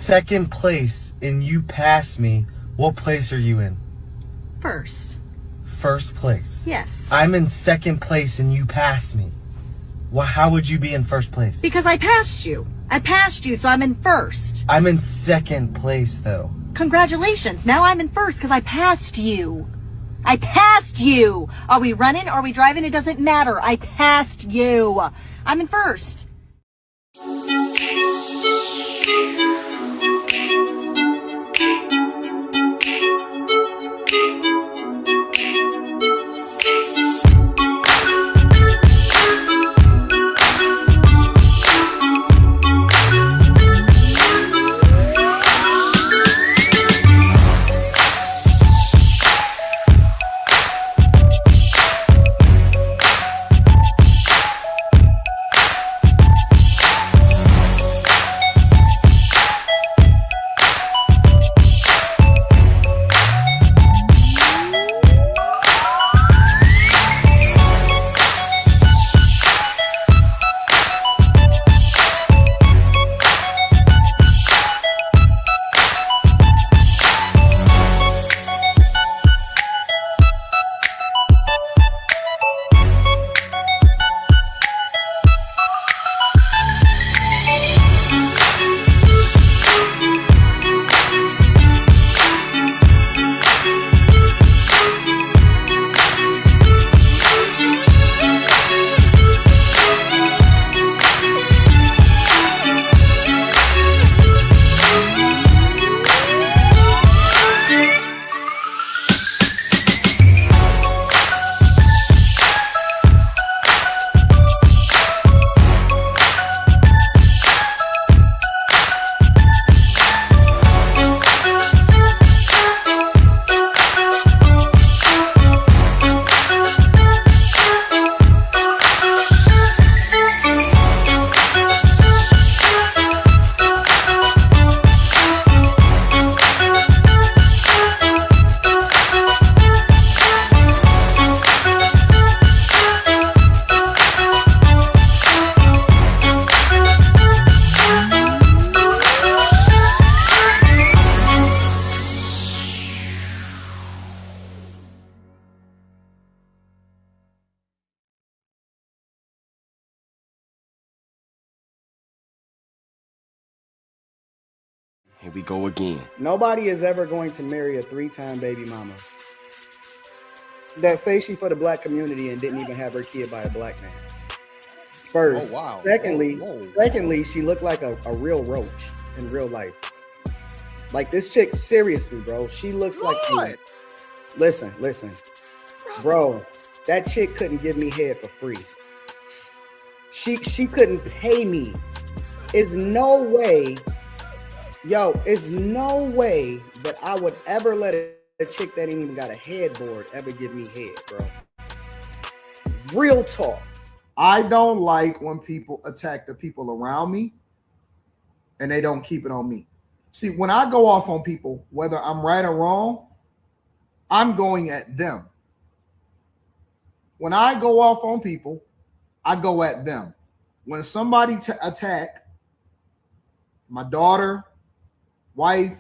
second place and you pass me, what place are you in? First. First place. Yes. I'm in second place and you pass me. Well, how would you be in first place? Because I passed you. I passed you, so I'm in first. I'm in second place, though. Congratulations. Now I'm in first because I passed you. I passed you. Are we running? Are we driving? It doesn't matter. I passed you. I'm in first. Here we go again. Nobody is ever going to marry a 3-time baby mama that say she for the black community and didn't even have her kid by a black man. First. Oh, wow. Secondly, she looked like a real roach in real life. Like this chick, seriously, bro. She looks like. Listen, bro. That chick couldn't give me head for free. She couldn't pay me. It's no way. Yo, it's no way that I would ever let a chick that ain't even got a headboard ever give me head, bro. Real talk. I don't like when people attack the people around me and they don't keep it on me. See, when I go off on people, whether I'm right or wrong, I'm going at them. When I go off on people, I go at them. When somebody attack my daughter, wife,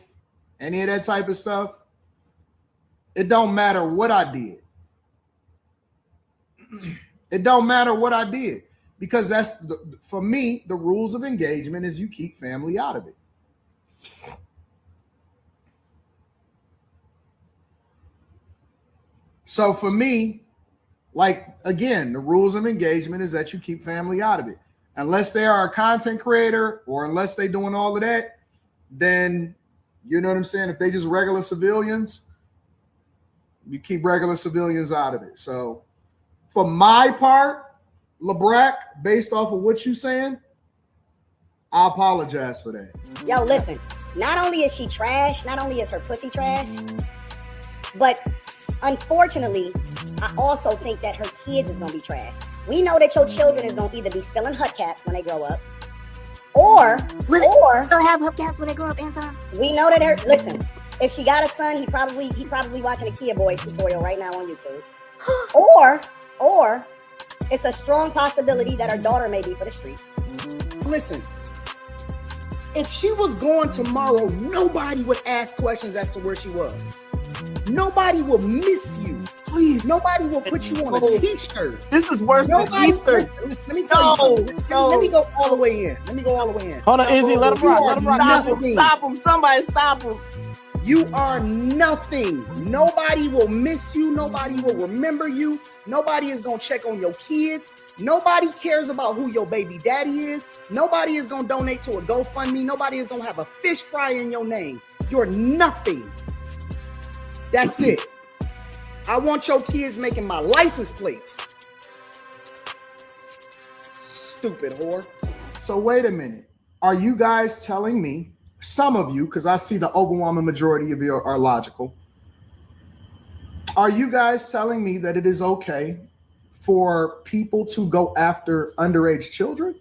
any of that type of stuff, it don't matter what I did. It don't matter what I did, because that's for me, the rules of engagement is you keep family out of it. So for me, like, again, the rules of engagement is that you keep family out of it. Unless they are a content creator or unless they doing all of that, then you know what I'm saying? If they just regular civilians, you keep regular civilians out of it. So for my part, LeBrack, based off of what you saying, I apologize for that. Yo, listen, not only is she trash, not only is her pussy trash, but unfortunately, I also think that her kids is going to be trash. We know that your children is going to either be stealing hubcaps when they grow up, or they'll have hubcaps when they grow up, Anton. We know that listen, if she got a son, he probably watching a Kia Boys tutorial right now on YouTube. or it's a strong possibility that her daughter may be for the streets. Listen, If she was gone tomorrow, nobody would ask questions as to where she was. Nobody will miss you. Please. Nobody will put you on a t-shirt. This is worse than Ether. Let me tell you something. Let me go all the way in. Hold on, Izzy. Let him rock. Stop him. Somebody stop him. You are nothing. Nobody will miss you. Nobody will remember you. Nobody is going to check on your kids. Nobody cares about who your baby daddy is. Nobody is going to donate to a GoFundMe. Nobody is going to have a fish fry in your name. You're nothing. That's it. I want your kids making my license plates. Stupid whore. So wait a minute. Are you guys telling me, some of you, because I see the overwhelming majority of you are logical, are you guys telling me that it is okay for people to go after underage children?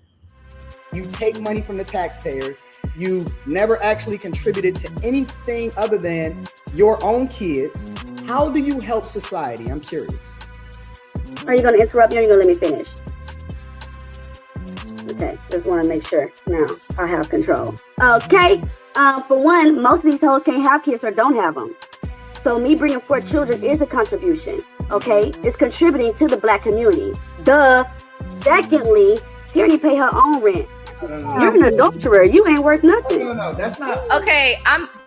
You take money from the taxpayers. You never actually contributed to anything other than your own kids. How do you help society? I'm curious. Are you going to interrupt me or are you going to let me finish? Okay, just want to make sure. Now, I have control. Okay, for one, most of these hoes can't have kids or don't have them. So me bringing forth children is a contribution, okay? It's contributing to the Black community. Secondly, Teraney pay her own rent. You're an adulterer. You ain't worth nothing. No, that's not. Okay,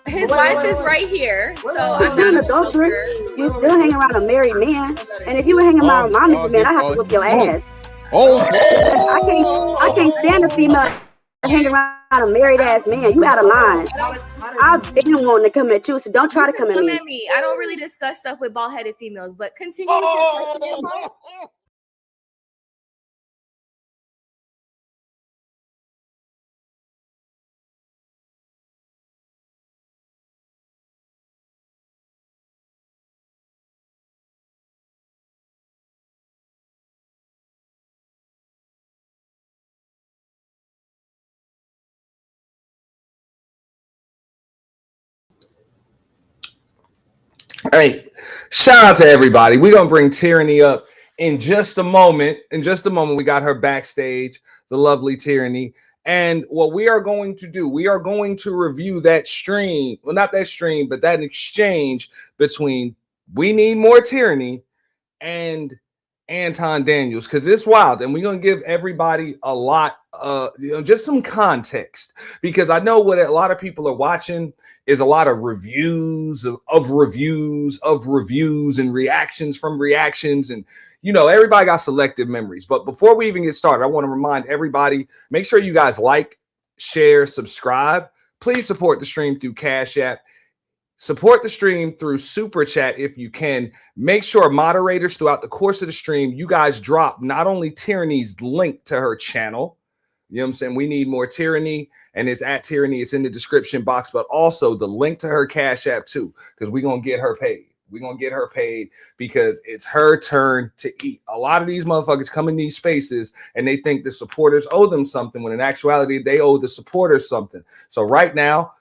his wife is right here, so I'm not an an adulterer. adulterer. You still hanging around a married man, and if you were hanging around my married man, I have to whoop your ass. I can't stand a female hanging around a married ass man. You out of line. I've been wanting to come at you, so don't try to come at me. I don't really discuss stuff with bald-headed females, but continue. Hey, shout out to everybody. We're going to bring Teraney up in just a moment. We got her backstage, the lovely Teraney. And what we are going to do, we are going to review that stream. Well, not that stream, but that exchange between We Need More Teraney and Anton Daniels, because it's wild. And we're going to give everybody a lot, just some context, because I know what a lot of people are watching is a lot of reviews of reviews and reactions from reactions. And, everybody got selective memories. But before we even get started, I want to remind everybody, make sure you guys like, share, subscribe. Please support the stream through Cash App. Support the stream through Super Chat if you can. Make sure moderators throughout the course of the stream, you guys drop not only Teraney's link to her channel, you know what I'm saying? We Need More Teraney, and it's at Teraney. It's in the description box, but also the link to her Cash App too, because we're going to get her paid. We're going to get her paid because it's her turn to eat. A lot of these motherfuckers come in these spaces and they think the supporters owe them something, when in actuality, they owe the supporters something. So right now,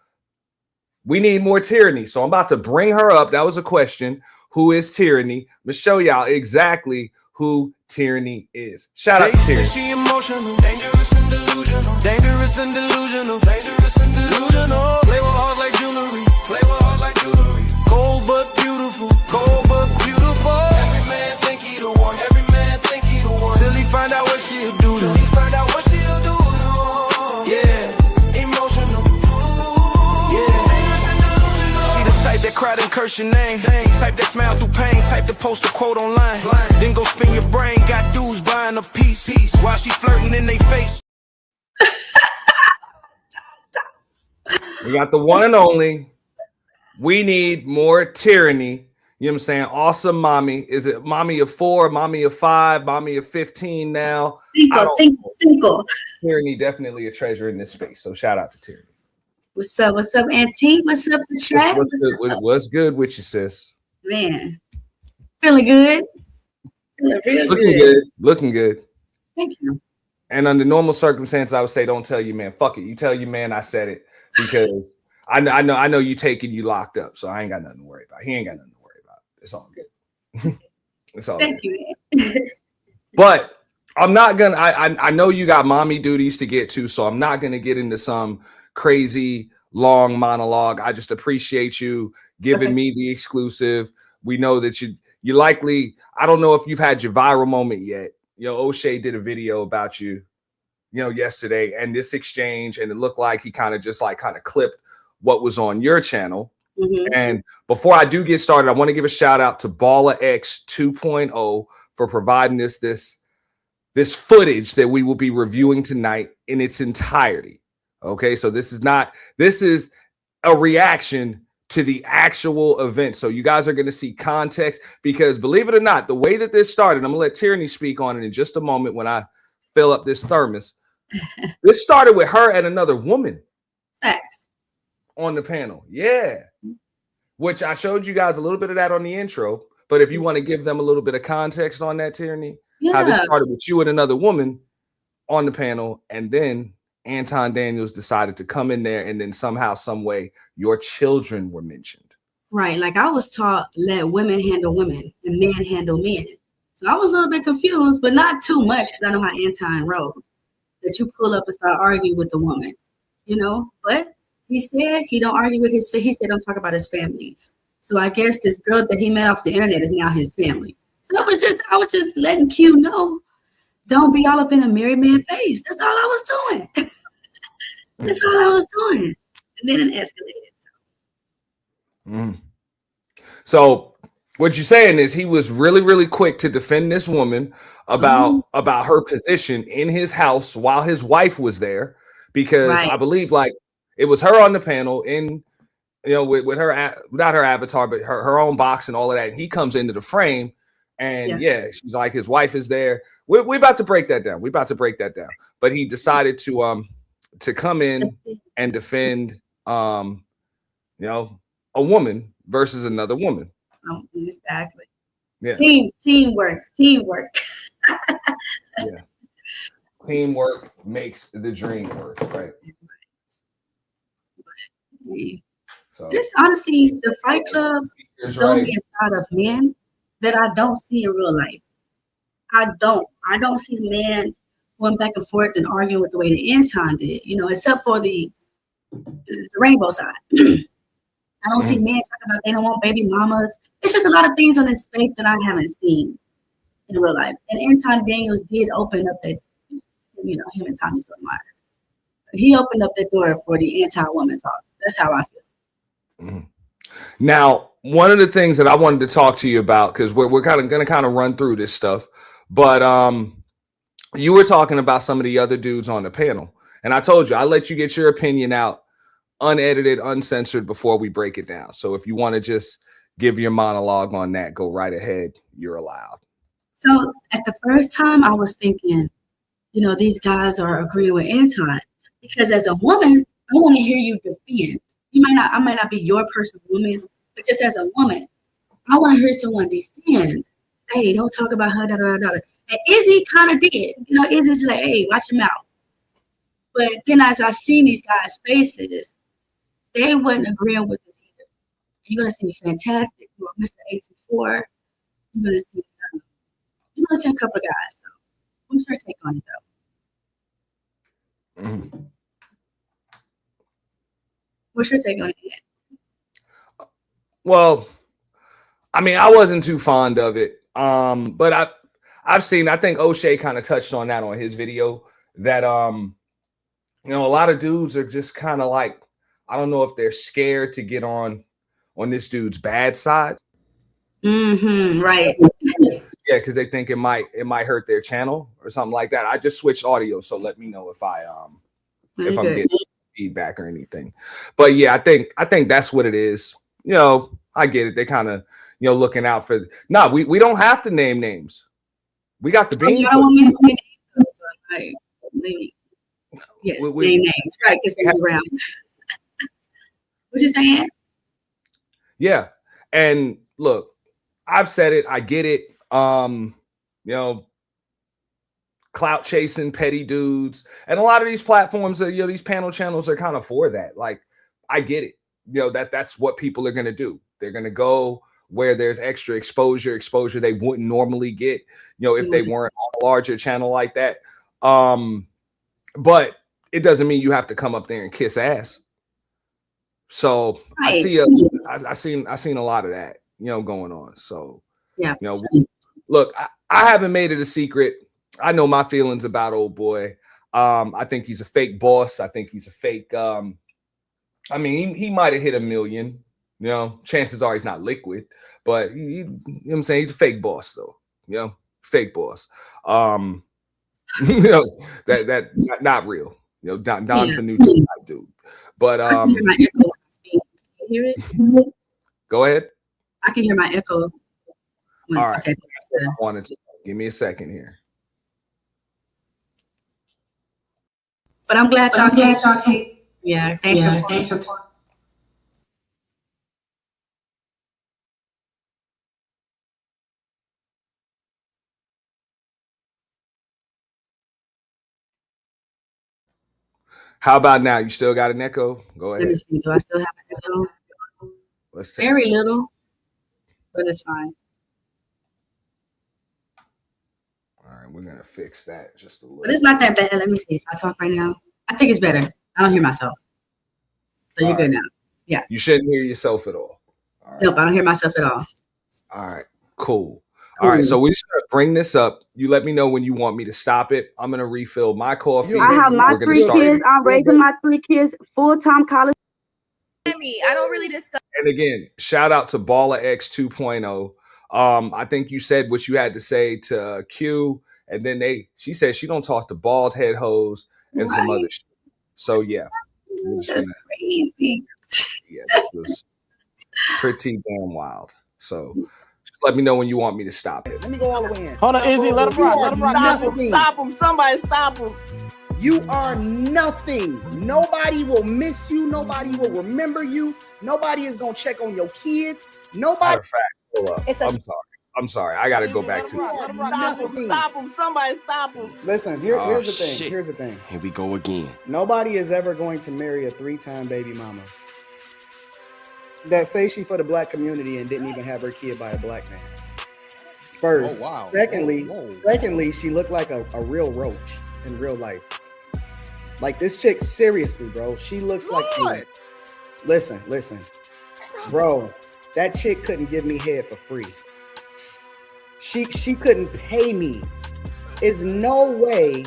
we need more Teraney. So I'm about to bring her up. That was a question. Who is Teraney? I'm going to show y'all exactly who Teraney is. Shout out to Teraney. She emotional, dangerous and delusional, dangerous and delusional, dangerous and delusional. Play with hearts like jewelry, play with hearts like jewelry. Cold but beautiful, cold but beautiful. Every man think he the one, every man think he the one. Till he find out what she'll do, till he find out what she'll do. Yeah, emotional. Type that cried and curse your name. Type that smile through pain. Type the post a quote online. Then go spin your brain. Got dudes buying a piece while she flirting in their face. We got the one and only. We Need More Teraney. You know what I'm saying? Awesome mommy. Is it mommy of 4, mommy of 5, mommy of 15 now? Cinco. Teraney definitely a treasure in this space. So shout out to Teraney. What's up, Auntie? What's up, the chat? What's good with you, sis? Man, feeling good. Looking good. Thank you. And under normal circumstances, I would say, don't tell you, man. Fuck it. You tell you, man, I said it, because I know you taking you locked up, so I ain't got nothing to worry about. He ain't got nothing to worry about. It's all good. It's all Thank good. you, man. But I'm not gonna. I know you got mommy duties to get to, so I'm not gonna get into some crazy long monologue. I just appreciate you giving me the exclusive. We know that you likely, I don't know if you've had your viral moment yet. O'Shea did a video about you, yesterday, and this exchange, and it looked like he kind of clipped what was on your channel. And before I do get started, I want to give a shout out to Baller X 2.0 for providing this footage that we will be reviewing tonight in its entirety. Okay, so this is a reaction to the actual event. So you guys are going to see context, because believe it or not, the way that this started, I'm gonna let Teraney speak on it in just a moment when I fill up this thermos. This started with her and another woman on the panel. Yeah. Which I showed you guys a little bit of that on the intro. But if you want to give them a little bit of context on that, Teraney, how this started with you and another woman on the panel, and then Anton Daniels decided to come in there, and then somehow, some way, your children were mentioned. Right. Like I was taught, let women handle women and men handle men. So I was a little bit confused, but not too much, because I know how Anton rolled. That you pull up and start arguing with the woman, But he said he don't argue with he said don't talk about his family. So I guess this girl that he met off the internet is now his family. So I was just letting Q know, don't be all up in a married man face. That's all I was doing. That's all I was doing. And then it escalated. So what you're saying is he was really, really quick to defend this woman about her position in his house while his wife was there, because I believe like it was her on the panel in, with her, not her avatar, but her own box and all of that. He comes into the frame, and she's like, his wife is there. We're about to break that down. But he decided to come in and defend, a woman versus another woman. Oh, exactly. Yeah. Teamwork. Yeah. Teamwork makes the dream work, right? So this honestly, the Fight Club showed me a side of men that I don't see in real life. I don't see men going back and forth and arguing with the way the Anton did, except for the rainbow side. I don't see men talking about they don't want baby mamas. It's just a lot of things on this space that I haven't seen in real life. And Anton Daniels did open up that, him and Tommy Sotomayor. He opened up the door for the anti-woman talk. That's how I feel. Now, one of the things that I wanted to talk to you about, because we're kind of going to run through this stuff, but you were talking about some of the other dudes on the panel, and I told you I'll let you get your opinion out, unedited, uncensored, before we break it down. So if you want to just give your monologue on that, go right ahead. You're allowed. So at the first time, I was thinking, these guys are agreeing with Anton, because as a woman, I want to hear you defend. I might not be your personal woman, but just as a woman, I want to hear someone defend. Hey, don't talk about her, da da da da. And Izzy kind of did. Izzy was just like, hey, watch your mouth. But then as I seen these guys' faces, they wasn't agreeing with us either. You're gonna see Fantastic, Mr. 824. You're gonna see a couple of guys. So what's your take on it though? What's your take on it? Well, I mean, I wasn't too fond of it. But I think O'Shea kind of touched on that on his video, that a lot of dudes are just kind of like, I don't know if they're scared to get on this dude's bad side. Right. Yeah, because they think it might hurt their channel or something like that. I just switched audio, so let me know if I'm getting feedback or anything. But yeah, I think that's what it is. I get it. They kind of looking out for. We don't have to name names. We got the beans. I want me to say names. Right. Maybe. Yes, name names. Right, because they're around. What you saying? Yeah, and look, I've said it. I get it. Clout chasing petty dudes, and a lot of these platforms, these panel channels are kind of for that. Like, I get it. That's what people are gonna do. They're gonna go where there's extra exposure they wouldn't normally get, if they weren't on a larger channel like that. But it doesn't mean you have to come up there and kiss ass. So Right. I seen a lot of that, going on. So yeah, look, I haven't made it a secret. I know my feelings about old boy. I think he's a fake boss. I think he's a fake. I mean, he might have hit 1 million. Chances are he's not liquid, but you know what I'm saying, he's a fake boss though. Fake boss. That not real. Don Fanucci type dude. But I can hear my echo. Can you hear it? Go ahead. I can hear my echo. All right. Okay. I wanted to give me a second here. But I'm glad y'all came. Yeah, thanks for How about now? You still got an echo? Go ahead. Let me see. Do I still have an echo? Let's very little, but it's fine. All right, we're gonna fix that just a little. But it's not that bad. Let me see if I talk right now. I think it's better. I don't hear myself. So you're good now. Yeah. You shouldn't hear yourself at all. Right. Nope, I don't hear myself at all. All right, cool. All right, so we're just gonna bring this up. You let me know when you want me to stop it. I'm gonna refill my coffee. I have my 3 kids. I'm raising my 3 kids full-time college. I don't really discuss. And again, shout out to Baller X 2.0. I think you said what you had to say to Q, and then she said she don't talk to bald head hoes and some other shit. So yeah, that's crazy. Yeah, this was pretty damn wild. So just let me know when you want me to stop it. Let me go all the way in. Hold on, Izzy, let him rock. Let him rock. Stop him. Somebody stop him. You are nothing. Nobody will miss you. Nobody will remember you. Nobody is gonna check on your kids. Nobody. Matter of fact, hold up. I'm sorry. I gotta go back to it. Stop him. Somebody stop him. Listen, here's the thing. Shit. Here's the thing. Here we go again. Nobody is ever going to marry a 3-time baby mama that say she for the black community and didn't even have her kid by a black man. First. Oh, wow. Secondly, she looked like a real roach in real life. Like this chick, seriously, bro. She looks like. Listen, bro. That chick couldn't give me head for free. She couldn't pay me. Is no way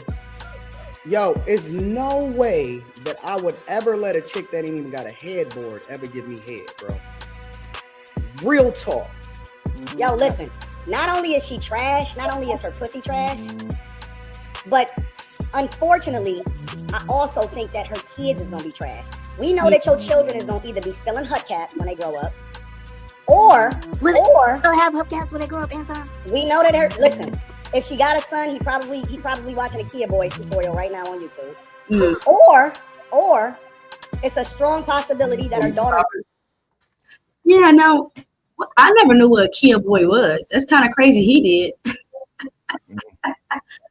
that I would ever let a chick that ain't even got a headboard ever give me head, bro. Real talk. Yo, listen. Not only is she trash, not only is her pussy trash, but unfortunately, I also think that her kids is gonna be trash. We know that your children is gonna either be still in hubcaps when they grow up, or they'll have hubcaps when they grow up, Anton. We know that listen, if she got a son, he probably watching a Kia Boys tutorial right now on YouTube. Or it's a strong possibility that her daughter. Yeah, no. I never knew what a Kia Boy was. That's kind of crazy he did.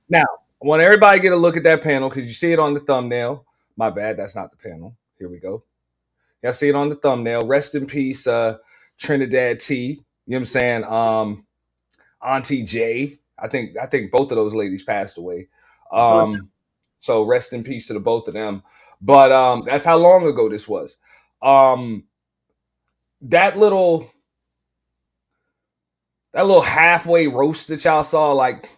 Now, I want everybody to get a look at that panel because you see it on the thumbnail. My bad, that's not the panel. Here we go. Y'all see it on the thumbnail. Rest in peace, Trinidad T. You know what I'm saying? Auntie J. I think both of those ladies passed away. So rest in peace to the both of them. But that's how long ago this was. That little halfway roast that y'all saw, like,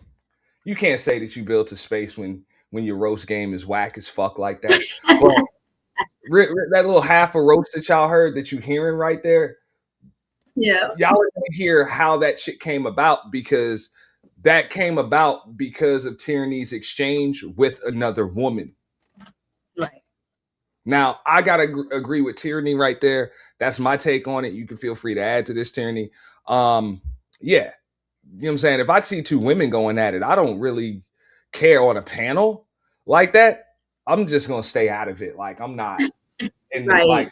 you can't say that you built a space when your roast game is whack as fuck like that. But that little half a roast that y'all heard that you hearing right there, yeah, y'all are gonna hear how that shit came about, because that came about because of Teraney's exchange with another woman. Right. Now, I gotta agree with Teraney right there. That's my take on it. You can feel free to add to this, Teraney. Yeah. You know what I'm saying? If I see 2 women going at it, I don't really care on a panel like that. I'm just going to stay out of it. Like, I'm not in the fight.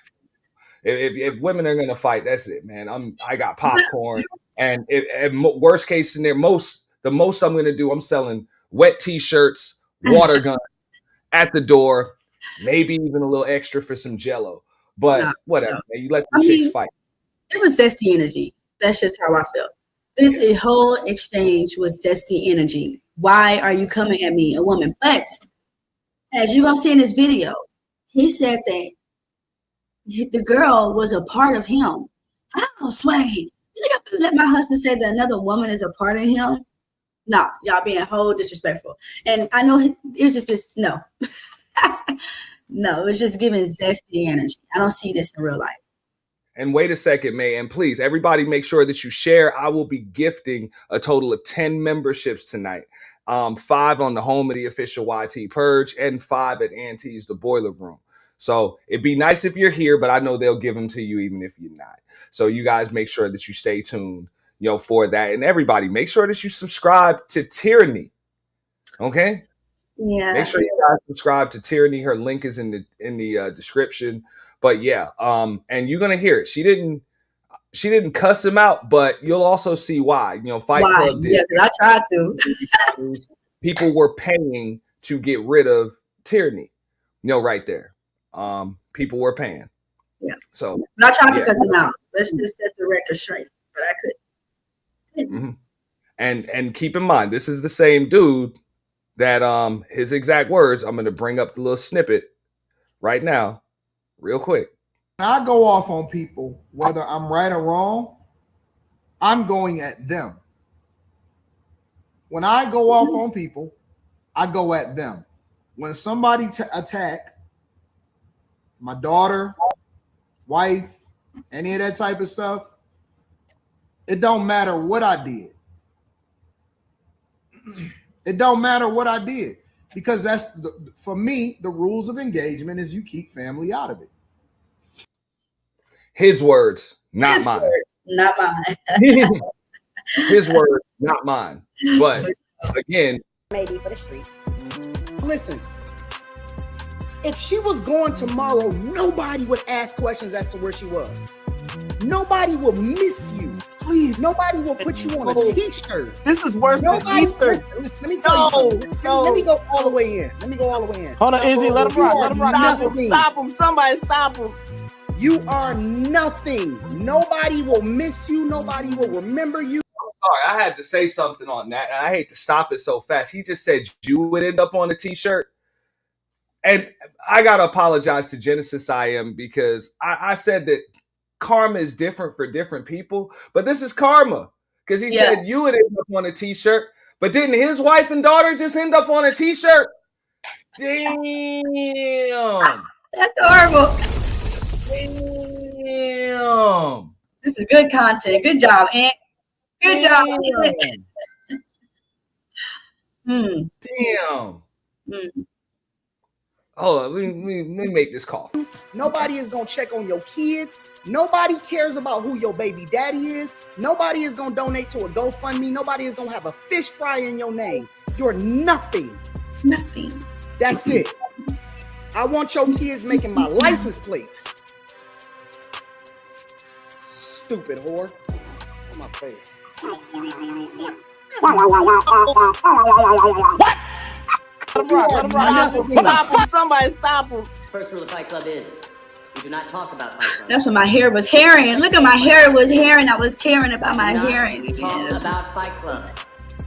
If women are going to fight, that's it, man. I got popcorn. And worst case scenario, the most I'm going to do, I'm selling wet t-shirts, water gun at the door, maybe even a little extra for some Jello. But whatever, man. You let the chicks fight. It was zesty energy. That's just how I felt. This whole exchange was zesty energy. Why are you coming at me, a woman? But As you gonna see in this video, he said that the girl was a part of him. How, Sway? You think I'm gonna let my husband say that another woman is a part of him? Nah, y'all being whole disrespectful. And I know it was just this, no. No, it was just giving zesty energy. I don't see this in real life. And wait a second, May, and please, everybody make sure that you share. I will be gifting a total of 10 memberships tonight. 5 on the home of the official YT Purge and 5 at Auntie's The Boiler Room. So it'd be nice if you're here, but I know they'll give them to you even if you're not. So you guys make sure that you stay tuned, for that. And everybody, make sure that you subscribe to Teraney. Okay? Yeah. Make sure you guys subscribe to Teraney. Her link is in the description. But yeah, and you're gonna hear it. She didn't cuss him out, but you'll also see why. Fight Club did. Yeah, because I tried to. People were paying to get rid of Teraney. Right there. People were paying. Yeah. So but I tried to cuss him out. Let's just set the record straight. But I couldn't. Mm-hmm. And keep in mind, this is the same dude that his exact words. I'm gonna bring up the little snippet right now, real quick. When I go off on people, whether I'm right or wrong, I'm going at them. When I go off on people, I go at them. When somebody attack my daughter, wife, any of that type of stuff, it don't matter what I did. It don't matter what I did, because that's for me, the rules of engagement is you keep family out of it. His words, not mine. Not mine. His words, not mine. But again, maybe for the streets. Listen, if she was gone tomorrow, nobody would ask questions as to where she was. Nobody will miss you. Please, nobody will put you on a t-shirt. This is worse than Ether. Listen, let me tell you something. Let me go all the way in. Hold on, Izzy, let him rock. Let him rock. Stop him. Somebody stop him. You are nothing. Nobody will miss you. Nobody will remember you. Sorry, I had to say something on that, and I hate to stop it so fast. He just said you would end up on a t-shirt. And I got to apologize to Genesis IM because I said that karma is different for different people, but this is karma because he said you would end up on a t-shirt, but didn't his wife and daughter just end up on a t-shirt? Damn. That's horrible. Damn. This is good content. Good job, Aunt. Good job. Damn. Hold on, let me make this call. Nobody is gonna check on your kids. Nobody cares about who your baby daddy is. Nobody is gonna donate to a GoFundMe. Nobody is gonna have a fish fry in your name. You're nothing. Nothing. That's it. I want your kids making my license plates. Stupid whore. On my face. What? Let him rock. Stop him. Somebody stop him. First rule of Fight Club is we do not talk about Fight Club. That's when my hair was herring. Look at my hair was herring. I was caring about my hearing again. Talk about Fight Club.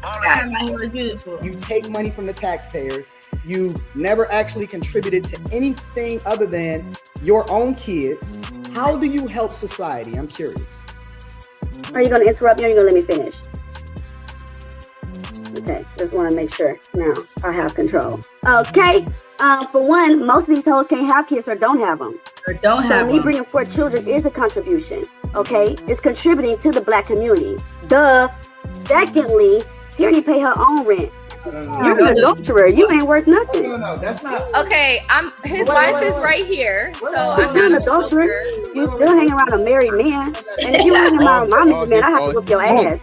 God, my hair was beautiful. You take money from the taxpayers. You never actually contributed to anything other than your own kids. How do you help society? I'm curious. Are you going to interrupt me or are you going to let me finish? Okay, just want to make sure now I have control. Okay, for one, most of these hoes can't have kids or don't have them. Or don't have them. So me bringing 4 children is a contribution, okay? It's contributing to the black community. Duh. Secondly, Teraney pay her own rent. You're an adulterer. You ain't worth nothing. No, that's not. Okay, his wife is right here, so I'm You're not an adulterer. You still hanging around a married man. And if you hanging around my married man, I have to whip your ass.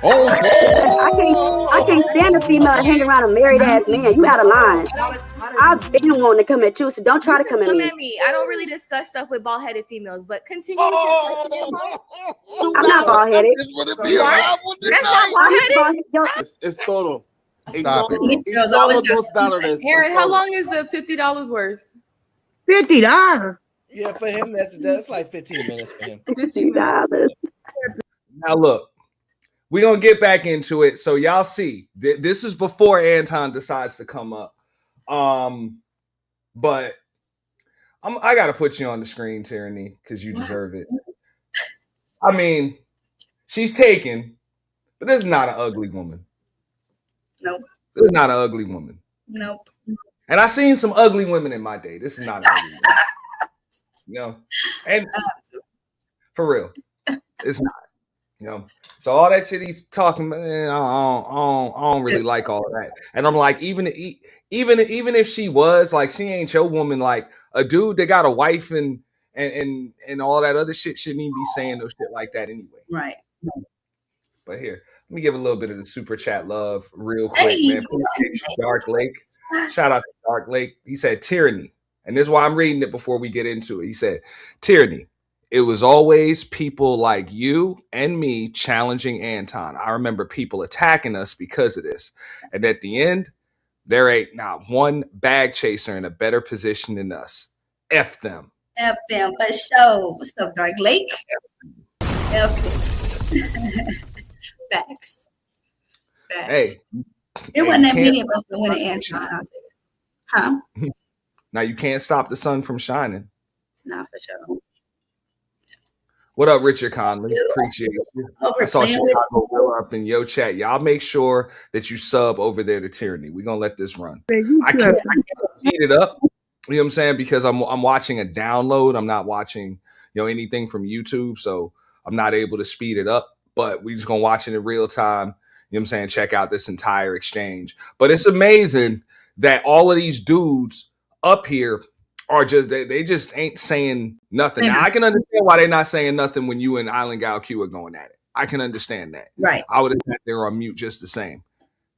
I can't stand a female that hang around a married ass man. You out of line. I've been wanting to come at you, so don't try to come at me. I don't really discuss stuff with bald-headed females, but continue. I'm not bald-headed. That's not bald-headed. It's total. Stop it. Aaron, how long is the $50 worth? $50. Yeah, for him, that's like 15 minutes for him. $50. Now look, we're gonna get back into it. So y'all see, this is before Anton decides to come up. But I got to put you on the screen, Teraney, because you deserve it. I mean, she's taken, but this is not an ugly woman. Nope. This is not an ugly woman. Nope. And I've seen some ugly women in my day. This is not an ugly woman. You know? And for real, it's not. You know? So all that shit he's talking about, I don't really like all of that. And I'm like, even if she was, like, she ain't your woman. Like, a dude that got a wife and all that other shit shouldn't even be saying no shit like that anyway. Right. But here, let me give a little bit of the super chat love real quick, man. Dark Lake. Shout out to Dark Lake. He said, Teraney. And this is why I'm reading it before we get into it. He said, Teraney, it was always people like you and me challenging Anton. I remember people attacking us because of this. And at the end, there ain't not one bag chaser in a better position than us. F them. F them for sure. What's up, Dark Lake? F them. Facts. Hey. It wasn't that many of us that went to Anton. I'll say that. Huh? Now you can't stop the sun from shining. Nah, for sure. What up, Richard Conley? Appreciate you. I saw Chicago Will up in your chat. Y'all make sure that you sub over there to Teraney. We're gonna let this run. I can't speed it up. You know what I'm saying? Because I'm watching a download. I'm not watching, you know, anything from YouTube, so I'm not able to speed it up. But we just gonna watch it in real time. You know what I'm saying? Check out this entire exchange. But it's amazing that all of these dudes up here are just they just ain't saying nothing. Now, I can understand why they're not saying nothing when you and Island Gal Q are going at it. I can understand that. Right. I would have sat there on mute just the same.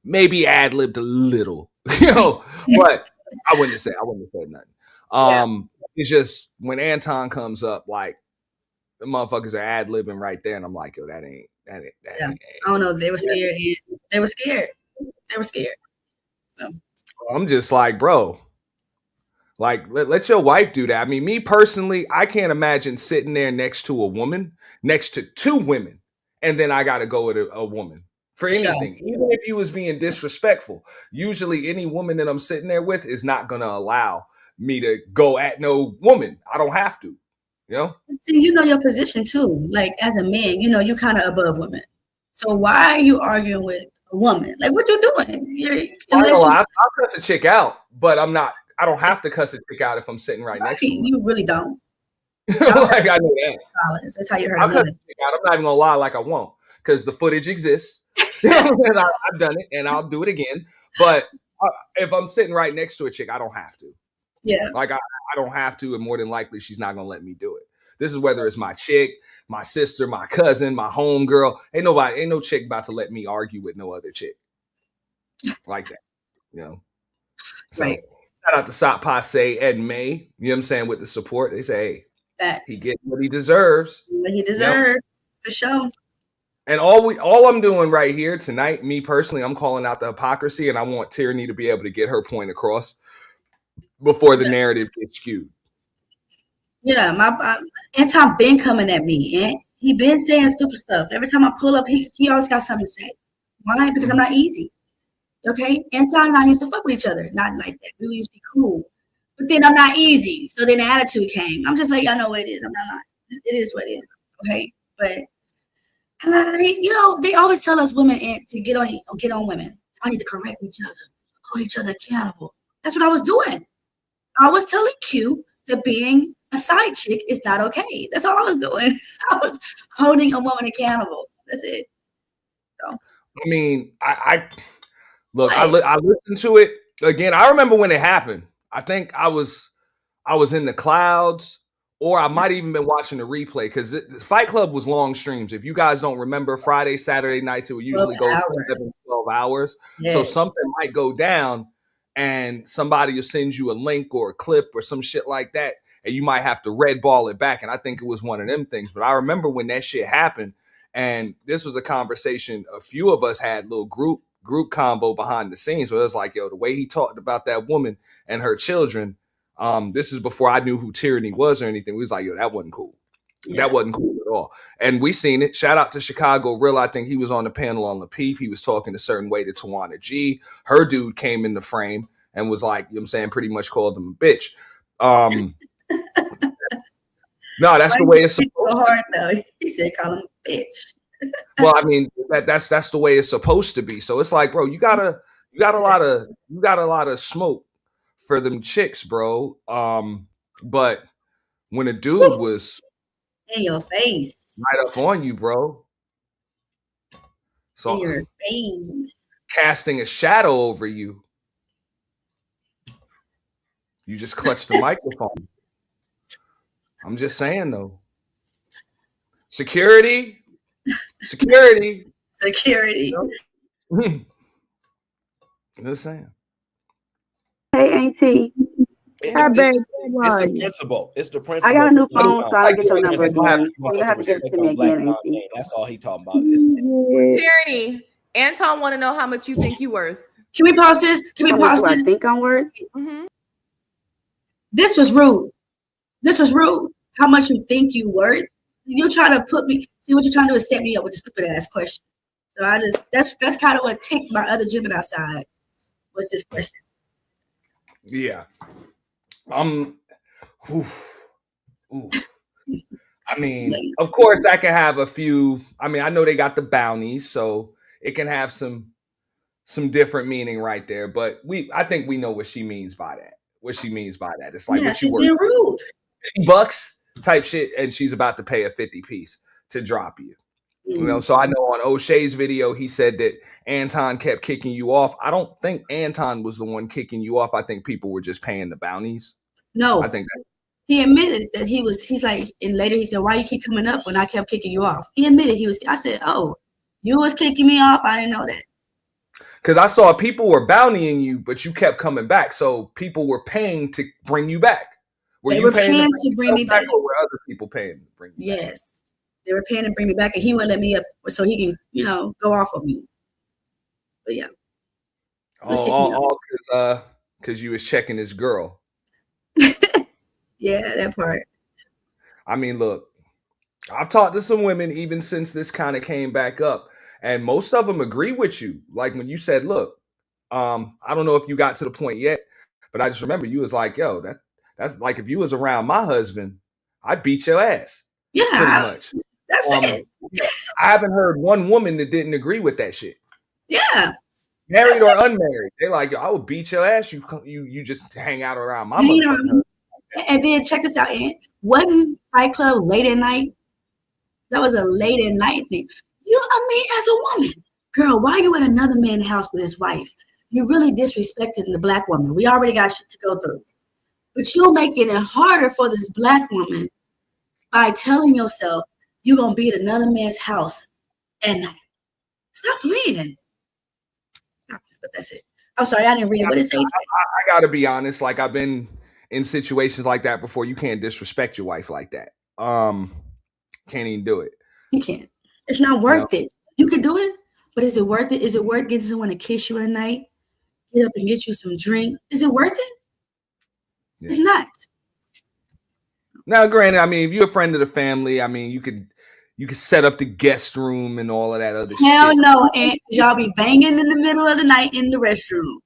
Maybe ad-libbed a little, you know, but I wouldn't have said nothing. It's just when Anton comes up, like, the motherfuckers are ad-libbing right there, and I'm like, yo, that ain't. I don't know. They were scared. They were scared. So. I'm just like, bro, like, let your wife do that. I mean, me personally, I can't imagine sitting there next to a woman, next to two women, and then I got to go with a woman for anything. Sure. Even if you was being disrespectful, usually any woman that I'm sitting there with is not going to allow me to go at no woman. I don't have to. You know? See, you know your position too. Like, as a man, you know you're kind of above women. So why are you arguing with a woman? Like, what you doing? I'll cuss a chick out, but I'm not. I don't have to cuss a chick out if I'm sitting right next to her. You really don't. Like, I know that. That's how you heard. I'll cuss a chick out. I'm not even gonna lie, like I won't, because the footage exists. And I've done it, and I'll do it again. But if I'm sitting right next to a chick, I don't have to. Yeah. Like, I don't have to, and more than likely she's not gonna let me do it. This is whether it's my chick, my sister, my cousin, my homegirl. Ain't no chick about to let me argue with no other chick like that. You know. So, right. Shout out to Sop Passe, Ed May. You know what I'm saying, with the support. They say, hey, he gets what he deserves. What he deserves, you know? For sure. And all I'm doing right here tonight, me personally, I'm calling out the hypocrisy, and I want Teraney to be able to get her point across before the narrative gets skewed. Yeah, Anton been coming at me, and he been saying stupid stuff. Every time I pull up, he always got something to say. Why? Because I'm not easy. Okay? Anton and I used to fuck with each other. Not like that. We used to be cool. But then I'm not easy. So then the attitude came. I'm just like, y'all know what it is. I'm not lying. It is what it is. Okay? But you know, they always tell us women to get on women. I need to correct each other, hold each other accountable. That's what I was doing. I was telling Q that being a side chick is not okay. That's all I was doing. I was holding a woman accountable. That's it. So. I mean, I listened to it again. I remember when it happened. I think I was in the clouds, or I might even been watching the replay, because the Fight Club was long streams. If you guys don't remember, Friday, Saturday nights, it would usually go for 12 hours. Yeah. So something might go down, and somebody will send you a link or a clip or some shit like that, and you might have to red ball it back. And I think it was one of them things. But I remember when that shit happened, and this was a conversation a few of us had, little group convo behind the scenes, where it was like, yo, the way he talked about that woman and her children, this is before I knew who Teraney was or anything. We was like, yo, that wasn't cool. Yeah. That wasn't cool at all. And we seen it. Shout out to Chicago Real. I think he was on the panel on Lapeef. He was talking a certain way to Tawana G. Her dude came in the frame. and was like, you know what I'm saying, pretty much called him a bitch. No, that's the way it's supposed to be. Though. He said, call him a bitch. Well, I mean, that's the way it's supposed to be. So it's like, bro, you got a lot of smoke for them chicks, bro. But when a dude was in your face, right up on you, bro, so in your face, casting a shadow over you, you just clutch the microphone. I'm just saying, though. Security. You know? Just saying. Hey, Auntie. It's the principle. It's the principle. I got a new phone, so I'll get your number again. You have to give it to me again, Auntie. That's all he talking about. Teraney, Anton want to know how much you think you worth. Can we pause this? Can we pause this? I think I'm worth. Mm-hmm. This was rude. How much you think you worth? You try to put me. See what you're trying to do is set me up with a stupid ass question. So I just that's kind of what ticked my other Gemini side. What's this question? Yeah. I mean, of course, I can have a few. I mean, I know they got the bounties, so it can have some different meaning right there. But I think we know what she means by that. It's like what you being rude. $50 type shit, and she's about to pay a 50 piece to drop you. You know, so I know on O'Shea's video, he said that Anton kept kicking you off. I don't think Anton was the one kicking you off. I think people were just paying the bounties. No, I think that he admitted that he's like, and later he said, why you keep coming up when I kept kicking you off? He admitted I said, oh, you was kicking me off? I didn't know that. Because I saw people were bountying you, but you kept coming back. So people were paying to bring you back. They were paying to bring me back. Or were other people paying to bring you back? Yes. They were paying to bring me back, and he wouldn't let me up so he can, go off of me. But yeah. All because you was checking this girl. Yeah, that part. I mean, look, I've talked to some women even since this kind of came back up, and most of them agree with you. Like when you said, look, I don't know if you got to the point yet, but I just remember you was like, yo, that's like if you was around my husband, I'd beat your ass. Yeah. Pretty much. That's it. I haven't heard one woman that didn't agree with that shit. Yeah. Married or unmarried. They're like, I would beat your ass. You just hang out around my motherfucker. And then check this out, Aunt. Wasn't Fight Club late at night? That was a late at night thing. As a woman, girl, why are you at another man's house with his wife? You're really disrespecting the black woman. We already got shit to go through. But you're making it harder for this black woman by telling yourself you're going to be at another man's house at night. Stop playing. But that's it. I'm sorry, I didn't read it. What did it say? I got to be honest. Like, I've been in situations like that before. You can't disrespect your wife like that. Can't even do it. You can't. It's not worth it. You can do it, but is it worth it? Is it worth getting someone to kiss you at night? Get up and get you some drink? Is it worth it? Yeah. It's not. Now, granted, I mean, if you're a friend of the family, I mean, you could set up the guest room and all of that other shit. Hell no, and y'all be banging in the middle of the night in the restroom.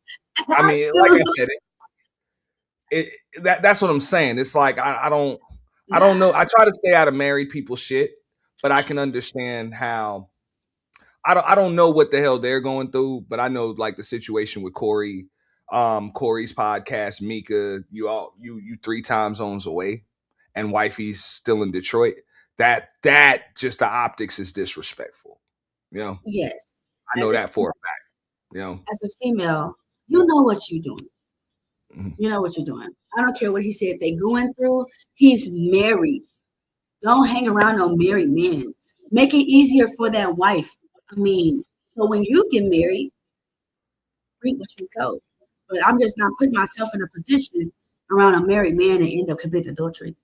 I mean, like I said, that's what I'm saying. It's like I don't know. I try to stay out of married people's shit, but I can understand how. I don't know what the hell they're going through, but I know like the situation with Corey, Corey's podcast, Mika, you 3 time zones away, and wifey's still in Detroit. That just the optics is disrespectful. Yes. I know that for a fact. As a female, you know what you're doing. Mm-hmm. You know what you're doing. I don't care what he said they're going through. He's married. Don't hang around no married man. Make it easier for that wife. I mean, so when you get married, reap what you sow. But I'm just not putting myself in a position around a married man and end up committing adultery.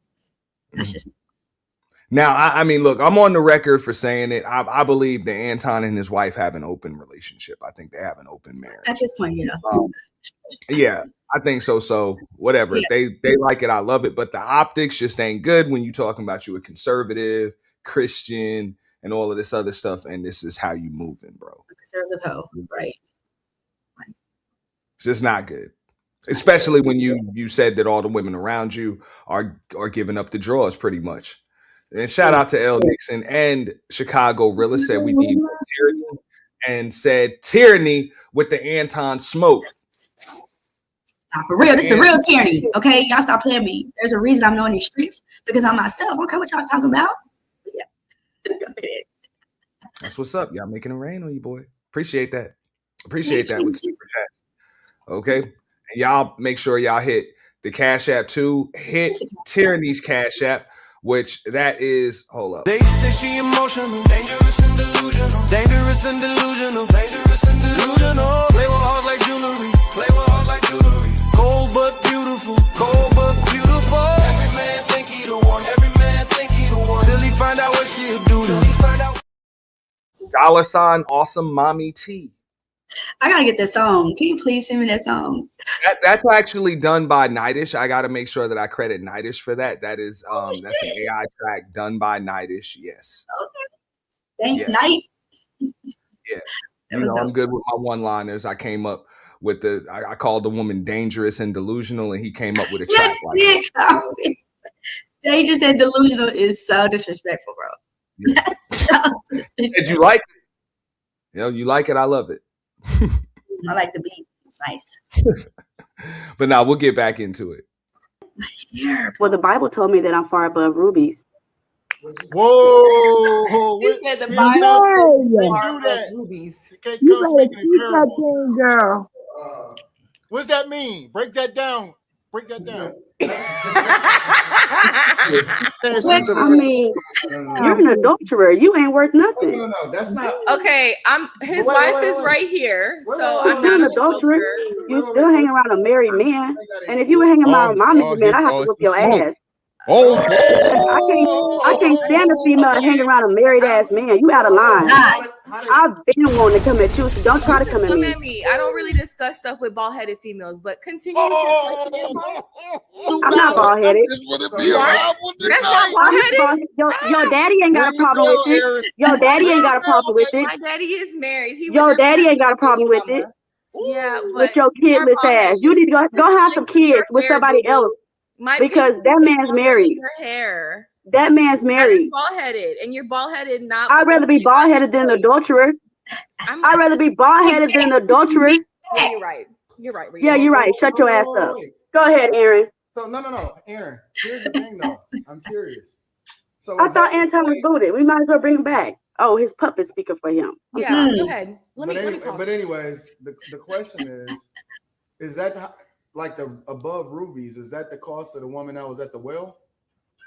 That's just. Now, I mean, look, I'm on the record for saying it. I believe that Anton and his wife have an open relationship. I think they have an open marriage. At this point, yeah. Yeah, I think so. So whatever. Yeah. They like it. I love it. But the optics just ain't good when you talking about you a conservative, Christian, and all of this other stuff. And this is how you moving, bro. Conservative hoe, right? It's just not good. Especially when you said that all the women around you are giving up the drawers pretty much. And shout out to L Nixon and Chicago Rilla said we need more tyranny and said tyranny with the Anton smoke. Nah, for real, this is a real tyranny. Okay, y'all stop playing me. There's a reason I'm knowing these streets because I'm myself. I don't care what y'all talking about. Yeah. That's what's up. Y'all making it rain on you, boy. Appreciate that. Appreciate that with super chat. Okay. And y'all make sure y'all hit the Cash App too. Hit Tyranny's Cash App, which that is, hold up. They say she emotional, dangerous and delusional, dangerous and delusional, dangerous and delusional. Play with hearts like jewelry, play with hearts like jewelry. Cold but beautiful, cold but beautiful. Every man think he the one, every man think he the one. Till he find out what she'll do, till he find out. $ awesome mommy T. I gotta get this song. Can you please send me that song? That's actually done by Nightish. I gotta make sure that I credit Nightish for that. That is that's an AI track done by Nightish. Yes. Okay. Thanks, Night. Yeah. You know, I'm good with my one-liners. I came up with I called the woman dangerous and delusional, and he came up with a track like that. Dangerous and delusional is so disrespectful, bro. Yeah. Did you like it? You know, you like it, I love it. I like the beat. Nice. But now we'll get back into it. Well, the Bible told me that I'm far above rubies. Whoa! You said the Bible far above rubies. You can't come speaking in parables. Girl. What's that mean? Break that down. Break that down. I mean, you're an adulterer. You ain't worth nothing. No, that's not. Okay, his wife is right here, so I'm You're not an adulterer. You still hanging around a married man, and if you were hanging around my married man, I have to whip your ass. I can't stand a female hanging around a married ass man. You out of line. I've been wanting to come at you, so don't try to come at me. I don't really discuss stuff with bald-headed females, but continue. I'm not bald-headed. That's not bald-headed. Your daddy ain't got a problem with it. Your daddy ain't got a problem with it. My daddy is married. Your daddy ain't got a problem with it. Yeah, with your kidless ass. You need to go have some kids with somebody else. because that man's married. Your hair. That man's married. Bald-headed, and you're bald-headed. Not. I'd rather be bald-headed than an adulterer. I'd rather be bald-headed than an adulterer. Yeah, you're right. You're right. Yeah, you're right. Shut your ass up. Go ahead, Aaron. So no, Aaron. Here's the thing, though. I'm curious. So I thought Anton was booted. We might as well bring him back. Oh, his puppet's speaking for him. Yeah, go ahead. Let me talk. But anyways, the question is that like the above rubies? Is that the cost of the woman that was at the well?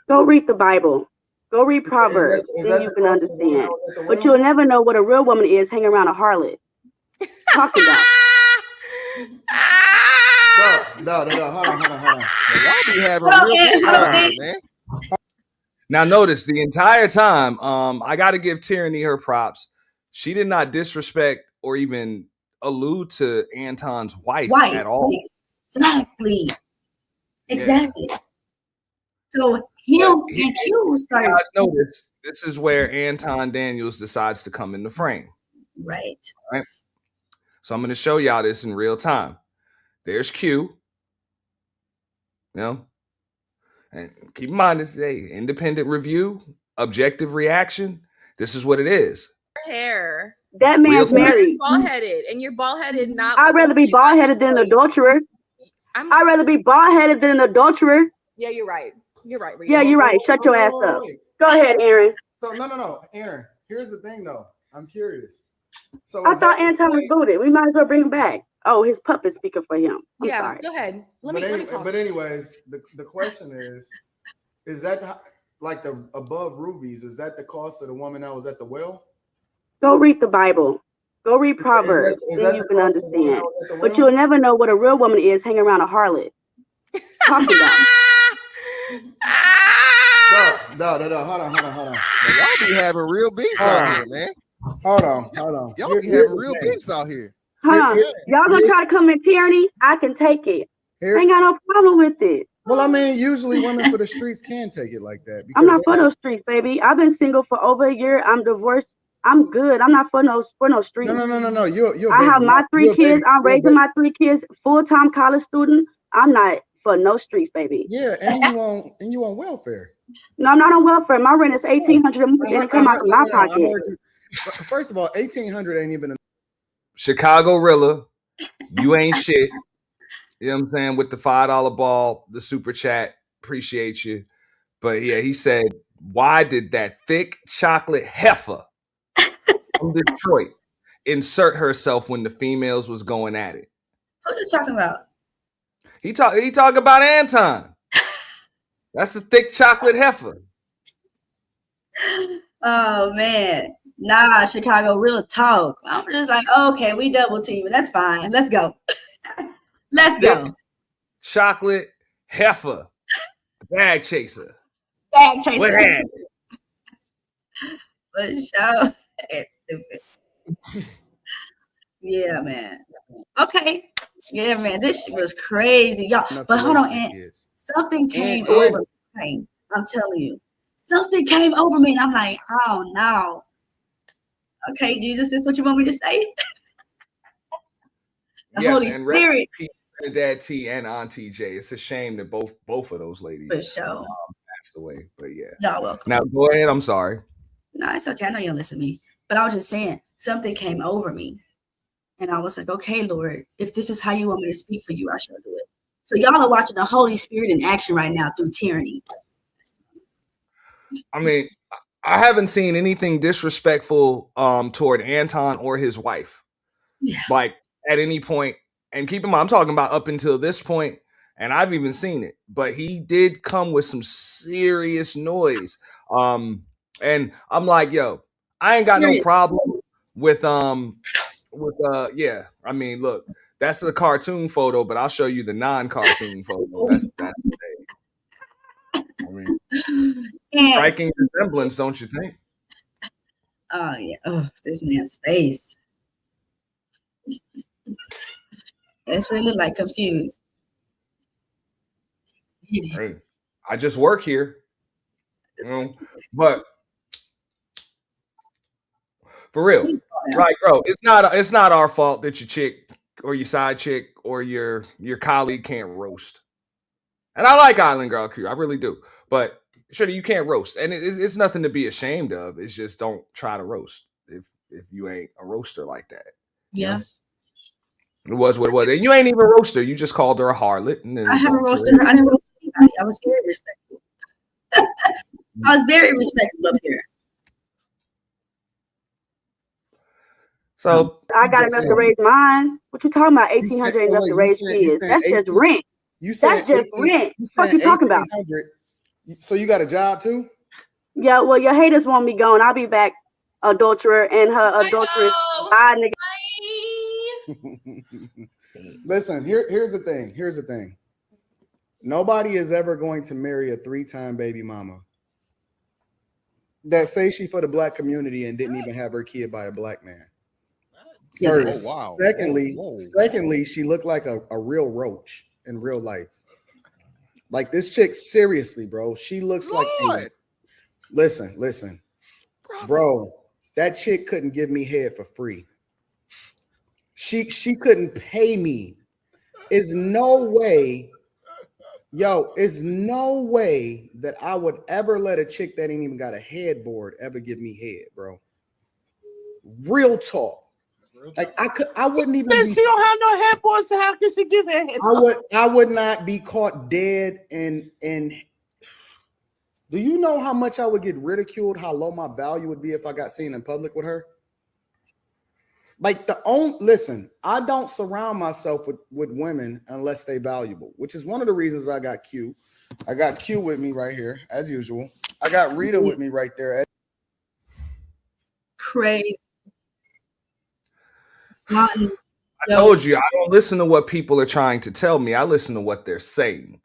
Go read the Bible. Go read Proverbs. Then you can understand. But you'll never know what a real woman is hanging around a harlot. Talk about. No. Hold on. Y'all be having real time, man. Now, notice the entire time, I got to give Teraney her props. She did not disrespect or even allude to Anton's wife at all. Exactly. So him and Q started. Guys, notice this is where Anton Daniels decides to come in the frame. Right. So I'm going to show y'all this in real time. There's Q. You know, and keep in mind this is a independent review, objective reaction. This is what it is. Hair. That man's married. Bald-headed, and you're bald-headed. Not. I'd rather be bald-headed than an adulterer. I'd rather be bald-headed than an adulterer. Yeah, you're right. You're right. Yeah, you're right. Shut your ass up. Go ahead, Aaron. So no, Aaron. Here's the thing, though. I'm curious. So I thought Anton was booted. We might as well bring him back. Oh, his puppet's speaking for him. I'm sorry. Go ahead. Let me talk. But anyways, the question is that like the above rubies? Is that the cost of the woman that was at the well? Go read the Bible. Go read Proverbs. Then you can understand. But you'll never know what a real woman is hanging around a harlot. Talk about. No. Hold on. Y'all be having real beefs out here, man. Hold on. Y'all be having real beefs out here. Y'all gonna try to come in tyranny? I can take it. I ain't got no problem with it. Well, I mean, usually women for the streets can take it like that. I'm not for those streets, baby. I've been single for over a year. I'm divorced I'm good. I'm not for no streets. No. You're I have my 3 kids. I'm raising my 3 kids. Full-time college student. I'm not for no streets, baby. Yeah, and you on welfare. No, I'm not on welfare. My rent is $1,800 a month, and it come out of my pocket. First of all, 1,800 ain't even. Chicago Rilla, you ain't shit. You know what I'm saying? With the $5 ball, the super chat, appreciate you. But yeah, he said, why did that thick chocolate heifer from Detroit insert herself when the females was going at it? Who you talking about? He talk about Anton. That's the thick chocolate heifer. Oh man. Nah, Chicago, real talk. I'm just like, okay, we double teaming. That's fine. Let's go. Let's go. Chocolate heifer. Bag chaser. Bag chaser. What happened? For sure. It's stupid. Yeah, man. Okay. Yeah, man. This shit was crazy, y'all. But hold on, and something came over me. I'm telling you. Something came over me, and I'm like, oh no. Okay, Jesus, this is what you want me to say? The Holy Spirit. Dad T and Auntie J. It's a shame that both of those ladies for sure passed away. But yeah. Y'all welcome. Now go ahead. I'm sorry. No, it's okay. I know you don't listen to me. But I was just saying, something came over me. And I was like, okay, Lord, if this is how you want me to speak for you, I shall do it. So y'all are watching the Holy Spirit in action right now through Teraney. I mean, I haven't seen anything disrespectful toward Anton or his wife. Yeah. Like at any point. And keep in mind, I'm talking about up until this point, and I've even seen it. But he did come with some serious noise. And I'm like, yo, I ain't got no problem with yeah. I mean, look, that's a cartoon photo, but I'll show you the non-cartoon photo. That's I mean, striking resemblance, don't you think? Oh yeah. Oh, this man's face. It's really like confused. Hey, I just work here, you know. But for real, right, bro? It's not our fault that your chick or your side chick or your colleague can't roast. And I like Island Girl Crew, I really do. But sure, you can't roast, and it's nothing to be ashamed of. It's just don't try to roast if you ain't a roaster like that. Yeah. You know? It was what it was. And you ain't even a roaster. You just called her a harlot. And then I haven't roasted her. I didn't roast anybody. I was very respectful. I was very respectful up here. So I got enough to raise mine. What you talking about? 1,800 ain't enough to raise kids. That's just rent. That's just rent. What you talking about? So you got a job too? Yeah. Well, your haters want me gone. I'll be back, adulterer and her adulteress. Bye, nigga. Listen, here's the thing. Nobody is ever going to marry a 3-time baby mama that say she for the black community and didn't even have her kid by a black man. First. Wow. Secondly, she looked like a real roach in real life. Like this chick, seriously, bro. She looks like listen, bro. That chick couldn't give me head for free. She couldn't pay me. Is no way that I would ever let a chick that ain't even got a headboard ever give me head, bro. Real talk. Like I wouldn't even. She don't have no headboard, so how can she give it? I would not be caught dead and. Do you know how much I would get ridiculed? How low my value would be if I got seen in public with her? Like listen, I don't surround myself with women unless they valuable, which is one of the reasons I got Q. I got Q with me right here, as usual. I got Rita with me right there. Crazy. I told you I don't listen to what people are trying to tell me. I listen to what they're saying.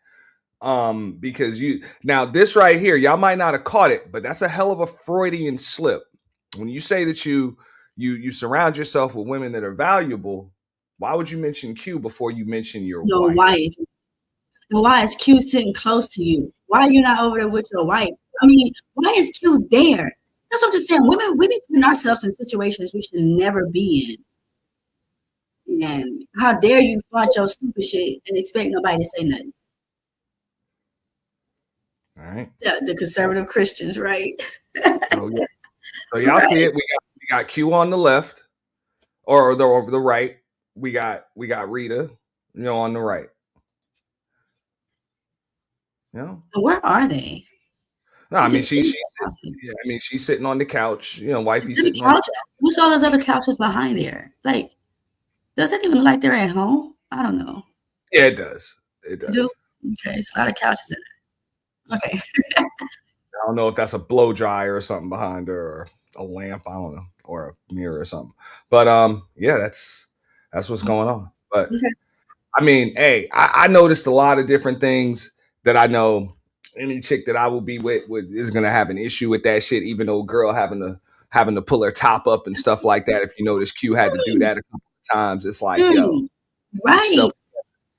Because now this right here, y'all might not have caught it, but that's a hell of a Freudian slip. When you say that you surround yourself with women that are valuable, why would you mention Q before you mention your wife? And why is Q sitting close to you? Why are you not over there with your wife? I mean, why is Q there? That's what I'm just saying. Women, we be putting ourselves in situations we should never be in. And how dare you flaunt your stupid shit and expect nobody to say nothing? All right. The conservative Christians, right? So, yeah. So y'all see it. We got Q on the left, or the right. We got Rita, on the right. Where are they? No, I mean she's sitting on the couch. Wifey sitting on the couch. What's all those other couches behind there? Like, does it even look like they're at home? I don't know. Yeah, it does. It does. Okay, it's a lot of couches in there. Okay. I don't know if that's a blow dryer or something behind her, or a lamp. I don't know, or a mirror or something. But yeah, that's what's going on. But I mean, hey, I noticed a lot of different things that I know. Any chick that I will be with is gonna have an issue with that shit, even though girl having to pull her top up and stuff like that. If you notice, Q had to do that a couple of times. It's like, yo, right.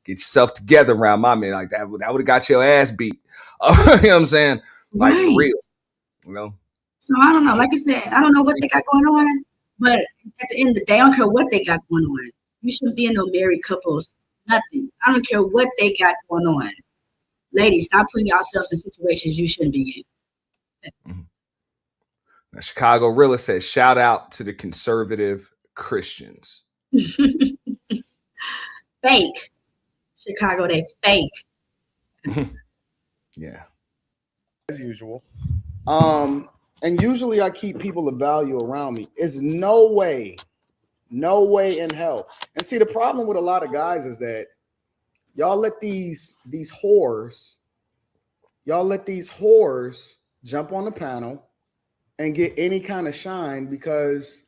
Get yourself together around my man. Like that would have got your ass beat. You know what I'm saying? Like for real. So I don't know. Like I said, I don't know what they got going on, but at the end of the day, I don't care what they got going on. You shouldn't be in no married couples. Nothing. I don't care what they got going on. Ladies, stop putting yourselves in situations you shouldn't be in. Mm-hmm. Now, Chicago Rilla says, shout out to the conservative Christians. Fake. Chicago, they fake. Yeah. As usual. And usually I keep people of value around me. Is no way in hell. And see, the problem with a lot of guys is that y'all let these whores jump on the panel and get any kind of shine because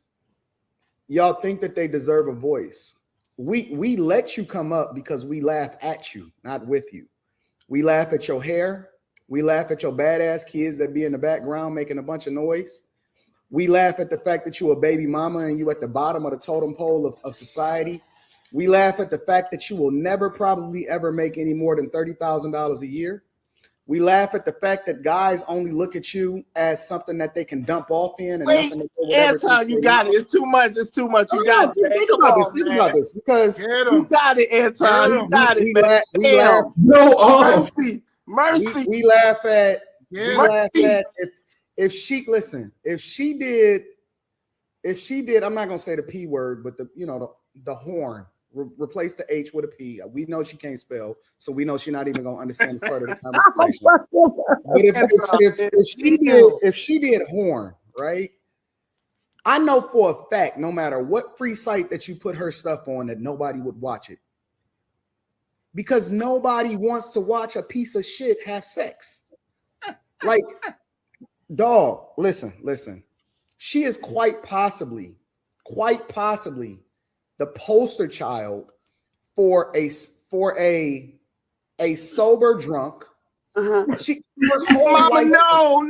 y'all think that they deserve a voice. We let you come up because we laugh at you, not with you. We laugh at your hair. We laugh at your badass kids that be in the background making a bunch of noise. We laugh at the fact that you a baby mama and you at the bottom of the totem pole of society. We laugh at the fact that you will never probably ever make any more than $30,000 a year. We laugh at the fact that guys only look at you as something that they can dump off in. And Anton, you got it. It's too much. It's too much. You got it. Think about this, because you got it, Anton. You got it, man. We laugh. Mercy. We laugh at. We laugh at if she did. I'm not gonna say the P word, but the horn. Replace the H with a P. We know she can't spell, so we know she's not even gonna understand this part of the conversation. But if she did horn, right? I know for a fact, no matter what free site that you put her stuff on, that nobody would watch it. Because nobody wants to watch a piece of shit have sex. Like, dog, listen. She is quite possibly the poster child for a sober drunk. Mama, no.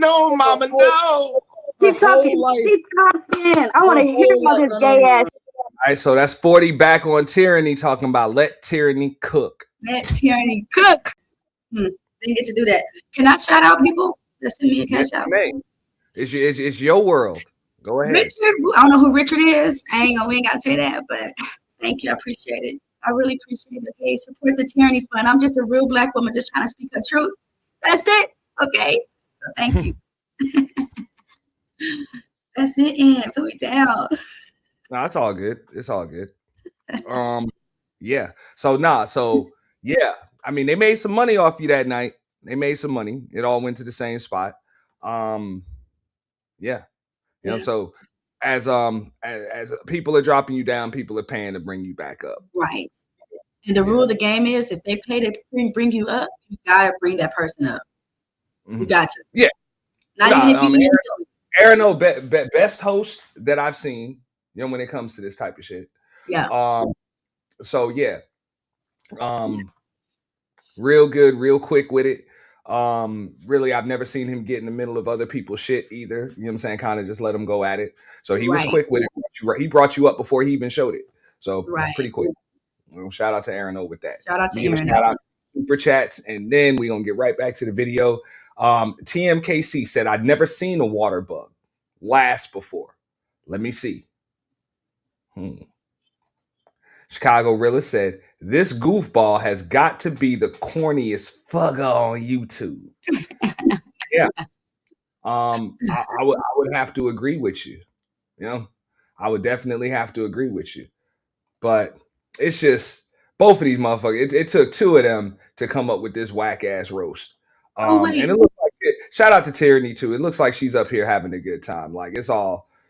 Keep talking. I want to hear about this gay ass. All right, so that's 40 back on Teraney talking about let Teraney cook. Let Teraney cook. Didn't get to do that. Can I shout out people that send me a cash out? It's your world. Go ahead. Richard, I don't know who Richard is. We ain't got to say that, but thank you. I appreciate it. I really appreciate it. Okay, support the Teraney Fund. I'm just a real Black woman just trying to speak her truth. That's it. Okay, so thank you. That's it. And put me down. No, it's all good. It's all good. Yeah. So yeah. I mean, they made some money off you that night. They made some money. It all went to the same spot. Yeah. So as people are dropping you down, people are paying to bring you back up. Right. And the rule of the game is if they pay to bring you up, you gotta bring that person up. You got to. Yeah. Not even if you Aaron, best host that I've seen, when it comes to this type of shit. Yeah. So yeah. Real good, real quick with it. Really, I've never seen him get in the middle of other people's shit either. You know what I'm saying? Kind of just let him go at it. So he was quick with it. He brought you up before he even showed it. So pretty quick. Shout out to Aaron O with that. Shout out to Aaron. Shout out to Super Chats, and then we're gonna get right back to the video. TMKC said, I'd never seen a water bug. last before? Let me see. Chicago Rilla said, this goofball has got to be the corniest fugger on YouTube. Yeah. I would have to agree with you. You know, I would definitely have to agree with you. But it's just both of these motherfuckers. It took two of them to come up with this whack ass roast. And it looks like shout out to Teraney too. It looks like she's up here having a good time. Like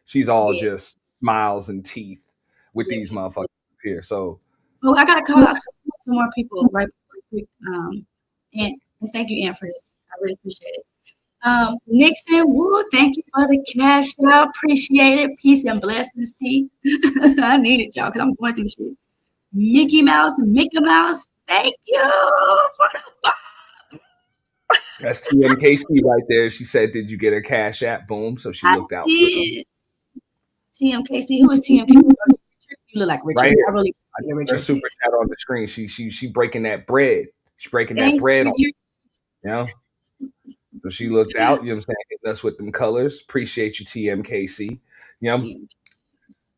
she's all just smiles and teeth with these motherfuckers up here. So I gotta call out some more people right quick. And thank you, Ann, for this. I really appreciate it. Nixon, woo, thank you for the cash out. Appreciate it. Peace and blessings, T. I need it, y'all, because I'm going through shit. Mickey Mouse, thank you for the that's TMKC right there. She said, did you get her cash app? Boom. So she looked out. TMKC. Who is TMKC? You look like Richard. Right I really her Richard. super chat on the screen. She breaking that bread. She's breaking that bread on, you know. So she looked out, you know what I'm saying, hitting us with them colors. Appreciate you, TMKC. You know,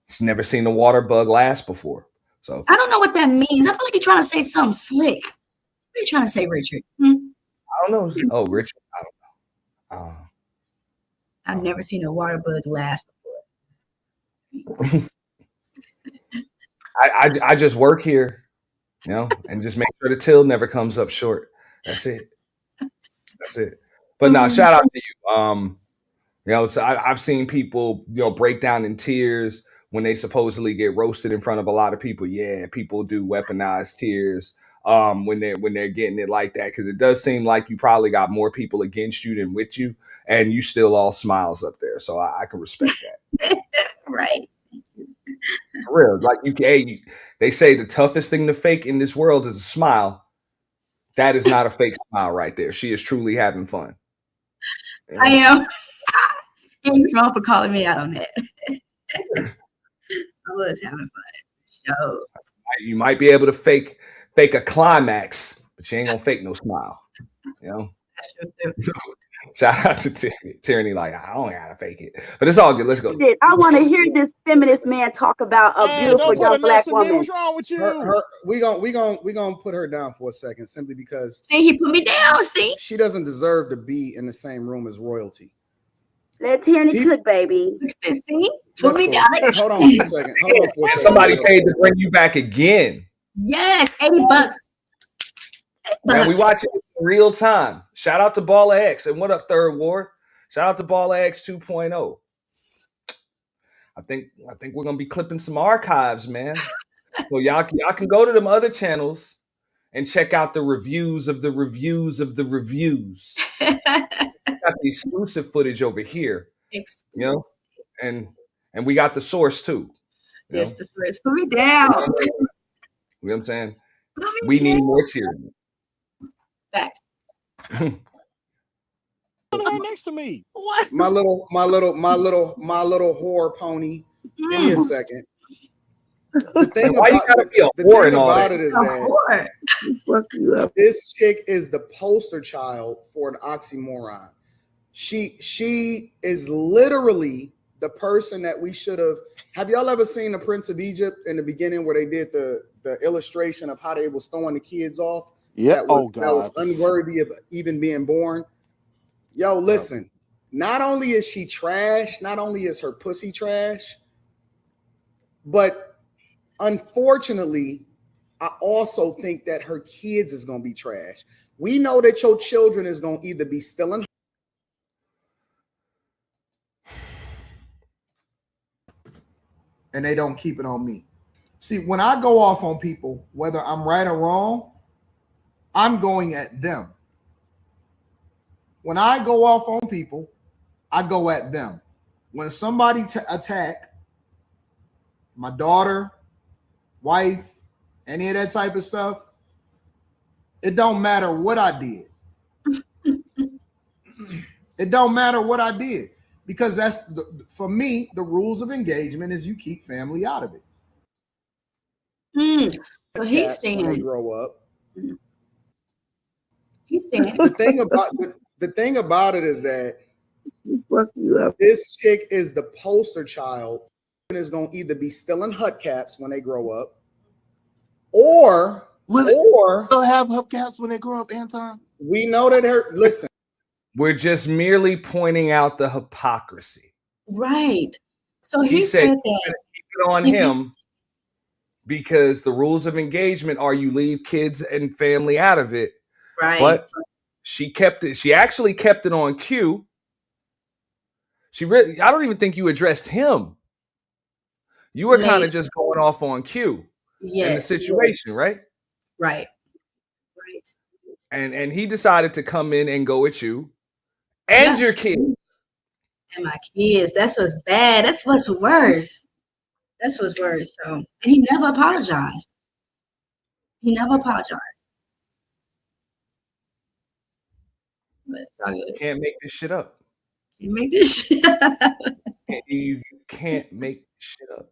she's never seen a water bug last before. So I don't know what that means. I feel like you're trying to say something slick. What are you trying to say, Richard? I don't know. Oh, Richard, I don't know. I've never seen a water bug last before. I just work here, you know, and just make sure the till never comes up short. That's it. That's it. But no, shout out to you. You know, so I've seen people, you know, break down in tears when they supposedly get roasted in front of a lot of people. Yeah, people do weaponize tears when they're getting it like that, because it does seem like you probably got more people against you than with you, and you still all smiles up there. So I can respect that. Right. For real, like they say the toughest thing to fake in this world is a smile. That is not a fake smile right there. She is truly having fun. Yeah. I am. And you're wrong for calling me out on that. I was having fun. So you might be able to fake a climax, but you ain't gonna fake no smile. You know. Shout out to Teraney. Like, I don't gotta fake it, but it's all good. Let's go. I want to hear this feminist man talk about a beautiful young black woman. What's wrong with you? We gonna put her down for a second, simply because he put me down. See, she doesn't deserve to be in the same room as royalty. Let Teraney cook, baby. See, put me down. Hold on for a second. And somebody paid to bring you back again. Yes, $80. Man, we watch it in real time. Shout out to Baller X. And what up, Third Ward? Shout out to Baller X 2.0. I think we're gonna be clipping some archives, man. So y'all can go to them other channels and check out the reviews of the reviews of the reviews. Got the exclusive footage over here. You know, and we got the source too. Yes, the source. Put me down. You know what I'm saying? We need more tyranny. Facts. Next to me. What? My little whore pony. Give me a second. The thing about it is that this chick is the poster child for an oxymoron. She is literally the person that we should have. Have y'all ever seen the Prince of Egypt in the beginning where they did the illustration of how they was throwing the kids off? Yeah. That was unworthy of even being born. Yo, listen. Not only is she trash, not only is her pussy trash, but unfortunately, I also think that her kids is gonna be trash. We know that your children is gonna either be stealing. And they don't keep it on me. See, when I go off on people, whether I'm right or wrong, I'm going at them. When I go off on people, I go at them. When somebody attack my daughter, wife, any of that type of stuff, it don't matter what I did. It don't matter what I did, because that's for me, the rules of engagement is you keep family out of it. So he's saying when they grow up. He's saying the thing about it is that fuck you up. This chick is the poster child and is gonna either be still in hubcaps when they grow up, or they'll have hubcaps when they grow up, Anton. We know that listen. We're just merely pointing out the hypocrisy. Right. So he said that keep it on him because the rules of engagement are you leave kids and family out of it. Right. But she kept it. She actually kept it on cue. I don't even think you addressed him. You were kind of just going off on cue in the situation, right? Right. And he decided to come in and go at you and your kids. And my kids. That's what's bad. That's what's worse. That's what's worse. So, and he never apologized. But it's all good. Can't make this shit up. You make this shit up. You can't make shit up.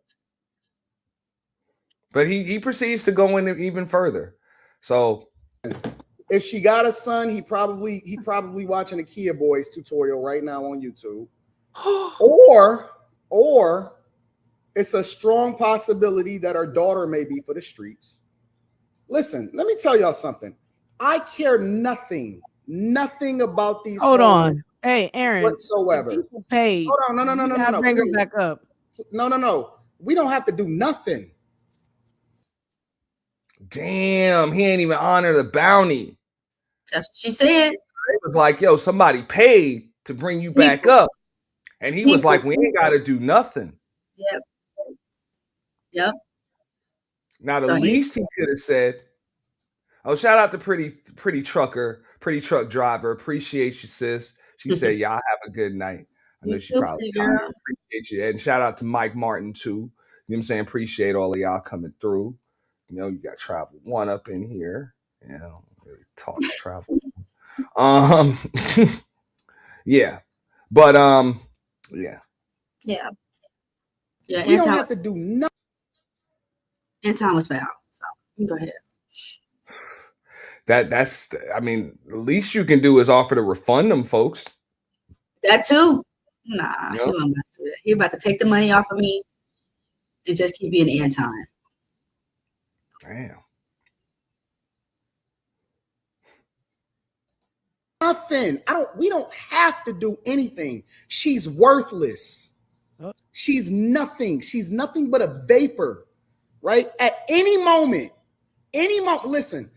But he proceeds to go in even further. So if she got a son, he probably watching a Kia Boys tutorial right now on YouTube. or it's a strong possibility that her daughter may be for the streets. Listen, let me tell y'all something. I care nothing about these. Hold on. Hey, Aaron. Whatsoever. Paid. Hold on. No. Bring her back up. No. We don't have to do nothing. Damn, he ain't even honor the bounty. That's what she said. It was like, yo, somebody paid to bring you back up. And he was like, we ain't got to do nothing. Yep. Now, the least he could have said, oh, shout out to pretty truck driver. Appreciate you, sis. She said, y'all have a good night. I know she probably appreciate you. And shout out to Mike Martin, too. You know what I'm saying? Appreciate all of y'all coming through. You know, you got Travel One up in here. You know, really talk to Travel. Yeah. But yeah. We don't have to do nothing. Anton was foul. So you go ahead. That's I mean, the least you can do is offer to refund them folks. That too. Nah, he about to take the money off of me and just keep being Anton. Damn. Nothing. We don't have to do anything. She's worthless. She's nothing. She's nothing but a vapor, right? At any moment, listen,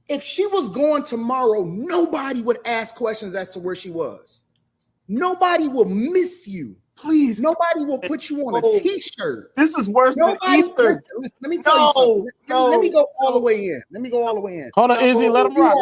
if she was gone tomorrow, nobody would ask questions as to where she was. Nobody will miss you. Please. Nobody will put you on a t-shirt. This is worse than ether. Listen, let me tell you something. Let me go all the way in. Hold on, Izzy. Let him rock.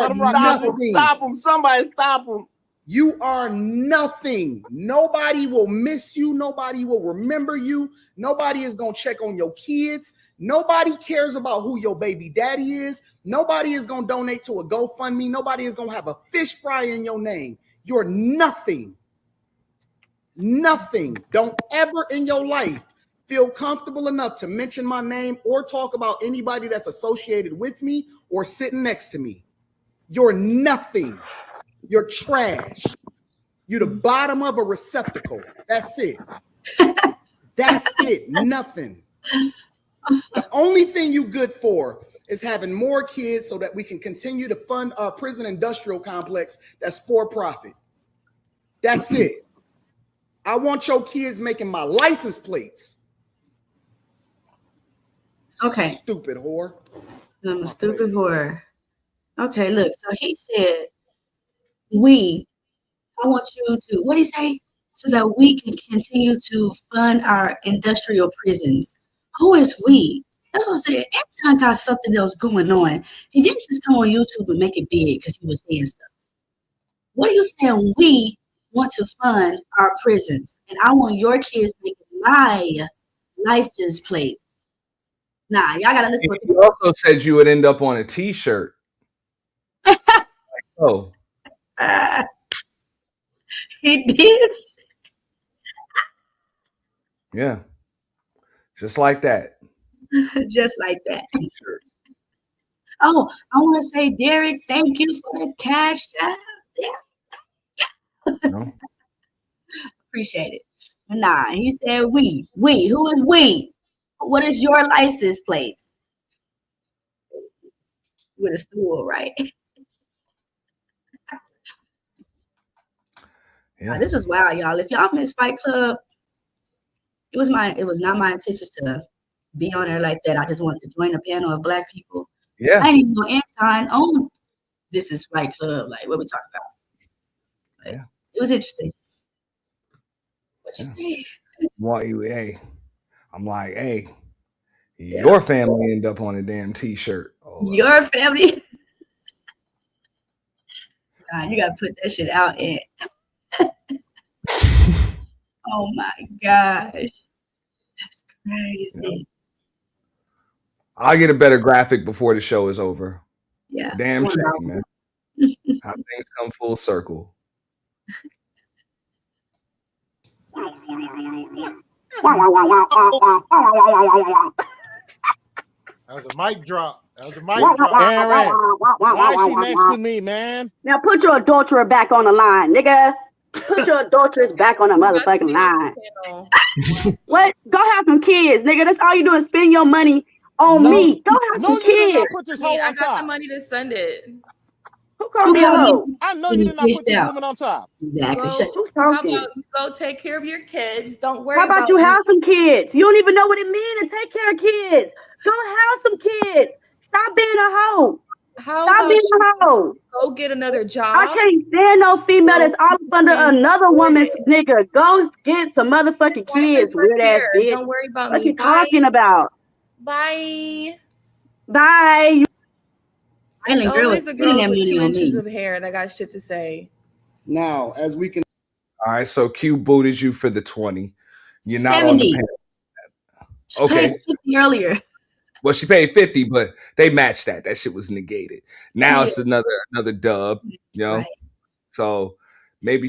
Stop him. Somebody stop him. You are nothing. Nobody will miss you. Nobody will remember you. Nobody is going to check on your kids. Nobody cares about who your baby daddy is. Nobody is going to donate to a GoFundMe. Nobody is going to have a fish fry in your name. You're nothing. Nothing. Don't ever in your life feel comfortable enough to mention my name or talk about anybody that's associated with me or sitting next to me. You're nothing. You're trash. You're the bottom of a receptacle. That's it. That's it. Nothing. The only thing you good for is having more kids so that we can continue to fund our prison industrial complex that's for profit. That's it. I want your kids making my license plates. Okay. Stupid whore. I'm a stupid whore. Okay, look. So he said, I want you to, what did he say? So that we can continue to fund our industrial prisons. Who is we? That's what I'm saying. Every time got something that was going on. He didn't just come on YouTube and make it big because he was saying stuff. What are you saying? We want to fund our prisons, and I want your kids making my license plate. Nah, y'all gotta listen. You also said you would end up on a t-shirt. Oh, he did. Yeah, just like that. Just like that. Oh, I want to say, Derek, thank you for the cash. No. Appreciate it. But nah, he said we. We. Who is we? What is your license plate? With a stool, right? Yeah. This was wild, y'all. If y'all missed Fight Club, it was not my intention to be on there like that. I just wanted to join a panel of Black people. Yeah. I didn't even know Anton owned This Is Fight Club, like what we talking about. But yeah. It was interesting. What you say? Hey, I'm like, hey, your family end up on a damn t-shirt. Your family? Nah, you gotta put that shit out in. Oh my gosh. That's crazy. Yeah. I'll get a better graphic before the show is over. Yeah. Damn shame, man. How things come full circle. That was a mic drop. That was a mic drop. Aaron, why is she next to me, man? Now put your adulterer back on the line, nigga. Put your adulteress back on the motherfucking line. What? Go have some kids, nigga. That's all you do is spend your money on me. Go have some kids. Put this I hoe on got the top. money to spend it. Who called me a hoe? I know you did not put this woman on top. Exactly. How about you go take care of your kids? Don't worry How about you me. have some kids? You don't even know what it means to take care of kids. Go have some kids. Stop being a hoe. Stop being a hoe. Go get another job. I can't stand no female that's all up under another woman's nigga. Go get some motherfucking kids, weird ass bitch. Don't worry about what me. you talking about? Bye. Bye. Island girl Always is the spending girls that with money 2 on inches me. of hair that got shit to say. Now, as we can. All right, so Q booted you for the 20. You're not on the 70. panel. She Okay. paid 50 earlier. Well, she paid 50, but they matched that. That shit was negated. Now it's another dub, you know. Right. So maybe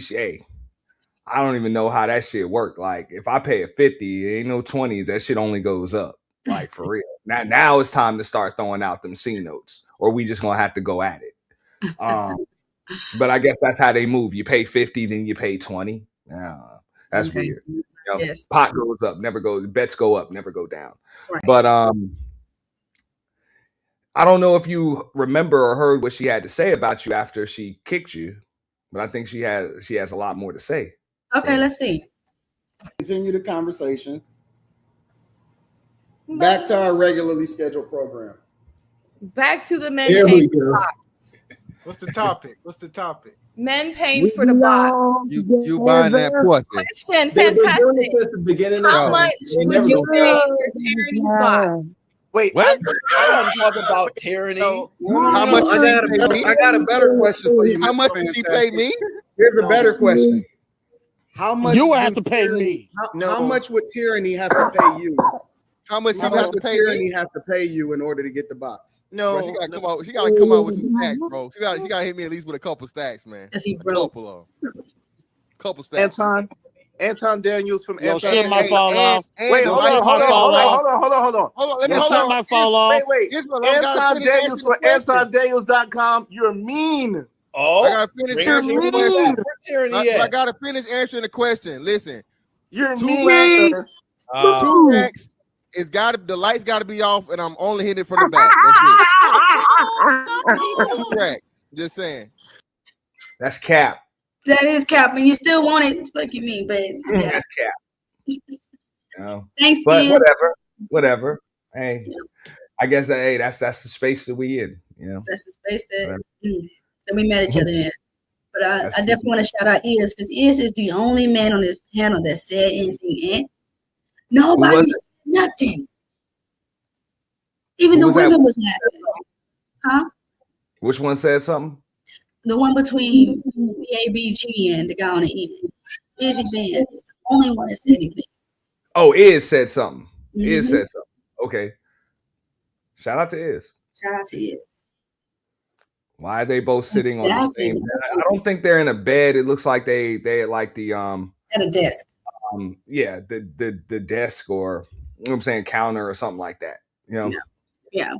I don't even know how that shit worked. Like if I pay a 50, it ain't no 20s. That shit only goes up. Like for real. Now it's time to start throwing out them C notes, or we just gonna have to go at it. But I guess that's how they move. You pay 50, then you pay 20. That's Okay. weird. You know, Yes. pot goes up, never goes. Bets go up, never go down. Right. But I don't know if you remember or heard what she had to say about you after she kicked you, but I think she has a lot more to say. Okay, let's see. Continue the conversation. Back to our regularly scheduled program. Back to the men Here paying we for the go. box. What's the topic? What's the topic? Men paying for the box. You buying that pussy? Question, They've been fantastic. doing it since the beginning of How time. much They would never you gonna pay stop. for Teraney's box? Wait, What? I want to talk about tyranny. How much I got a better question for you. How Mr. much did she pay me? Here's a better question. How much You do have to pay Tyraney- me. How much would Tyranny have to pay you? How much she How got much to would pay Tyranny me? have to pay you in order to get the box? No, Bro, she gotta come out. She gotta come out with some stacks, bro. She gotta hit me at least with a couple stacks, man. Cause he A broke. couple stacks. Anton Daniels from Your Anton. shit might fall off. Wait, Your hold shit on, might fall off. hold on. Hold on, let me Your hold shit on. might fall off. Wait. Israel, I gotta Anton finish Daniels answering for the question. AntonDaniels.com. You're mean. I gotta finish You're answering the mean. question. I gotta finish answering the question. Listen, You're two mean. racks, two racks. The lights gotta be off, and I'm only hitting it from the back. That's it. Two racks. Just saying. That's cap. That is cap, and you still want it. Fuck you mean, but yeah. That's cap. You know? Thanks, But Iz. whatever. Hey, I guess that's the space that we in. You know, That's the space that, Whatever. that we met each other in. But I That's definitely want to shout out Iz, because Iz is the only man on this panel that said anything. And nobody was said nothing. Even Who the was that? women was laughing. Huh? Which one said something? The one between BABG and the guy on the end. Izzy Benz is the only one that said anything. Oh, Iz said something. Iz Mhm. said something. Okay. Shout out to Iz. Shout out to Iz. Why are they both sitting on the Exactly. same bed? I don't think they're in a bed. It looks like they like the At a desk. the desk, or you know what I'm saying, counter or something like that. You know? Yeah.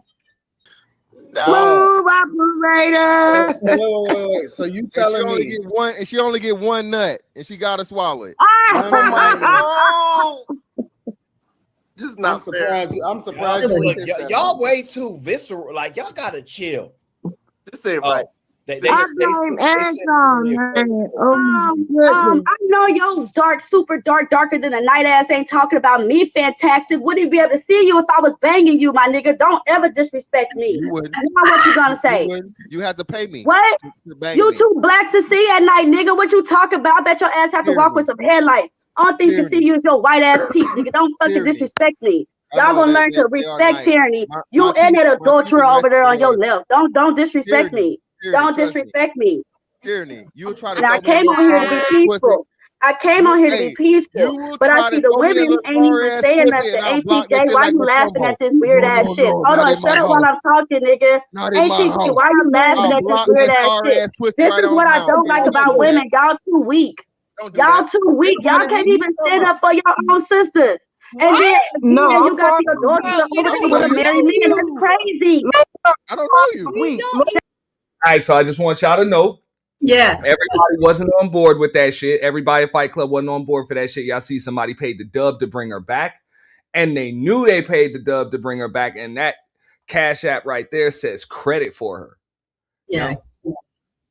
Move operator. Wait. So you telling me she only get one nut and she gotta swallow it. Just not surprised. I'm surprised. Y'all way too visceral. Like y'all gotta chill. This ain't right. I know your dark, super dark, darker than a night ass ain't talking about me. Fantastic. Wouldn't be able to see you if I was banging you, my nigga. Don't ever disrespect me. You wouldn't. Now what you gonna say? You have to pay me. What? You too black to see at night, nigga. What you talking about? I bet your ass have to walk with some headlights. Only thing you can see you is your white ass teeth, nigga. Don't fucking disrespect me. Y'all gonna learn to respect tyranny. You and that adulterer over there on your left. Don't disrespect me. Don't disrespect me. Tyranny, you try to. And I came on here to be peaceful. I came on here to be peaceful, but I see the women ain't even saying nothing. ATJ, why you laughing at this weird ass shit? Hold on, shut up while I'm talking, nigga. ATJ, why you laughing at this weird ass shit? This is what I don't like about women. Y'all too weak. Y'all too weak. Y'all can't even stand up for your own sisters. And then you got your daughter over there with a married man. That's crazy. I don't know you. All right, so I just want y'all to know. Yeah. Everybody wasn't on board with that shit. Everybody at Fight Club wasn't on board for that shit. Y'all see somebody paid the dub to bring her back. And they knew they paid the dub to bring her back. And that Cash App right there says credit for her. Yeah. You know?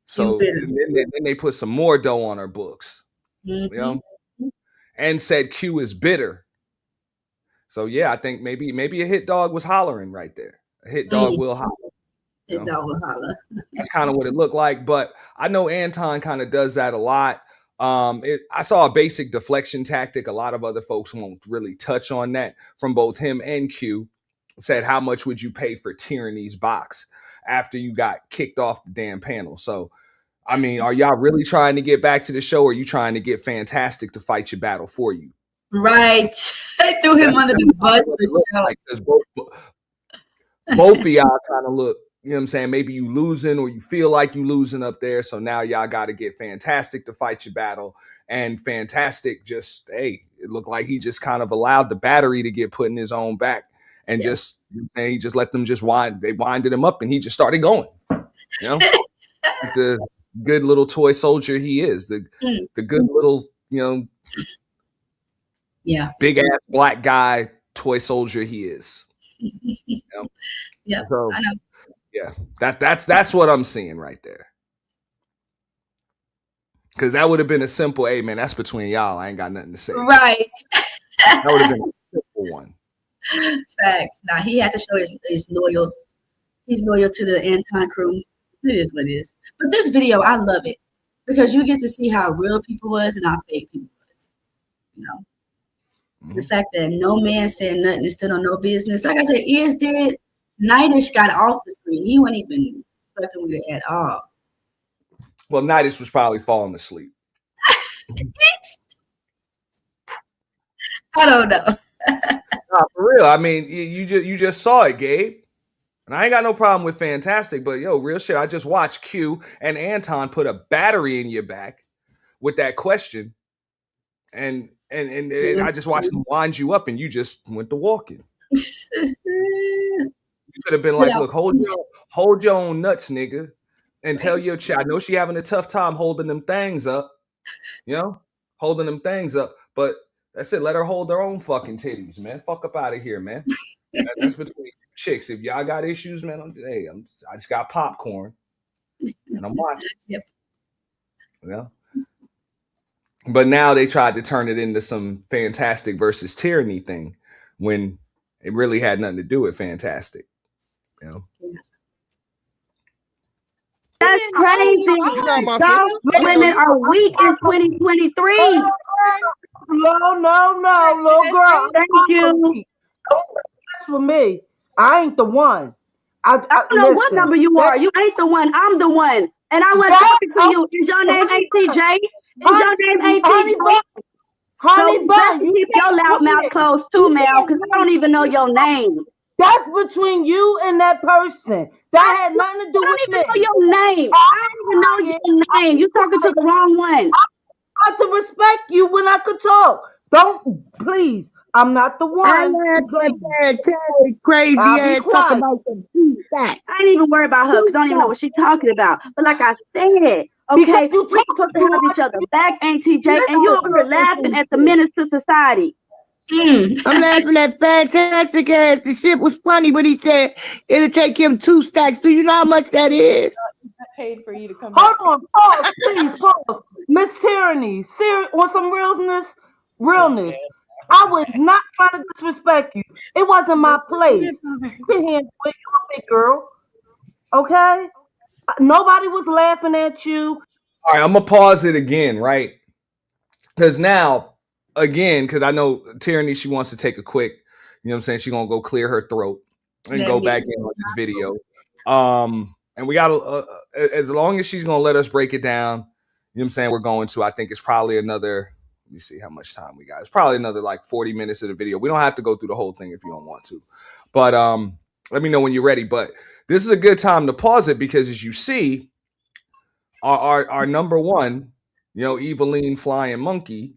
So then they put some more dough on her books. Mm-hmm. You know? And said Q is bitter. So yeah, I think maybe a hit dog was hollering right there. A hit dog will holler. Hit dog will holler. That's kind of what it looked like. But I know Anton kind of does that a lot. I saw a basic deflection tactic. A lot of other folks won't really touch on that from both him and Q. Said, how much would you pay for Tyranny's box after you got kicked off the damn panel? So, I mean, are y'all really trying to get back to the show, or are you trying to get Fantastic to fight your battle for you? Right. They threw him under the bus. Like, both of y'all kind of look, you know what I'm saying? Maybe you losing, or you feel like you losing up there. So now y'all got to get Fantastic to fight your battle. And Fantastic just, hey, it looked like he just kind of allowed the battery to get put in his own back. And just, and he just let them just they winded him up, and he just started going. You know, the good little toy soldier he is, the good little, you know, big ass black guy toy soldier he is. You know? Yeah, so, I know. Yeah, that's what I'm seeing right there. Because that would have been a simple, hey man, that's between y'all. I ain't got nothing to say. Right. That would have been a simple one. Facts. Now he had to show his loyal. He's loyal to the Anton crew. It is what it is. But this video, I love it because you get to see how real people was and how fake people was. You know, the fact that no man said nothing and stood on no business. Like I said, Iz did. Nightish got off the screen. He wasn't even fucking with it at all. Well, Nightish was probably falling asleep. I don't know. Nah, for real. I mean, you just saw it, Gabe. And I ain't got no problem with Fantastic, but yo, real shit. I just watched Q and Anton put a battery in your back with that question, and I just watched them wind you up, and you just went to walking. You could have been like, look, hold your own nuts, nigga, and tell your child. I know she having a tough time holding them things up, you know, holding them things up, but that's it. Let her hold her own fucking titties, man. Fuck up out of here, man. That's between chicks. If y'all got issues, man, I just got popcorn and I'm watching. Yep. You know? But now they tried to turn it into some Fantastic versus Tyranny thing when it really had nothing to do with Fantastic. You know? That's crazy. Y'all women are weak in 2023. No, little girl. Thank you. That's for me. I ain't the one. I don't know what number you are. You ain't the one. I'm the one. And I was talking to you. Is your name ATJ? Is your name ATJ? Honey bun, you keep your loud mouth closed too, Mel, because I don't even know your name. That's between you and that person. That had nothing to do with me. I don't even know your name. I don't even know your name. You talking to the wrong one. I have to respect you when I could talk. Don't, please, I'm not the one. I laughed at that crazy ass talking about some two facts. I ain't even worried about her because I don't even know what she's talking about. But like I said, okay, we're supposed to have each other back, ain't TJ? And you over here laughing at the menace to society. I'm laughing at fantastic ass. The shit was funny, but he said it'll take him 2 stacks. Do you know how much that is? Paid for you to come back. Hold on, pause, please, pause. Miss Teraney, on some realness. I was not trying to disrespect you. It wasn't my place. Sit here and wait, you a big girl. Okay? Nobody was laughing at you. All right, I'm gonna pause it again, right? Because now, again, because I know Teraney, she wants to take a quick, you know what I'm saying? She's gonna go clear her throat and go back in on this video. And we got as long as she's gonna let us break it down, you know what I'm saying? We're going to, I think it's probably another, let me see how much time we got. It's probably another like 40 minutes of the video. We don't have to go through the whole thing if you don't want to. But let me know when you're ready. But this is a good time to pause it because as you see, our number one, you know, Eveline Flying Monkey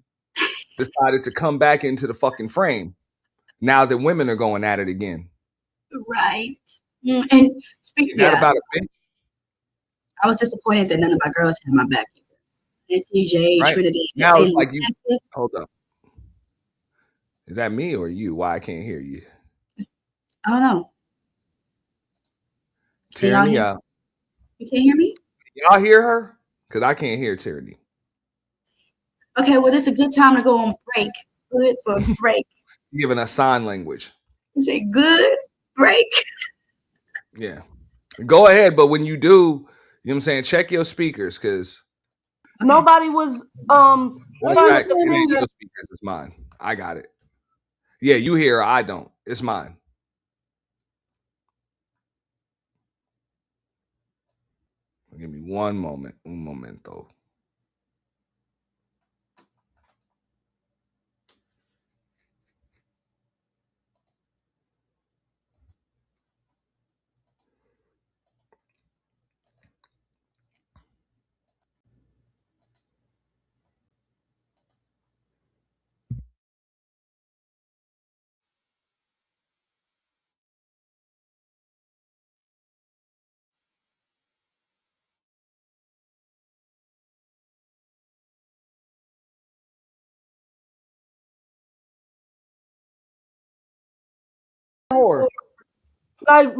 decided to come back into the fucking frame now that women are going at it again. Right. And speaking about a bitch. I was disappointed that none of my girls had my back. And TJ, right. Trinity. Now it's like you hold up. Is that me or you? Why I can't hear you? I don't know. Teraney, you can't hear me? Y'all hear her? Because I can't hear Teraney. Okay, well, this is a good time to go on break. Good for break. Giving us sign language. You say good break. Yeah. Go ahead, but when you do, you know what I'm saying, check your speakers because nobody was your speakers is mine. I got it. Yeah, you hear, I don't. It's mine. Give me one moment. Un momento. Like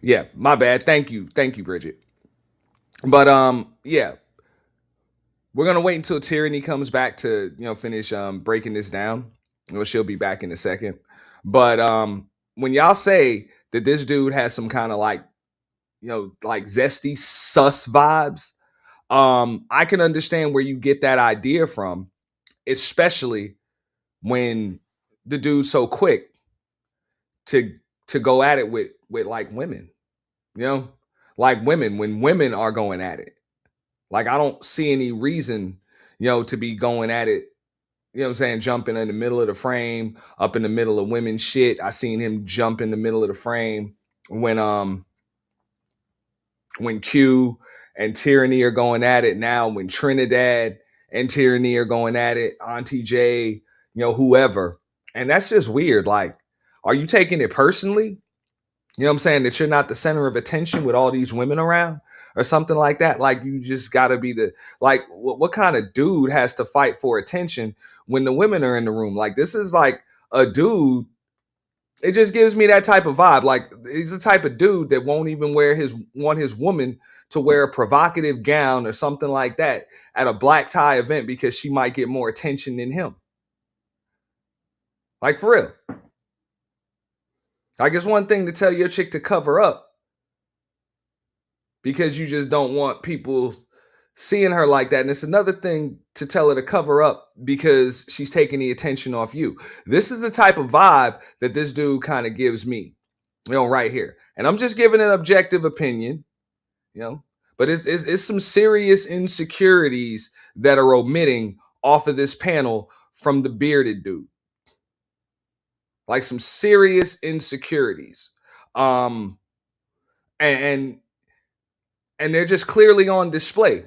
Yeah, my bad. Thank you, Bridget. But yeah, we're gonna wait until Teraney comes back to finish breaking this down. Well, she'll be back in a second. But when y'all say that this dude has some kind of like zesty sus vibes, I can understand where you get that idea from, especially when the dude's so quick to go at it with like women. Like women, when women are going at it. Like, I don't see any reason, to be going at it, jumping in the middle of the frame, up in the middle of women's shit. I seen him jump in the middle of the frame when Q and Teraney are going at it now, when Trinidad and Teraney are going at it, Auntie J, whoever. And that's just weird. Like, are you taking it personally? You know what I'm saying? That you're not the center of attention with all these women around or something like that. Like, you just got to be what kind of dude has to fight for attention when the women are in the room? Like, this is like a dude. It just gives me that type of vibe. Like, he's the type of dude that won't even want his woman to wear a provocative gown or something like that at a black tie event because she might get more attention than him. Like, for real. Like, it's one thing to tell your chick to cover up because you just don't want people seeing her like that. And it's another thing to tell her to cover up because she's taking the attention off you. This is the type of vibe that this dude kind of gives me, right here. And I'm just giving an objective opinion, but it's some serious insecurities that are omitting off of this panel from the bearded dude. Like some serious insecurities. And they're just clearly on display.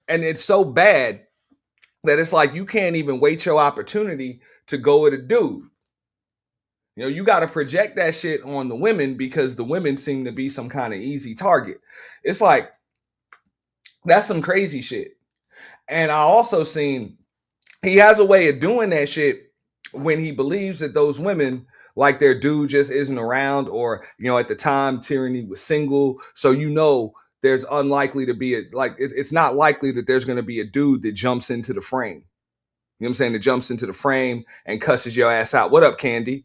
And it's so bad that it's like you can't even wait your opportunity to go with a dude. You got to project that shit on the women because the women seem to be some kind of easy target. It's like, that's some crazy shit. And I also seen he has a way of doing that shit when he believes that those women, like their dude just isn't around, or, at the time Teraney was single. So, there's unlikely to be it's not likely that there's going to be a dude that jumps into the frame. You know what I'm saying? That jumps into the frame and cusses your ass out. What up, Candy?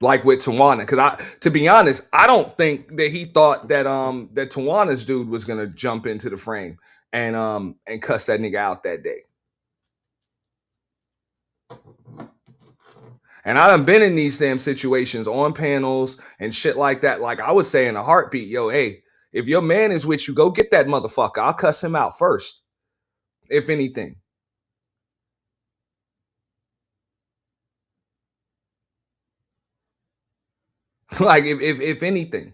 Like with Tawana, because to be honest, I don't think that he thought that that Tawana's dude was gonna jump into the frame and cuss that nigga out that day. And I done been in these same situations on panels and shit like that. Like, I would say in a heartbeat, yo, hey, if your man is with you, go get that motherfucker. I'll cuss him out first, if anything. Like, if anything.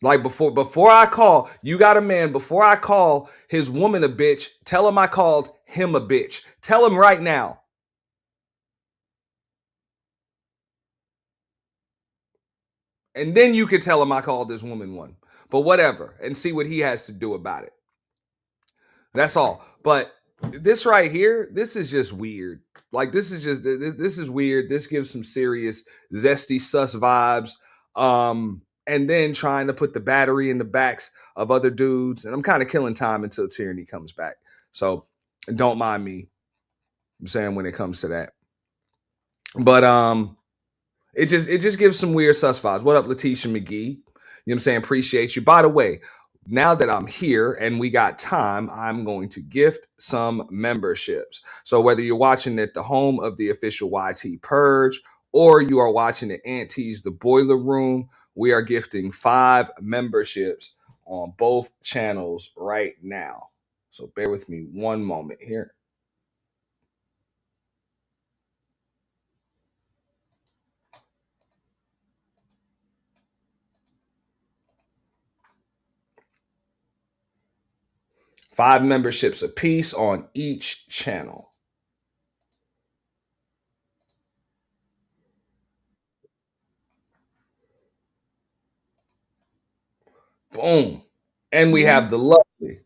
Like, before I call, you got a man, before I call his woman a bitch, tell him I called him a bitch. Tell him right now. And then you could tell him I called this woman one. But whatever. And see what he has to do about it. That's all. But this right here, this is just weird. Like, this is weird. This gives some serious zesty sus vibes. And then trying to put the battery in the backs of other dudes. And I'm kind of killing time until Teraney comes back. So don't mind me, I'm saying, when it comes to that. But it just gives some weird sus vibes. What up, Letitia McGee? You know what I'm saying? Appreciate you. By the way, now that I'm here and we got time, I'm going to gift some memberships. So whether you're watching at the home of the official YT Purge or you are watching at Auntie's The Boiler Room, we are gifting 5 memberships on both channels right now. So bear with me one moment here. Five memberships apiece on each channel. Boom. And we have the lovely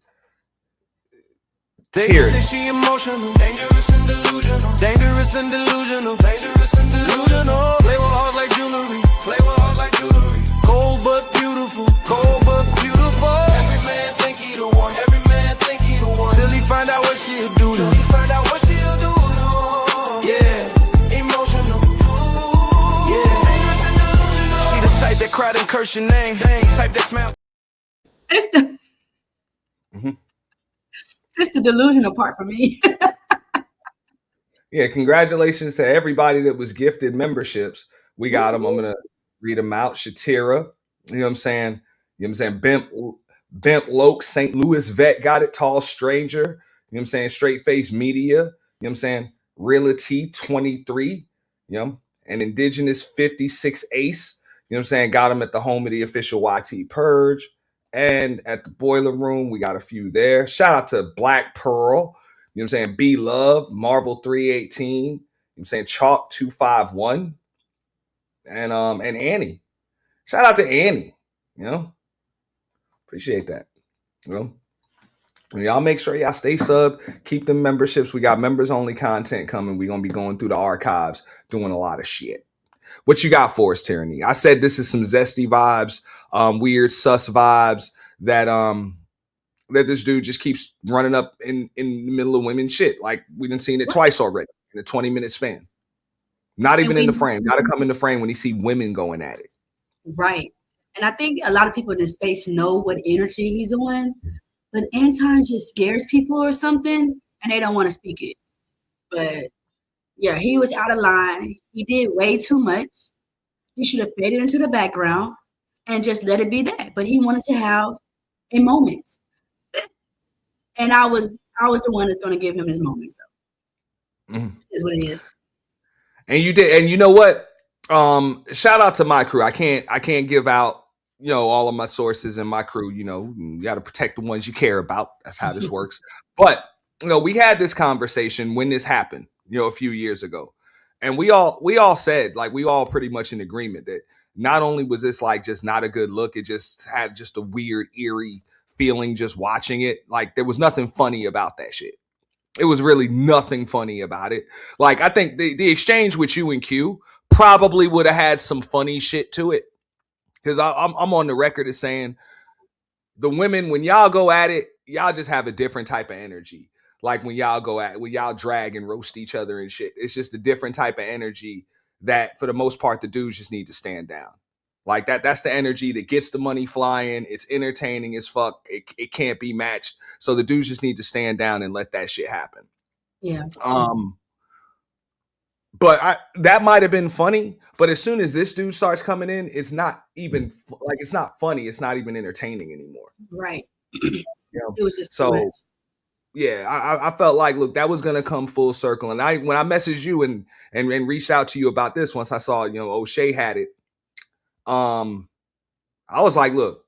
Teraney. She emotional, dangerous and delusional, dangerous and delusional, dangerous and delusional. Play with hearts like jewelry, play with hearts like jewelry. Cold but beautiful, cold but beautiful. Every man think he the one, every man think he the one. Till he find out what she'll do, till he find out what she'll do. Yeah, emotional. Yeah, dangerous and delusional. She the type that cried and curse your name, type that smile. It's the delusional part for me. Yeah, congratulations to everybody that was gifted memberships. We got them. I'm going to read them out. Shatira, you know what I'm saying? You know what I'm saying? Bimp Loke, St. Louis Vet got it. Tall Stranger, you know what I'm saying? Straight Face Media, you know what I'm saying? Realty 23, you know, and Indigenous 56 Ace, you know what I'm saying? Got them at the home of the official YT Purge. And at the Boiler Room, we got a few there. Shout out to Black Pearl, you know what I'm saying? B Love, Marvel 318, you know what I'm saying? Chalk 251, and Annie. Shout out to Annie, you know? Appreciate that. You know? And y'all make sure y'all stay sub, keep them memberships. We got members only content coming. We're gonna be going through the archives, doing a lot of shit. What you got for us, Teraney? I said this is some zesty vibes, weird sus vibes that that this dude just keeps running up in the middle of women's shit. Like, we done seen it twice already in a 20-minute span. Not even in the frame. Got to come in the frame when he see women going at it. Right. And I think a lot of people in this space know what energy he's on, but Anton just scares people or something, and they don't want to speak it. But yeah, he was out of line. He did way too much. He should have faded into the background and just let it be that. But he wanted to have a moment, and I was the one that's going to give him his moment. So is what it is. And you did, and you know what? Shout out to my crew. I can't give out, all of my sources and my crew. You got to protect the ones you care about. That's how this works. But we had this conversation when this happened, a few years ago, and we all said, like, we all pretty much in agreement that not only was this like just not a good look, it just had just a weird, eerie feeling just watching it. Like, there was nothing funny about that shit. It was really nothing funny about it. Like, I think the exchange with you and Q probably would have had some funny shit to it. Because I'm on the record as saying the women, when y'all go at it, y'all just have a different type of energy. Like when y'all drag and roast each other and shit. It's just a different type of energy that for the most part, the dudes just need to stand down. Like that's the energy that gets the money flying. It's entertaining as fuck. It can't be matched. So the dudes just need to stand down and let that shit happen. Yeah. But that might have been funny. But as soon as this dude starts coming in, it's not even like, it's not funny. It's not even entertaining anymore. Right. It was just so. Yeah, I felt like, look, that was gonna come full circle. And when I messaged you and reached out to you about this, once I saw O'Shea had it. I was like, look,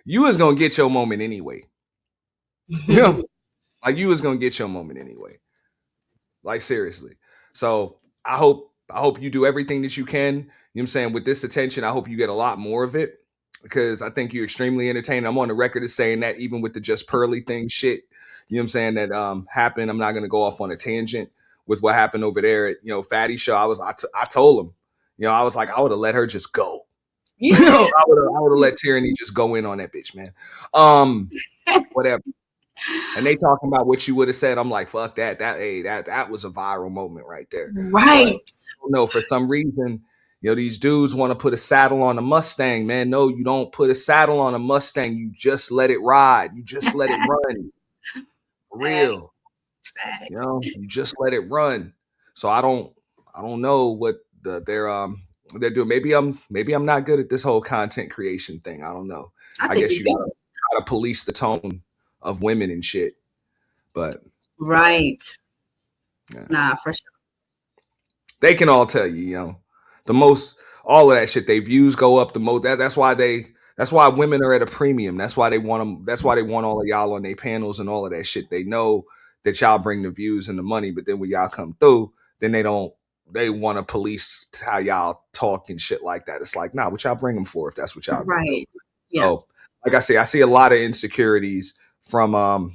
you was gonna get your moment anyway. Like you was gonna get your moment anyway. Like seriously. So I hope you do everything that you can. You know what I'm saying? With this attention, I hope you get a lot more of it because I think you're extremely entertaining. I'm on the record as saying that even with the Just Pearly thing shit, you know what I'm saying, that happened. I'm not gonna go off on a tangent with what happened over there at Fatty Show. I told him, I was like, I would have let her just go. Yeah. I would have let Teraney just go in on that bitch, man. Whatever. And they talking about what you would have said. I'm like, fuck that. That was a viral moment right there. Right. No, for some reason, these dudes want to put a saddle on a Mustang, man. No, you don't put a saddle on a Mustang. You just let it ride. You just let it run. For real. You just let it run. So I don't know what they're doing. Maybe I'm not good at this whole content creation thing. I don't know. I guess you gotta try to police the tone of women and shit. But right. Yeah. Nah, for sure. They can all tell you, the most, all of that shit, their views go up the most. That's why women are at a premium. That's why they want them. That's why they want all of y'all on their panels and all of that shit. They know that y'all bring the views and the money, but then when y'all come through, then they want to police how y'all talk and shit like that. It's like, nah, what y'all bring them for if that's what y'all right. Yeah. So, like I say, I see a lot of insecurities from a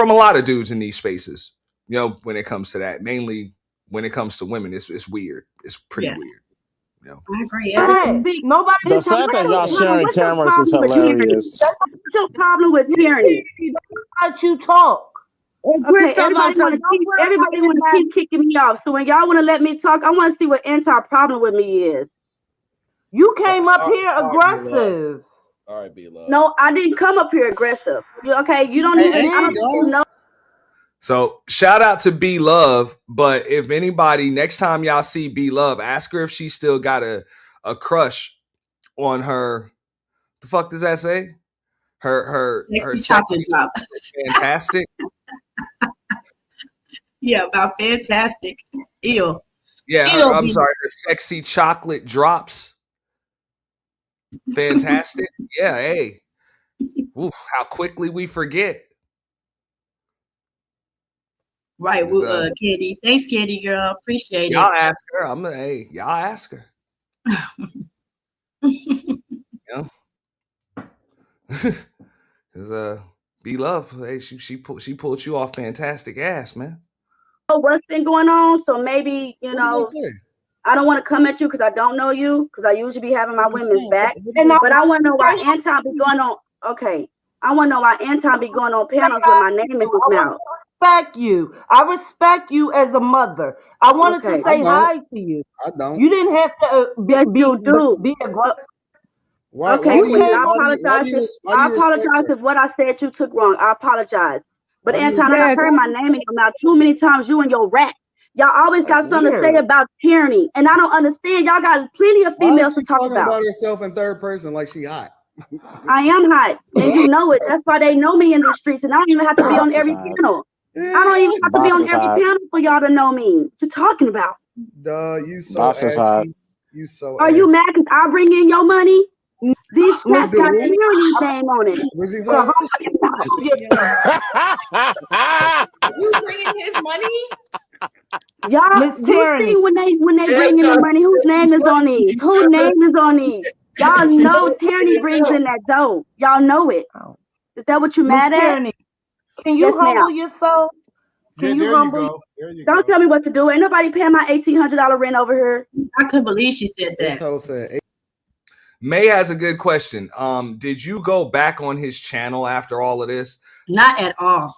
lot of dudes in these spaces, when it comes to that. Mainly when it comes to women, it's weird. It's pretty weird. I agree. Nobody. The fact that y'all sharing cameras is hilarious. What's your problem with Teraney? Let you talk. Okay, everybody want to keep kicking me off. So when y'all want to let me talk, I want to see what problem with me is. You came up here aggressive. All right, B-Love. No, I didn't come up here aggressive. Okay, you don't even. I don't even know. So shout out to B-Love, but if anybody next time y'all see B-Love, ask her if she still got a crush on her. The fuck does that say? Her chocolate drop. Fantastic. Yeah, about fantastic. Ew. Yeah, I'm sorry. Her sexy chocolate drops. Fantastic. Yeah, hey. Oof, how quickly we forget. Right, Candy. Thanks, Candy girl. Appreciate y'all it. Ask her. Y'all ask her. Cause B-Love, hey, she pulled you off fantastic ass, man. What's been going on? So maybe I don't want to come at you because I don't know you because I usually be having my women's back. But I want to know why Anton be going on. Okay, I want to know why Anton be going on panels with my name in his mouth. respect you. I respect you as a mother. I wanted to say hi to you. I don't. You didn't have to be aggressive. Okay, Queen, I apologize. I apologize if what I said you took wrong. I apologize. But Anton, I've heard my name in your mouth too many times, you and your rat. Y'all always got something to say about tyranny. And I don't understand. Y'all got plenty of females to talk talking about. herself in third person like she hot. I am hot. And you know it. That's why they know me in these streets. And I don't even have to be on every panel. I don't even have to be on every panel for y'all to know me. What you talking about? Duh, you so ashy. You so Are you mad because I bring in your money? These chats got tyranny's name on it. What's he You bringing his money? Y'all, you see when they bring in the money, whose name is on these? Whose name is on these? Y'all know Teraney brings in that dough. Y'all know it. Is that what you mad at? Teraney, can you humble yourself? Can you humble? Don't tell me what to do. Ain't nobody paying my $1,800 rent over here. I couldn't believe she said that. May has a good question. Did you go back on his channel after all of this? Not at all.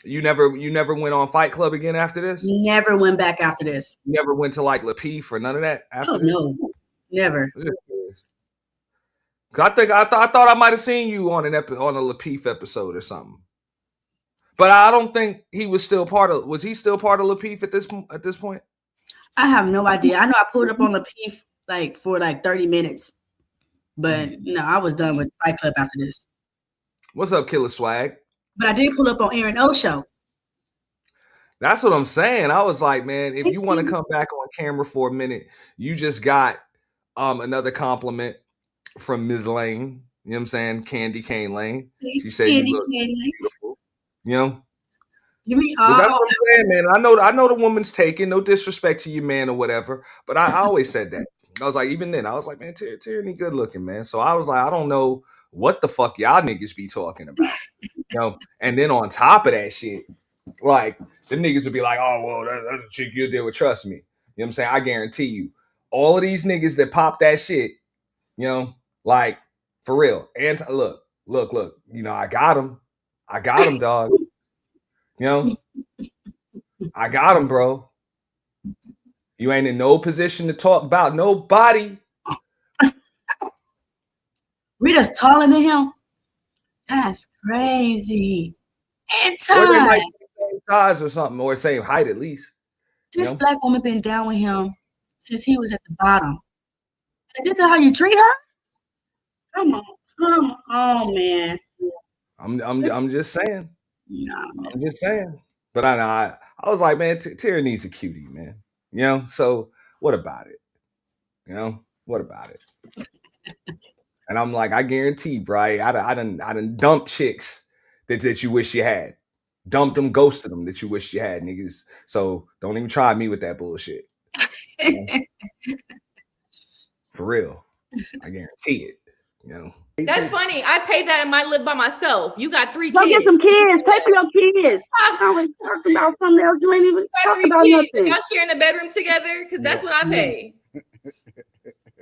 You never went on Fight Club again after this? Never went back after this. You never went to like Lapeef or none of that after this? No, never. I thought I might have seen you on a Lapeef episode or something. But I don't think he was still part of. Was he still part of Lapeef at this point? I have no idea. I know I pulled up on Lapeef for 30 minutes. But no, I was done with Fight Club after this. What's up, Killer Swag? But I did pull up on Aaron O show. That's what I'm saying. I was like, man, if you want to come back on camera for a minute, you just got another compliment from Ms. Lane. You know what I'm saying? Candy Cane Lane. She said you look beautiful. You know? That's what I'm saying, man. I know the woman's taken. No disrespect to your man or whatever. But I always said that. I was like, even then, I was like, man, Teraney good looking, man. So I was like, I don't know what the fuck y'all niggas be talking about. You know? And then on top of that shit, like, the niggas would be like, oh, well, that's a chick you'll deal with, trust me. You know what I'm saying? I guarantee you. All of these niggas that pop that shit, you know, like, for real. And look. You know, I got him, dog. You know? I got him, bro. You ain't in no position to talk about nobody. Rita's taller than him. That's crazy. Anton. Or they might be the same size or something, or same height at least. This black woman been down with him since he was at the bottom. And this is how you treat her? Come on, man. I'm just saying. Nah, I'm just saying. But I was like, man, Teraney's a cutie, man. You know, so what about it? You know, what about it? And I'm like, I guarantee, bro, I done dumped chicks that you wish you had. Dumped them, ghosted them that you wish you had, niggas. So don't even try me with that bullshit. You know? For real. I guarantee it. You know. That's funny. I paid that and might live by myself. You got 3 kids. Go get some kids. Pay for your kids. I always talk about something else. You ain't even talk about nothing. Y'all sharing a bedroom together? Because that's what I pay.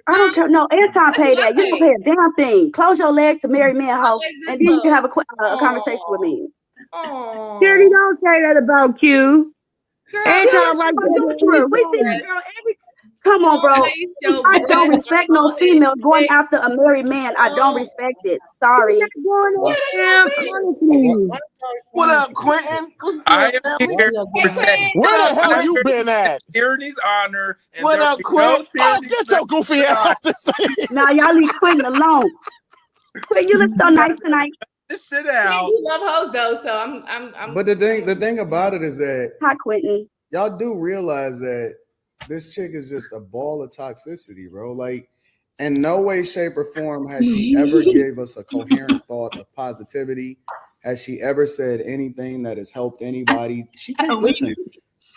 I don't care. No, Anton pay that. You don't pay a damn thing. Close your legs to marry me and house, and then you can have a conversation with me. Teraney, don't say that about Q. Anton, like come on, bro. I don't respect no female going after a married man. I don't respect it. Sorry. What up, Quentin? What's good, family? Where the hell you been at? Tyraney's honor. What up, Quentin? Get your goofy ass off the stage. Now y'all leave Quentin alone. Quentin, you look so nice tonight. This shit out. You love hoes though, so I'm. But the thing about it is that hi, Quentin. Y'all do realize that this chick is just a ball of toxicity, bro. Like, in no way, shape, or form has she ever gave us a coherent thought of positivity. Has she ever said anything that has helped anybody? She can't listen.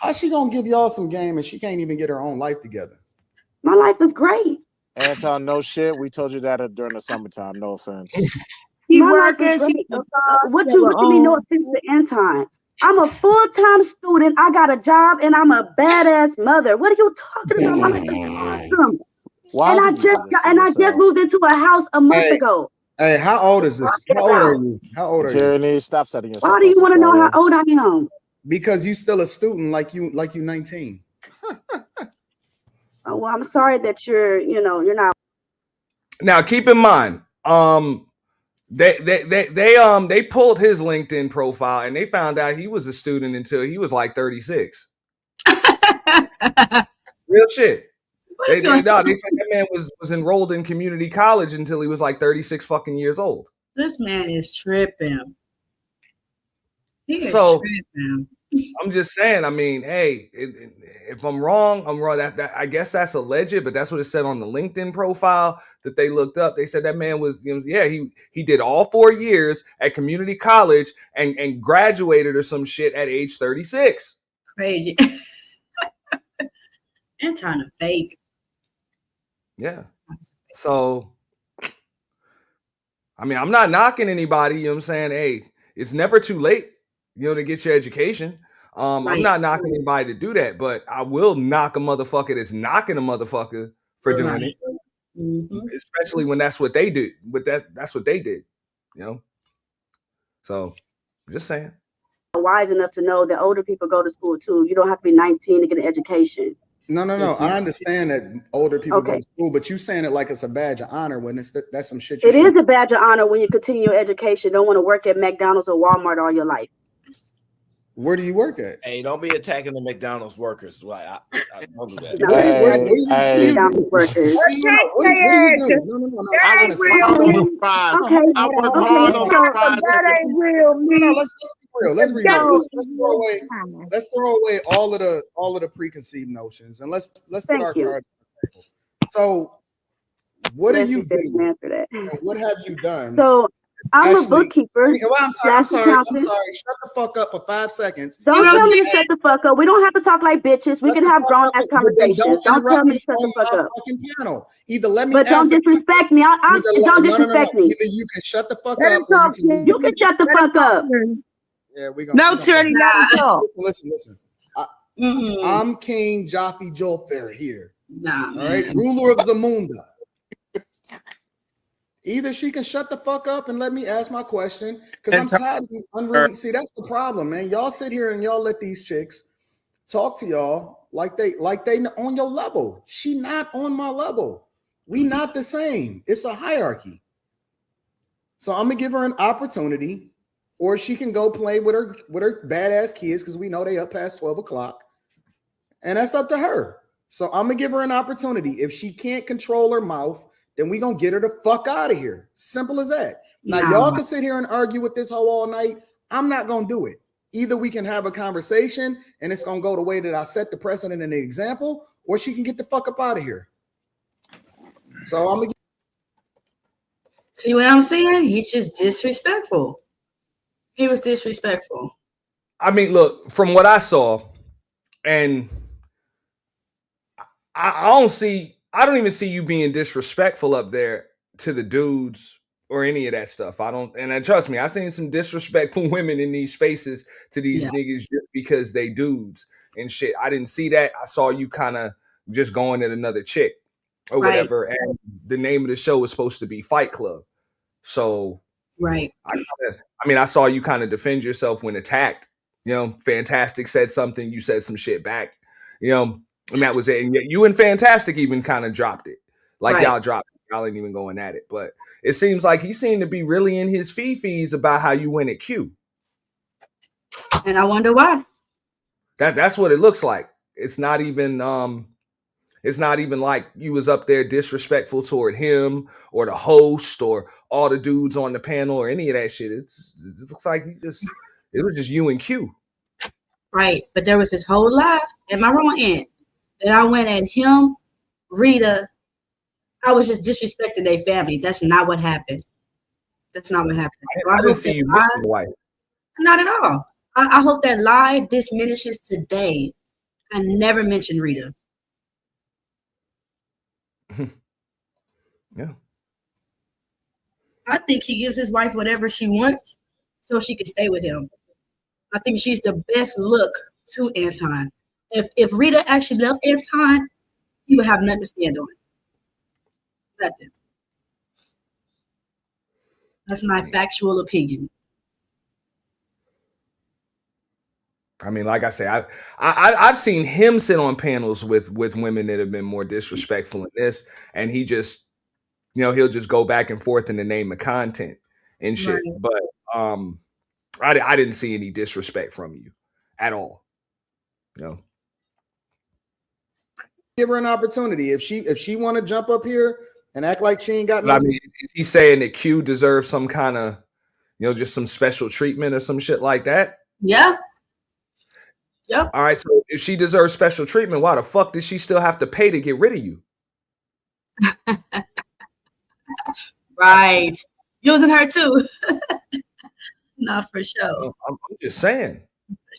How's she gonna give y'all some game and she can't even get her own life together? My life is great. Anton, no shit. We told you that during the summertime. No offense. What you mean? No offense to Anton. I'm a full-time student. I got a job, and I'm a badass mother. What are you talking about? My life is awesome. And I just moved into a house a month ago. Hey, how old is this? How old are you? Teraney, stop setting yourself. Why do you want to know how old I am? Because you still a student, like you 19. Oh, well, I'm sorry that you're not. Now keep in mind, they pulled his LinkedIn profile and they found out he was a student until he was like 36. Real shit. They said that man was enrolled in community college until he was like 36 fucking years old. This man is tripping. He is tripping. I'm just saying. I mean, hey, if I'm wrong, I'm wrong. That I guess that's alleged, but that's what it said on the LinkedIn profile that they looked up. They said that man was, he did all 4 years at community college and graduated or some shit at age 36. Crazy. And trying to fake. Yeah. So, I mean, I'm not knocking anybody. You know what I'm saying? Hey, it's never too late, to get your education. I'm not knocking anybody to do that, but I will knock a motherfucker that's knocking a motherfucker for doing it. Mm-hmm. Especially when that's what they do. But that's what they did, So, just saying. Wise enough to know that older people go to school too. You don't have to be 19 to get an education. No. I understand that older people go to school, but you saying it like it's a badge of honor when that's some shit. It is a badge of honor when you continue your education. Don't want to work at McDonald's or Walmart all your life. Where do you work at? Hey, don't be attacking the McDonald's workers. I don't do that. McDonald's workers. I work hard on fries. That ain't real, man. Let's be real. Let's be real. Let's throw away all of the preconceived notions and let's put our cards on the table. So, what do you do? And what have you done? So, I'm a bookkeeper. Well, I'm sorry. Shut the fuck up for 5 seconds. Don't tell me to shut the fuck up. We don't have to talk like bitches. We can have grown ass conversations. Don't tell me to shut the fuck up. Piano. Either let me. But don't disrespect me. Don't disrespect me. Either you can shut the fuck up. You can shut the fuck up. Yeah, we gonna. No, Teraney, not at all. Listen. I'm King Jaffe Jolfair here. All right, ruler of Zamunda. Either she can shut the fuck up and let me ask my question, because I'm tired of these unruly. See, that's the problem, man. Y'all sit here and y'all let these chicks talk to y'all like they on your level. She not on my level. We not the same. It's a hierarchy. So I'm gonna give her an opportunity, or she can go play with her badass kids, because we know they up past 12 o'clock, and that's up to her. So I'm gonna give her an opportunity. If she can't control her mouth, then we gonna get her the fuck out of here. Simple as that. Now, y'all can sit here and argue with this hoe all night. I'm not gonna do it. Either we can have a conversation and it's gonna go the way that I set the precedent and the example, or she can get the fuck up out of here. So I'm gonna see what I'm saying? He's just disrespectful. He was disrespectful. I mean, look, from what I saw, and I don't even see you being disrespectful up there to the dudes or any of that stuff. And trust me, I've seen some disrespectful women in these spaces to these niggas just because they dudes and shit. I didn't see that. I saw you kind of just going at another chick or whatever. And the name of the show was supposed to be Fight Club. So, I saw you kind of defend yourself when attacked. Fantastic said something. You said some shit back. And that was it. And yet you and Fantastic even kind of dropped it. Y'all dropped it. Y'all ain't even going at it. But it seems like he seemed to be really in his fee-fees about how you went at Q. And I wonder why. That's what it looks like. It's not even like you was up there disrespectful toward him or the host or all the dudes on the panel or any of that shit. It looks like it was just you and Q. Right. But there was this whole lie at my wrong end. And I went at him, Rita. I was just disrespecting their family. That's not what happened. That's not what happened. So I didn't see you mention the wife. Not at all. I hope that lie diminishes today. I never mentioned Rita. Yeah. I think he gives his wife whatever she wants so she can stay with him. I think she's the best look to Anton. If Rita actually loved Anton, he would have nothing to stand on. Nothing. That's my factual opinion. I mean, like I say, I've seen him sit on panels with women that have been more disrespectful in this, and he just, he'll just go back and forth in the name of content and shit. Right. But I didn't see any disrespect from you at all. Give her an opportunity. If she want to jump up here and act like she ain't got no. I mean, is he saying that Q deserves some kind of, just some special treatment or some shit like that? Yeah. Yep. All right. So if she deserves special treatment, why the fuck does she still have to pay to get rid of you? Right. Using her too. Not for sure. I'm just saying. For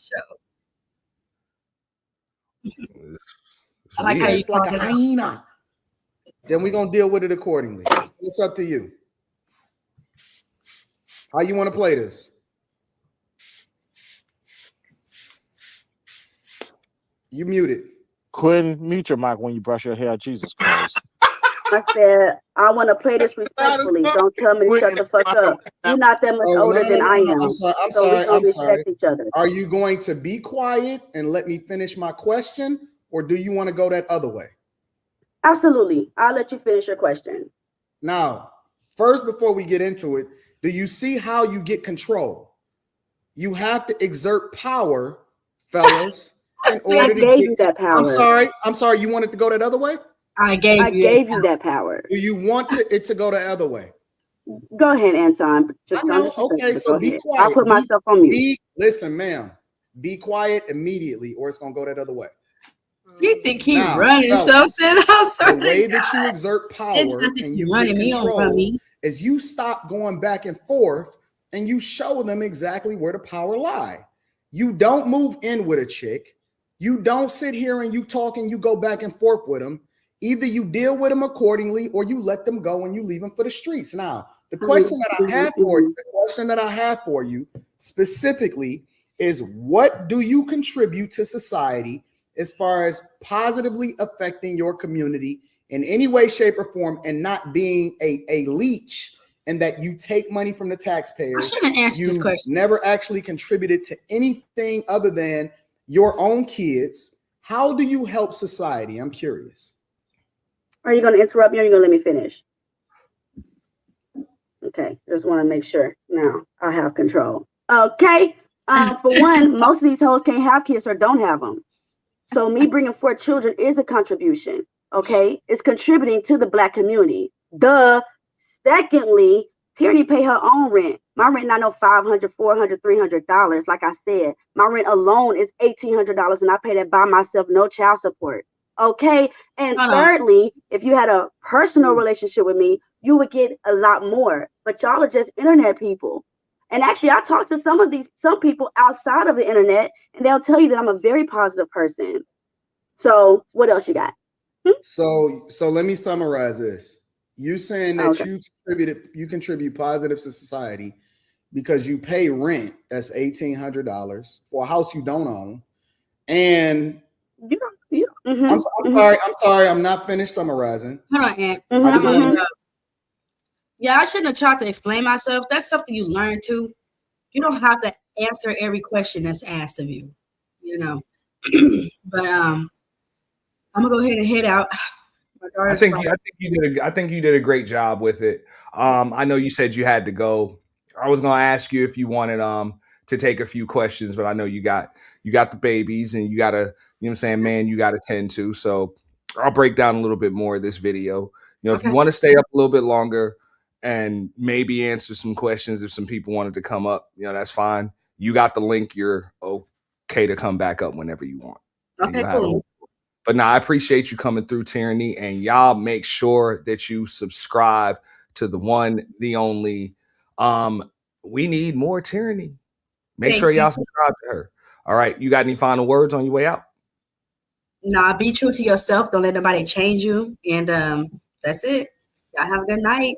sure. I like how you it's like a hyena. Then we're gonna deal with it accordingly. It's up to you. How you want to play this? You muted. Quinn, mute your mic when you brush your hair. Jesus Christ. I said, I want to play this respectfully. Don't tell me to shut the fuck up. You're not that much older than I am. I'm sorry. I'm sorry. Are you going to be quiet and let me finish my question, or do you want to go that other way? Absolutely. I'll let you finish your question. Now, first, before we get into it, do you see how you get control? You have to exert power, fellas, in order to get you that power. I'm sorry. You wanted to go that other way? I gave you that power. Do you want it to go the other way? Go ahead, Anton. Okay, so be quiet. I'll put myself on mute. Listen, ma'am. Be quiet immediately, or it's gonna go that other way. You think he's running something? The way that you exert power and you get control is you stop going back and forth and you show them exactly where the power lie. You don't move in with a chick. You don't sit here and you talk and you go back and forth with them. Either you deal with them accordingly or you let them go and you leave them for the streets. Now, the question that I have for you, specifically is, what do you contribute to society as far as positively affecting your community in any way, shape, or form, and not being a leech, and that you take money from the taxpayers? I shouldn't answer this question. Never actually contributed to anything other than your own kids. How do you help society? I'm curious. Are you going to interrupt me or are you going to let me finish? Okay, just want to make sure. Now I have control. Okay. For one, most of these hoes can't have kids or don't have them. So me bringing 4 children is a contribution. Okay, it's contributing to the Black community. Duh. Secondly, Teraney pay her own rent. My rent not no $500, $400, $300. Like I said, my rent alone is $1,800, and I pay that by myself, no child support. Okay. And thirdly, if you had a personal relationship with me, you would get a lot more. But y'all are just internet people. And actually, I talked to some people outside of the internet, and they'll tell you that I'm a very positive person. So what else you got? So let me summarize this. You saying that you contribute positive to society because you pay rent, that's $1,800 for a house you don't own. And I'm sorry, I'm not finished summarizing. Hold on, Aunt. Yeah, I shouldn't have tried to explain myself. That's something you learn too. You don't have to answer every question that's asked of you, But I'm gonna go ahead and head out. I think you did a great job with it. I know you said you had to go. I was gonna ask you if you wanted to take a few questions, but I know you got the babies and you gotta, man, you gotta tend to. So I'll break down a little bit more of this video. If you want to stay up a little bit longer and maybe answer some questions, if some people wanted to come up, that's fine. You got the link. You're okay to come back up whenever you want. Okay, cool. But now I appreciate you coming through, Teraney, and y'all make sure that you subscribe to the one, the only. We need more Teraney. Make sure y'all subscribe to her. All right. You got any final words on your way out? Nah, be true to yourself. Don't let nobody change you. And that's it. Y'all have a good night.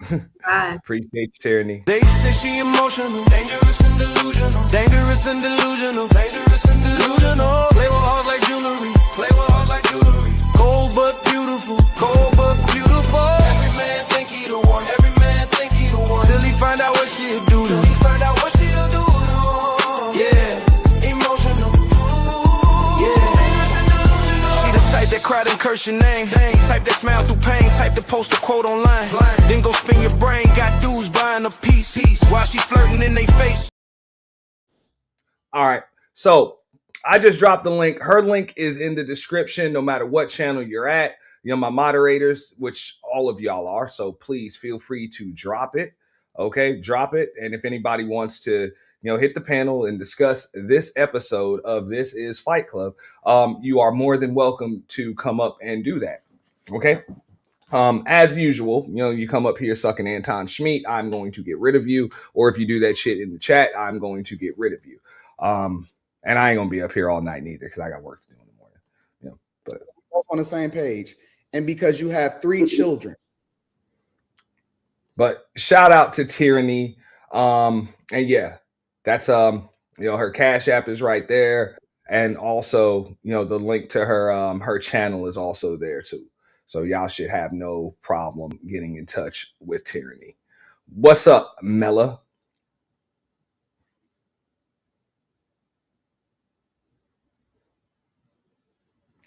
Bye. Appreciate you, Teraney. They say she emotional, dangerous and delusional, dangerous and delusional, dangerous and delusional. Play with hearts like jewelry, play with hearts like jewelry. Cold but beautiful, cold but beautiful. Every man think he the one, every man think he the one. Till he find out what she'll do to him. Till he find out what she'll do to him. Yeah, emotional. what's your name? Type that smile through pain, type the post a quote online. Then go spin your brain, got dudes buying a piece while she flirting in they face. All right, so I just dropped the link. Her link is in the description, no matter what channel you're at. You know, my moderators, which all of y'all are, so please feel free to drop it. Okay, drop it. And if anybody wants to, hit the panel and discuss this episode of This Is Fight Club, you are more than welcome to come up and do that. Okay. As usual, you come up here sucking Anton Schmeat, I'm going to get rid of you. Or if you do that shit in the chat, I'm going to get rid of you. And I ain't gonna be up here all night neither because I got work to do in the morning. But both on the same page, and because you have 3 children. But shout out to Teraney. And yeah, that's her Cash App is right there. And also, the link to her her channel is also there too. So y'all should have no problem getting in touch with Teraney. What's up, Mella?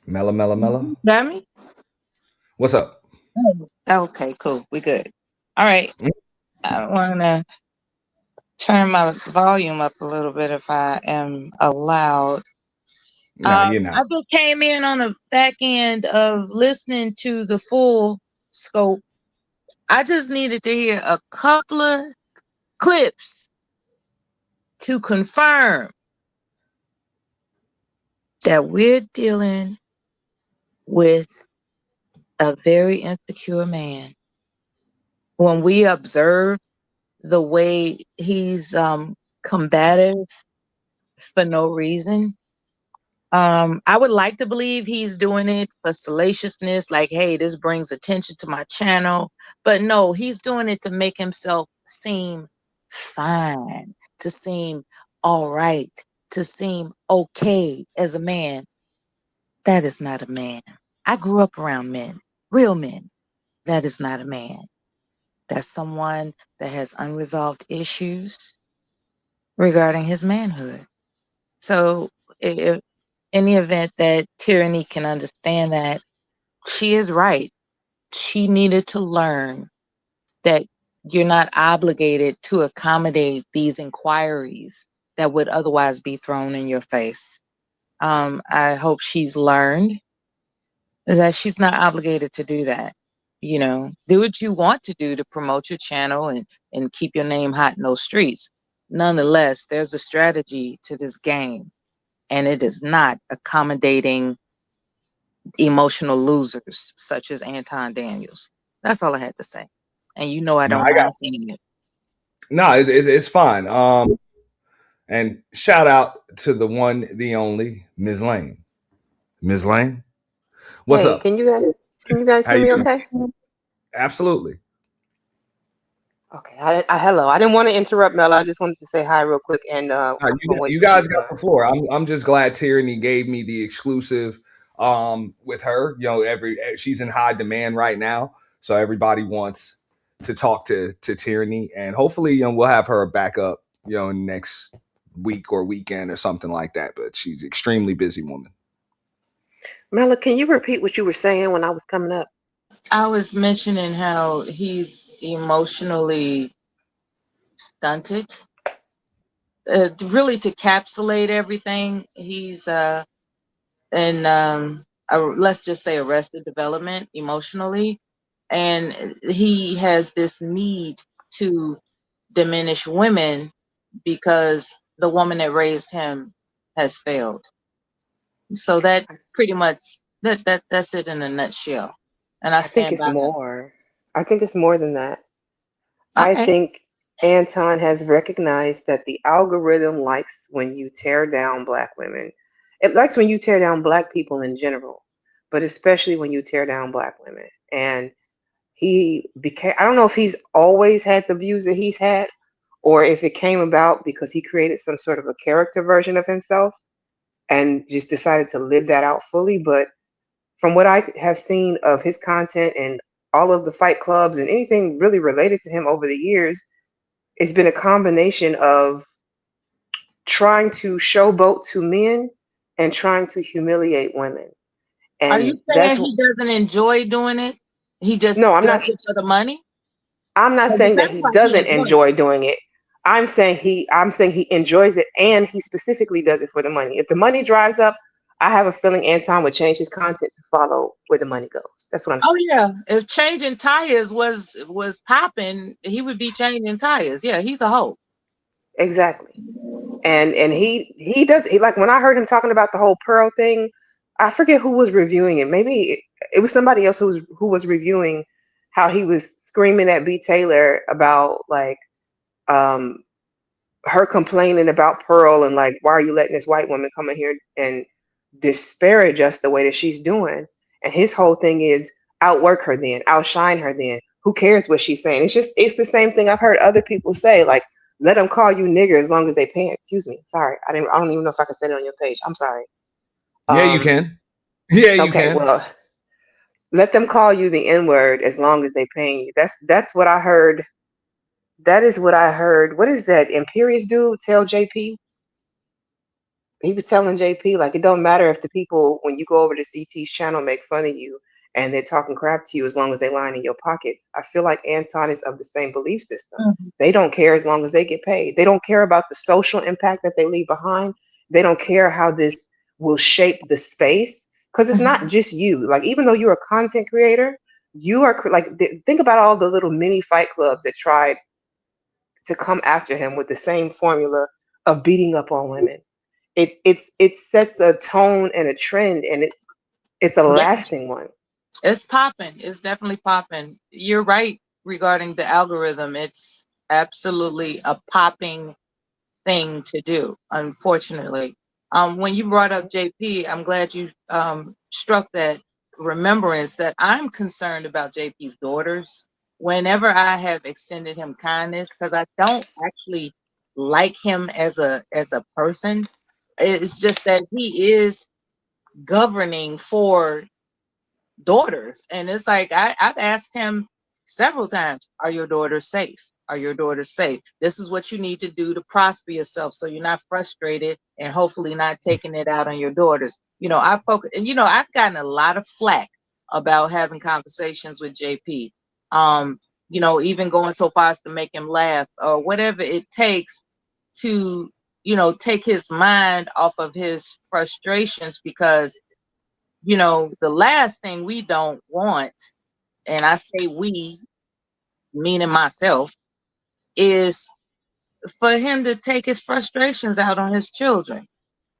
Mella. Got me? What's up? Okay, cool. We good. All right. I want to turn my volume up a little bit if I am allowed. No, you're not. I just came in on the back end of listening to the full scope. I just needed to hear a couple of clips to confirm that we're dealing with a very insecure man. When we observe the way he's combative for no reason, I would like to believe he's doing it for salaciousness, like, hey, this brings attention to my channel. But no, he's doing it to make himself seem fine, to seem all right, to seem okay as a man. That is not a man. I grew up around men, real men. That is not a man. That's someone that has unresolved issues regarding his manhood. So if in the event that Teraney can understand that, she is right. She needed to learn that you're not obligated to accommodate these inquiries that would otherwise be thrown in your face. I hope she's learned that she's not obligated to do that. Do what you want to do to promote your channel and keep your name hot in those streets. Nonetheless, there's a strategy to this game, and it is not accommodating emotional losers such as Anton Daniels. That's all I had to say. And I don't mind saying it. No, it's fine. And shout out to the one, the only, Ms. Lane. Ms. Lane, what's up? Can you guys hear me okay? Absolutely. Okay. Hello. I didn't want to interrupt Mel. I just wanted to say hi real quick. And you guys got the floor. I'm just glad Teraney gave me the exclusive with her. She's in high demand right now, so everybody wants to talk to Teraney, and hopefully we'll have her back up next week or weekend or something like that. But she's an extremely busy woman. Mela, can you repeat what you were saying when I was coming up? I was mentioning how he's emotionally stunted. Really, to capsulate everything, he's let's just say arrested development emotionally, and he has this need to diminish women because the woman that raised him has failed. So that pretty much that's it in a nutshell. And I think it's more. I think it's more than that. Okay. I think Anton has recognized that the algorithm likes when you tear down Black women. It likes when you tear down Black people in general, but especially when you tear down Black women. And I don't know if he's always had the views that he's had, or if it came about because he created some sort of a character version of himself and just decided to live that out fully. But from what I have seen of his content and all of the fight clubs and anything really related to him over the years, it's been a combination of trying to showboat to men and trying to humiliate women. And are you saying he doesn't enjoy doing it? He just I'm does not. it for the money? I'm not saying that he doesn't enjoy doing it. I'm saying he enjoys it, and he specifically does it for the money. If the money drives up, I have a feeling Anton would change his content to follow where the money goes. That's what I'm saying. Oh yeah, if changing tires was popping, he would be changing tires. Yeah, he's a hoe. Exactly. And he does like when I heard him talking about the whole Pearl thing, I forget who was reviewing it. Maybe it was somebody else who was reviewing how he was screaming at B. Taylor about like um her complaining about Pearl and like, why are you letting this white woman come in here and disparage us the way that she's doing? And his whole thing is outwork her then, outshine her then. Who cares what she's saying? It's the same thing I've heard other people say, like, let them call you nigger as long as they pay. Excuse me. Sorry. I don't even know if I can say it on your page. I'm sorry. Yeah, you can. Yeah, you okay, can. well, let them call you the N-word as long as they paying you. That's what I heard. That is what I heard. What is that Imperious dude tell JP? He was telling JP, like, it don't matter if the people, when you go over to CT's channel, make fun of you and they're talking crap to you as long as they line in your pockets. I feel like Anton is of the same belief system. Mm-hmm. They don't care as long as they get paid. They don't care about the social impact that they leave behind. They don't care how this will shape the space, because it's not just you. Like, even though you're a content creator, you are like, think about all the little mini fight clubs that tried to come after him with the same formula of beating up on women. It sets a tone and a trend, and it's a lasting one. It's popping. It's definitely popping. You're right regarding the algorithm. It's absolutely a popping thing to do, unfortunately. When you brought up JP, I'm glad you struck that remembrance that I'm concerned about JP's daughters. Whenever I have extended him kindness, because I don't actually like him as a person. It's just that he is governing for daughters, and it's like I've asked him several times, are your daughters safe? Are your daughters safe? This is what you need to do to prosper yourself so you're not frustrated and hopefully not taking it out on your daughters. I've gotten a lot of flack about having conversations with JP, even going so far as to make him laugh or whatever it takes to take his mind off of his frustrations, because the last thing we don't want, and I say we, meaning myself, is for him to take his frustrations out on his children.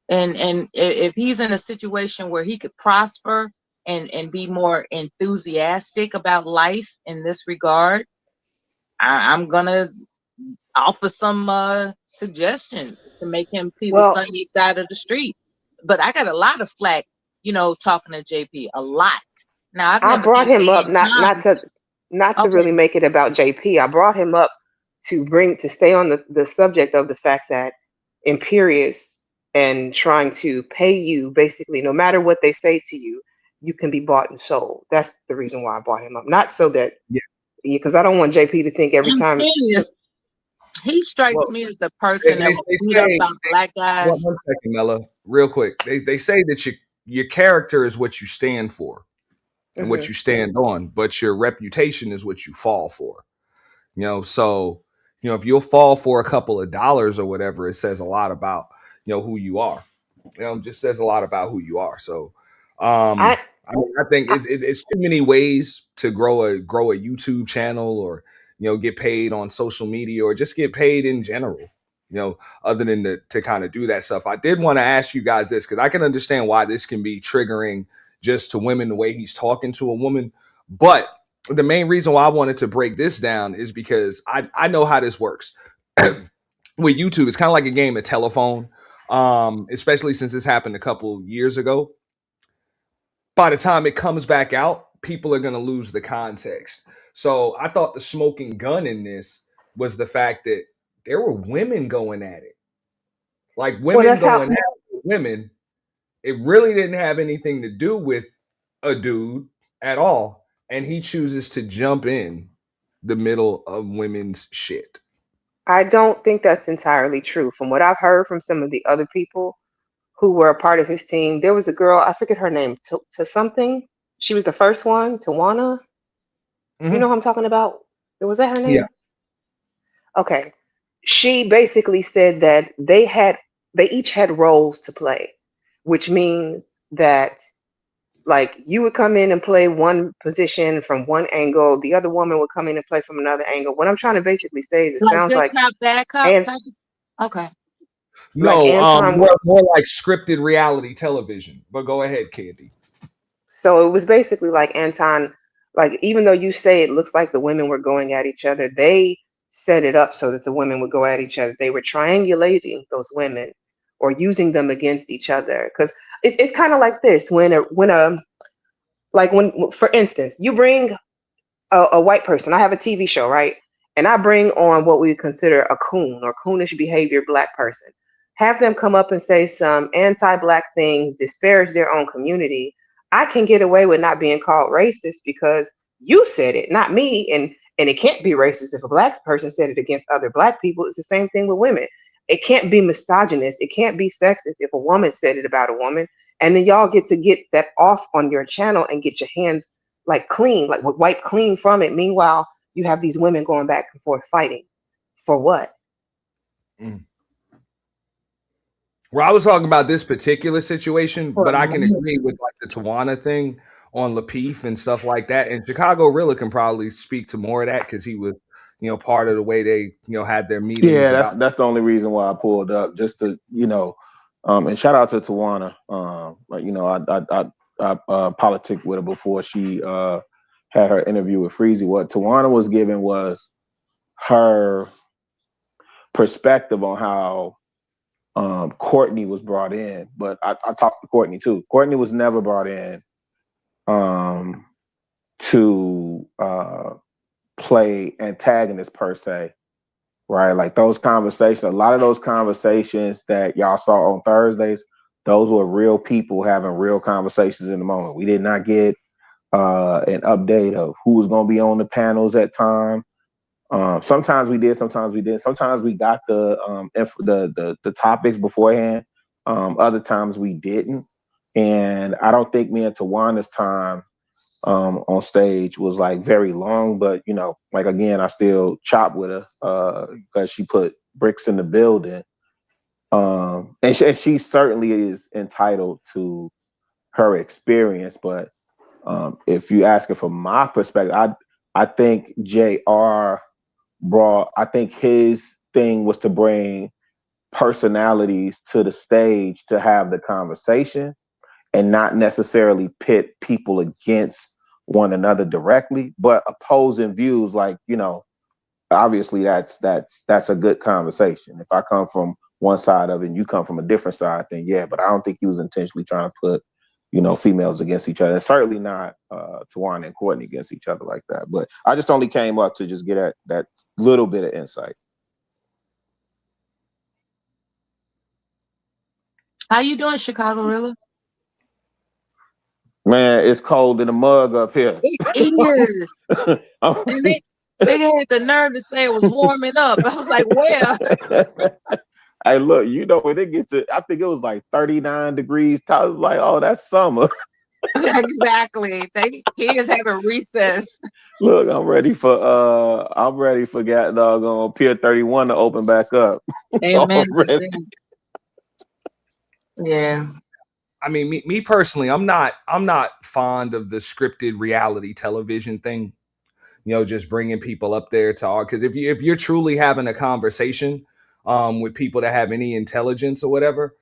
And if he's in a situation where he could prosper and be more enthusiastic about life in this regard, I'm gonna offer some suggestions to make him see the sunny side of the street. But I got a lot of flack, talking to JP, a lot. Now I brought him up not to really make it about JP. I brought him up to stay on the subject of the fact that Imperious and trying to pay you, basically, no matter what they say to you, you can be bought and sold. That's the reason why I brought him up. Not so that, because I don't want JP to think every time. He strikes me as the person that will beat up on black guys. One second, Mella, real quick. They say that your character is what you stand for and what you stand on, but your reputation is what you fall for. So if you'll fall for a couple of dollars or whatever, it says a lot about who you are. Just says a lot about who you are. So I think it's too many ways to grow a YouTube channel, or get paid on social media, or just get paid in general, other than to kind of do that stuff. I did want to ask you guys this, because I can understand why this can be triggering just to women, the way he's talking to a woman. But the main reason why I wanted to break this down is because I know how this works. With YouTube, it's kind of like a game of telephone, especially since this happened a couple years ago. By the time it comes back out, people are going to lose the context. So I thought the smoking gun in this was the fact that there were women going at it. Like women going at women. It really didn't have anything to do with a dude at all. And he chooses to jump in the middle of women's shit. I don't think that's entirely true. From what I've heard from some of the other people who were a part of his team. There was a girl, I forget her name, to something. She was the first one, Tawana. You know who I'm talking about? Was that her name? Yeah. Okay. She basically said that they each had roles to play, which means that like you would come in and play one position from one angle, the other woman would come in and play from another angle. What I'm trying to basically say is it Like sounds good like cop, bad cop and type of, okay. like No, Anton more like scripted reality television. But go ahead, Candy. So it was basically like Anton, like even though you say it looks like the women were going at each other, they set it up so that the women would go at each other. They were triangulating those women or using them against each other. Because it's kind of like this when, for instance, you bring a white person. I have a TV show, right? And I bring on what we would consider a coon or coonish behavior black person. Have them come up and say some anti-black things, disparage their own community. I can get away with not being called racist because you said it, not me. And it can't be racist if a black person said it against other black people. It's the same thing with women. It can't be misogynist. It can't be sexist if a woman said it about a woman. And then y'all get to get that off on your channel and get your hands like clean, like wipe clean from it. Meanwhile, you have these women going back and forth fighting for what? Well, I was talking about this particular situation, but I can agree with like the Tawana thing on Lapeef and stuff like that. And Chicago Rilla can probably speak to more of that because he was, part of the way they, had their meetings. Yeah, that's the only reason why I pulled up, just to, and shout out to Tawana. I politic with her before she had her interview with Freezy. What Tawana was giving was her perspective on how Courtney was brought in, but I talked to Courtney too. Courtney was never brought in to play antagonist per se, right? Like those conversations, a lot of those conversations that y'all saw on Thursdays, those were real people having real conversations in the moment. We did not get an update of who was going to be on the panels at time. Sometimes we did, sometimes we didn't. Sometimes we got the topics beforehand. Other times we didn't. And I don't think me and Tawana's time on stage was like very long, but like again, I still chop with her because she put bricks in the building. And she certainly is entitled to her experience. But if you ask her from my perspective, I think JR I think his thing was to bring personalities to the stage to have the conversation and not necessarily pit people against one another directly, but opposing views. Like, obviously that's a good conversation. If I come from one side of it and you come from a different side, then yeah, but I don't think he was intentionally trying to put females against each other. And certainly not Tawana and Courtney against each other like that. But I just only came up to just get at that little bit of insight. How you doing, Chicago Rilla? Man, it's cold in the mug up here. It is. And they had the nerve to say it was warming up. I was like, where? Hey, look, when it gets to, I think it was like 39 degrees. I was like, oh, that's summer. Exactly. He is having recess. Look, I'm ready for doggone Pier 31 to open back up. Amen. Yeah. I mean, me personally, I'm not fond of the scripted reality television thing. Just bringing people up there to all, because if you're truly having a conversation with people that have any intelligence or whatever,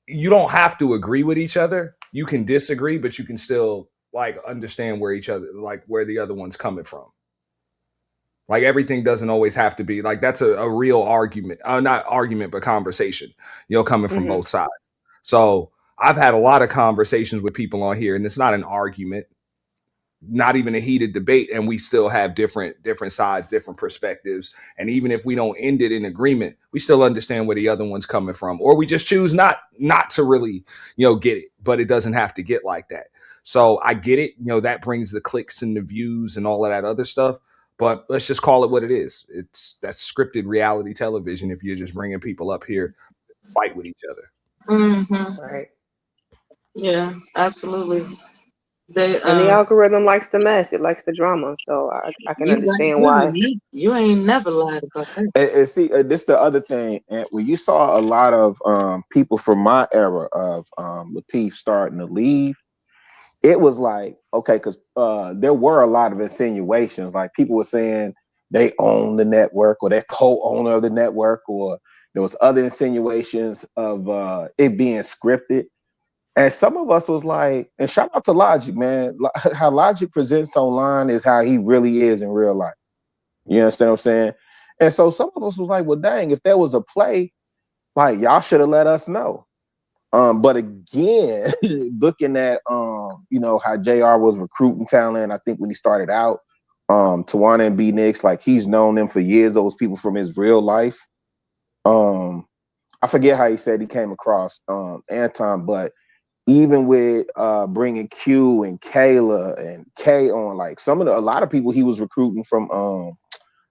you don't have to agree with each other. You can disagree, but you can still like understand where the other one's coming from. Like everything doesn't always have to be like that's a real argument, not argument, but conversation. Coming from both sides. So I've had a lot of conversations with people on here, and it's not an argument, not even a heated debate, and we still have different sides, different perspectives. And even if we don't end it in agreement, we still understand where the other one's coming from, or we just choose not to really, get it. But it doesn't have to get like that. So I get it. That brings the clicks and the views and all of that other stuff. But let's just call it what it is. That's scripted reality television. If you're just bringing people up here to fight with each other. Right. Yeah, absolutely. They And the algorithm likes the mess. It likes the drama. So I can understand why. You ain't never lied about that. And see, this the other thing. And when you saw a lot of people from my era of Lapeef starting to leave, it was like, okay, because there were a lot of insinuations. Like people were saying they own the network or they're co-owner of the network, or there was other insinuations of it being scripted. And some of us was like, and shout out to Logic, man. How Logic presents online is how he really is in real life. You understand what I'm saying? And so some of us was like, well, dang, if there was a play, like y'all should have let us know. But again, looking at you know, how JR was recruiting talent, I think when he started out, Tawana and B Nix, like he's known them for years, those people from his real life. I forget how he said he came across Anton, but even with bringing Q and Kayla and Kay on, like a lot of people he was recruiting from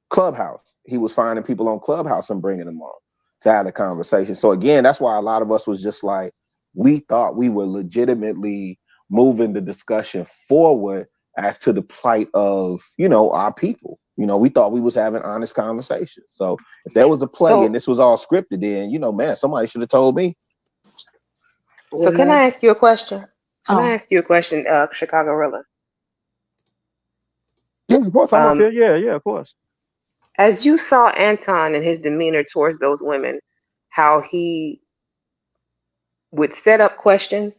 Clubhouse. He was finding people on Clubhouse and bringing them on to have the conversation. So again, that's why a lot of us was just like, we thought we were legitimately moving the discussion forward as to the plight of, you know, our people. You know, we thought we was having honest conversations. So if there was a play and this was all scripted, then, you know, man, somebody should have told me. So can I ask you a question? Can I ask you a question, Chicago-rilla? Yeah, of course. I'm up here. Yeah, of course. As you saw Anton and his demeanor towards those women, how he would set up questions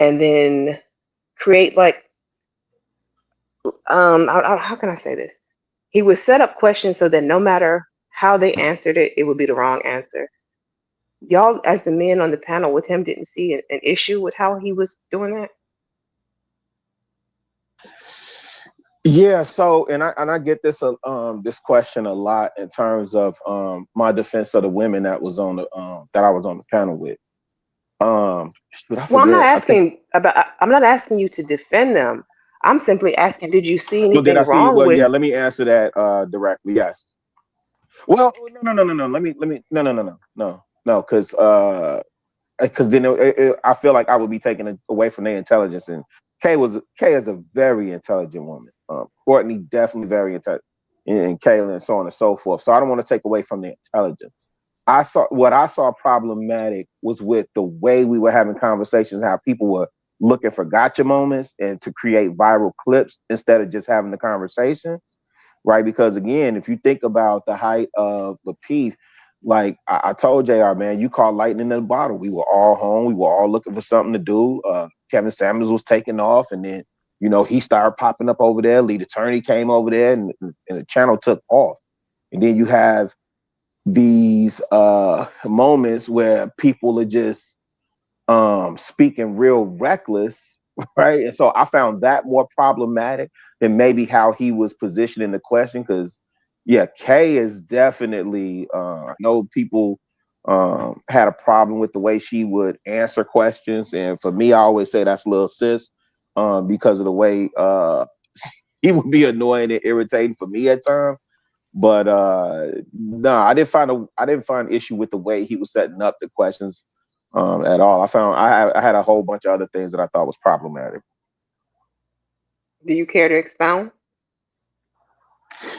and then create like, how can I say this? He would set up questions so that no matter how they answered it, it would be the wrong answer. Y'all, as the men on the panel with him, didn't see an issue with how he was doing that? Yeah, so and I get this this question a lot in terms of my defense of the women that was on the that I was on the panel with. Well, I'm not asking I'm not asking you to defend them. I'm simply asking, did you see anything wrong with? Yeah, let me answer that directly. Yes. Well, no. Let me no, because then I feel like I would be taking it away from their intelligence. And Kay is a very intelligent woman. Courtney definitely very intelligent, and Kayla and so on and so forth. So I don't want to take away from their intelligence. What I saw problematic was with the way we were having conversations, how people were looking for gotcha moments and to create viral clips instead of just having the conversation, right? Because again, if you think about the height of Lapeef, like I told JR, man, you caught lightning in a bottle. We were all home. We were all looking for something to do. Kevin Samuels was taking off, and then, you know, he started popping up over there. Lee Teraney came over there, and the channel took off. And then you have these moments where people are just speaking real reckless, right? And so I found that more problematic than maybe how he was positioning the question. Because yeah, Kay is definitely I know people had a problem with the way she would answer questions, and for me, I always say that's little sis because of the way he would be annoying and irritating for me at times. But no, I didn't find issue with the way he was setting up the questions at all. I had a whole bunch of other things that I thought was problematic. Do you care to expound?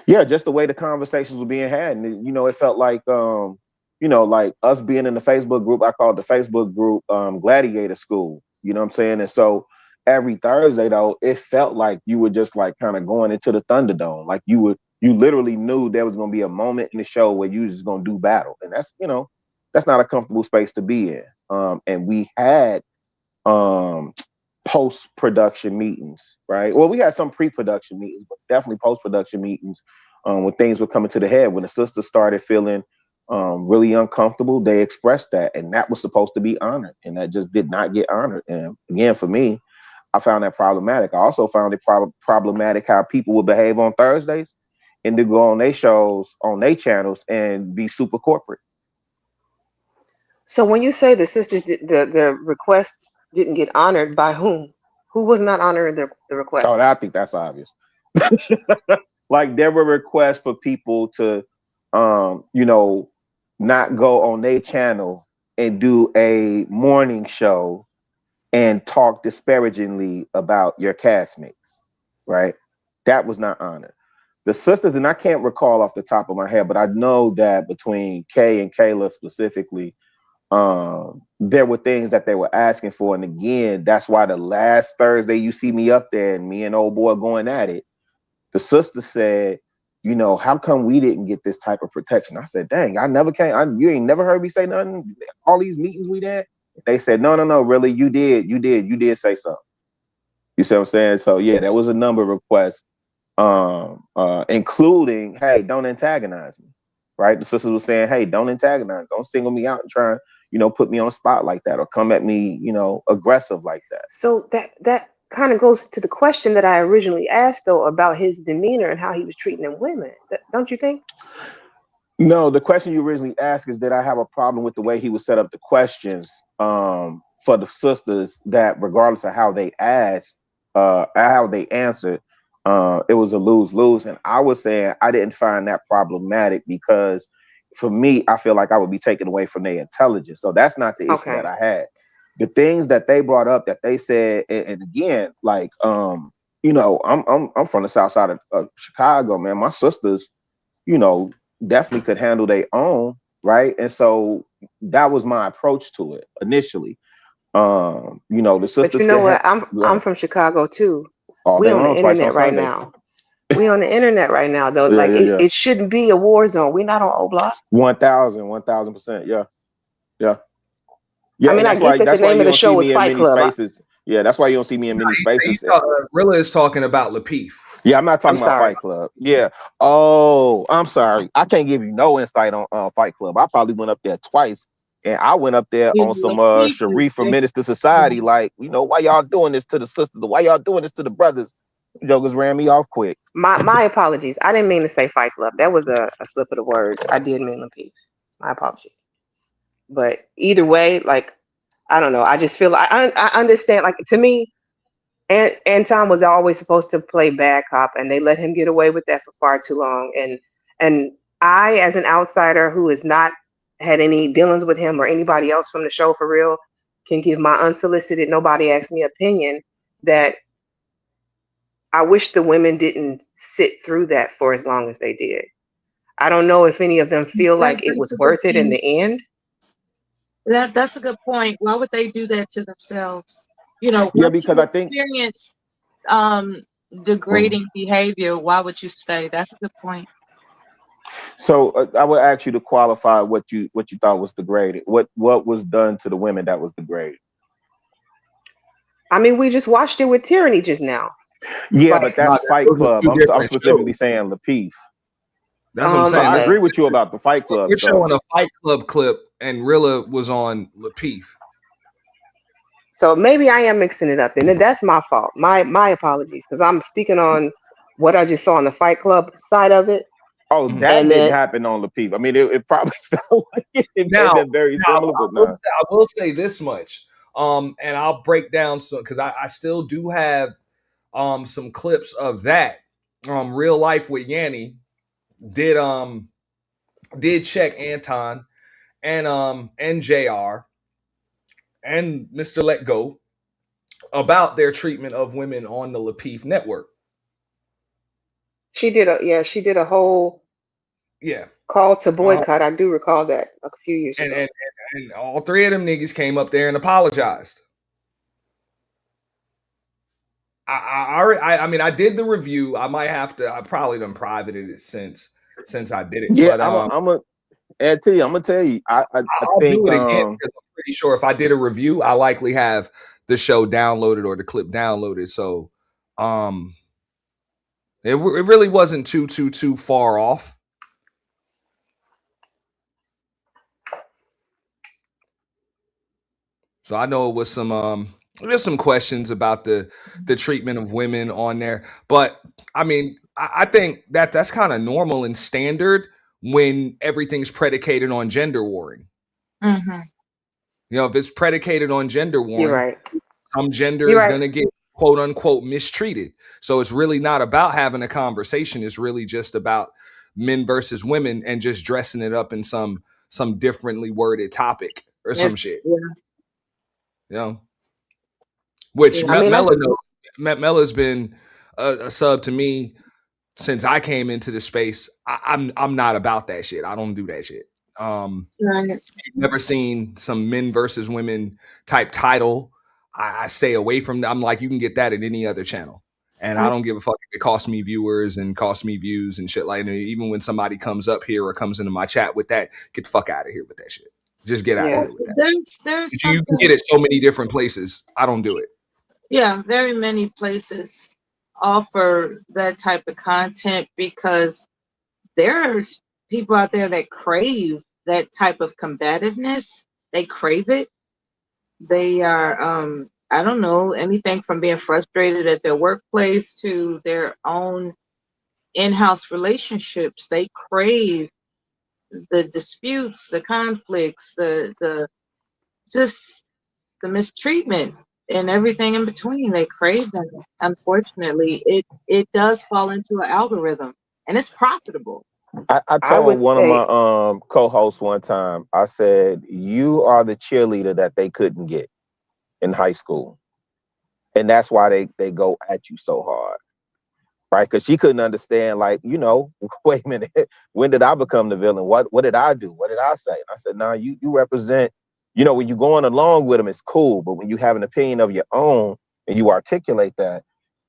Yeah, just the way the conversations were being had, and you know, it felt like you know, like us being in the Facebook group. I called the Facebook group Gladiator School. You know what I'm saying? And so every Thursday though, it felt like you were just like kind of going into the Thunderdome, like you literally knew there was going to be a moment in the show where you was just going to do battle. And that's, you know, that's not a comfortable space to be in. And we had post-production meetings, right? Well, we had some pre-production meetings, but definitely post-production meetings when things were coming to the head. When the sisters started feeling really uncomfortable, they expressed that. And that was supposed to be honored. And that just did not get honored. And again, for me, I found that problematic. I also found it problematic how people would behave on Thursdays and to go on their shows, on their channels, and be super corporate. So when you say the sisters, the requests didn't get honored, by whom? Who was not honoring the request? Oh, I think that's obvious. Like there were requests for people to, you know, not go on their channel and do a morning show and talk disparagingly about your castmates, right? That was not honored. The sisters, and I can't recall off the top of my head, but I know that between Kay and Kayla specifically, there were things that they were asking for. And again, that's why the last Thursday you see me up there and me and old boy going at it, the sister said, you know, how come we didn't get this type of protection? I said, dang, I never came. You ain't never heard me say nothing. All these meetings we did. They said, no, really, you did say something. You see what I'm saying? So yeah, there was a number of requests, including, hey, don't antagonize me. Right? The sisters was saying, hey, don't antagonize, don't single me out and try, you know, put me on spot like that or come at me, you know, aggressive like that. So that kind of goes to the question that I originally asked, though, about his demeanor and how he was treating them women. Don't you think? No, the question you originally asked is, did I have a problem with the way he would set up the questions for the sisters, that regardless of how they asked, how they answered, it was a lose-lose. And I was saying I didn't find that problematic because for me, I feel like I would be taken away from their intelligence. So that's not the issue that I had. The things that they brought up that they said, and again, like, you know, I'm from the south side of Chicago, man. My sisters, you know, definitely could handle their own, right? And so that was my approach to it initially. You know, the sisters. But you know what? I'm from Chicago too. We on the internet right now. We on the internet right now, though. It shouldn't be a war zone. We're not on O Block. 1,000%. Yeah. I mean, I get that the name of the show is Fight Club. Yeah, that's why you don't see me in many spaces. Rilla is talking about Lapeef. Yeah, I'm not talking about Fight Club. Yeah. Oh, I'm sorry. I can't give you no insight on Fight Club. I probably went up there twice, and I went up there on some Sharif from Minister Society. Like, you know, why y'all doing this to the sisters? Why y'all doing this to the brothers? Jokers ran me off quick. My apologies. I didn't mean to say Fight Club. That was a slip of the words. I did mean Lapeef. My apologies. But either way, like, I don't know. I just feel like I understand. Like, to me, Anton was always supposed to play bad cop, and they let him get away with that for far too long. And I, as an outsider who has not had any dealings with him or anybody else from the show for real, can give my unsolicited, nobody asked me opinion that I wish the women didn't sit through that for as long as they did. I don't know if any of them feel like it was worth it in the end. That's a good point. Why would they do that to themselves? You know, yeah, because I think experience degrading behavior. Why would you stay? That's a good point. So I would ask you to qualify what you thought was degraded. What was done to the women that was degraded? I mean, we just watched it with Teraney just now. Yeah, but that's Fight Club. I'm specifically saying Lapeef. That's what I'm saying. I agree with you about the Fight Club. You're showing a Fight Club clip, and Rilla was on Lapeef. So maybe I am mixing it up, and that's my fault. My apologies, because I'm speaking on what I just saw on the Fight Club side of it. Oh, that didn't happen on Lapeef. I mean, it probably sounded like it very similar, but no. I will say this much, and I'll break down some because I still do have some clips of that. Real Life with Yanni did check Anton and JR and Mr. Let Go about their treatment of women on the Lapeef network. She did a whole call to boycott. I do recall that a few years ago. And all three of them niggas came up there and apologized. I mean, I did the review. I might have to. I probably done privated it since I did it. Yeah, but, I'm gonna tell you. I think do it again because I'm pretty sure if I did a review, I likely have the show downloaded or the clip downloaded. So, it really wasn't too far off. So I know it was there's some questions about the treatment of women on there, but I mean, I think that's kind of normal and standard when everything's predicated on gender warring. Mm-hmm. You know, if it's predicated on gender warring, you're right. Some gender is going to get quote unquote mistreated. So it's really not about having a conversation. It's really just about men versus women and just dressing it up in some differently worded topic or some shit. Yeah. You know, which Yeah. Mella's been a sub to me since I came into the space. I'm not about that shit. I don't do that shit. Right. Never seen some men versus women type title. I stay away from that. I'm like, you can get that at any other channel. And I don't give a fuck if it costs me viewers and costs me views and shit like that. Even when somebody comes up here or comes into my chat with that, get the fuck out of here with that shit. Just get out of here with that. There's You can get it so many different places. I don't do it. Yeah, very many places offer that type of content because there's people out there that crave that type of combativeness. They crave it. They are, I don't know, anything from being frustrated at their workplace to their own in-house relationships. They crave the disputes, the conflicts, the just the mistreatment and everything in between. They crave that. Unfortunately, it does fall into an algorithm, and it's profitable. I told one of my co-hosts one time, I said, you are the cheerleader that they couldn't get in high school. And that's why they go at you so hard. Right? Because she couldn't understand, like, you know, wait a minute, when did I become the villain? What did I do? What did I say? And I said, no, you represent, you know, when you're going along with them, it's cool. But when you have an opinion of your own and you articulate that,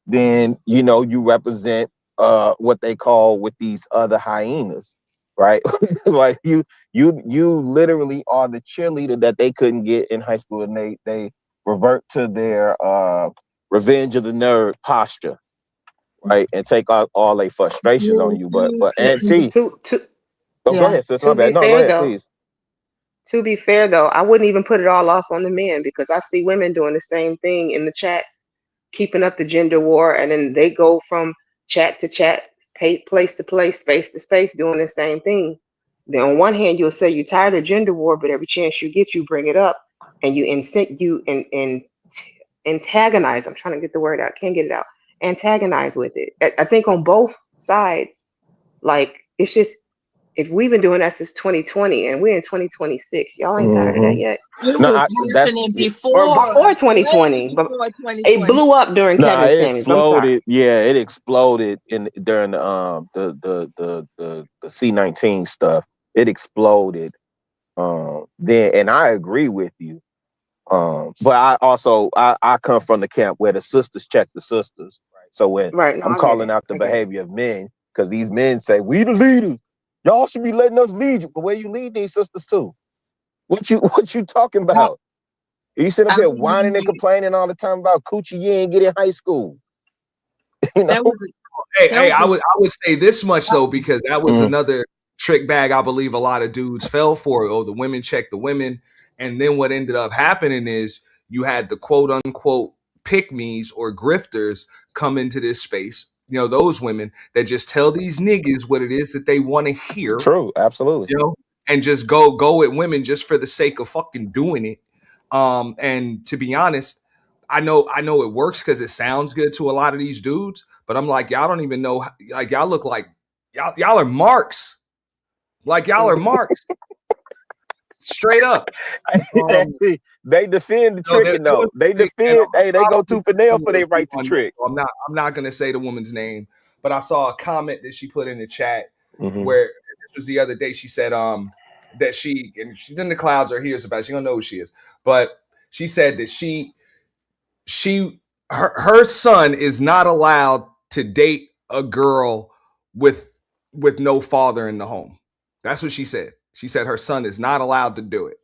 then, you know, you represent what they call with these other hyenas, right? Like you literally are the cheerleader that they couldn't get in high school, and they revert to their revenge of the nerd posture. Right, and take out all their frustrations on you, but Auntie, go ahead, sis. My bad. No, go ahead, please. To be fair, though, I wouldn't even put it all off on the men because I see women doing the same thing in the chats, keeping up the gender war, and then they go from chat to chat, place to place, space to space, doing the same thing. Then on one hand, you'll say you're tired of gender war, but every chance you get, you bring it up, and you antagonize. I'm trying to get the word out, can't get it out. Antagonize with it. I think on both sides, like it's just if we've been doing that since 2020 and we're in 2026, y'all ain't tired of that yet. It was happening before 2020, but it blew up during Kevin Samuels. Exploded. Yeah, it exploded during the C-19 stuff. It exploded then, and I agree with you. But I also I come from the camp where the sisters check the sisters. Right? So when I'm calling out the behavior of men, because these men say, we the leaders. Y'all should be letting us lead you. But where you lead these sisters to? What you talking about? You sit up here whining and complaining all the time about coochie you ain't get in high school. You know? I would say this much though, because that was another trick bag I believe a lot of dudes fell for. Oh, the women check the women. And then what ended up happening is you had the quote unquote pick-me's or grifters come into this space. You know, those women that just tell these niggas what it is that they want to hear. True, absolutely. You know, and just go at women just for the sake of fucking doing it. And to be honest, I know it works because it sounds good to a lot of these dudes, but I'm like, y'all don't even know, like y'all look like y'all are marks. Like y'all are marks. Straight up. They defend the tricking though. They defend, they go tooth and nail for their right to trick. I'm not gonna say the woman's name, but I saw a comment that she put in the chat where this was the other day. She said that she's in the clouds or hears about it. She don't know who she is. But she said that her son is not allowed to date a girl with no father in the home. That's what she said. She said her son is not allowed to do it.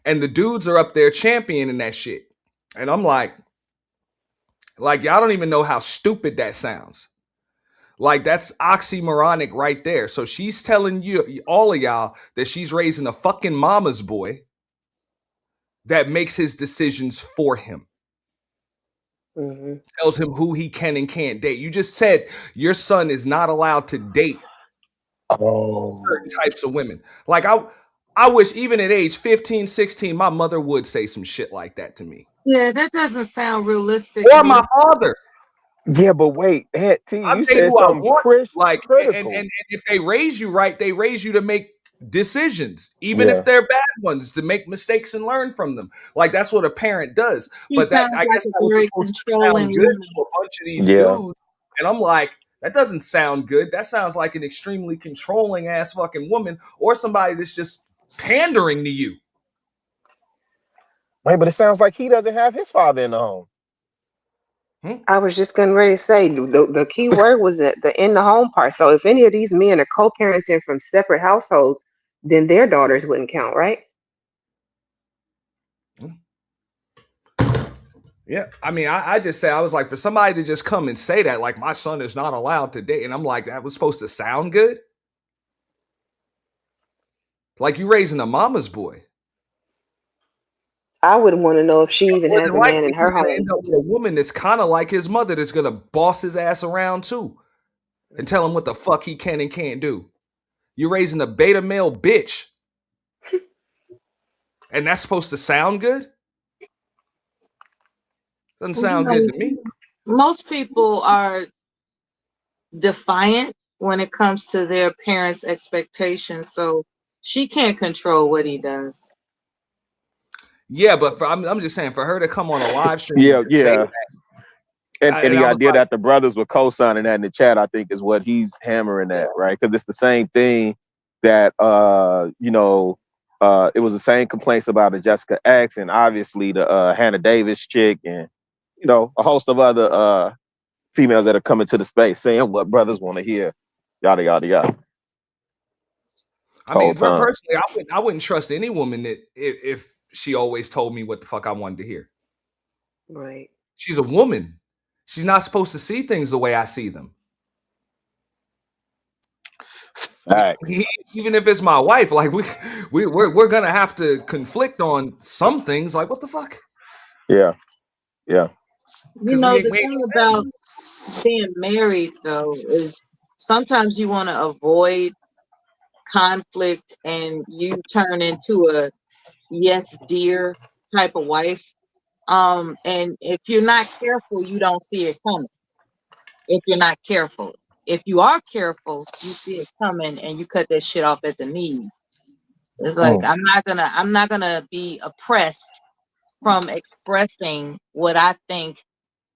And the dudes are up there championing that shit. And I'm like, y'all don't even know how stupid that sounds. Like, that's oxymoronic right there. So she's telling you, all of y'all, that she's raising a fucking mama's boy that makes his decisions for him. Tells him who he can and can't date. You just said your son is not allowed to date certain types of women. Like, I wish even at age 15, 16, my mother would say some shit like that to me. Yeah, that doesn't sound realistic. Or my father. Yeah, but wait, you said something like, and if they raise you right, they raise you to make decisions, even if they're bad ones, to make mistakes and learn from them. Like that's what a parent does. But that I guess that was supposed to sound good to a bunch of these dudes. And I'm like, that doesn't sound good. That sounds like an extremely controlling ass fucking woman or somebody that's just pandering to you. Wait, but it sounds like he doesn't have his father in the home. I was just getting ready to say the key word was the in the home part. So if any of these men are co-parenting from separate households, then their daughters wouldn't count, right? Yeah, I mean, I just say, I was like, for somebody to just come and say that, like, my son is not allowed to date, and I'm like, that was supposed to sound good? Like you raising a mama's boy. I would want to know if she even has a man in her home. End up with a woman that's kind of like his mother that's going to boss his ass around too and tell him what the fuck he can and can't do. You're raising a beta male bitch. And that's supposed to sound good? Doesn't sound good to me. Most people are defiant when it comes to their parents' expectations, so she can't control what he does. Yeah, but I'm just saying, for her to come on a live stream and say that, and the idea that the brothers were co-signing that in the chat, I think, is what he's hammering at, right? Because it's the same thing that it was the same complaints about the Jessica X and obviously the Hannah Davis chick and a host of other females that are coming to the space saying what brothers want to hear, yada yada yada. I mean, personally, I wouldn't trust any woman that if she always told me what the fuck I wanted to hear. Right. She's a woman. She's not supposed to see things the way I see them. Even if it's my wife, like we're gonna have to conflict on some things. Like what the fuck? Yeah. You know, the thing about being married though is sometimes you want to avoid conflict and you turn into a yes dear type of wife. And if you're not careful, you don't see it coming. If you're not careful. If you are careful, you see it coming and you cut that shit off at the knees. It's like I'm not gonna be oppressed from expressing what I think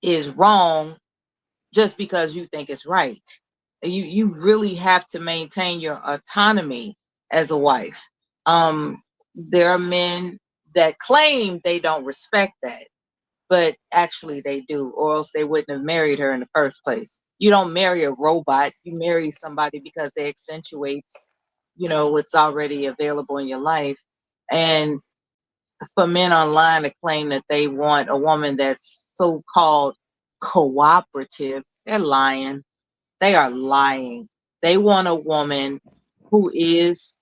is wrong just because you think it's right. You really have to maintain your autonomy as a wife. There are men that claim they don't respect that, but actually they do, or else they wouldn't have married her in the first place. You don't marry a robot. You marry somebody because they accentuate, what's already available in your life. And for men online to claim that they want a woman that's so-called cooperative, they're lying. They are lying. They want a woman who is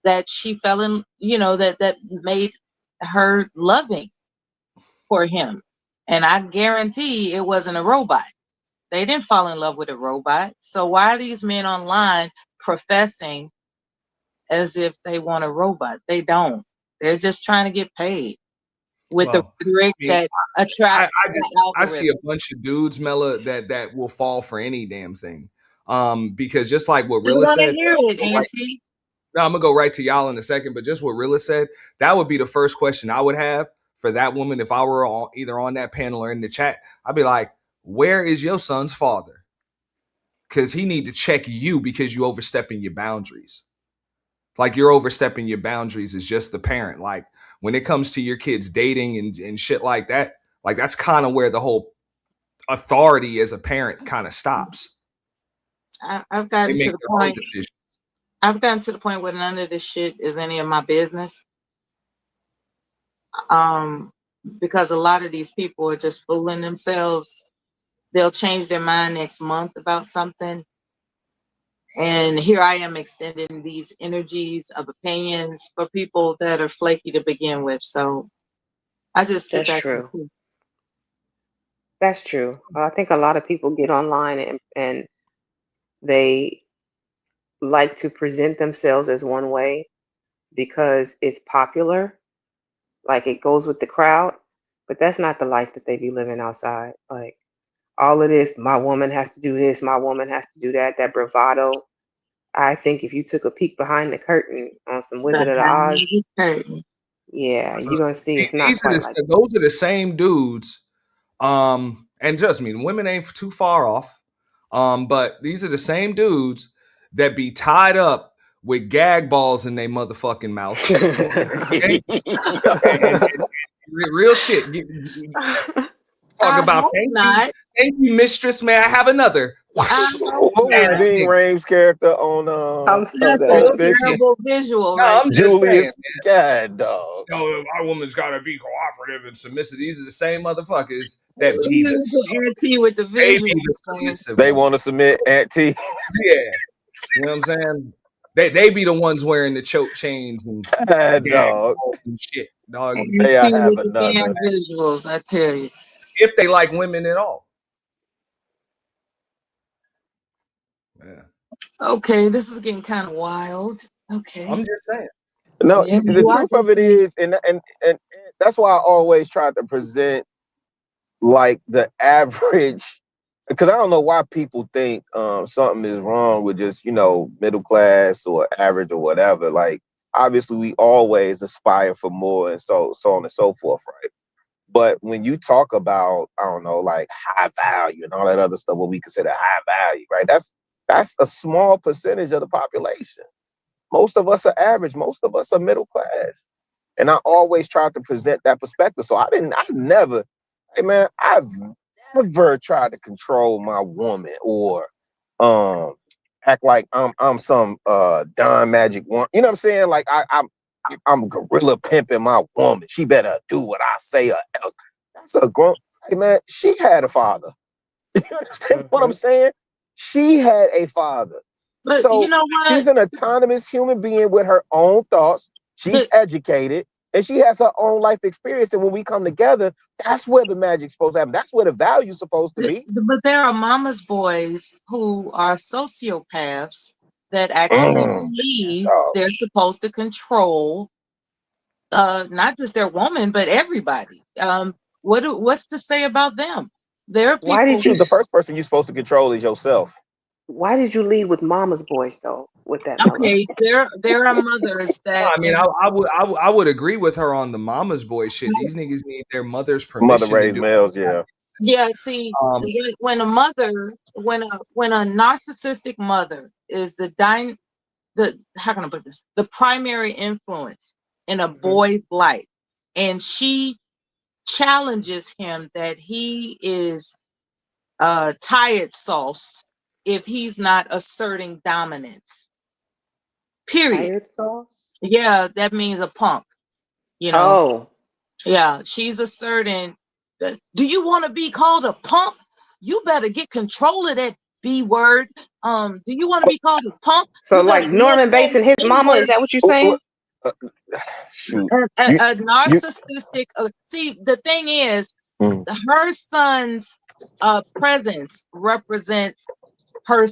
that she fell in, that made her loving for him. And I guarantee it wasn't a robot. They didn't fall in love with a robot. So why are these men online professing as if they want a robot? They don't. They're just trying to get paid with the rhetoric that attracts. I see a bunch of dudes, Mela, that will fall for any damn thing. Because just like what Rilla said, I'm gonna go right to y'all in a second, but just what Rilla said, that would be the first question I would have for that woman if I were either on that panel or in the chat. I'd be like, where is your son's father? Because he need to check you because you overstepping your boundaries. Like you're overstepping your boundaries as just the parent. Like when it comes to your kids dating and shit like that, like that's kind of where the whole authority as a parent kind of stops. I've gotten to the point. I've gotten to the point where none of this shit is any of my business. Because a lot of these people are just fooling themselves. They'll change their mind next month about something. And here I am extending these energies of opinions for people that are flaky to begin with. So I just sit back and see. That's true. I think a lot of people get online and they like to present themselves as one way because it's popular, like it goes with the crowd, but that's not the life that they be living outside. Like all of this, my woman has to do this, my woman has to do that, that bravado. I think if you took a peek behind the curtain on some Wizard of Oz, yeah, you're gonna see it's not quite like that. Those are the same dudes. And trust me, the women ain't too far off. But these are the same dudes that be tied up with gag balls in their motherfucking mouth. Okay? and real shit. Talk about thank you, mistress. May I have another? What was Ving Rhames' character on that's a terrible visual, right? I'm Julius? just saying, God, dog. Our woman's got to be cooperative and submissive. These are the same motherfuckers that be the with the visuals. They want to submit Auntie. Yeah, you know what I'm saying. They be the ones wearing the choke chains and, dog. and shit, dog. They have another visuals, I tell you. If they like women at all. Yeah. Okay, this is getting kind of wild. Okay. I'm just saying. No, the truth of it is, and that's why I always try to present like the average, because I don't know why people think something is wrong with just, middle class or average or whatever. Like, obviously we always aspire for more and so on and so forth, right? But when you talk about, I don't know, like high value and all that other stuff, what we consider high value, right? That's a small percentage of the population. Most of us are average. Most of us are middle class. And I always tried to present that perspective. So I've never tried to control my woman or act like I'm some Don Magic one. You know what I'm saying? Like I'm gorilla pimping my woman. She better do what I say or else. That's a grown. Hey man, she had a father. You understand what I'm saying? She had a father. But so you know what? She's an autonomous human being with her own thoughts. She's educated and she has her own life experience. And when we come together, that's where the magic's supposed to happen. That's where the value's supposed to be. But there are mama's boys who are sociopaths that actually believe they're supposed to control not just their woman, but everybody. What's to say about them? There are people. The first person you're supposed to control is yourself. Why did you lead with mama's boys though? With that, okay, there are mothers that. I mean, I would agree with her on the mama's boy shit. These niggas need their mother's permission. Mother raised males, yeah. Yeah, see, when a narcissistic mother is how can I put this? The primary influence in a boy's life, and she challenges him that he is tired sauce if he's not asserting dominance. Period. Tired sauce? Yeah, that means a punk. Oh. Yeah, she's asserting that. Do you want to be called a punk? You better get control of that B word. Do you want to be called a punk? So like Norman Bates and his mama, is that what you're saying? Shoot. A narcissistic. See, the thing is, her son's presence represents her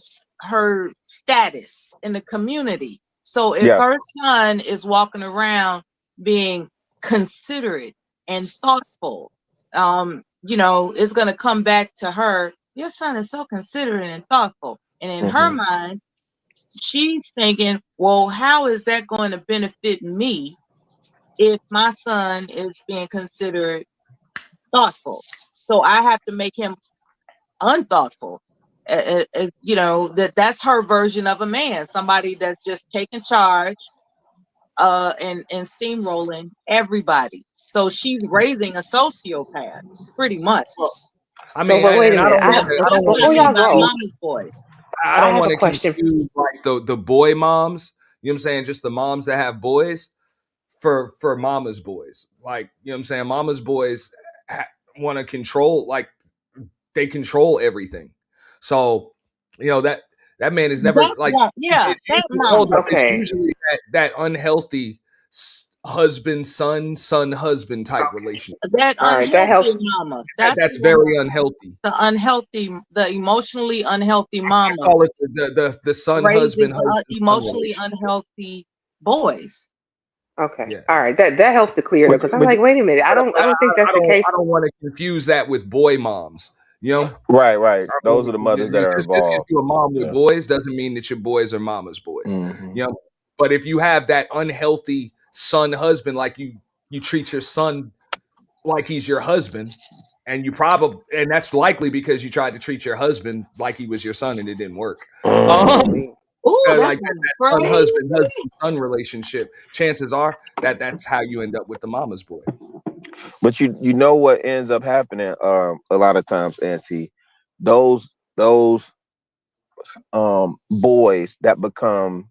status in the community. So if her son is walking around being considerate and thoughtful, it's going to come back to her. Your son is so considerate and thoughtful. And in her mind, she's thinking, well, how is that going to benefit me if my son is being considered thoughtful? So I have to make him unthoughtful. That's her version of a man, somebody that's just taking charge and steamrolling everybody. So she's raising a sociopath, pretty much. I mean, so, wait a minute. I don't want to confuse like the boy moms. You know what I'm saying? Just the moms that have boys for mama's boys. Like, you know what I'm saying? Mama's boys want to control, like they control everything. So, that man is never it's usually that unhealthy husband-son, son-husband type relationship. That unhealthy mama. That's very unhealthy. The emotionally unhealthy mama. I call it the son-husband emotionally unhealthy boys. Okay. Yeah. All right. That helps to clear it up because I'm like, wait a minute. I don't think that's the case. I don't want to confuse that with boy moms. You know, right. Those are the mothers that are just because involved. you're a mom with Yeah. boys doesn't mean that your boys are mama's boys. You know, but if you have that unhealthy son husband, like you treat your son like he's your husband, and that's likely because you tried to treat your husband like he was your son and it didn't work. Like that husband-son relationship, chances are that's how you end up with the mama's boy. But you know what ends up happening a lot of times, Auntie, those boys that become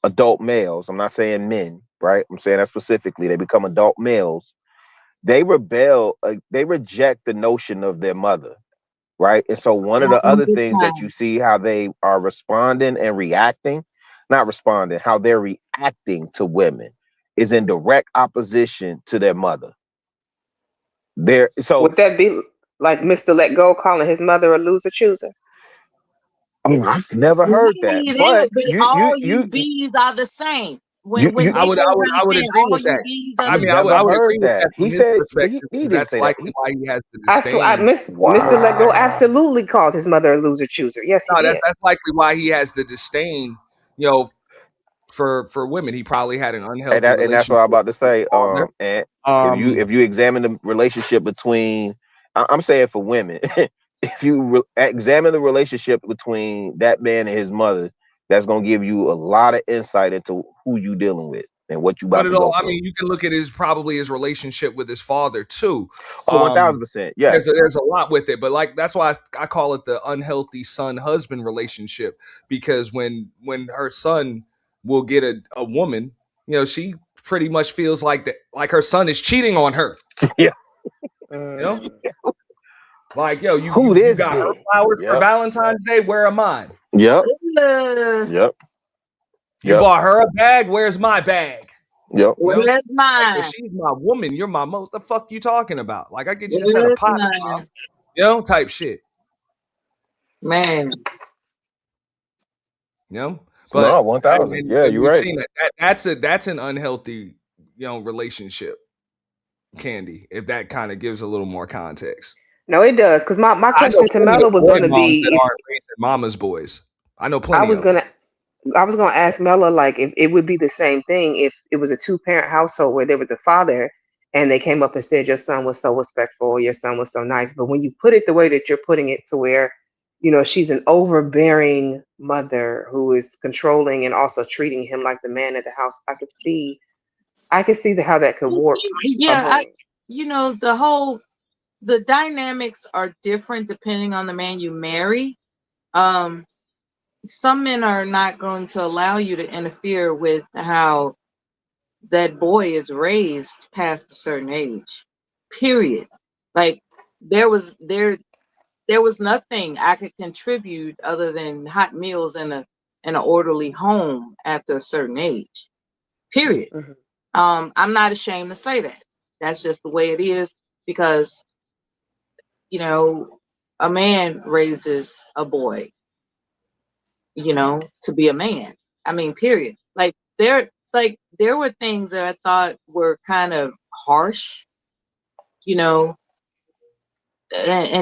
adult males. I'm not saying men, right? I'm saying that specifically. They become adult males. They rebel. They reject the notion of their mother, right? And so one of the other things that you see how they are responding and reacting, not responding, how they're reacting to women is in direct opposition to their mother. Would that be like Mr. Let Go calling his mother a loser chooser? I've never heard that. But all you bees are the same. When I would agree with that. I mean, I would agree with that. He said he didn't that's say likely that. why he has the disdain. Mr. Let Go absolutely called his mother a loser chooser. Yes, he did. That's likely why he has the disdain. You know, for women, he probably had an unhealthy relationship. And that's what I'm about to say. And if you examine the relationship between, I'm saying for women, if you examine the relationship between that man and his mother, that's gonna give you a lot of insight into who you dealing with and what you about to go through. I mean, you can look at his relationship with his father too. 1000%. Yeah, there's a lot with it, but like that's why I call it the unhealthy son-husband relationship, because when her son will get a woman, you know, she pretty much feels like that, like her son is cheating on her. Yeah, you know, like you got her bitch? flowers for Valentine's Day. Where are mine? Yep. You bought her a bag. Where's my bag? Yep. Where's mine? Like, she's my woman. You're my what the fuck you talking about? Like I get you a set of pots, mom. You know, type shit. Man. You know? But no, 1000. Yeah, you're right. Seen that's an unhealthy, relationship, Candy, if that kind of gives a little more context. No, it does. Because my question to Mella was going to be that aren't raising mama's boys. I know plenty. I was gonna ask Mella, like, if it would be the same thing if it was a 2-parent household where there was a father and they came up and said your son was so respectful, your son was so nice. But when you put it the way that you're putting it, to where, she's an overbearing mother who is controlling and also treating him like the man of the house, I could see how that could warp. Yeah, the dynamics are different depending on the man you marry. Some men are not going to allow you to interfere with how that boy is raised past a certain age. Period. Like there was nothing I could contribute other than hot meals in an orderly home after a certain age. Period. Mm-hmm. I'm not ashamed to say that. That's just the way it is, because a man raises a boy, to be a man. I mean, period. Like there were things that I thought were kind of harsh, and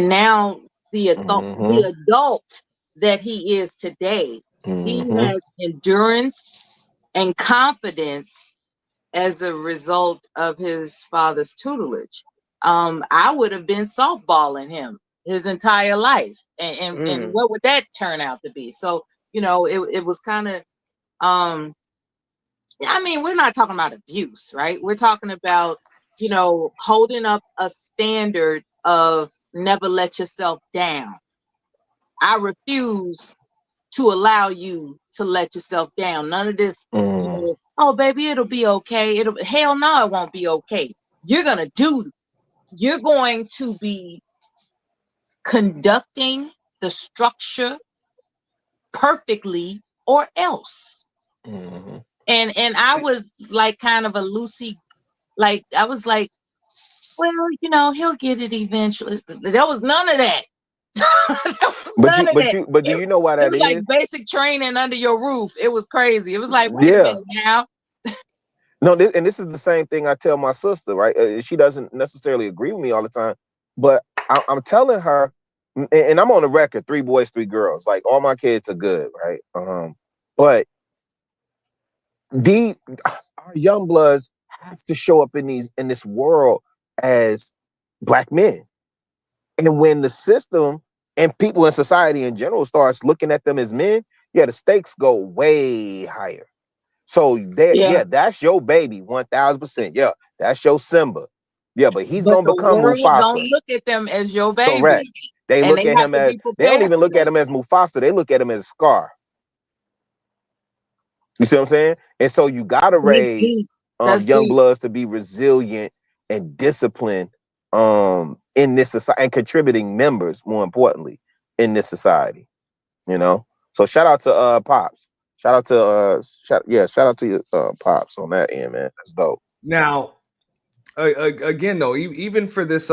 now the adult that he is today, he has endurance and confidence as a result of his father's tutelage. I would have been softballing him his entire life, and what would that turn out to be? So it was kind of, I mean, we're not talking about abuse, right? We're talking about, holding up a standard of never let yourself down. I refuse to allow you to let yourself down. None of this, oh, baby, it'll be okay. Hell no, it won't be okay. You're going to be conducting the structure perfectly, or else. And I was like kind of a loosey, like I was like, well, he'll get it eventually. There was none of that. But do you know why that is? Like basic training under your roof. It was crazy. It was like, wait a minute now. No, and this is the same thing I tell my sister, right? She doesn't necessarily agree with me all the time, but I'm telling her, and I'm on the record, 3 boys, 3 girls. Like all my kids are good, right? But our young bloods have to show up in this world as black men. And when the system and people in society in general starts looking at them as men, the stakes go way higher. So that's your baby, 1000%. Yeah, that's your Simba. Yeah, but he's gonna become Mufasa. Don't look at them as your baby. Correct. They look at him as, they don't even look at him as Mufasa. They look at him as Scar. You see what I'm saying? And so you gotta raise young bloods to be resilient and disciplined in this society, and contributing members, more importantly, in this society. So shout out to Pops. Shout out to shout out to your Pops on that end, man. That's dope. Now, again though, even for this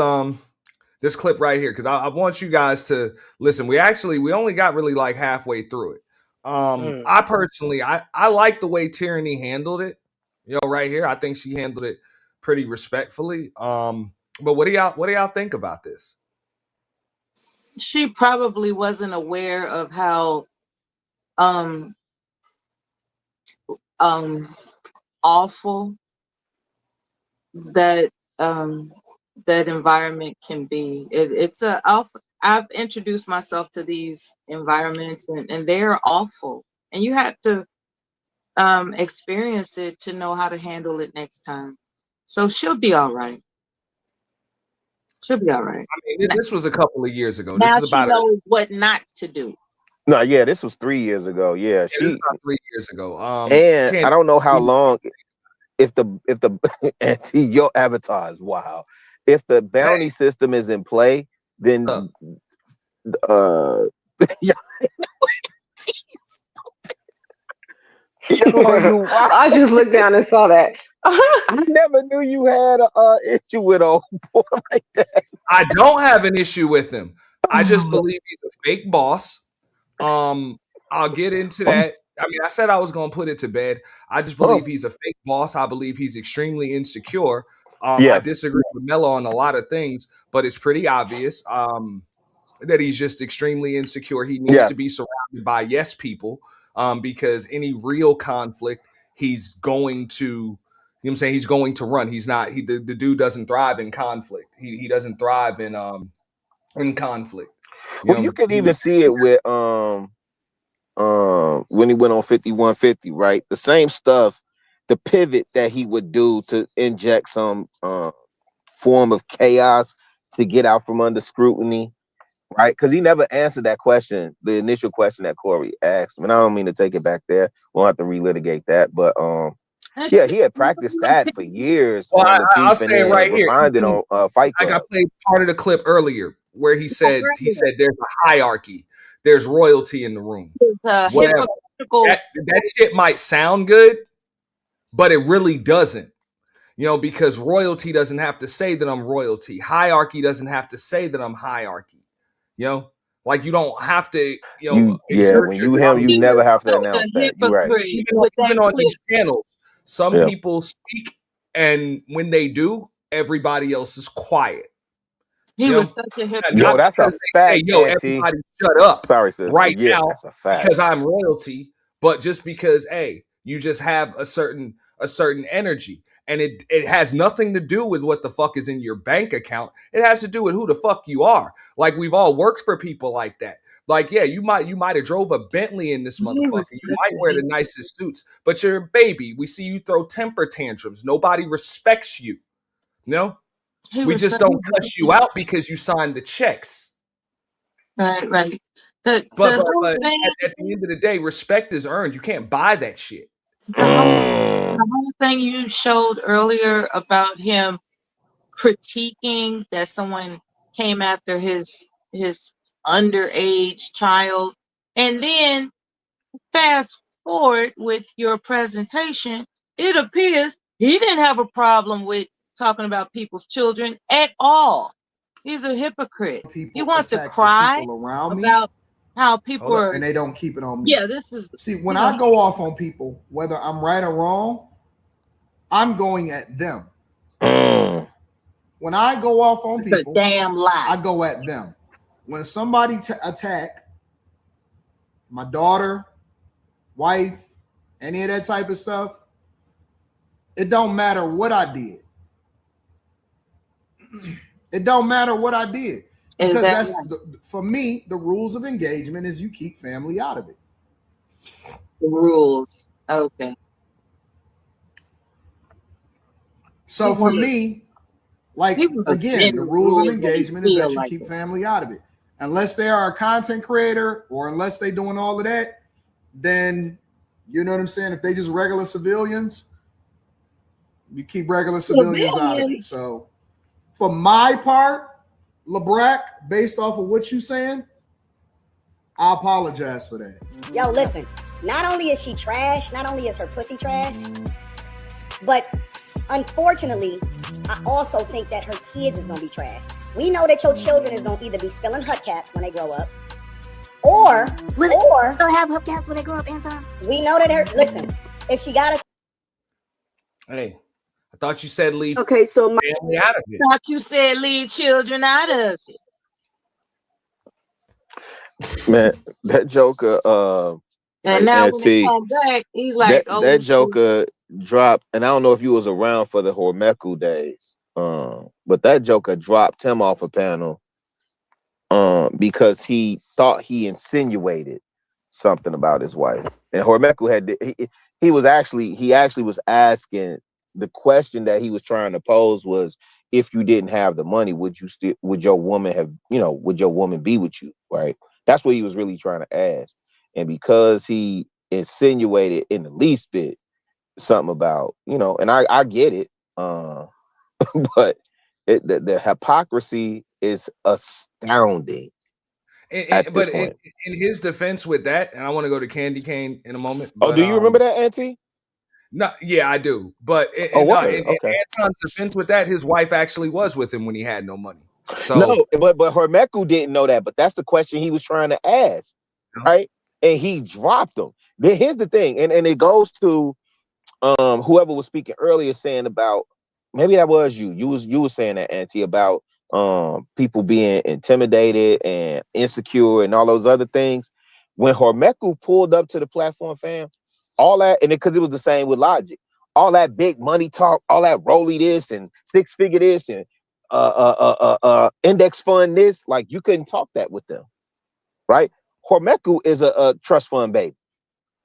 this clip right here, because I want you guys to listen. We only got really like halfway through it. I personally, I like the way Teraney handled it. Right here, I think she handled it pretty respectfully. But what do y'all think about this? She probably wasn't aware of how awful that that environment can be. I've introduced myself to these environments, and they're awful, and you have to experience it to know how to handle it next time. So she'll be all right. She'll be all right. I mean, this was a couple of years ago. Now This is about she knows what not to do. No, this was 3 years ago. Yeah, this was about 3 years ago. And I don't know how long. If the and see, your avatar is wild. If the bounty system is in play, then I just looked down and saw that. I never knew you had an issue with old boy like that. I don't have an issue with him. I just believe he's a fake boss. I'll get into that. I mean, I said I was going to put it to bed. I just believe he's a fake boss. I believe he's extremely insecure. I disagree with Mello on a lot of things, but it's pretty obvious that he's just extremely insecure. He needs to be surrounded by yes people because any real conflict, he's going to, you know what I'm saying? He's going to run. He's not, the dude doesn't thrive in conflict. He doesn't thrive in conflict. You can even see it with when he went on 5150, right? The same stuff, the pivot that he would do to inject some form of chaos to get out from under scrutiny, right? Because he never answered that question, the initial question that Corey asked. I mean, I don't mean to take it back there. We'll have to relitigate that, but he had practiced that for years. Well, I'll say it right here. On Fight Club. I played part of the clip earlier where he said there's a hierarchy. There's royalty in the room. That shit might sound good, but it really doesn't. Because royalty doesn't have to say that I'm royalty. Hierarchy doesn't have to say that I'm hierarchy. Like you don't have to. When you never have to announce that. You're right. Even on these channels, some people speak, and when they do, everybody else is quiet. He was such a hypocrite. Yo, that's a fact. Everybody shut up. Sorry, sis. Right now, that's a fact. Because I'm royalty, but just because, you just have a certain energy. And it has nothing to do with what the fuck is in your bank account. It has to do with who the fuck you are. Like we've all worked for people like that. Like, you might have drove a Bentley in this motherfucker. You might wear the nicest suits, but you're a baby. We see you throw temper tantrums. Nobody respects you. We just don't cuss you out because you signed the checks. Right. But at the end of the day, respect is earned. You can't buy that shit. The whole thing you showed earlier about him critiquing that someone came after his underage child, and then fast forward with your presentation, it appears he didn't have a problem with talking about people's children at all. He's a hypocrite. He wants to cry about how people are, and they don't keep it on me. Yeah, this is. See, when I go off on people, whether I'm right or wrong, I'm going at them. When I go off on people, a damn lie. I go at them. when somebody attack my daughter, wife, any of that type of stuff, it don't matter what I did. It don't matter what I did. Because that's for me, the rules of engagement is you keep family out of it. The rules. Okay. So for me, like again, the rules of engagement is that you keep family out of it. Unless they are a content creator or unless they doing all of that, then you know what I'm saying? If they just regular civilians, you keep regular civilians out of it. So for my part, LeBrack, based off of what you're saying, I apologize for that. Yo, listen, not only is she trash, not only is her pussy trash, but unfortunately, I also think that her kids is gonna be trash. We know that your children is gonna either be stealing hubcaps when they grow up, or they'll have hubcaps when they grow up, Anton. We know that her, listen, if she got a... Hey, I thought you said leave family out of it. Thought you said leave children out of it. Man, that Joker, and now when they come back, he's like, that Joker dropped, and I don't know if you was around for the Hormeku days, but that Joker dropped him off a panel because he thought he insinuated something about his wife. And Hormeku he actually was asking, the question that he was trying to pose was, if you didn't have the money, would your woman be with you, right? That's what he was really trying to ask. And because he insinuated in the least bit something about, and I get it, but the hypocrisy is astounding. But in his defense with that, and I want to go to Candy Cane in a moment. But, do you remember that, Auntie? No, yeah, I do. But in Anton's defense with that, his wife actually was with him when he had no money. So no, but Hormeku didn't know that. But that's the question he was trying to ask, right? And he dropped him. Then here's the thing, and it goes to whoever was speaking earlier, saying about, maybe that was you. You were saying that, Auntie, about people being intimidated and insecure and all those other things. When Hormeku pulled up to the platform, fam, all that, and because it was the same with Logic, all that big money talk, all that rolly this and six figure this and index fund this, like you couldn't talk that with them, right? Hormeku is a trust fund baby,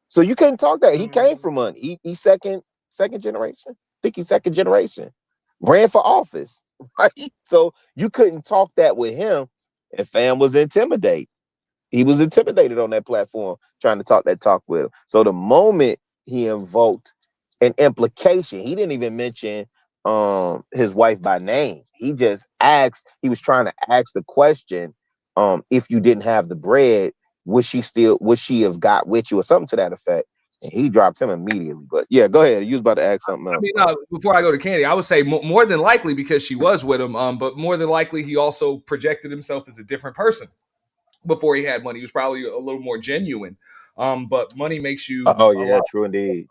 so you couldn't talk that. He came from money. He second generation. I think he's second generation. Ran for office, right? So you couldn't talk that with him, and fam was intimidated. He was intimidated on that platform trying to talk that talk with him. So the moment he invoked an implication, he didn't even mention his wife by name. He just asked, he was trying to ask the question, if you didn't have the bread, would she have got with you or something to that effect? And he dropped him immediately. But yeah, go ahead. You was about to ask something else. I mean, before I go to Candy, I would say more than likely because she was with him, but more than likely he also projected himself as a different person. Before he had money, he was probably a little more genuine. But money makes you. Oh yeah, true indeed.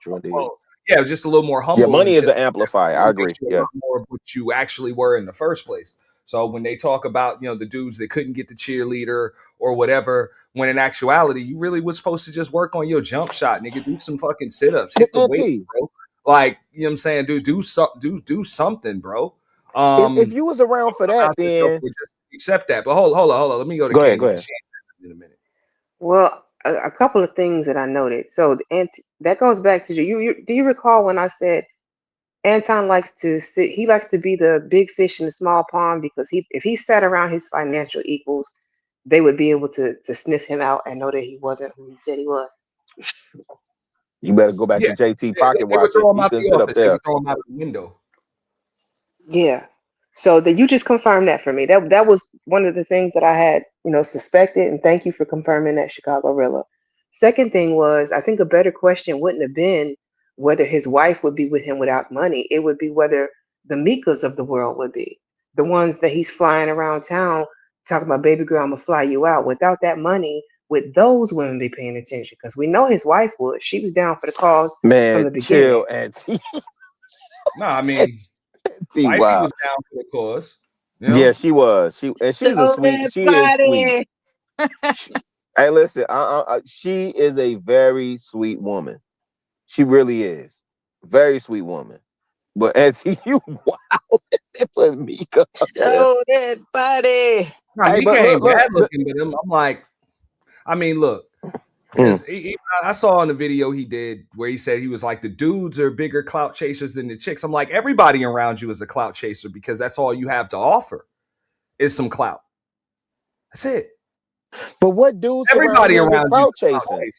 Yeah, just a little more humble. Yeah, money is an amplifier. I agree. Yeah, more of what you actually were in the first place. So when they talk about the dudes that couldn't get the cheerleader or whatever, when in actuality you really was supposed to just work on your jump shot, nigga. Do some fucking sit-ups, hit the weights, bro. Like what I'm saying, dude, do something, bro. If you was around for that, then accept that. But hold on. Let me go to Candy. Go ahead. In a minute. Well, a couple of things that I noted. So, that goes back to you. Do you recall when I said Anton likes to sit? He likes to be the big fish in the small pond because if he sat around his financial equals, they would be able to sniff him out and know that he wasn't who he said he was. You better go back to JT Pocket Watch. They would throw him out the office. They would throw him out the window. Yeah. So that you just confirmed that for me. That was one of the things that I had, suspected, and thank you for confirming that, Chicago Rilla. Second thing was, I think a better question wouldn't have been whether his wife would be with him without money. It would be whether the Mikas of the world would be. The ones that he's flying around town talking about, baby girl, I'm gonna fly you out. Without that money, would those women be paying attention? Because we know his wife would. She was down for the cause from the beginning. Chill, Auntie. No, I mean, Wifey was down for the cause. You know? Yeah, she was. She's a sweet. She is sweet. Hey, listen. She is a very sweet woman. She really is. Very sweet woman. But as you wow, they put Mika up there. Show that body. Now, Mika ain't bad looking, but I'm like, I mean, look, because I saw on the video he did where he said he was like, the dudes are bigger clout chasers than the chicks. I'm like, everybody around you is a clout chaser because that's all you have to offer is some clout. That's it. But what dudes everybody around you clout chasing?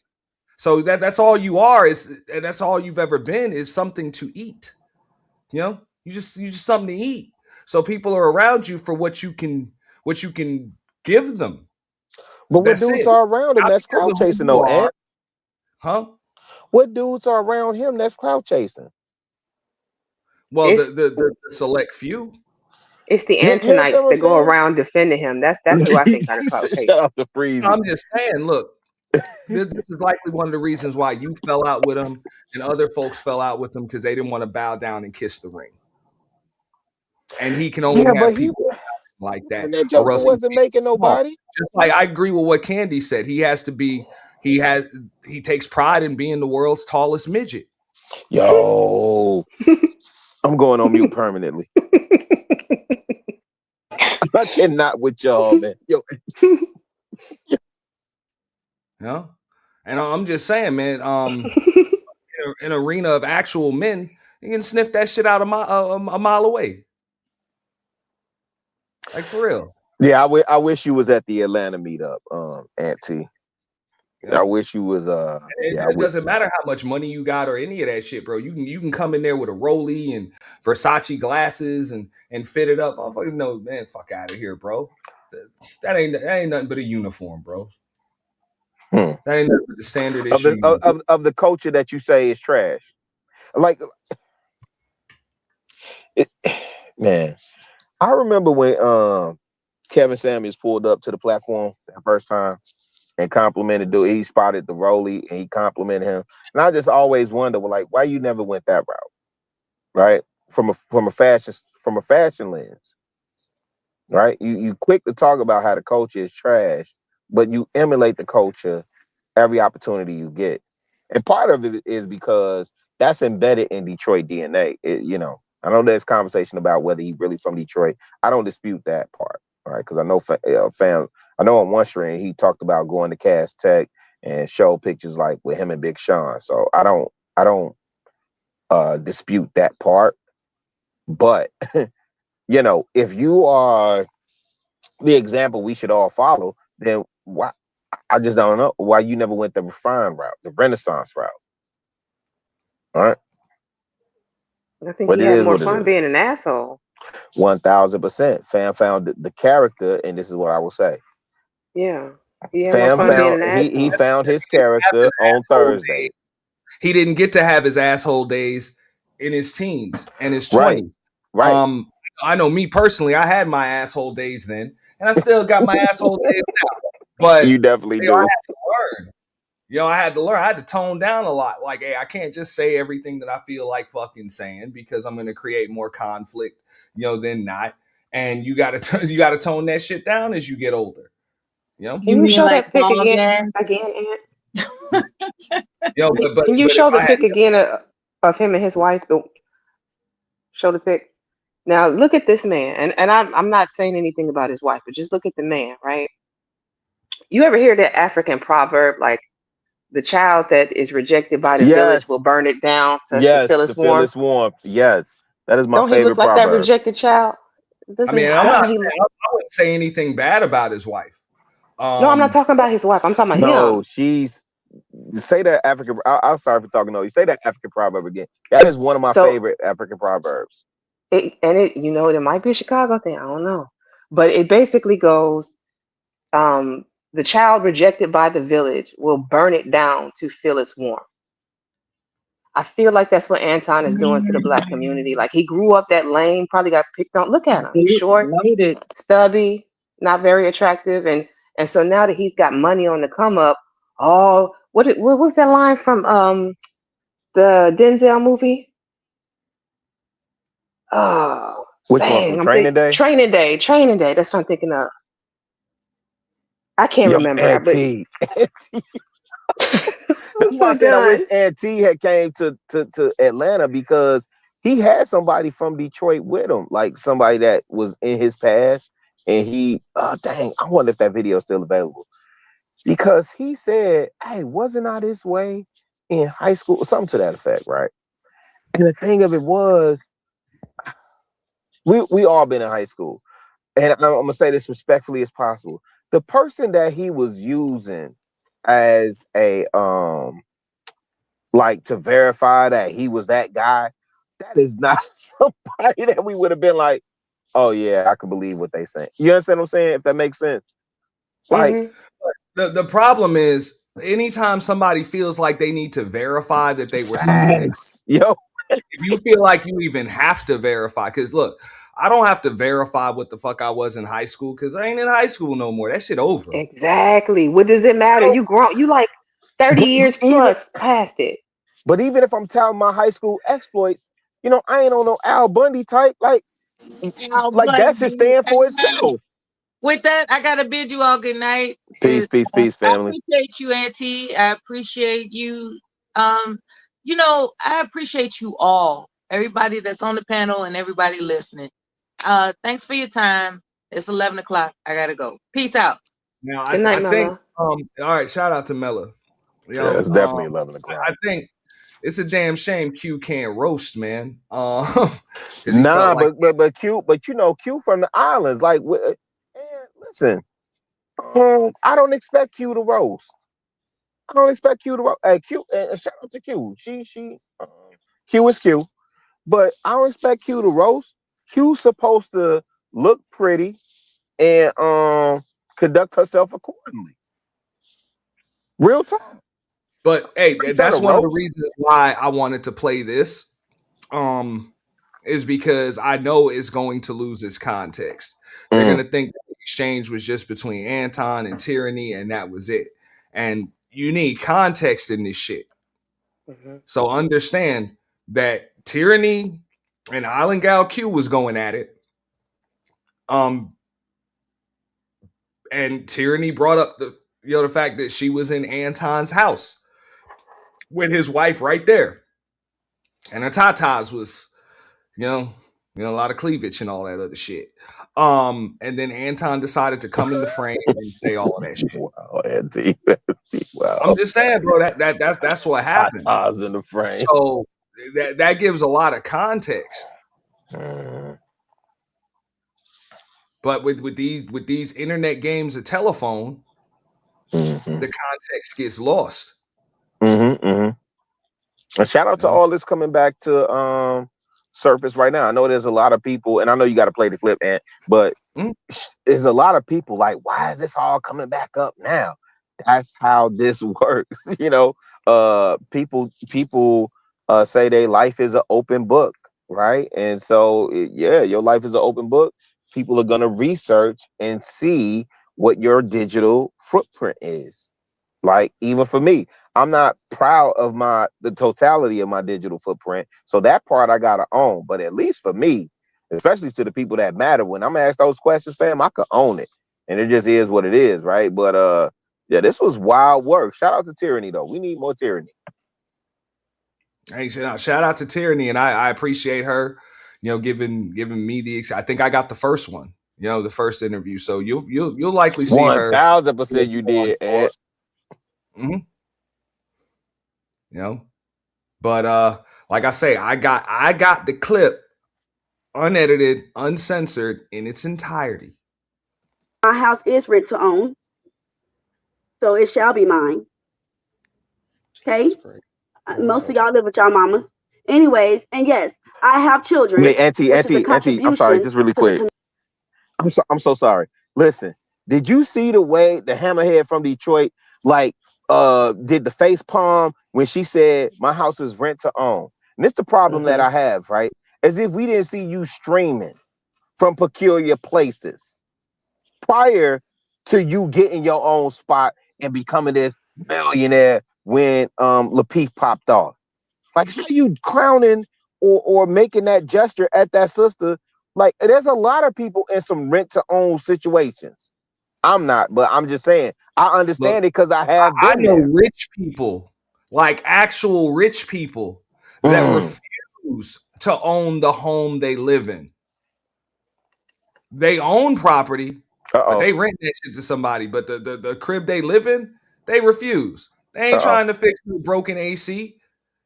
So that's all you are and that's all you've ever been is something to eat. You know, you just something to eat. So people are around you for what you can give them. But what dudes are around him that's clout chasing though, Ant? Huh? What dudes are around him that's clout chasing? Well, the select few. It's the Antonites that go around defending him. That's who I think are the clout chasers. Shut up the freezer. I'm just saying, look, this is likely one of the reasons why you fell out with him and other folks fell out with him because they didn't want to bow down and kiss the ring. And he can only have people like that. That Joker wasn't making nobody. Just like I agree with what Candy said. He has to be. He takes pride in being the world's tallest midget. Yo, I'm going on mute permanently. I cannot with y'all, man. Yo. Yeah, and I'm just saying, man. In an arena of actual men, you can sniff that shit out a mile away. Like for real. Yeah, I wish you was at the Atlanta meetup, Auntie. Yeah. I wish you was. It doesn't matter how much money you got or any of that shit, bro. You can come in there with a Rollie and Versace glasses and fit it up. I'm fucking no man. Fuck out of here, bro. That ain't nothing but a uniform, bro. That ain't nothing but the standard issue of the culture that you say is trash. Like, man, I remember when Kevin Samuels pulled up to the platform that first time and complimented dude. He spotted the Rollie and he complimented him. And I just always wonder, well, like, why you never went that route, right? From a fashion lens, right? You quick to talk about how the culture is trash, but you emulate the culture every opportunity you get. And part of it is because that's embedded in Detroit DNA. I know there's conversation about whether he's really from Detroit. I don't dispute that part, right? Because I know I know on one stream he talked about going to Cass Tech and show pictures like with him and Big Sean. So I don't dispute that part. But if you are the example we should all follow, then why? I just don't know why you never went the refined route, the Renaissance route. All right. I think he had more fun being an asshole. 1000%. Fam found the character, and this is what I will say. Yeah. He found his character on Thursday. He didn't get to have his asshole days in his teens and his 20s. Right. I know me personally, I had my asshole days then, and I still got my asshole days now. But you definitely do. I had to learn. I had to learn. I had to tone down a lot. Like, hey, I can't just say everything that I feel like fucking saying because I'm going to create more conflict, than not. And you got to tone that shit down as you get older. Can you show that pic again, Ant? Can you show the pic again of him and his wife? Show the pic. Now look at this man, and I'm not saying anything about his wife, but just look at the man, right? You ever hear that African proverb, like the child that is rejected by the village will burn it down to feel its warmth? Yes, that is my favorite proverb. Don't he look like that rejected child? I wouldn't say anything bad about his wife. No, I'm not talking about his wife. I'm talking about him. Say that African. I'm sorry for talking over you. Say that African proverb again. That is one of my favorite African proverbs. It might be a Chicago thing. I don't know, but it basically goes, the child rejected by the village will burn it down to feel its warmth. I feel like that's what Anton is doing to the Black community. Like, he grew up that lane, probably got picked on. Look at him. He's short, stubby, not very attractive. And so now that he's got money on the come up, what was that line from the Denzel movie? Oh, Which one from Training Day? Training Day. That's what I'm thinking of. I can't remember, but Auntie. That's why I said I wish Auntie had came to Atlanta, because he had somebody from Detroit with him, like somebody that was in his past, and he dang, I wonder if that video is still available, because he said, "Hey, wasn't I this way in high school?" or something to that effect, right? And the thing of it was, we all been in high school, and I'm gonna say this respectfully as possible. The person that he was using as a like to verify that he was that guy, that is not somebody that we would have been like, oh yeah, I can believe what they saying. You understand what I'm saying? If that makes sense. Like the problem is, anytime somebody feels like they need to verify that they were something, yo, if you feel like you even have to verify, because look, I don't have to verify what the fuck I was in high school, because I ain't in high school no more. That shit over. Exactly. What does it matter? You grown. You like 30 years plus past it. But even if I'm telling my high school exploits, you know, I ain't on no Al Bundy type. Like that's his stand for itself. With that, I gotta bid you all good night. Peace, family. I appreciate you, Auntie. I appreciate you. You know, I appreciate you all, everybody that's on the panel and everybody listening. Thanks for your time. It's 11 o'clock. I gotta go. Peace out. Now, Good night, I think, Mella. all right, shout out to Mella. Yeah, it's definitely 11 o'clock. I think it's a damn shame Q can't roast, man. Nah, but Q, but you know, Q from the islands, like, listen, I don't expect Q to roast. I don't expect Q to roast. Hey, Q, shout out to Q. Q is Q, but I don't expect Q to roast. Q's supposed to look pretty and conduct herself accordingly. Real talk. But hey, that's one of the reasons why I wanted to play this. Is because I know it's going to lose its context. They're going to think that the exchange was just between Anton and Teraney, and that was it. And you need context in this shit. So understand that Teraney and Island Gal Q was going at it. And Teraney brought up the fact that she was in Anton's house with his wife right there. And her tatas was, you know, a lot of cleavage and all that other shit. And then Anton decided to come in the frame and say all of that shit. Wow, Auntie. Wow. I'm just saying, bro, that's what happened. Tatas in the frame. So that gives a lot of context. But with these internet games of telephone, the context gets lost. A shout out to all this coming back to surface right now. I know there's a lot of people, and I know you got to play the clip, but there's a lot of people like, why is this all coming back up now? That's how this works. You know, people say their life is an open book, right? And so, your life is an open book. People are gonna research and see what your digital footprint is. Like, even for me, I'm not proud of the totality of my digital footprint. So that part I gotta own. But at least for me, especially to the people that matter, when I'm asked those questions, fam, I could own it. And it just is what it is, right? But this was wild work. Shout out to Teraney, though. We need more Teraney. Hey, shout out to Teraney, and I appreciate her, giving me I think I got the first one, the first interview. So you'll likely see her. 1000% you did, Ed. But like I say, I got the clip unedited, uncensored in its entirety. My house is rent to own, so it shall be mine. Okay, most of y'all live with y'all mamas, anyways. And yes, I have children. Wait, Auntie, I'm sorry, just really quick. I'm so sorry. Listen, did you see the way the hammerhead from Detroit did the face palm when she said my house is rent to own? And it's the problem that I have, right? As if we didn't see you streaming from peculiar places prior to you getting your own spot and becoming this millionaire when Lapeef popped off. Like, how you clowning or making that gesture at that sister Like, there's a lot of people in some rent to own situations. I'm not, but I'm just saying I understand it because I have been I know there. rich people, like actual rich people, that refuse to own the home they live in. They own property, but they rent that shit to somebody. But the crib they live in, they refuse. They ain't trying to fix the broken AC.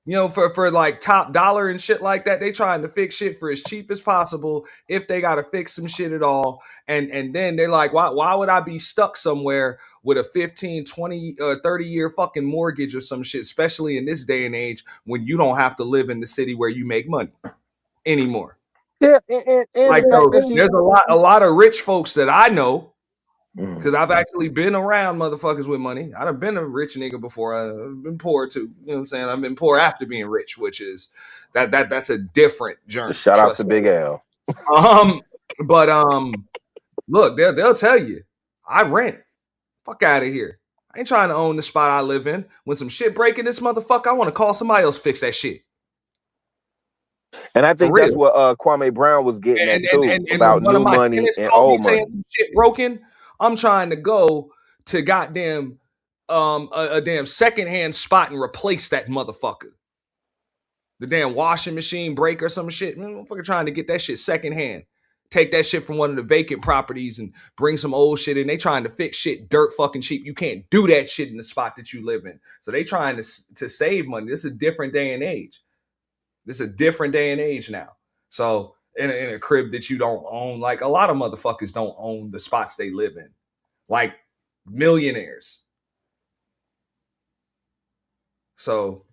You know, for like top dollar and shit like that, they trying to fix shit for as cheap as possible if they got to fix some shit at all. And then they're like, why would I be stuck somewhere with a 15, 20, 30-year fucking mortgage or some shit, especially in this day and age when you don't have to live in the city where you make money anymore. Yeah, and like, the so fact that there's a lot of rich folks that I know, because I've actually been around motherfuckers with money. I've been a rich nigga before. I've been poor too. You know what I'm saying? I've been poor after being rich, which is that's a different journey. Shout out to Big L. But look, they'll tell you, I rent. Fuck out of here. I ain't trying to own the spot I live in. When some shit break in this motherfucker, I want to call somebody else fix that shit. And I think that's what Kwame Brown was getting at too, about new money and old money. Saying some shit broken, I'm trying to go to goddamn a damn secondhand spot and replace that motherfucker. The damn washing machine break or some shit. Man, motherfucker trying to get that shit secondhand. Take that shit from one of the vacant properties and bring some old shit in. They trying to fix shit dirt fucking cheap. You can't do that shit in the spot that you live in. So they trying to save money. This is a different day and age. This is a different day and age now. So in a crib that you don't own, like a lot of motherfuckers don't own the spots they live in. Like millionaires. So,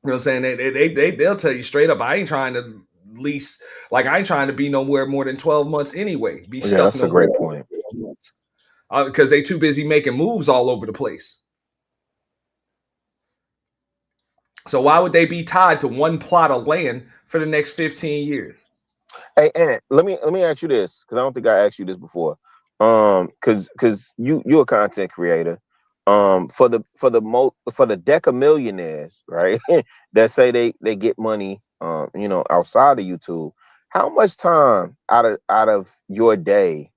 you know what I'm saying? They'll tell you straight up, I ain't trying to lease, like I ain't trying to be nowhere more than 12 months anyway. Be stuck that's a great point. Because they too busy making moves all over the place. So why would they be tied to one plot of land for the next 15 years? Hey, Ant, let me ask you this, because I don't think I asked you this before. Because you're a content creator. For the deck of millionaires, right? that say they get money, outside of YouTube. How much time out of your day?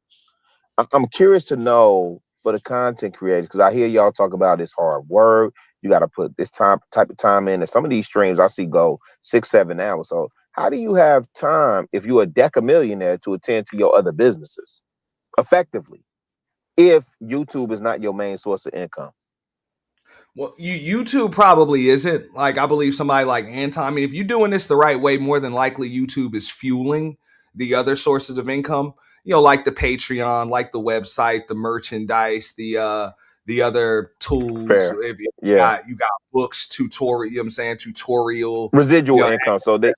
I'm curious to know for the content creators, because I hear y'all talk about this hard work. You got to put this type of time in. And some of these streams I see go 6-7 hours. So how do you have time if you're a deca millionaire to attend to your other businesses effectively if YouTube is not your main source of income? Well, YouTube probably isn't. Like, I believe somebody like Anton, I mean, if you're doing this the right way, more than likely YouTube is fueling the other sources of income, like the Patreon, like the website, the merchandise, the other tools. If you got books, tutorial, you know what I'm saying? Tutorial. Residual income. So they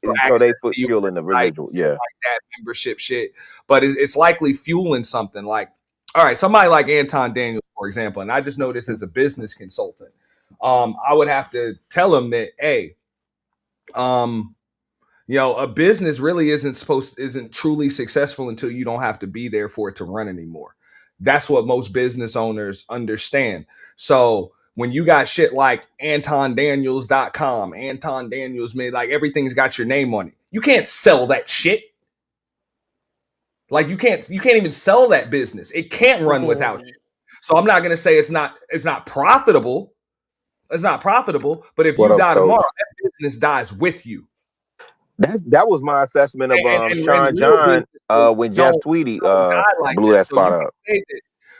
fueling the residual. Yeah. Like that membership shit. But it's likely fueling something like, all right, somebody like Anton Daniels, for example, and I just know this as a business consultant. I would have to tell him that, hey, a business really isn't truly successful until you don't have to be there for it to run anymore. That's what most business owners understand. So when you got shit like AntonDaniels.com, Anton Daniels made, like, everything's got your name on it. You can't sell that shit. Like you can't even sell that business. It can't run without you. So I'm not going to say it's not profitable. It's not profitable, but if you die tomorrow, that business dies with you. That was my assessment of Sean John when Jeff Tweedy blew that spot up.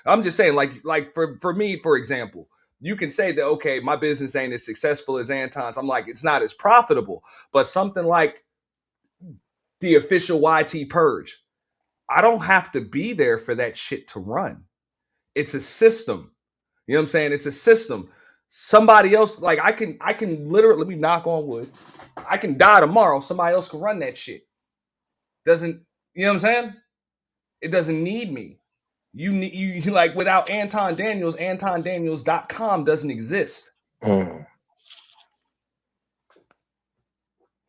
I'm just saying, like for me, for example, you can say that, okay, my business ain't as successful as Anton's. I'm like, it's not as profitable, but something like the official YT Purge, I don't have to be there for that shit to run. It's a system. You know what I'm saying? It's a system. Somebody else, like I can literally, let me knock on wood. I can die tomorrow. Somebody else can run that shit. Doesn't, you know what I'm saying? It doesn't need me. You like, without Anton Daniels, AntonDaniels.com doesn't exist.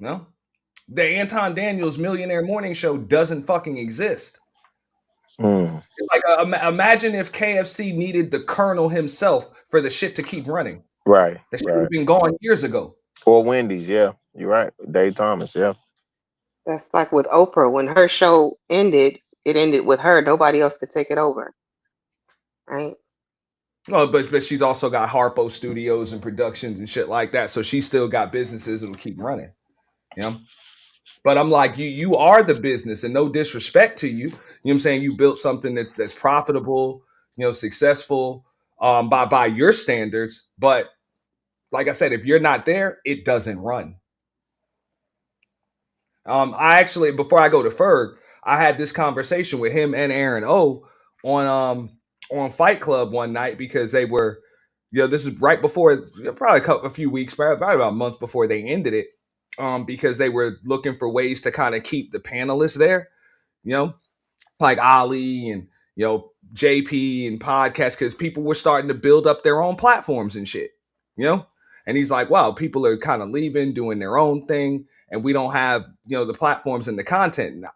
No? The Anton Daniels Millionaire Morning Show doesn't fucking exist. It's like, imagine if KFC needed the Colonel himself for the shit to keep running. Right. That shit would have been gone years ago. Or Wendy's, yeah. You're right. Dave Thomas, yeah. That's like with Oprah. When her show ended, it ended with her. Nobody else could take it over. Right? Oh, but she's also got Harpo Studios and productions and shit like that. So she's still got businesses that'll keep running. You know? But I'm like, you are the business, and no disrespect to you. You know what I'm saying? You built something that's profitable, successful by your standards. But like I said, if you're not there, it doesn't run. I actually, before I go to Ferg, I had this conversation with him and Aaron O on Fight Club one night because they were, this is right before, probably a few weeks, probably about a month before they ended it, because they were looking for ways to kind of keep the panelists there, like Ali and JP and podcasts, because people were starting to build up their own platforms and shit, And he's like, wow, people are kind of leaving, doing their own thing, and we don't have the platforms and the content. Now,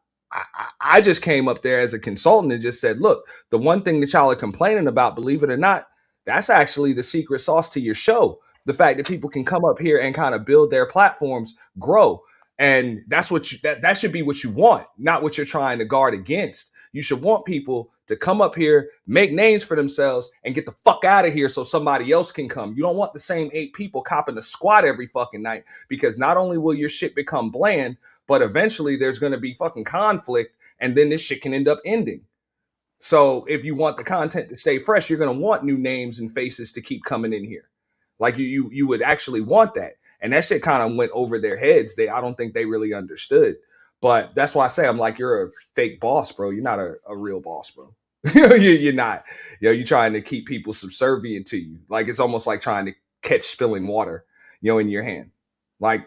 I just came up there as a consultant and just said, look, the one thing that y'all are complaining about, believe it or not, that's actually the secret sauce to your show. The fact that people can come up here and kind of build their platforms, grow. And that's what that should be what you want, not what you're trying to guard against. You should want people to come up here, make names for themselves, and get the fuck out of here so somebody else can come. You don't want the same 8 people copping a squat every fucking night, because not only will your shit become bland, but eventually there's going to be fucking conflict, and then this shit can end up ending. So if you want the content to stay fresh, you're going to want new names and faces to keep coming in here. Like you would actually want that. And that shit kind of went over their heads. I don't think they really understood. But that's why I say, I'm like, you're a fake boss, bro. You're not a real boss, bro. You're not. You're trying to keep people subservient to you. Like, it's almost like trying to catch spilling water, in your hand. Like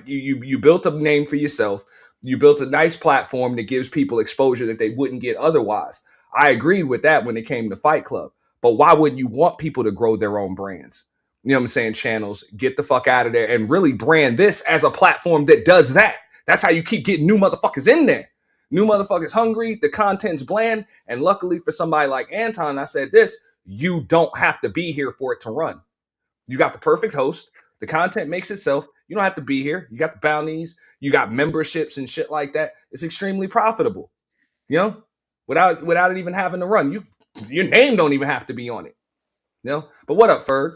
you built a name for yourself. You built a nice platform that gives people exposure that they wouldn't get otherwise. I agreed with that when it came to Fight Club. But why wouldn't you want people to grow their own brands? You know what I'm saying? Channels, get the fuck out of there and really brand this as a platform that does that. That's how you keep getting new motherfuckers in there. New motherfuckers hungry, the content's bland. And luckily for somebody like Anton, I said this, you don't have to be here for it to run. You got the perfect host. The content makes itself. You don't have to be here. You got the bounties. You got memberships and shit like that. It's extremely profitable, without it even having to run. Your name don't even have to be on it, But what up, Ferg?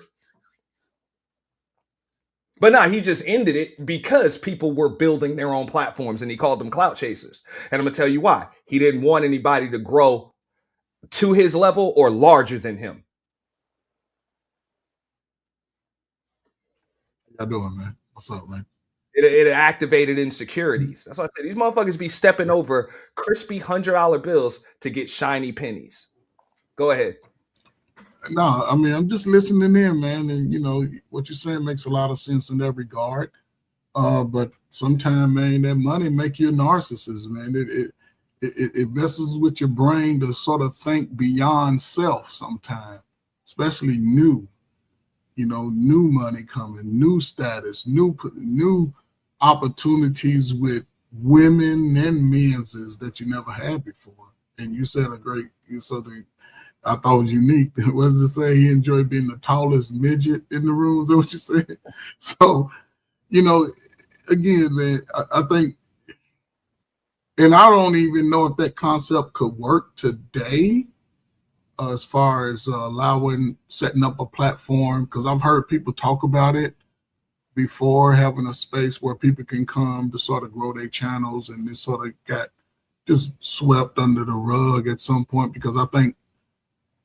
But nah, he just ended it because people were building their own platforms, and he called them clout chasers. And I'm going to tell you why. He didn't want anybody to grow to his level or larger than him. How you doing, man? What's up, man? It activated insecurities. That's why I said these motherfuckers be stepping over crispy $100 bills to get shiny pennies. Go ahead. No, I mean, I'm just listening in, man. And, what you're saying makes a lot of sense in that regard. But sometimes, man, that money make you a narcissist, man. It messes with your brain to sort of think beyond self sometimes, especially new money coming, new status, new opportunities with women and men's that you never had before. And you said something I thought was unique. What does it say? He enjoyed being the tallest midget in the room. Is that what you said? So, again, man, I think, and I don't even know if that concept could work today as far as setting up a platform, because I've heard people talk about it before, having a space where people can come to sort of grow their channels, and this sort of got just swept under the rug at some point, because I think,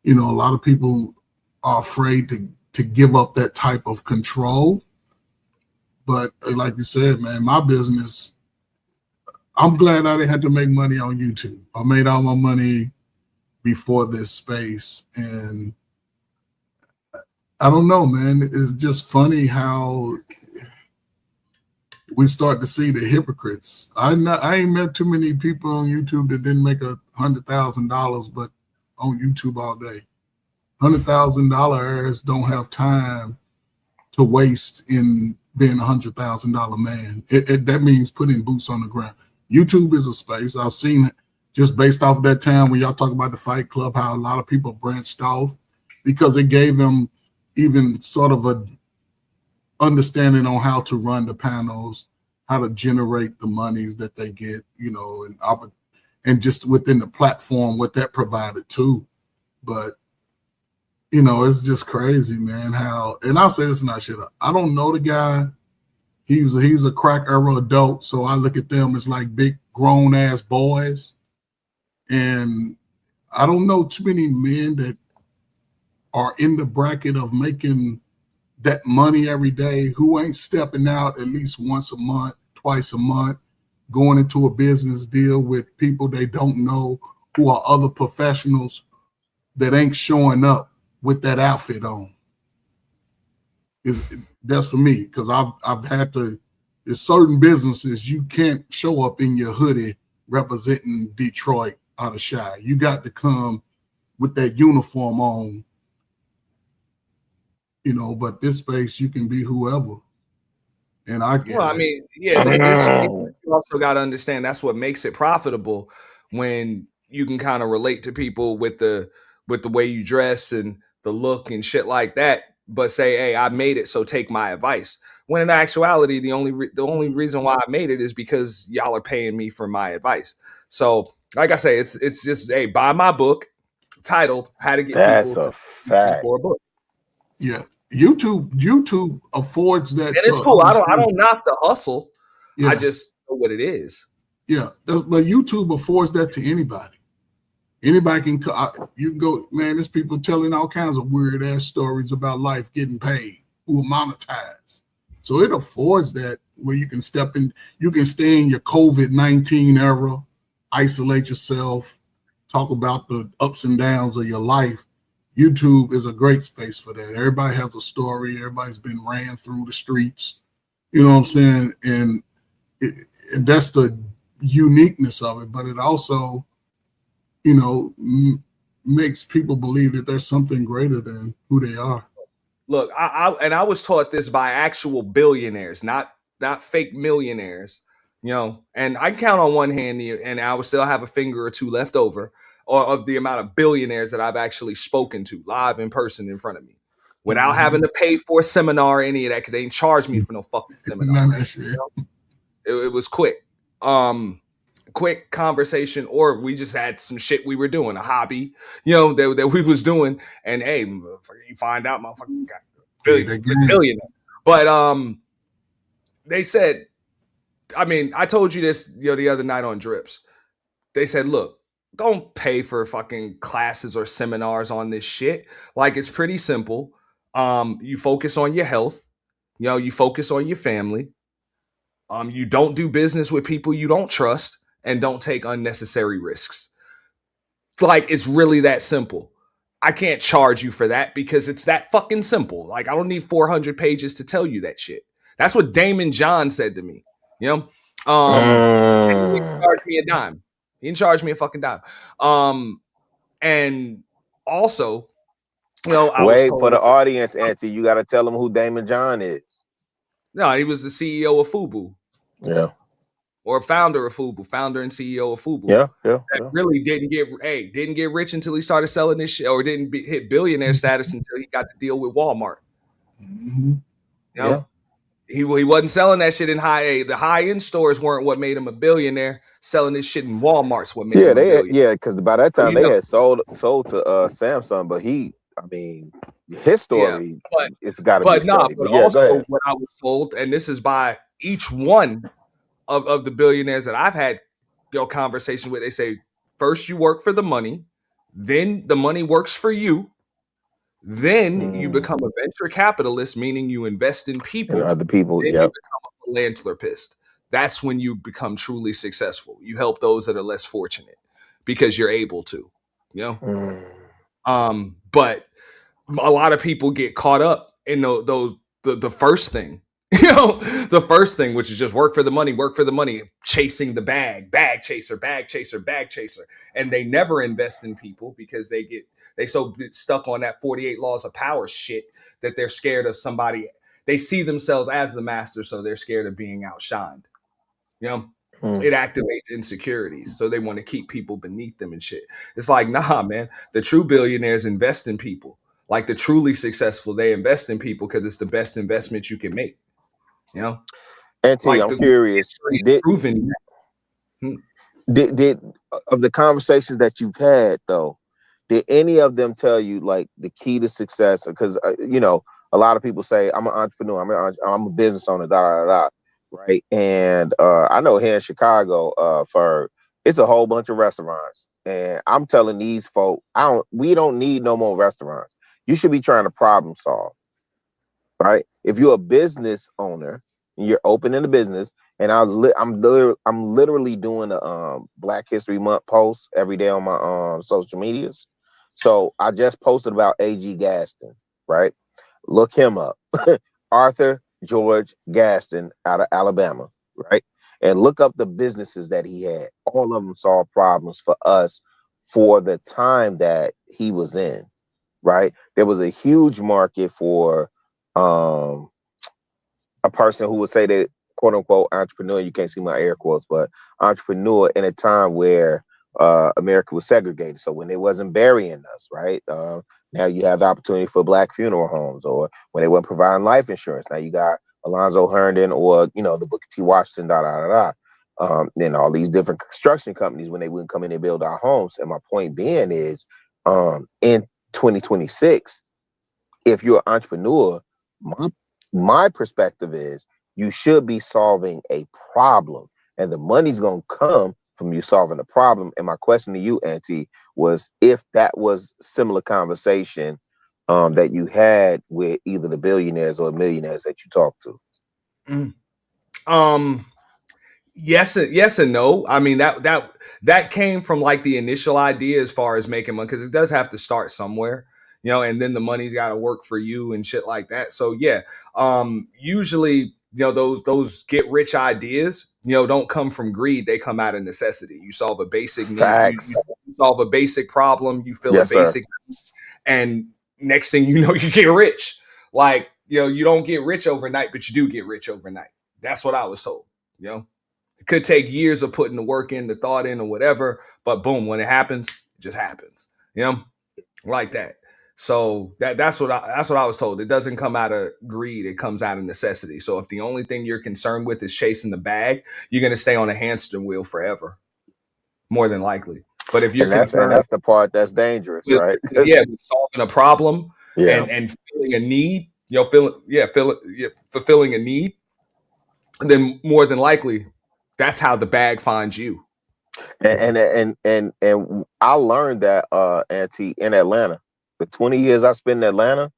a lot of people are afraid to give up that type of control. But like you said, man, my business, I'm glad I didn't have to make money on YouTube. I made all my money before this space. And I don't know, man, it's just funny how we start to see the hypocrites. I ain't met too many people on YouTube that didn't make $100,000, but on YouTube all day. $100,000 don't have time to waste in being $100,000 man. That means putting boots on the ground. YouTube is a space. I've seen it just based off of that time when y'all talk about the Fight Club, how a lot of people branched off because it gave them even sort of a understanding on how to run the panels, how to generate the monies that they get, and just within the platform, what that provided too. But, it's just crazy, man, how, and I'll say this and I should have, I don't know the guy. He's a crack era adult. So I look at them as like big grown ass boys. And I don't know too many men that are in the bracket of making that money every day who ain't stepping out at least once a month, twice a month, going into a business deal with people they don't know who are other professionals that ain't showing up with that outfit on. That's for me, because I've had to, there's certain businesses you can't show up in your hoodie representing Detroit out of Shy. You got to come with that uniform on, but this space you can be whoever. And I get I mean, yeah, this you also got to understand that's what makes it profitable, when you can kind of relate to people with the way you dress and the look and shit like that, but say, hey, I made it, so take my advice. When in actuality, the only reason why I made it is because y'all are paying me for my advice. So, like I say, it's just, hey, buy my book titled "How to Get People to Pay for a Book." Yeah, YouTube affords that, and it's cool. I don't knock the hustle. Yeah. I just know what it is. Yeah, but YouTube affords that to anybody. Anybody can. You can go, man. There's people telling all kinds of weird ass stories about life getting paid, who are monetized. So it affords that where you can step in. You can stay in your COVID-19 era, isolate yourself, talk about the ups and downs of your life. YouTube is a great space for that. Everybody has a story. Everybody's been ran through the streets. You know what I'm saying? And that's the uniqueness of it. But it also, makes people believe that there's something greater than who they are. Look, I was taught this by actual billionaires, not fake millionaires. And I can count on one hand, and I would still have a finger or two left over, or of the amount of billionaires that I've actually spoken to live in person in front of me, without having to pay for a seminar or any of that, because they ain't charged me for no fucking seminar. It was quick. Quick conversation, or we just had some shit we were doing, a hobby, that we was doing, and hey, you find out, motherfucker got billionaire. But they said, I mean, I told you this, the other night on Drips. They said, look, don't pay for fucking classes or seminars on this shit. Like, it's pretty simple. You focus on your health. You focus on your family. You don't do business with people you don't trust, and don't take unnecessary risks. Like, it's really that simple. I can't charge you for that because it's that fucking simple. Like, I don't need 400 pages to tell you that shit. That's what Damon John said to me. He didn't charge me a dime. He didn't charge me a fucking dime. And also, wait for the audience, Auntie. You got to tell them who Damon John is. No, he was the CEO of FUBU. Yeah. Or founder of FUBU, founder and CEO of FUBU. Yeah. Really didn't get rich until he started selling this shit, or didn't hit billionaire status until he got to deal with Walmart. He wasn't selling that shit in the high-end stores weren't what made him a billionaire. Selling this shit in Walmart's what made him a billionaire. Because by that time they had sold to Samsung, but his story, it's got to be. But also what I was told, and this is by each one of the billionaires that I've had conversation with, they say, first you work for the money, then the money works for you, then you become a venture capitalist, meaning you invest in people, and other people, then you become a philanthropist. That's when you become truly successful. You help those that are less fortunate because you're able to, but a lot of people get caught up in the first thing. The first thing, which is just work for the money, chasing the bag chaser. And they never invest in people because they so stuck on that 48 laws of power shit that they're scared of somebody. They see themselves as the master, so they're scared of being outshined. It activates insecurities, so they want to keep people beneath them and shit. It's like, nah, man, the true billionaires invest in people. Like the truly successful, they invest in people because it's the best investment you can make. Auntie, Like I'm curious. Proven. Did of the conversations that you've had though, did any of them tell you like the key to success? Because you know, a lot of people say I'm an entrepreneur, I'm a business owner, right? And I know here in Chicago, for it's a whole bunch of restaurants, and I'm telling these folk, we don't need no more restaurants. You should be trying to problem solve, right? If you're a business owner and you're opening a business, and I'm literally doing a Black History Month post every day on my social medias. So I just posted about A.G. Gaston, right? Look him up. Arthur George Gaston out of Alabama, right? And look up the businesses that he had. All of them solved problems for us for the time that he was in, right? There was a huge market for a person who would say that, quote unquote, entrepreneur. You can't see my air quotes, but entrepreneur in a time where America was segregated. So when they wasn't burying us, right? Now you have the opportunity for Black funeral homes, or when they weren't providing life insurance. Now you got Alonzo Herndon, or you know, the Booker T. Washington, then all these different construction companies when they wouldn't come in and build our homes. And my point being is, in 2026, if you're an entrepreneur, my perspective is you should be solving a problem, and the money's going to come from you solving the problem. And my question to you, Auntie, was if that was similar conversation that you had with either the billionaires or millionaires that you talked to. Yes and no. I mean, that came from like the initial idea as far as making money, because it does have to start somewhere, you know, and then the money's got to work for you and shit like that. So yeah, usually, you know, those get rich ideas, you know, don't come from greed. They come out of necessity. You solve a basic need, you solve a basic problem, you fill a basic need, and next thing you know, you get rich. Like, you know, you don't get rich overnight, but you do get rich overnight. That's what I was told, you know. It could take years of putting the work in, the thought in, or whatever, but boom, when it happens, it just happens, you know, like that. So that's what I was told. It doesn't come out of greed; it comes out of necessity. So if the only thing you're concerned with is chasing the bag, you're gonna stay on a hamster wheel forever, more than likely. But if you're and that's the part that's dangerous, right? With solving a problem and filling a need, you know, fulfilling a need, then more than likely, that's how the bag finds you. And I learned that, Auntie, in Atlanta. The 20 years I spent in Atlanta,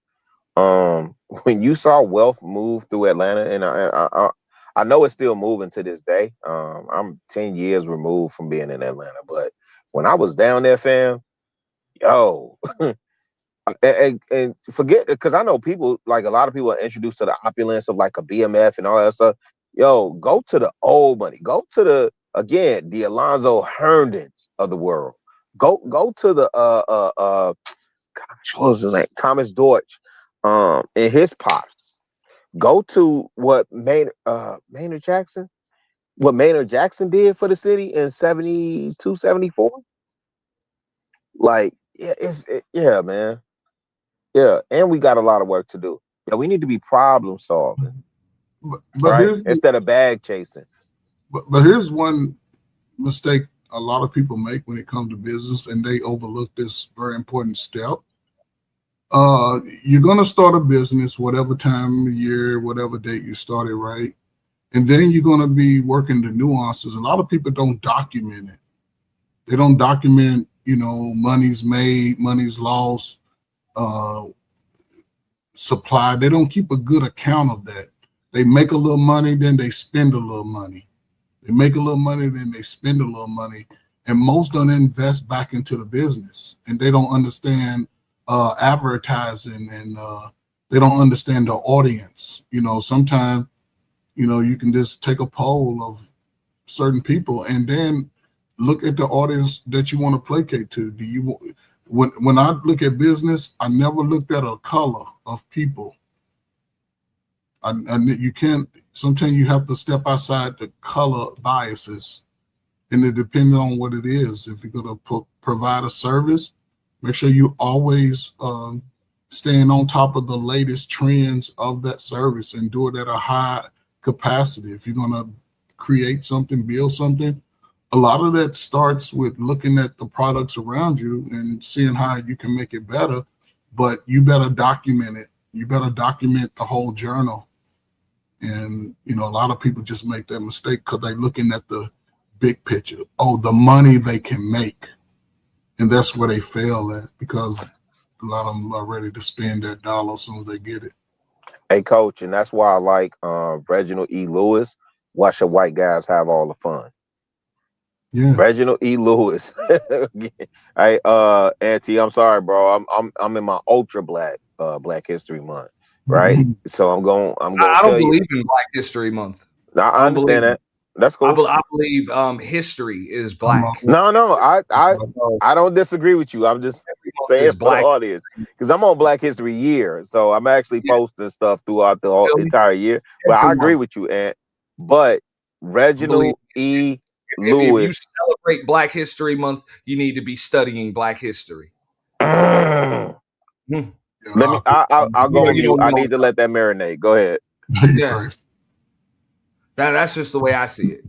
when you saw wealth move through Atlanta, and I know it's still moving to this day. I'm 10 years removed from being in Atlanta, but when I was down there, fam, yo, and forget, because I know people, like a lot of people are introduced to the opulence of like a BMF and all that stuff. Yo, go to the old money. Go to the Alonzo Herndons of the world. Go to the gosh, what was his name? Thomas Deutsch, and his pops. Go to what Maynard Jackson did for the city in 72, 74. Like, yeah, man. Yeah, and we got a lot of work to do. Yeah, we need to be problem solving, but right? Instead of bag chasing. But here's one mistake a lot of people make when it comes to business, and they overlook this very important step. You're going to start a business, whatever time of year, whatever date you started, right? And then you're going to be working the nuances. A lot of people don't document it. They don't document, you know, money's made, money's lost, supply. They don't keep a good account of that. They make a little money, then they spend a little money. They make a little money, then they spend a little money. And most don't invest back into the business. And they don't understand advertising, and they don't understand the audience. You know, sometimes, you know, you can just take a poll of certain people and then look at the audience that you want to placate to. Do you, when I look at business, I never looked at a color of people. You can't, sometimes you have to step outside the color biases, and it depends on what it is. If you're going to provide a service, make sure you always staying on top of the latest trends of that service and do it at a high capacity. If you're gonna create something, build something, a lot of that starts with looking at the products around you and seeing how you can make it better. But you better document it. You better document the whole journal. And a lot of people just make that mistake because they're looking at the big picture. Oh, the money they can make. And that's where they fail at, because a lot of them are ready to spend that dollar as soon as they get it. Hey, coach, and that's why I like Reginald E. Lewis. Watch the white guys have all the fun. Yeah. Reginald E. Lewis. Hey, Auntie, I'm sorry, bro. I'm in my ultra Black History Month, right? So I'm going. I don't believe in Black History Month. I understand that. That's cool. I believe history is Black. No, I don't disagree with you. I'm just saying for the audience, because I'm on Black History Year, so I'm actually posting stuff throughout the whole entire year. But I agree with you, Aunt. But Reginald E. Lewis. If you celebrate Black History Month, you need to be studying Black history. Let me. I'll go on mute. I need to let that marinate. Go ahead. Yeah. That's just the way I see it.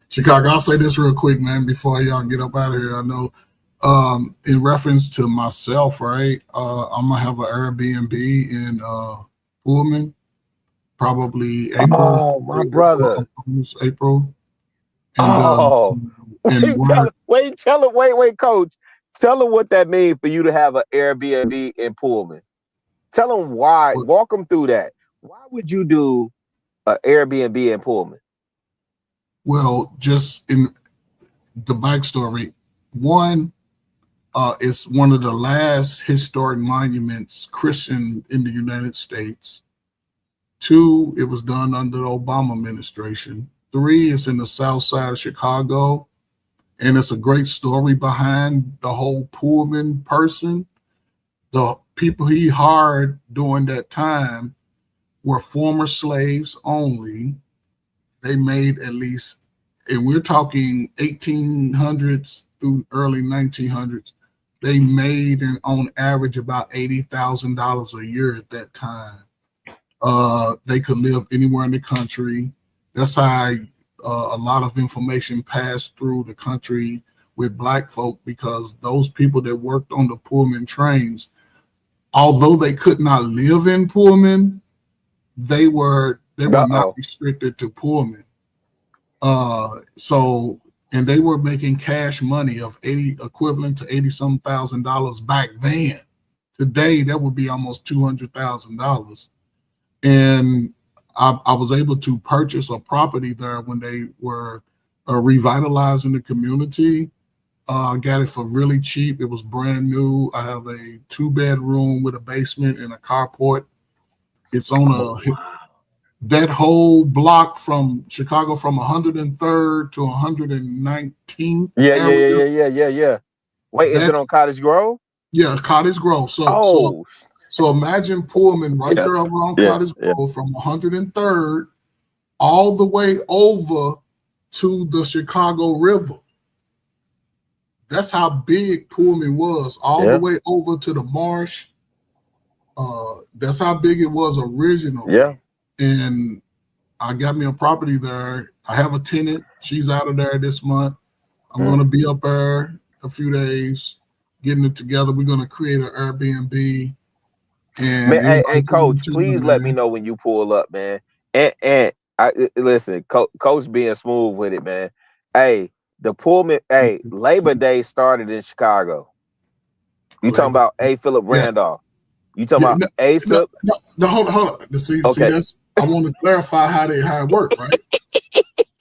Chicago, I'll say this real quick, man, before y'all get up out of here. I know in reference to myself, right, I'm going to have an Airbnb in Pullman, probably April. Oh, my brother. April. And, wait, coach. Tell them what that means for you to have an Airbnb in Pullman. Tell them why. Walk them through that. Why would you do an Airbnb in Pullman? Well, just in the backstory, one, it's one of the last historic monuments Christian in the United States. 2, it was done under the Obama administration. 3, it's in the south side of Chicago. And it's a great story behind the whole Pullman person. The people he hired during that time were former slaves only. They made at least, and we're talking 1800s through early 1900s, they made on average about $80,000 a year at that time. They could live anywhere in the country. That's how a lot of information passed through the country with Black folk, because those people that worked on the Pullman trains, although they could not live in Pullman, they were not restricted to Pullman. And they were making cash money of equivalent to $80-some thousand back then. Today, that would be almost $200,000. And I was able to purchase a property there when they were revitalizing the community. I got it for really cheap. It was brand new. I have a 2-bedroom with a basement and a carport. It's on that whole block from Chicago, from 103rd to 119th. Yeah. Wait, is it on Cottage Grove? Yeah, Cottage Grove. So imagine Pullman right there around Cottage Grove from 103rd all the way over to the Chicago River. That's how big Pullman was, all the way over to the marsh. That's how big it was originally. Yeah. And I got me a property there. I have a tenant. She's out of there this month. I'm going to be up there a few days, getting it together. We're going to create an Airbnb. And man, hey, coach, please let me know when you pull up, man. And listen, coach being smooth with it, man. Hey, the Pullman, Labor Day started in Chicago. You talking about A. Philip Randolph? You talking about ASAP? No, hold on. See, that's, I want to clarify how it worked, right?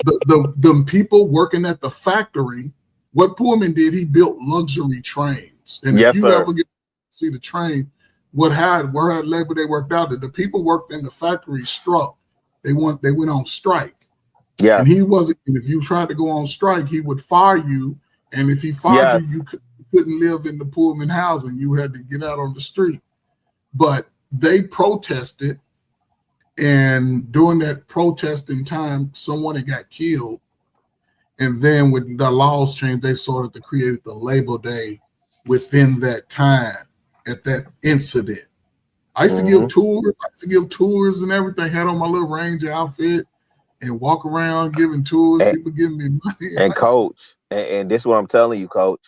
the people working at the factory, what Pullman did, he built luxury trains. And if you ever get to see the train, where had Labor Day worked out, that the people worked in the factory struck. They went on strike. Yeah. And he wasn't, and if you tried to go on strike, he would fire you. And if he fired you, you couldn't live in the Pullman housing. You had to get out on the street. But they protested, and during that protesting time, someone had got killed. And then when the laws changed, they started to create the Labor Day within that time at that incident. I used to give tours. I used to give tours and everything. Had on my little Ranger outfit and walk around giving tours. People giving me money. And coach, and this is what I'm telling you, coach.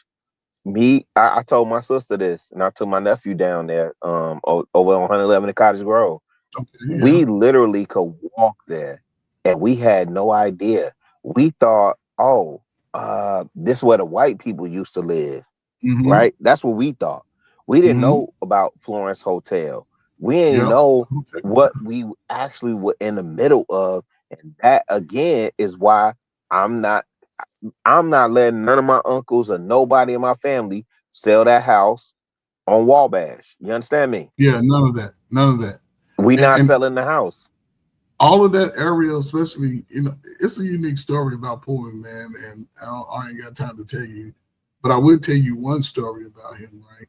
I told my sister this, and I took my nephew down there, over on 111 in Cottage Grove. Okay, We literally could walk there, and we had no idea. We thought, this is where the white people used to live, right? That's what we thought. We didn't know about Florence Hotel. We didn't know what we actually were in the middle of, and that again is why I'm not letting none of my uncles or nobody in my family sell that house on Wabash. You understand me? Yeah, none of that. None of that. We not selling the house. All of that area, especially, it's a unique story about Pullman, man, and I ain't got time to tell you, but I will tell you one story about him, right?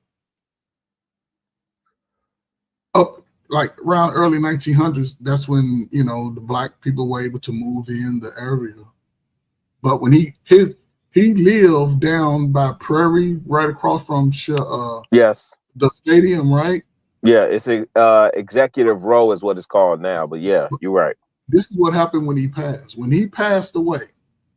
Up like around early 1900s, that's when the black people were able to move in the area. But when he lived down by Prairie, right across from the stadium, right? Yeah, it's a Executive Row is what it's called now. But yeah, you're right. This is what happened when he passed. When he passed away,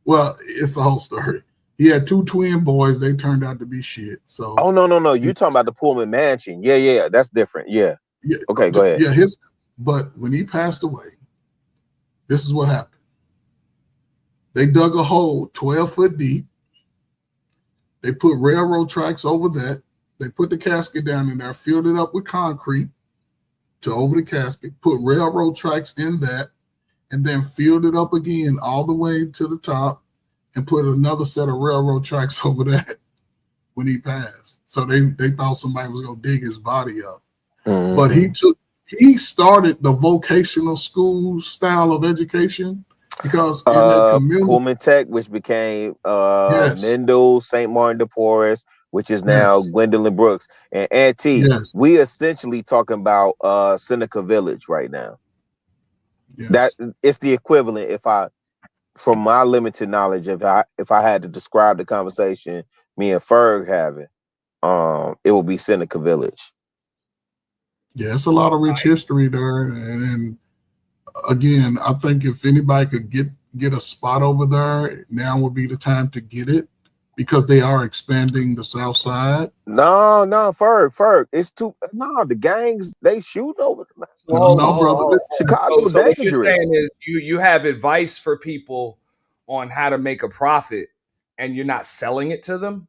well, it's a whole story. He had 2 twin boys. They turned out to be shit. So no. You talking about the Pullman Mansion? Yeah, that's different. Yeah. Okay, go ahead. Yeah, but when he passed away, this is what happened. They dug a hole 12 foot deep. They put railroad tracks over that. They put the casket down in there, filled it up with concrete to over the casket, put railroad tracks in that, and then filled it up again all the way to the top and put another set of railroad tracks over that when he passed. So they thought somebody was going to dig his body up. But he started the vocational school style of education because in the community, Pullman Tech, which became Mendel, St. Martin de Porres, which is now Gwendolyn Brooks and Auntie. We essentially talking about Seneca Village right now. That it's the equivalent. From my limited knowledge, if I had to describe the conversation me and Ferg having, it would be Seneca Village. Yeah, it's a lot of rich history there, and again, I think if anybody could get a spot over there, now would be the time to get it because they are expanding the South Side. No, Ferg. It's the gangs, they shoot over the brother. Chicago's so dangerous. What you're saying is you have advice for people on how to make a profit and you're not selling it to them?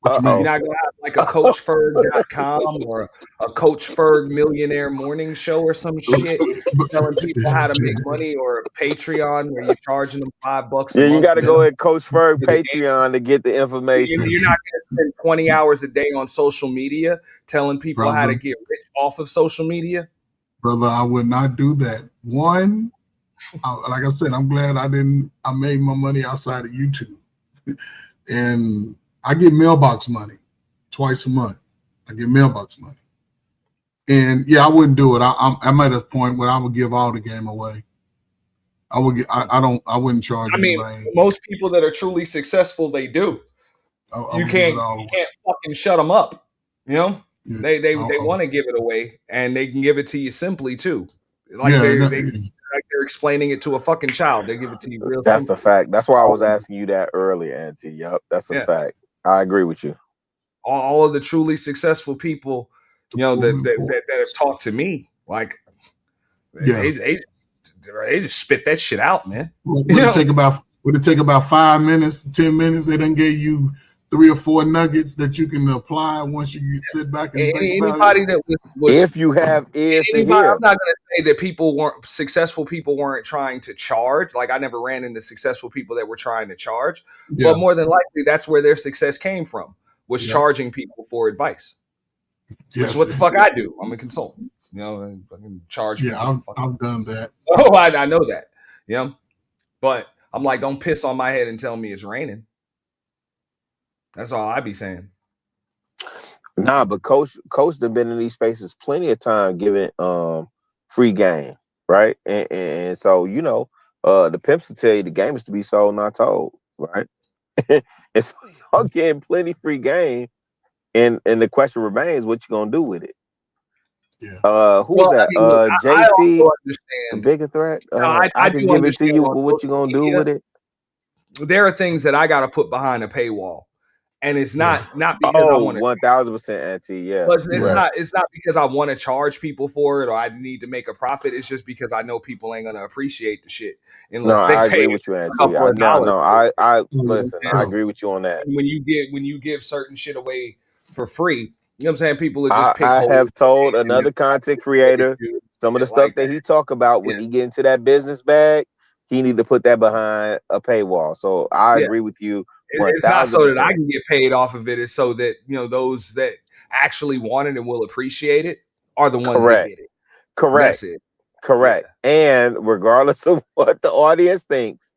You're not going to have like a CoachFerg.com or a Coach Ferg Millionaire Morning Show or some shit telling people how to make money, or a Patreon where you're charging them $5 a month. Yeah, you got to go at Coach Ferg Patreon to get the information. You're not going to spend 20 hours a day on social media telling people how to get rich off of social media? Brother, I would not do that. One, like I said, I'm glad I made my money outside of YouTube. And I get mailbox money twice a month. I get mailbox money. And yeah, I wouldn't do it. I'm at a point where I would give all the game away. I wouldn't charge anybody. Most people that are truly successful, they do. You can't fucking shut them up. They want to give it away, and they can give it to you simply too. They're explaining it to a fucking child. They give it to you real That's simple. a fact. That's why I was asking you that earlier, Auntie. Yep, that's a fact. I agree with you. All of the truly successful people, that have talked to me, like they just spit that shit out, man. Would it take about 5 minutes, 10 minutes? They done gave you 3 or 4 nuggets that you can apply once you sit back and think about it. That was if you have ears to hear. I'm not going to say that successful people weren't trying to charge. Like, I never ran into successful people that were trying to charge, but more than likely that's where their success came from, was charging people for advice. Which is what the fuck I do. I'm a consultant, and I can charge people. I've done that. Oh, I know that. But I'm like, don't piss on my head and tell me it's raining. That's all I be saying. Nah, but Coach have been in these spaces plenty of time giving free game, right? And so the pimps will tell you the game is to be sold, not told, right? And so y'all getting plenty free game, and the question remains, what you gonna do with it? Yeah. Who's that? I mean, look, I JT, also the understand. bigger threat. No, I do can give it to understand you, on but what you social gonna do media, with it? there are things that I got to put behind a paywall, and it's not because I want to. 1000% anti. Yeah, But it's right. not because I want to charge people for it or I need to make a profit. It's just because I know people ain't gonna appreciate the shit No, unless they I pay agree with you, a Anti. couple of dollars. I listen. I agree with you on that. And when you give certain shit away for free, you know what I'm saying? People will just pick I holes. have told another content creator some of the stuff that he talk about when he get into that business bag, he need to put that behind a paywall. So I agree with you. It's not so that 1000%. I can get paid off of it. It's so that those that actually want it and will appreciate it are the ones that get it. Correct. That's it. Correct. And regardless of what the audience thinks,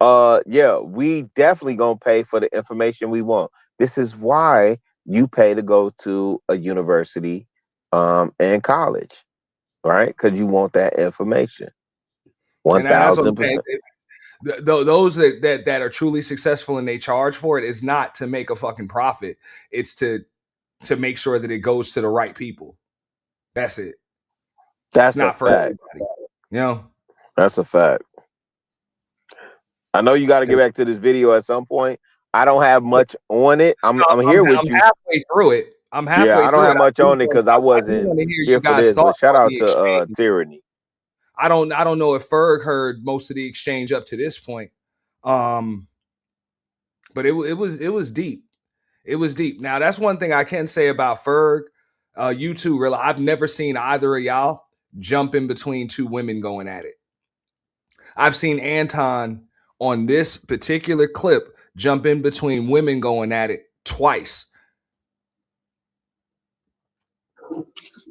we definitely gonna pay for the information we want. This is why you pay to go to a university and college, right? Because you want that information. And that's what I'm 1000%. saying. Those that are truly successful and they charge for it is not to make a fucking profit. It's to make sure that it goes to the right people. That's it. That's it's not for fact. everybody. That's a fact. I know you got to get back to this video at some point. I don't have much on it. I'm here with you. I'm halfway through it. I don't have much on it because I wasn't here for this. But shout out to Teraney. I don't know if Ferg heard most of the exchange up to this point. But it was deep. It was deep. Now that's one thing I can say about Ferg. You two, really, I've never seen either of y'all jump in between two women going at it. I've seen Anton on this particular clip jump in between women going at it twice.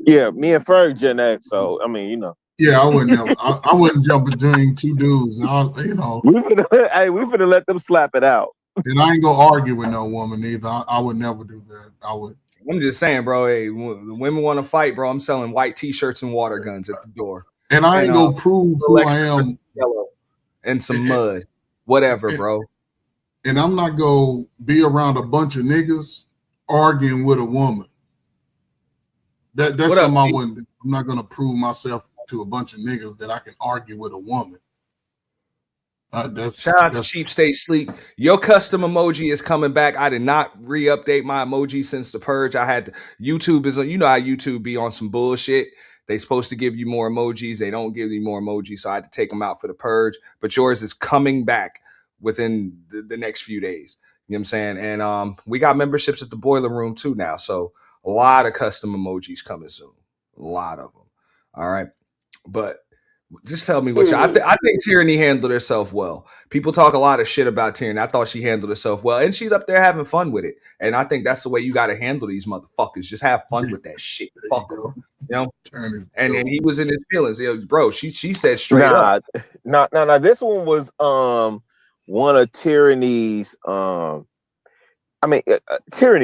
Yeah, me and Ferg Gen X. So I mean, Yeah, I wouldn't jump between two dudes. we finna let them slap it out. And I ain't gonna argue with no woman either. I would never do that. I'm just saying, bro. Hey, the women want to fight, bro. I'm selling white T-shirts and water guns at the door. And I ain't gonna prove who I am. And some mud, whatever, bro. And I'm not gonna be around a bunch of niggas arguing with a woman. That's something I wouldn't do. I'm not gonna prove myself to a bunch of niggas that I can argue with a woman. Shout out to Cheap State Sleep. Your custom emoji is coming back. I did not re-update my emoji since the purge. I had YouTube is, how YouTube be on some bullshit. They supposed to give you more emojis. They don't give you more emojis, so I had to take them out for the purge. But yours is coming back within the next few days. You know what I'm saying? And we got memberships at the Boiler Room too now, so a lot of custom emojis coming soon. A lot of them. All right, but. Just tell me what I think Teraney handled herself well. People talk a lot of shit about Teraney. I thought she handled herself well, and she's up there having fun with it. And I think that's the way you got to handle these motherfuckers. Just have fun with that shit. Fuck them, And he was in his feelings, bro. She said straight up. No. This one was one of Teraney's. Teraney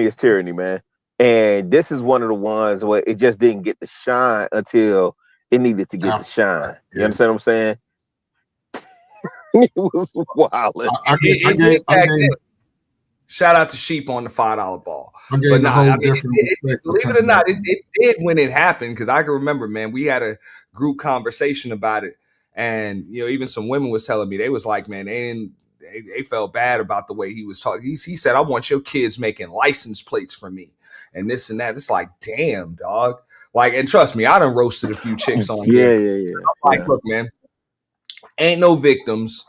is Teraney, man. And this is one of the ones where it just didn't get the shine until it needed to get the shine. You understand what I'm saying? It was wild. Shout out to Sheep on the $5 ball. But believe it or not, it did when it happened, because I can remember, man, we had a group conversation about it. And even some women was telling me, they was like, man, they felt bad about the way he was talking. He said, I want your kids making license plates for me and this and that. It's like, damn, dog. Like, and trust me, I done roasted a few chicks on here. Yeah. I'm like, look, man, ain't no victims,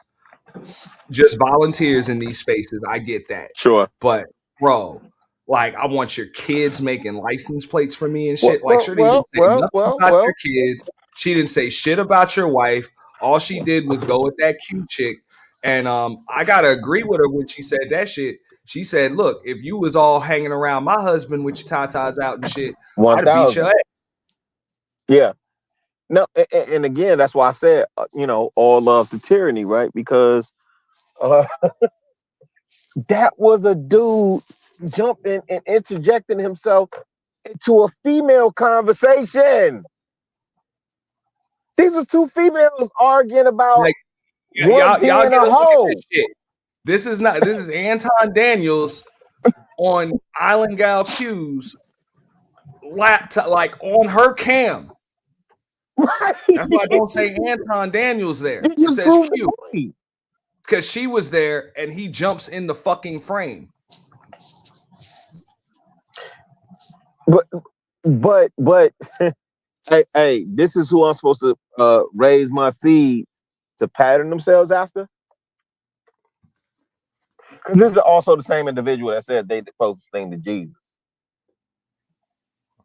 just volunteers in these spaces. I get that. Sure. But, bro, like, I want your kids making license plates for me and shit. She didn't say nothing about your kids. She didn't say shit about your wife. All she did was go with that cute chick. And I got to agree with her when she said that shit. She said, look, if you was all hanging around my husband with your tatas out and shit, I'd beat your ass. Yeah. No, and again, that's why I said, all love to Teraney, right? Because that was a dude jumping and interjecting himself into a female conversation. These are two females arguing about y'all get a hoe. This is Anton Daniels on Island Gal Q's laptop, like on her cam. Right. That's why I don't say Anton Daniels there. You It just says proved the Q. point. Because she was there and he jumps in the fucking frame. But hey, this is who I'm supposed to raise my seeds to pattern themselves after. Because this is also the same individual that said they the closest thing to Jesus.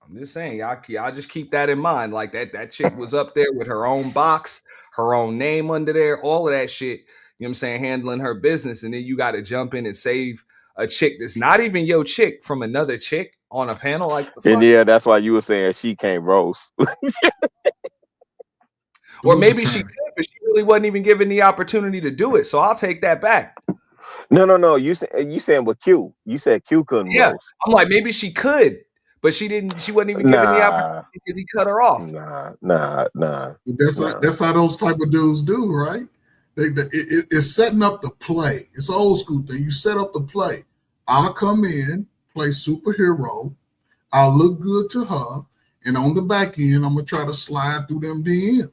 I'm just saying, y'all just keep that in mind. Like that chick was up there with her own box, her own name under there, all of that shit. You know what I'm saying? Handling her business, and then you got to jump in and save a chick that's not even your chick from another chick on a panel. Like the fuck? And yeah, that's why you were saying she can't roast. Or maybe she could, but she really wasn't even given the opportunity to do it. So I'll take that back. No. You saying with Q. You said Q couldn't roast. I'm like, maybe she could, but she didn't. She wasn't even given the opportunity because he cut her off. Nah. That's how those type of dudes do, right? It's setting up the play. It's an old school thing. You set up the play. I'll come in, play superhero. I'll look good to her, and on the back end, I'm gonna try to slide through them DMs.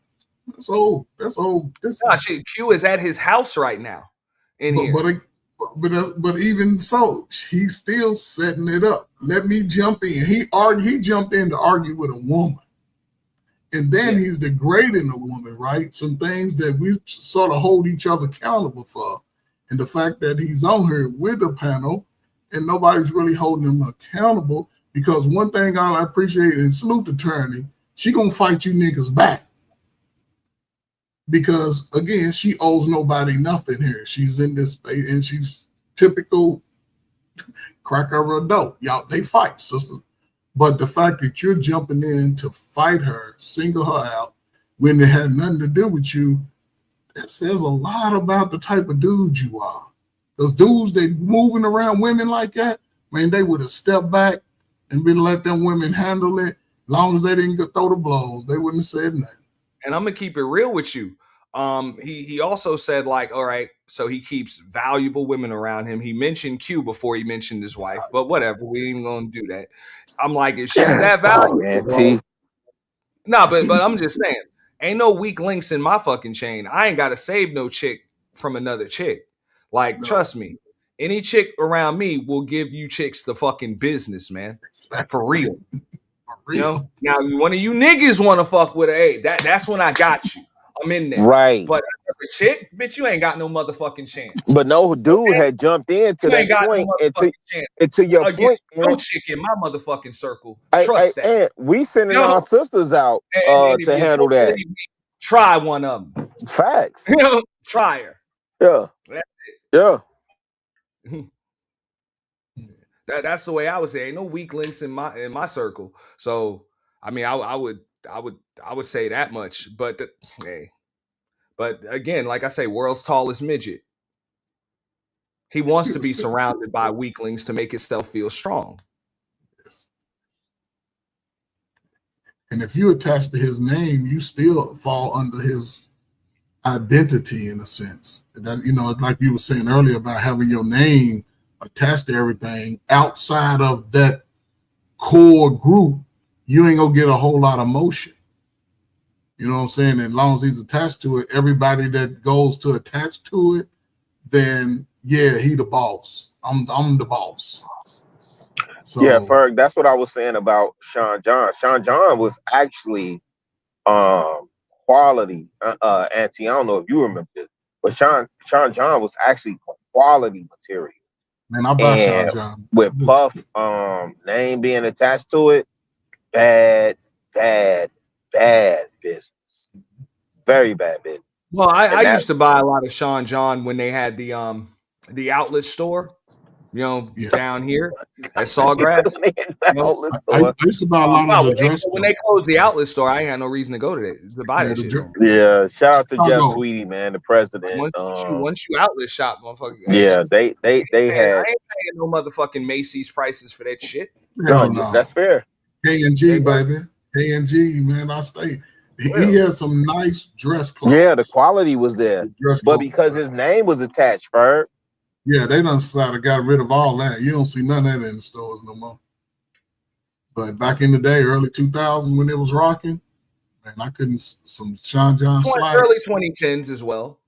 That's old. Shit, Q is at his house right now. But even so, he's still setting it up. Let me jump in. He jumped in to argue with a woman, and then he's degrading a woman, right? Some things that we sort of hold each other accountable for, and the fact that he's on here with a panel, and nobody's really holding him accountable. Because one thing I appreciate and salute the Teraney, she gonna fight you niggas back. Because again, she owes nobody nothing here. She's in this space and she's typical crack of a dope. Y'all, they fight, sister. But the fact that you're jumping in to fight her, single her out, when it had nothing to do with you, that says a lot about the type of dude you are. Those dudes that moving around women like that, man, they would have stepped back and been let them women handle it. As long as they didn't throw the blows, they wouldn't have said nothing. And I'm gonna keep it real with you. He also said, like, all right, so he keeps valuable women around him. He mentioned Q before he mentioned his wife, but whatever, we ain't gonna do that. I'm like, if she's that valuable, but I'm just saying, ain't no weak links in my fucking chain. I ain't gotta save no chick from another chick. Like, trust me, any chick around me will give you chicks the fucking business, man, for real. You know, now one of you niggas want to fuck with her. Hey, that's when I got you. I'm in there, right? But as a chick, bitch, you ain't got no motherfucking chance. But no dude had jumped into that point. And to your point, no chick in my motherfucking circle. Trust that. And we sending our sisters out to handle that. Try one of them. Facts. Try her. Yeah. That's it. That's the way I would say. Ain't no weak links in my circle. So I mean, I would say that much. But but again, like I say, world's tallest midget. He wants to be surrounded by weaklings to make himself feel strong. And if you attach to his name, you still fall under his identity in a sense. That, you know, like you were saying earlier about having your name attached to everything outside of that core group, you ain't gonna get a whole lot of motion. You know what I'm saying? And as long as he's attached to it, everybody that goes to attach to it, then yeah, he the boss. I'm the boss. So yeah, Ferg, that's what I was saying about Sean John. Sean John was actually quality. Auntie, I don't know if you remember this, but Sean John was actually quality material. Man, I buy Sean John. With Puff name being attached to it, bad business. Very bad business. Well, I used to buy a lot of Sean John when they had the outlet store, you know, down here at Sawgrass. I used to buy a lot of the dress. When they closed the outlet store, I ain't had no reason to go to buy that shit. Yeah, shout out to Jeff Tweedy, man, the president. Once you outlet shop, motherfucker. Yeah, they had. I ain't paying no motherfucking Macy's prices for that shit. No, that's fair. K&G, baby. K&G, man, I stay. He has some nice dress clothes. Yeah, the quality was there. But because his name was attached, Ferg, Yeah, they done got rid of all that. You don't see none of that in the stores no more. But back in the day, early 2000s when it was rocking, man, I couldn't some Sean John slacks. Early 2010s as well.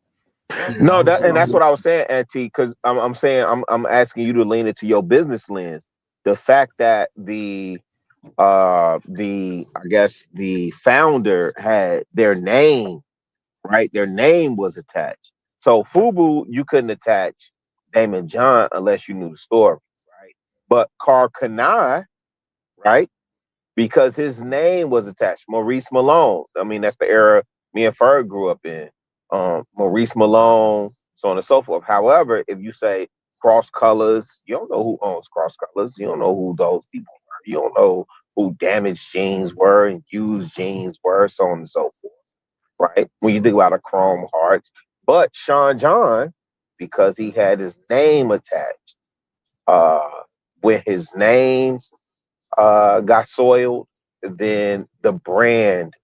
Yeah, No, that's what I was saying, Auntie, because I'm asking you to lean into your business lens. The fact that the founder had their name, right? Their name was attached. So FUBU, you couldn't attach Damon John unless you knew the story, right? But Carl Kanai, right? Because his name was attached. Maurice Malone. I mean, that's the era me and Ferg grew up in. Maurice Malone, so on and so forth. However, if you say Cross Colors, you don't know who owns Cross Colors. You don't know who those people are. You don't know who Damaged Jeans were and Used Jeans were, so on and so forth. Right? When you think about a Chrome Hearts. But Sean John, because he had his name attached, when his name got soiled, then the brand,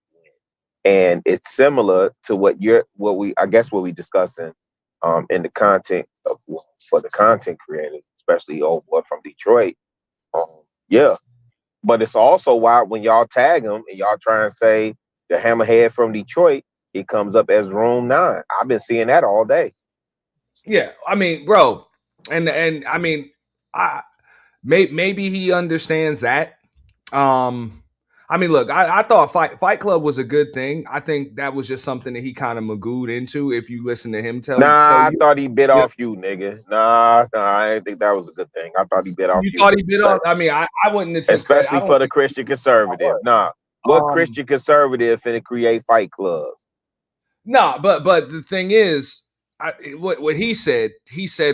and it's similar to what we discussing in the content for the content creators, especially old boy from Detroit. Yeah, but it's also why when y'all tag him and y'all try and say the Hammerhead from Detroit, he comes up as Room 9. I've been seeing that all day. Yeah, I mean, bro, and I mean, maybe he understands that. I mean, look, I thought Fight Club was a good thing. I think that was just something that he kind of magooed into. If you listen to him tell you, I thought he bit off you, nigga. Nah, I didn't think that was a good thing. I thought he bit off you. You thought he bit off? I mean, I wouldn't have taken especially for the Christian conservative. What Christian conservative finna create fight clubs? But the thing is, what he said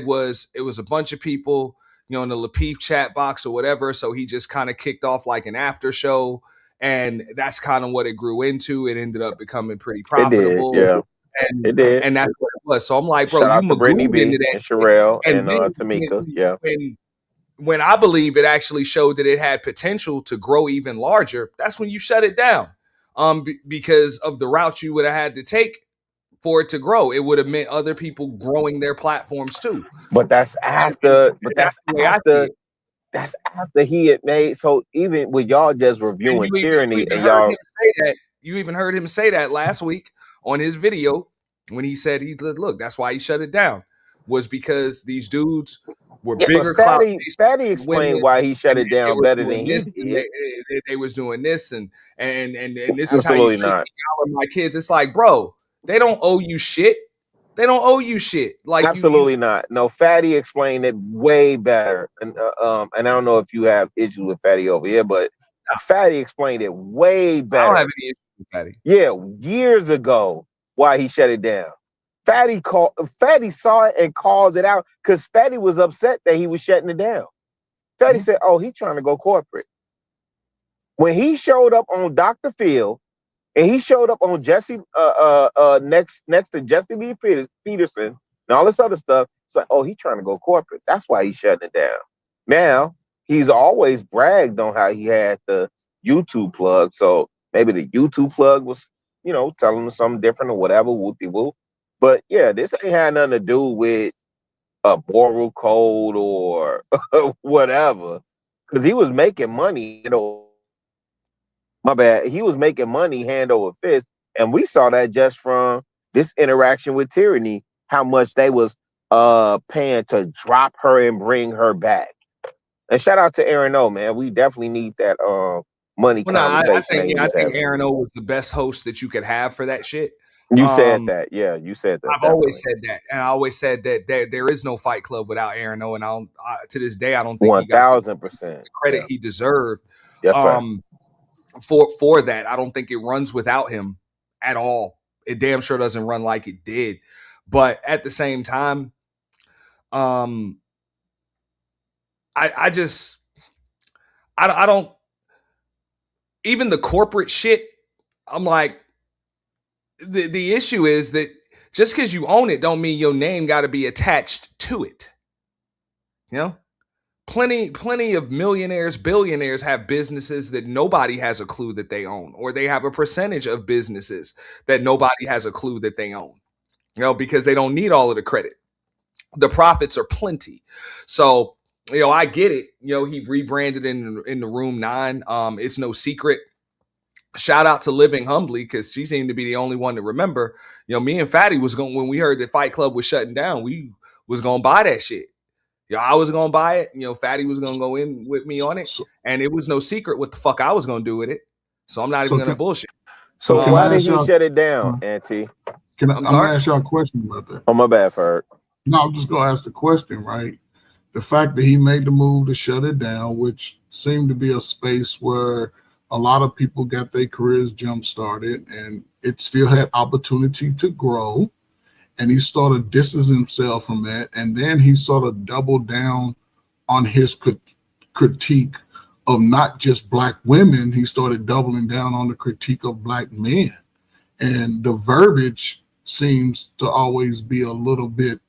was it was a bunch of people, in the Lapeef chat box or whatever. So he just kind of kicked off like an after show, and that's kind of what it grew into. It ended up becoming pretty profitable. It did, yeah. And it did, and that's what it was. So I'm like, bro, shout out you to Brittany B into that and Sherelle and and Tamika. Yeah. When I believe it actually showed that it had potential to grow even larger, that's when you shut it down. Because of the route you would have had to take for it to grow. It would have meant other people growing their platforms too. But that's after. That's after he had made. So even with y'all just reviewing Tyranny and y'all, you even heard him say that last week on his video when he said look, that's why he shut it down, was because these dudes were bigger. Fatty explained why he shut it down better than he did. They was doing this and this is how you treat my kids. It's like, bro, they don't owe you shit. They don't owe you shit. Like absolutely not. No, Fatty explained it way better. And I don't know if you have issues with Fatty over here, but Fatty explained it way better. I don't have any issues with Fatty. Yeah, years ago, why he shut it down. Fatty saw it and called it out because Fatty was upset that he was shutting it down. Fatty said, "Oh, he's trying to go corporate." When he showed up on Dr. Phil, and he showed up on Jesse next to Jesse Lee Peterson and all this other stuff. It's like, oh, he's trying to go corporate. That's why he's shutting it down. Now, he's always bragged on how he had the YouTube plug. So maybe the YouTube plug was, telling him something different or whatever, whoop-de-whoop. But yeah, this ain't had nothing to do with a moral code or whatever. Because he was making money, my bad. He was making money hand over fist. And we saw that just from this interaction with Tyranny, how much they was paying to drop her and bring her back. And shout out to Aaron O, man. We definitely need that money conversation. I think Aaron O was the best host that you could have for that shit. You said that. Yeah, you said that. I've always said that. And I always said that there is no Fight Club without Aaron O. And to this day, I don't think 1,000% the credit he deserved. Yes, sir. For that, I don't think it runs without him at all. It damn sure doesn't run like it did. But at the same time, I don't, even the corporate shit, I'm like, the issue is that just because you own it don't mean your name got to be attached to it. Plenty of millionaires, billionaires have businesses that nobody has a clue that they own, or they have a percentage of businesses that nobody has a clue that they own, because they don't need all of the credit. the profits are plenty. So, I get it. He rebranded in the Room 9. It's no secret. Shout out to Living Humbly, because she seemed to be the only one to remember. Me and Fatty was going, when we heard that Fight Club was shutting down, we was gonna buy that shit. I was gonna buy it. Fatty was gonna go in with me on it, and it was no secret what the fuck I was gonna do with it. So I'm not even gonna bullshit. So why did he shut it down, Auntie? I'm gonna ask y'all a question about that. Oh, my bad, Ferg. No, I'm just gonna ask the question, right? The fact that he made the move to shut it down, which seemed to be a space where a lot of people got their careers jump started, and it still had opportunity to grow. And he sort of disses himself from that, and then he sort of doubled down on his critique of not just Black women. He started doubling down on the critique of Black men, and the verbiage seems to always be a little bit,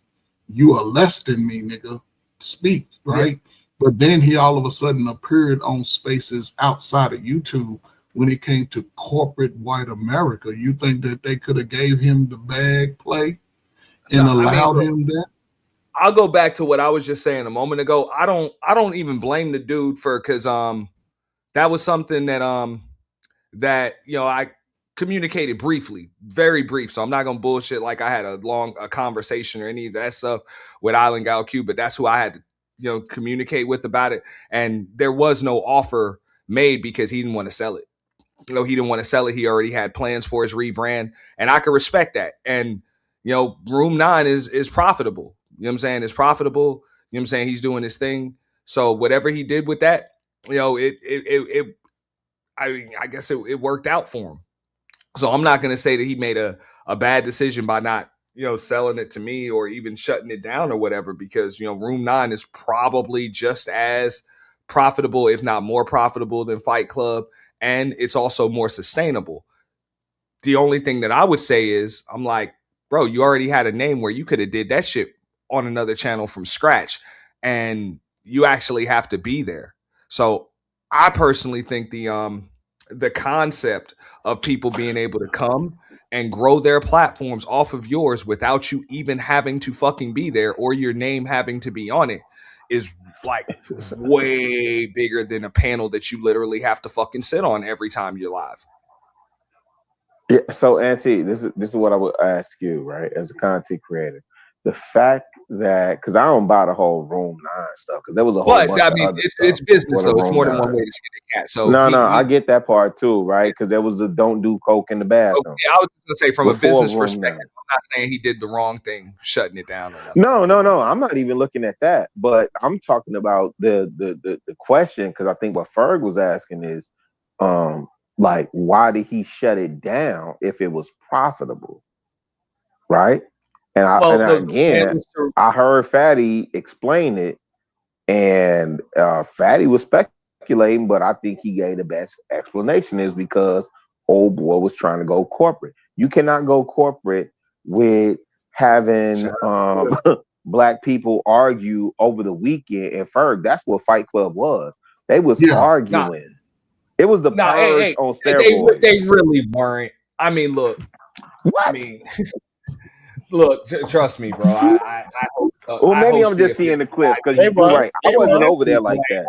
"You are less than me, nigga. Speak," right? Yeah. But then he all of a sudden appeared on spaces outside of YouTube when it came to corporate white America. You think that they could have gave him the bag play and allowed him that? I'll go back to what I was just saying a moment ago. I don't even blame the dude for, because that was something that I communicated briefly, very brief. So I'm not gonna bullshit like I had a conversation or any of that stuff with Island Gal Q, but that's who I had to communicate with about it. And there was no offer made because he didn't want to sell it. He didn't want to sell it. He already had plans for his rebrand, and I can respect that. And Room 9 is profitable. You know what I'm saying? It's profitable. You know what I'm saying? He's doing his thing. So whatever he did with that, I guess it worked out for him. So I'm not going to say that he made a bad decision by not, selling it to me or even shutting it down or whatever, because, Room 9 is probably just as profitable, if not more profitable than Fight Club. And it's also more sustainable. The only thing that I would say is, I'm like, bro, you already had a name where you could have did that shit on another channel from scratch, and you actually have to be there. So I personally think the concept of people being able to come and grow their platforms off of yours without you even having to fucking be there or your name having to be on it is like way bigger than a panel that you literally have to fucking sit on every time you're live. Yeah. So, Auntie, this is what I would ask you, right? As a content creator, the fact that, because I don't buy the whole Room 9 stuff, because there was a whole bunch of other it's business, so it's more than one way to skin a cat. So I get that part too, right? Because there was the don't do coke in the bathroom. Yeah, I was gonna say from a business perspective, I'm not saying he did the wrong thing, shutting it down. No. I'm not even looking at that, but I'm talking about the question, because I think what Ferg was asking is, like, why did he shut it down if it was profitable, right? And I heard Fatty explain it, and Fatty was speculating, but I think he gave the best explanation is because old boy was trying to go corporate. You cannot go corporate with having Black people argue over the weekend. And Ferg, that's what Fight Club was. They was arguing. It was the purge on steroids. They really weren't. I mean, look. What? Look, trust me, bro. I well, maybe I'm just seeing the clips, because you're right. I wasn't over there like that.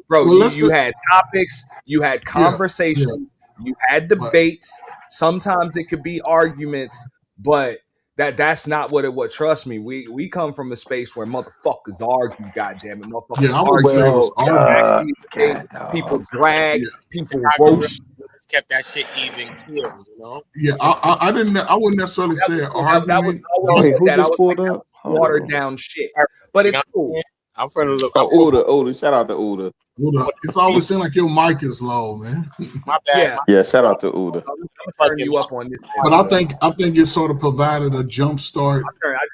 Bro, you had topics, you had conversation, you had debates. Sometimes it could be arguments, but that's not what it was. Trust me, we come from a space where motherfuckers argue, goddamn it. Motherfuckers argue. People drag, people roast. Kept that shit even too, Yeah, I wouldn't necessarily say argument. That was who just pulled up? Watered down shit, but it's cool. I'm trying to look. Uda, shout out to Uda. It's always seemed like your mic is low, man. My bad. Yeah, shout out to Uda. I'm turning you up on this. But I think it sort of provided a jump start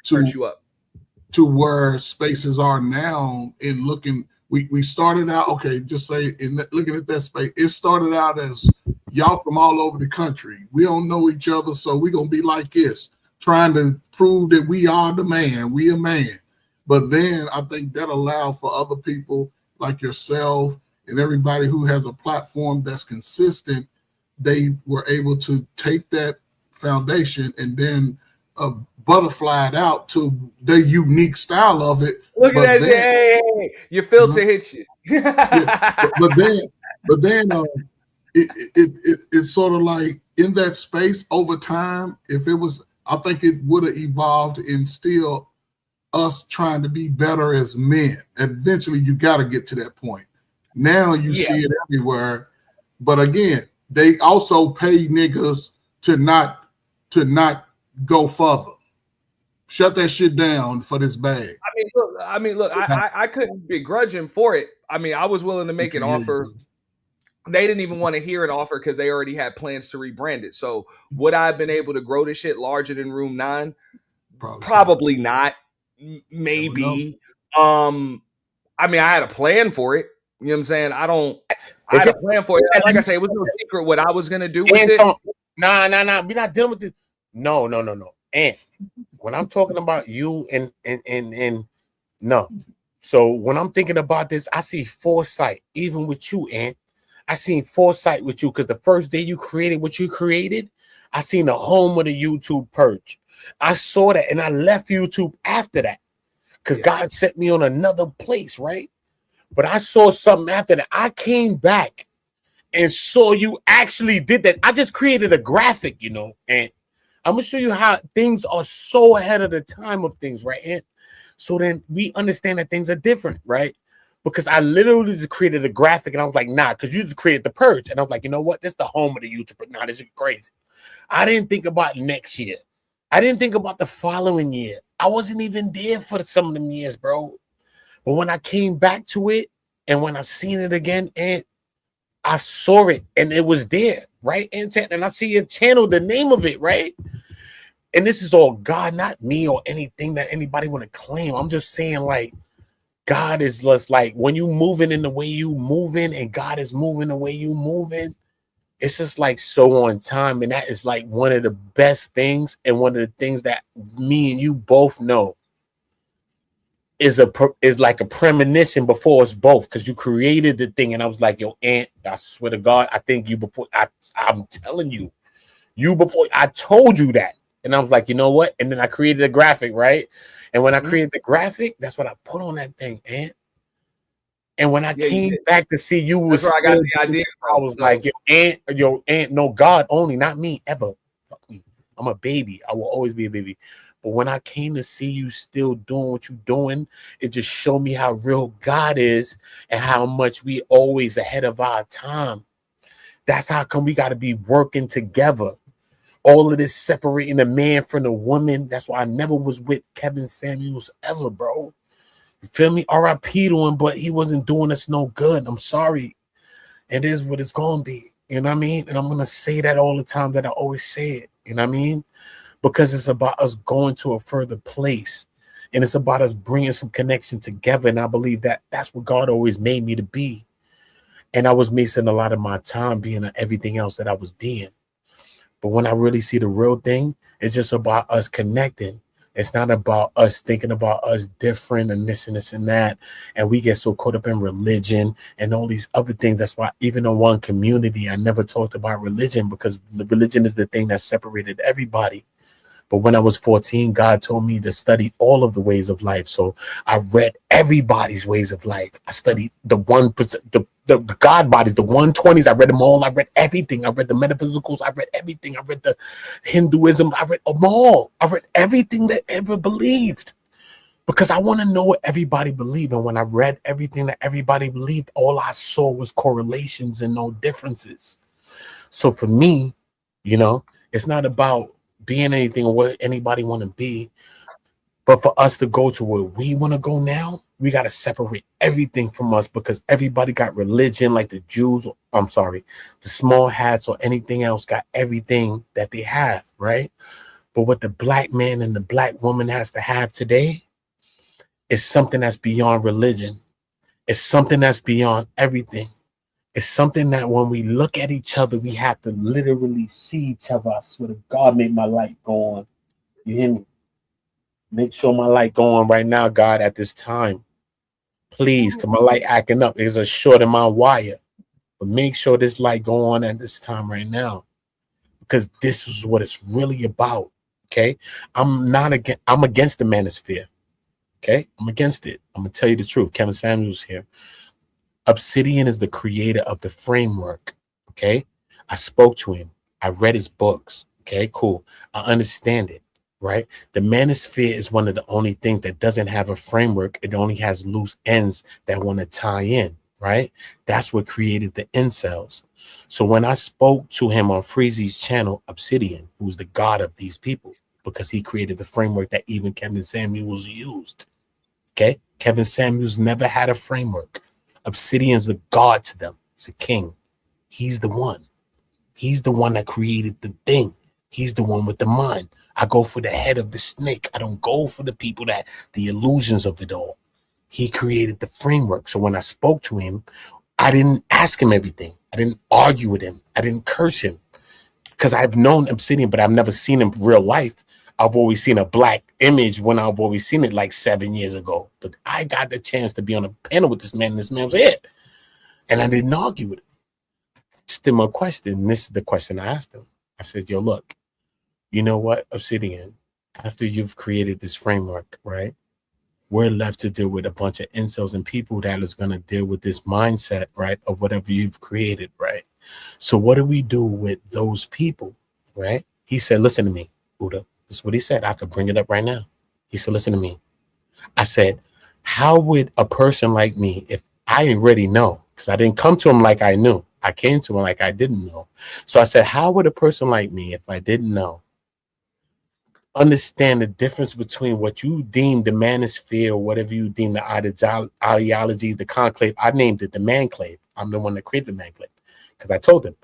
to where spaces are now in looking. We started out, looking at that space, it started out as y'all from all over the country. We don't know each other, so we're going to be like this, trying to prove that we are the man, we a man. But then I think that allowed for other people like yourself and everybody who has a platform that's consistent. They were able to take that foundation and then butterflied out to their unique style of it. Look at that then, shit. Hey, your filter hits you. but then it's sort of like in that space over time. If it was, I think it would have evolved and still us trying to be better as men. Eventually, you got to get to that point. Now you see it everywhere, but again, they also pay niggas to not go further. Shut that shit down for this bag. I couldn't begrudge him for it. I mean, I was willing to make an offer. They didn't even want to hear an offer because they already had plans to rebrand it. So would I have been able to grow this shit larger than Room 9? Probably not. Maybe. I mean, I had a plan for it. You know what I'm saying? I had a plan for it. Like I say, it was no secret what I was gonna do with it. Nah. We're not dealing with this. No. And when I'm talking about you and no. So when I'm thinking about this, I see foresight, even with you, Ant. I seen foresight with you because the first day you created what you created, I seen the home of the YouTube purge. I saw that and I left YouTube after that because God set me on another place, right? But I saw something after that. I came back and saw you actually did that. I just created a graphic, you know, and I'm gonna show you how things are so ahead of the time of things, right? And so then we understand that things are different, right? Because I literally just created a graphic and I was like, nah, because you just created the purge. And I was like, you know what? This is the home of the YouTuber. Nah, this is crazy. I didn't think about next year. I didn't think about the following year. I wasn't even there for some of them years, bro. But when I came back to it and when I seen it again, and I saw it and it was there, right? And I see your channel, the name of it, right? And this is all God, not me or anything that anybody want to claim. I'm just saying, like, God is just like when you moving in the way you moving and God is moving the way you moving, it's just like so on time. And that is like one of the best things and one of the things that me and you both know is like a premonition before us both, because you created the thing. And I was like, yo, Ant, I swear to God, I think you before I'm telling you before I told you that. And I was like, you know what? And then I created a graphic, right? And when I created the graphic, that's what I put on that thing, Ant. And when I came back to see you, was where I got the idea from. I was like, yo, Ant, no, God only, not me, ever. Fuck me. I'm a baby. I will always be a baby. But when I came to see you still doing what you're doing, it just showed me how real God is and how much we always ahead of our time. That's how come we got to be working together. All of this separating the man from the woman. That's why I never was with Kevin Samuels ever, bro. You feel me? R.I.P. to him, but he wasn't doing us no good. I'm sorry. It is what it's going to be. You know what I mean? And I'm going to say that all the time that I always say it. You know what I mean? Because it's about us going to a further place. And it's about us bringing some connection together. And I believe that that's what God always made me to be. And I was missing a lot of my time being everything else that I was being. But when I really see the real thing, it's just about us connecting. It's not about us thinking about us different and this and that. And we get so caught up in religion and all these other things. That's why even in one community, I never talked about religion, because the religion is the thing that separated everybody. But when I was 14, God told me to study all of the ways of life. So I read everybody's ways of life. I studied the 1%, the God bodies, the 120s. I read them all. I read everything. I read the metaphysicals. I read everything. I read the Hinduism. I read them all. I read everything that ever believed, because I want to know what everybody believed. And when I read everything that everybody believed, all I saw was correlations and no differences. So for me, you know, it's not about being anything or what anybody want to be, but for us to go to where we want to go now, we got to separate everything from us, because everybody got religion, like the Jews, the small hats or anything else got everything that they have, right? But what the black man and the black woman has to have today is something that's beyond religion. It's something that's beyond everything. It's something that when we look at each other, we have to literally see each other. I swear to God, make my light go on. You hear me? Make sure my light go on right now, God, at this time. Please, because my light acting up. It's a short in my wire. But make sure this light go on at this time right now, because this is what it's really about. Okay, I'm against the manosphere. Okay, I'm against it. I'm gonna tell you the truth. Kevin Samuels here. Obsidian is the creator of the framework. Okay, I spoke to him. I read his books. Okay, cool. I understand it. Right. The manosphere is one of the only things that doesn't have a framework. It only has loose ends that want to tie in. Right. That's what created the incels. So when I spoke to him on Freezy's channel, Obsidian, who's the god of these people, because he created the framework that even Kevin Samuels used. Okay. Kevin Samuels never had a framework. Obsidian's the god to them. He's a king. He's the one. He's the one that created the thing. He's the one with the mind. I go for the head of the snake. I don't go for the people that the illusions of it all. He created the framework. So when I spoke to him, I didn't ask him everything. I didn't argue with him. I didn't curse him because I've known Obsidian, but I've never seen him in real life. I've always seen a black image when I've always seen it like 7 years ago. But I got the chance to be on a panel with this man, and this man was it. And I didn't argue with him. I asked him a question. This is the question I asked him. I said, yo, look, you know what, Obsidian, after you've created this framework, right, we're left to deal with a bunch of incels and people that is going to deal with this mindset, right, of whatever you've created, right? So what do we do with those people, right? He said, listen to me, Buddha. This is what he said. I could bring it up right now. He said, listen to me. I said, how would a person like me, if I already know, because I didn't come to him like I knew. I came to him like I didn't know. So I said, how would a person like me, if I didn't know, understand the difference between what you deem the manosphere, or whatever you deem the ideologies, the conclave? I named it the manclave. I'm the one that created the manclave because I told him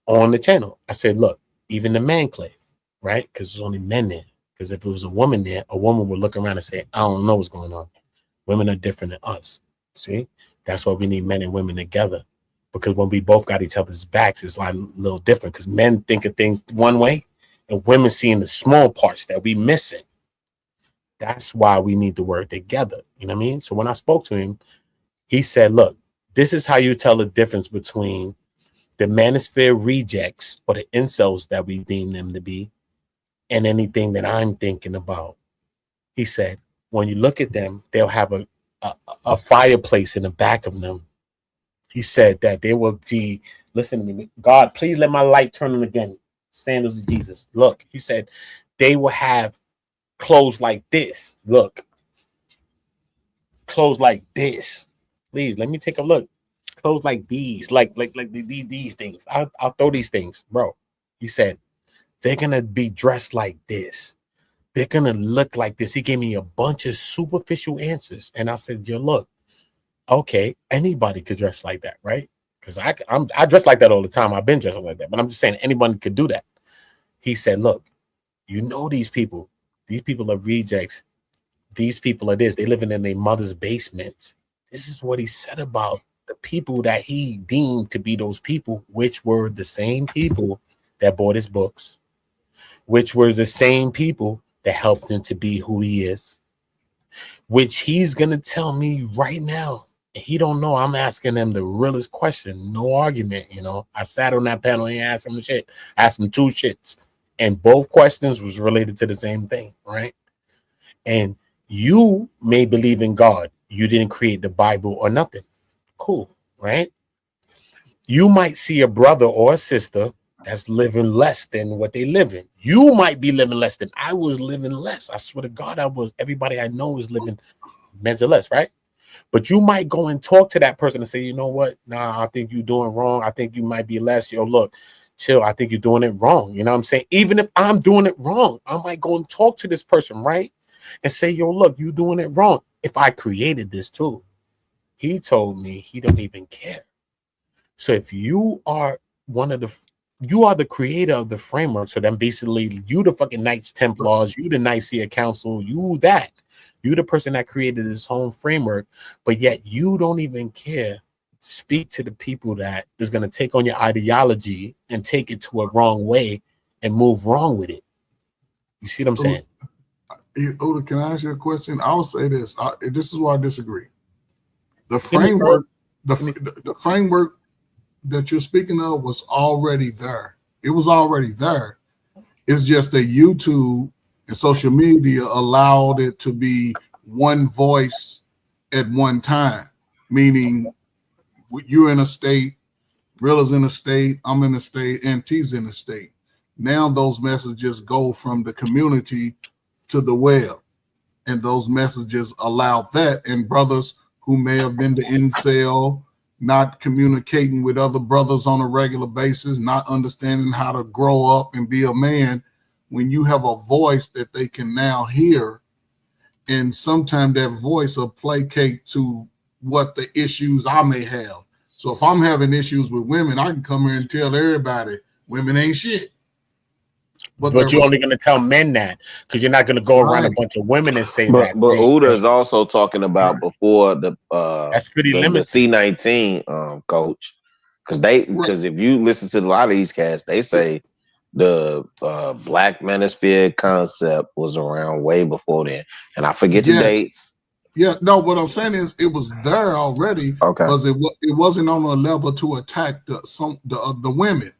on the channel, I said, look, even the manclave, right? Because there's only men there. Because if it was a woman there, a woman would look around and say, I don't know what's going on. Women are different than us. See, that's why we need men and women together. Because when we both got each other's backs, it's like a little different. Because men think of things one way, and women seeing the small parts that we missing. That's why we need to work together. You know what I mean? So when I spoke to him, he said, look, this is how you tell the difference between the manosphere rejects or the incels that we deem them to be and anything that I'm thinking about. He said, when you look at them, they'll have a fireplace in the back of them. He said that they will be, listen to me, God, please let my light turn on again. Sandals of Jesus. Look, he said they will have clothes like this. Look, clothes like this. Please let me take a look. Clothes like these, like these things. I'll throw these things, bro. He said they're gonna be dressed like this. They're gonna look like this. He gave me a bunch of superficial answers, and I said, "Yo, look, okay, anybody could dress like that, right? Because I dress like that all the time. I've been dressing like that, but I'm just saying anyone could do that." He said, look, you know these people are rejects. These people are this. They living in their mother's basement. This is what he said about the people that he deemed to be those people, which were the same people that bought his books, which were the same people that helped him to be who he is, which he's going to tell me right now. He don't know. I'm asking them the realest question. No argument, you know. I sat on that panel and asked him the shit. Asked him 2 shits. And both questions was related to the same thing, right? And you may believe in God. You didn't create the Bible or nothing. Cool, right? You might see a brother or a sister that's living less than what they live in. You might be living less than I was living less. I swear to God, I was. Everybody I know is living mental less, right? But you might go and talk to that person and say, you know what? Nah, I think you're doing wrong. I think you might be less. Yo, look, chill. I think you're doing it wrong. You know what I'm saying? Even if I'm doing it wrong, I might go and talk to this person, right? And say, yo, look, you're doing it wrong. If I created this too, he told me he don't even care. So if you are you are the creator of the framework. So then basically you the fucking Knights Templars, you the Nicaea Council, you that. You the person that created this whole framework, but yet you don't even care. Speak to the people that is going to take on your ideology and take it to a wrong way and move wrong with it. You see what I'm saying? Oda, can I ask you a question? I'll say this. This is why I disagree. The framework, the framework that you're speaking of was already there. It was already there. It's just that YouTube And social media allowed it to be one voice at one time, meaning you're in a state, Rilla's in a state, I'm in a state, and T's in a state. Now those messages go from the community to the web, and those messages allow that, and brothers who may have been the incel, not communicating with other brothers on a regular basis, not understanding how to grow up and be a man, when you have a voice that they can now hear, and sometimes that voice will placate to what the issues I may have. So if I'm having issues with women, I can come here and tell everybody women ain't shit. But you're only going to tell men that, because you're not going to go around a bunch of women and say that. But Uda is also talking about before the that's pretty limited. The C19 coach, because if you listen to a lot of these cats, they say the Black Manosphere concept was around way before then, and I forget the dates. Yeah, no, what I'm saying is it was there already, because it wasn't on a level to attack the women.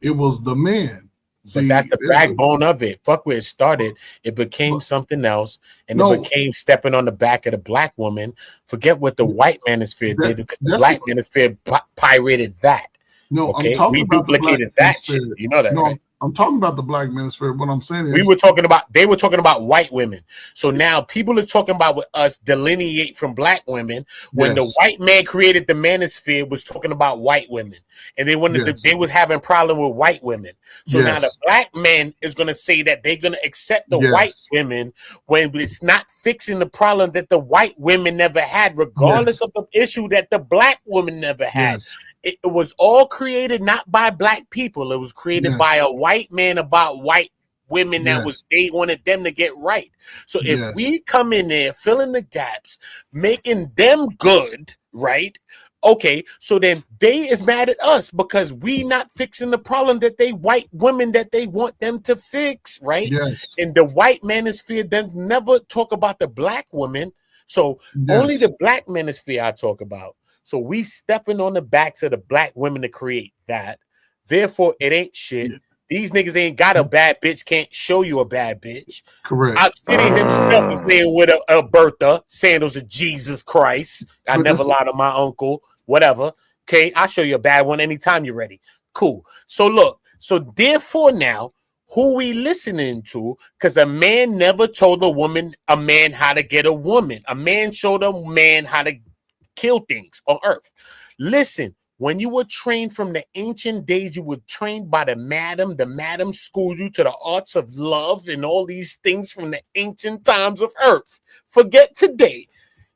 It was the men. But that's the backbone of it. Fuck where it started. It became something else, and it became stepping on the back of the Black woman. Forget what the white manosphere did, because the Black manosphere pirated that. No, okay? I'm talking about duplicated that shit. You know that, right? I'm talking about the Black manosphere. What I'm saying is they were talking about white women. So now people are talking about with us delineate from Black women when the white man created the manosphere was talking about white women. And they wanted they was having problem with white women. So now the Black man is gonna say that they're gonna accept the white women when it's not fixing the problem that the white women never had, regardless of the issue that the Black woman never had. It was all created not by Black people. It was created by a white man about white women that was they wanted them to get right. So if we come in there filling the gaps, making them good, right? Okay, so then they is mad at us because we not fixing the problem that they white women that they want them to fix, right? And the white manosphere then never talk about the Black woman. So only the Black manosphere I talk about. So we stepping on the backs of the Black women to create that. Therefore, it ain't shit. These niggas ain't got a bad bitch, can't show you a bad bitch. Correct. Outfitting himself is laying with a Bertha, sandals of Jesus Christ. I never lied to my uncle, whatever. Okay, I'll show you a bad one anytime you're ready. Cool. So look, so therefore now, who we listening to? Because a man never told a man how to get a woman. A man showed a man how to kill things on earth. Listen, when you were trained from the ancient days, you were trained by the madam schooled you to the arts of love and all these things from the ancient times of earth. Forget today.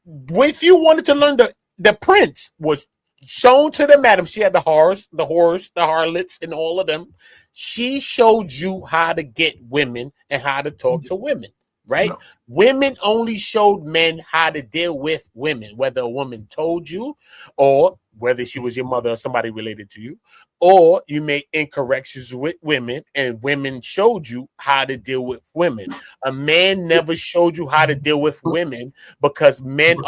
If you wanted to learn, the prince was shown to the madam. She had the whores, the harlots, and all of them. She showed you how to get women and how to talk to women. Right? No. Women only showed men how to deal with women, whether a woman told you or whether she was your mother or somebody related to you, or you made incorrections with women and women showed you how to deal with women. A man never showed you how to deal with women because men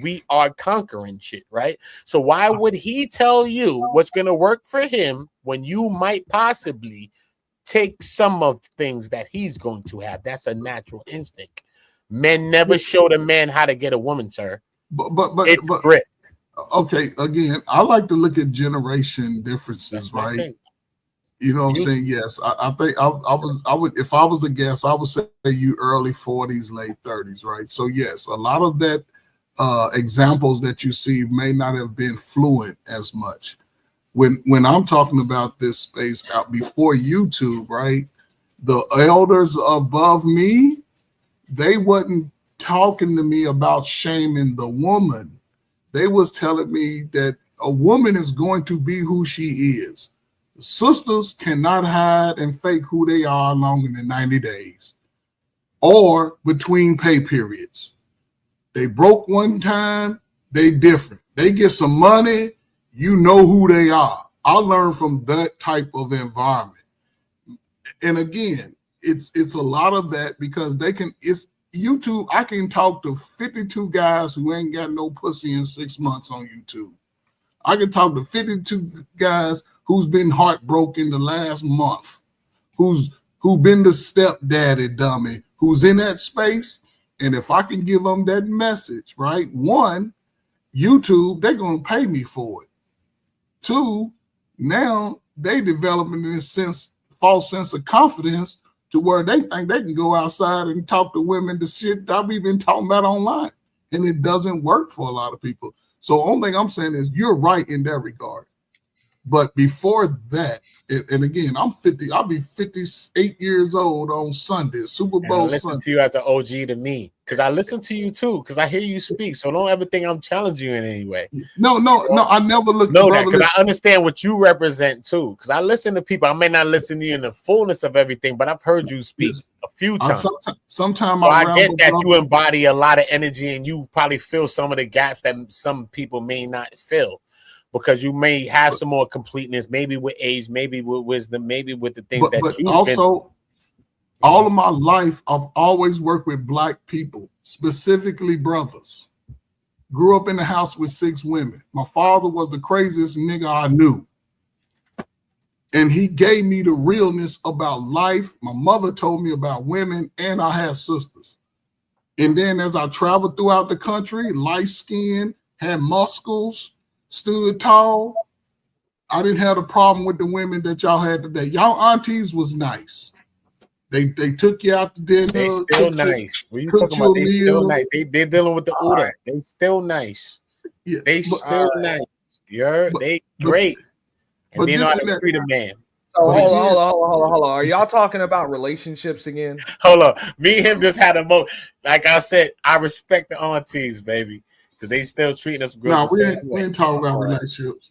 we are conquering shit, right? So why would he tell you what's going to work for him when you might possibly take some of things that he's going to have? That's a natural instinct. Men never showed a man how to get a woman, sir. But grit. Okay, again, I like to look at generation differences, right? You know what I'm saying? Yes, I think I would if I was the guess, I would say you early 40s, late 30s, right? So yes, a lot of that examples that you see may not have been fluent as much. When I'm talking about this space out before YouTube, right? The elders above me, they wasn't talking to me about shaming the woman. They was telling me that a woman is going to be who she is. Sisters cannot hide and fake who they are longer than 90 days or between pay periods. They broke one time, they different. They get some money, you know who they are. I learned from that type of environment. And again, it's a lot of that because it's YouTube. I can talk to 52 guys who ain't got no pussy in 6 months on YouTube. I can talk to 52 guys who's been heartbroken the last month, who been the stepdaddy dummy, who's in that space, and if I can give them that message, right? One, YouTube, they're gonna pay me for it. Two, now they developing this false sense of confidence to where they think they can go outside and talk to women the shit I've been talking about online. And it doesn't work for a lot of people. So only thing I'm saying is you're right in that regard. But before that, and again, I'm 50, I'll be 58 years old on Sunday, Super Bowl I listen Sunday. to you as an OG to me, because I listen to you too, because I hear you speak. So don't ever think I'm challenging you in any way. No, I never look. No, that because I understand what you represent too. Because I listen to people. I may not listen to you in the fullness of everything, but I've heard you speak a few times. Sometimes so I get that you embody a lot of energy, and you probably fill some of the gaps that some people may not fill. Because you may have some more completeness, maybe with age, maybe with wisdom, maybe with the things that you also all of my life I've always worked with Black people, specifically brothers. Grew up in the house with 6 women. My father was the craziest nigga I knew. And he gave me the realness about life. My mother told me about women, and I had sisters. And then as I traveled throughout the country, light skin, had muscles, stood tall, I didn't have a problem with the women that y'all had today. Y'all aunties was nice. They took you out to dinner. They still nice. What you talking about? They still nice. They're dealing with the order. They still nice. Yeah, they still nice. They great. And they know how to treat a man. So hold on. Are y'all talking about relationships again? Hold on. Me and him just had a moment. Like I said, I respect the aunties, baby. Because they still treating us good. No, we ain't talking about relationships.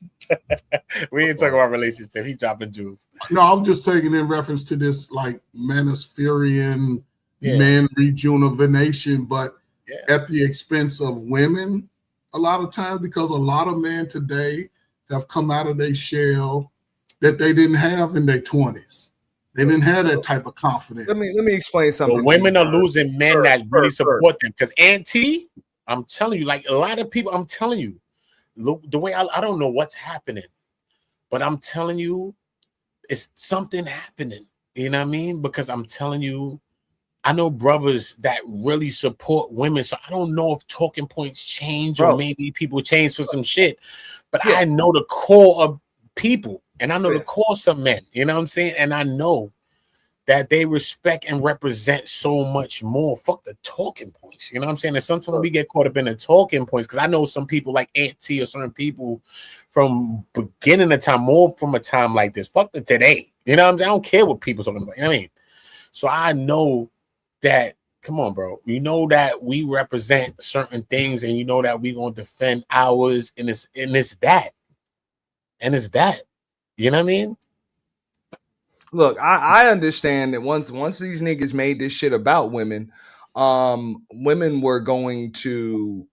We ain't talking about relationships. He's dropping jewels. No, I'm just taking in reference to this like manospherian man rejuvenation, but at the expense of women a lot of times, because a lot of men today have come out of their shell that they didn't have in their 20s. They didn't have that type of confidence. Let me explain something. But women are losing men that really support them. Because Auntie, I'm telling you, like a lot of people, I'm telling you, look, the way I don't know what's happening, but I'm telling you, it's something happening. You know what I mean? Because I'm telling you, I know brothers that really support women. So I don't know if talking points change or maybe people change for some shit. But I know the core of people and I know the core of some men. You know what I'm saying? And I know that they respect and represent so much more. Fuck the talking points. You know what I'm saying? And sometimes we get caught up in the talking points because I know some people like Aunt T or certain people from beginning of time, more from a time like this. Fuck the today. You know what I'm saying? I don't care what people's talking about. You know what I mean? So I know that, come on, bro. You know that we represent certain things and you know that we're going to defend ours and it's that. And it's that. You know what I mean? Look, I understand that once these niggas made this shit about women, women were going to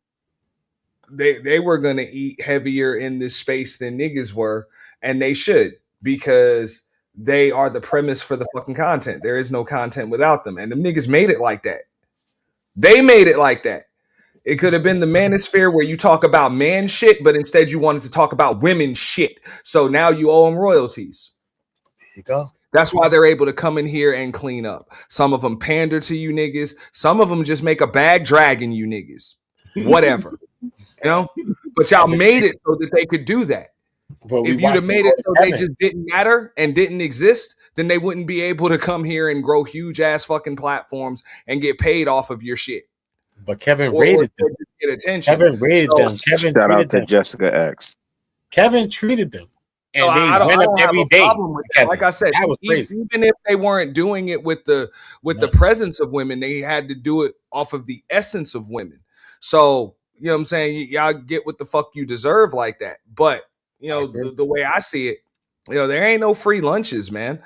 they were going to eat heavier in this space than niggas were, and they should, because they are the premise for the fucking content. There is no content without them, and the niggas made it like that. They made it like that. It could have been the manosphere where you talk about man shit, but instead you wanted to talk about women shit. So now you owe them royalties. There you go. That's why they're able to come in here and clean up. Some of them pander to you niggas. Some of them just make a bag dragging you niggas. Whatever. You know? But y'all made it so that they could do that. But if you'd have made it so they just didn't matter and didn't exist, then they wouldn't be able to come here and grow huge ass fucking platforms and get paid off of your shit. But Kevin rated them. Get attention. Kevin rated them. Kevin Shout out treated to them. Jessica X. Kevin treated them. And So they I went up don't have every a day. problem with that. Like I said, that was crazy. even if they weren't doing it with the presence of women, they had to do it off of the essence of women. So, you know what I'm saying? Y'all get what the fuck you deserve like that. But, you know, the way I see it, you know, there ain't no free lunches, man.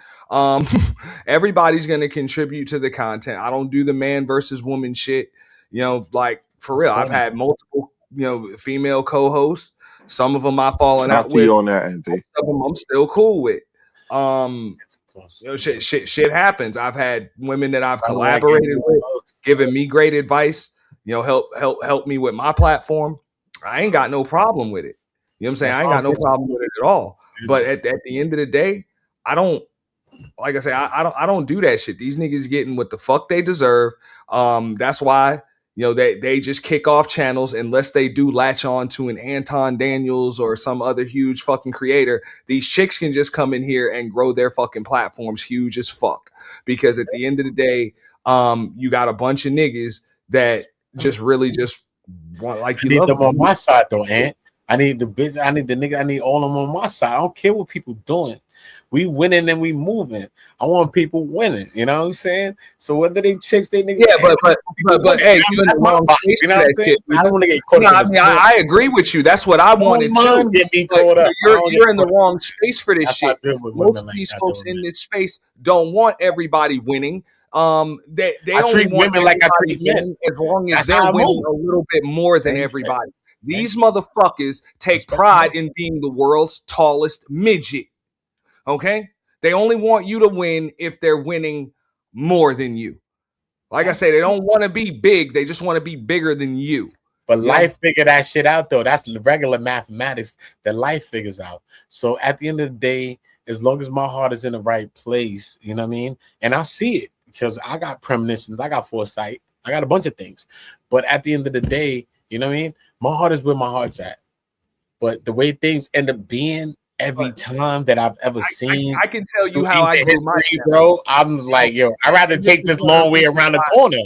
Everybody's going to contribute to the content. I don't do the man versus woman shit. You know, like for real, I've had multiple, you know, female co-hosts. Some of them I've fallen out with. On that, Auntie. Some of them I'm still cool with. You know, shit happens. I've had women that I've collaborated with, giving me great advice. You know, help me with my platform. I ain't got no problem with it. You know what I'm saying? I ain't got no problem with it at all. But at the end of the day, I don't like I say, I don't do that shit. These niggas getting what the fuck they deserve. That's why, you know, they just kick off channels unless they do latch on to an Anton Daniels or some other huge fucking creator. These chicks can just come in here and grow their fucking platforms huge as fuck. Because at the end of the day, you got a bunch of niggas that just really just want, like, you I need love them on my side though, Ant. I need the bitch. I need the nigga. I need all of them on my side. I don't care what people doing. We winning and we moving. I want people winning. You know what I'm saying? So whether they chicks, they niggas. Yeah, but hey, you in the wrong space for that shit. I don't want to get caught up. I mean, I agree with you. That's what I wanted too. Get me caught up. You're in the wrong space for this shit. Most of these folks in this space don't want everybody winning. They only treat want women like I treat men, men. as long as That's they're how I winning move. a little bit more than everybody. These motherfuckers take pride in being the world's tallest midget. Okay? They only want you to win if they're winning more than you. Like I say, they don't want to be big. They just want to be bigger than you. But life figure that shit out though. That's the regular mathematics that life figures out. So at the end of the day, as long as my heart is in the right place, you know what I mean? And I see it because I got premonitions, I got foresight, I got a bunch of things. But at the end of the day, you know what I mean? My heart is where my heart's at. But the way things end up being every time that I've ever seen, I can tell you how I grew my history, bro. I'm like, yo, I'd rather take this long way around the corner.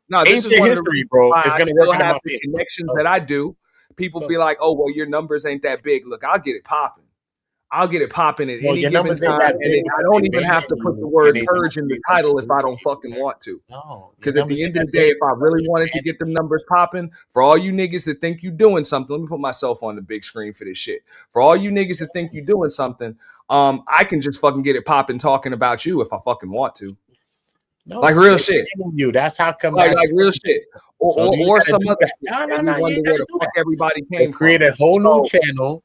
No, this is Ancient one history, of the bro. why It's I gonna still work in have my the favor. connections that I do. People be like, "Oh, well, your numbers ain't that big." Look, I'll get it popping. I'll get it popping at No, any your given numbers ain't time, that and big I don't because even they have to made put the you, word and they purge in the title if I don't fucking want to. No, Because at the end of the day, if I really wanted to get them numbers popping, for all you niggas that think you doing something, let me put myself on the big screen for this shit. For all you niggas that think you doing something, I can just fucking get it popping talking about you if I fucking want to. No, like real shit. You. That's how come. Like real shit. Or some other shit. No, And you wonder where the fuck everybody came from. Create a whole new channel,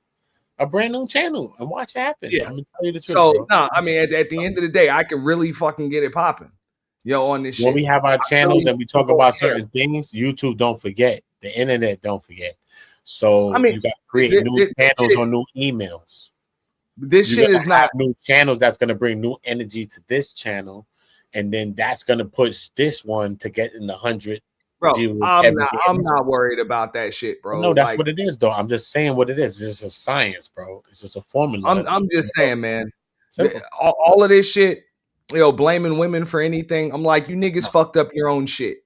a brand new channel, and watch it happen. Yeah. I'm gonna tell you the truth. So bro. no, I mean at the end of the day, I can really fucking get it popping. Yo, on this shit. When we have our channels really and we talk about certain things, YouTube don't forget. The internet don't forget. So I mean, you got to create new channels or new emails. This You shit gotta is not have new channels that's going to bring new energy to this channel, and then that's going to push this one to get in the 100 bro. viewers. I'm not worried about that shit, bro. No, that's like, what it is, though. I'm just saying what it is. It's just a science, bro. It's just a formula. I'm just saying, man. Simple. All of this shit, you know, blaming women for anything. I'm like, you niggas fucked up your own shit.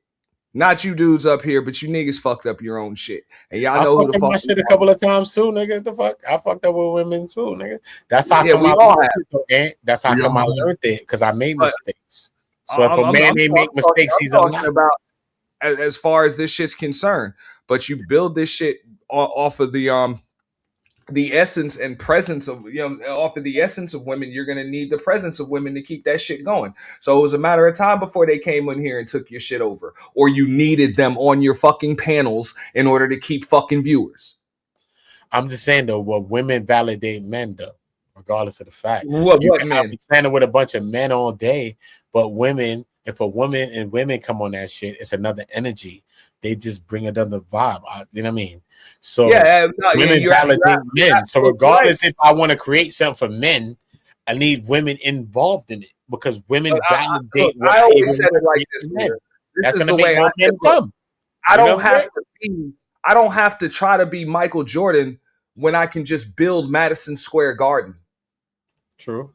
Not you dudes up here, but you niggas fucked up your own shit. And y'all know who the fuck. I shit a couple of times too, nigga. The fuck, I fucked up with women too, nigga. That's how come we I all learned have. it. That's how come I learned it because I made But mistakes. So if a man ain't make mistakes, he's talking alive. about as far as this shit's concerned. But you build this shit off of the essence and presence of, you know, off of the essence of women. You're gonna need the presence of women to keep that shit going. So it was a matter of time before they came in here and took your shit over, or you needed them on your fucking panels in order to keep fucking viewers. I'm just saying though, what women validate men though, regardless of the fact. What can men? be standing with a bunch of men all day, but women, if a woman and women come on that shit, it's another energy. They just bring another vibe. You know what I mean? So women validate men. So regardless if I want to create something for men, I need women involved in it because women validate. I always said it like this. That's is going the to way make more men come. I don't have to be. I don't have to try to be Michael Jordan when I can just build Madison Square Garden. True.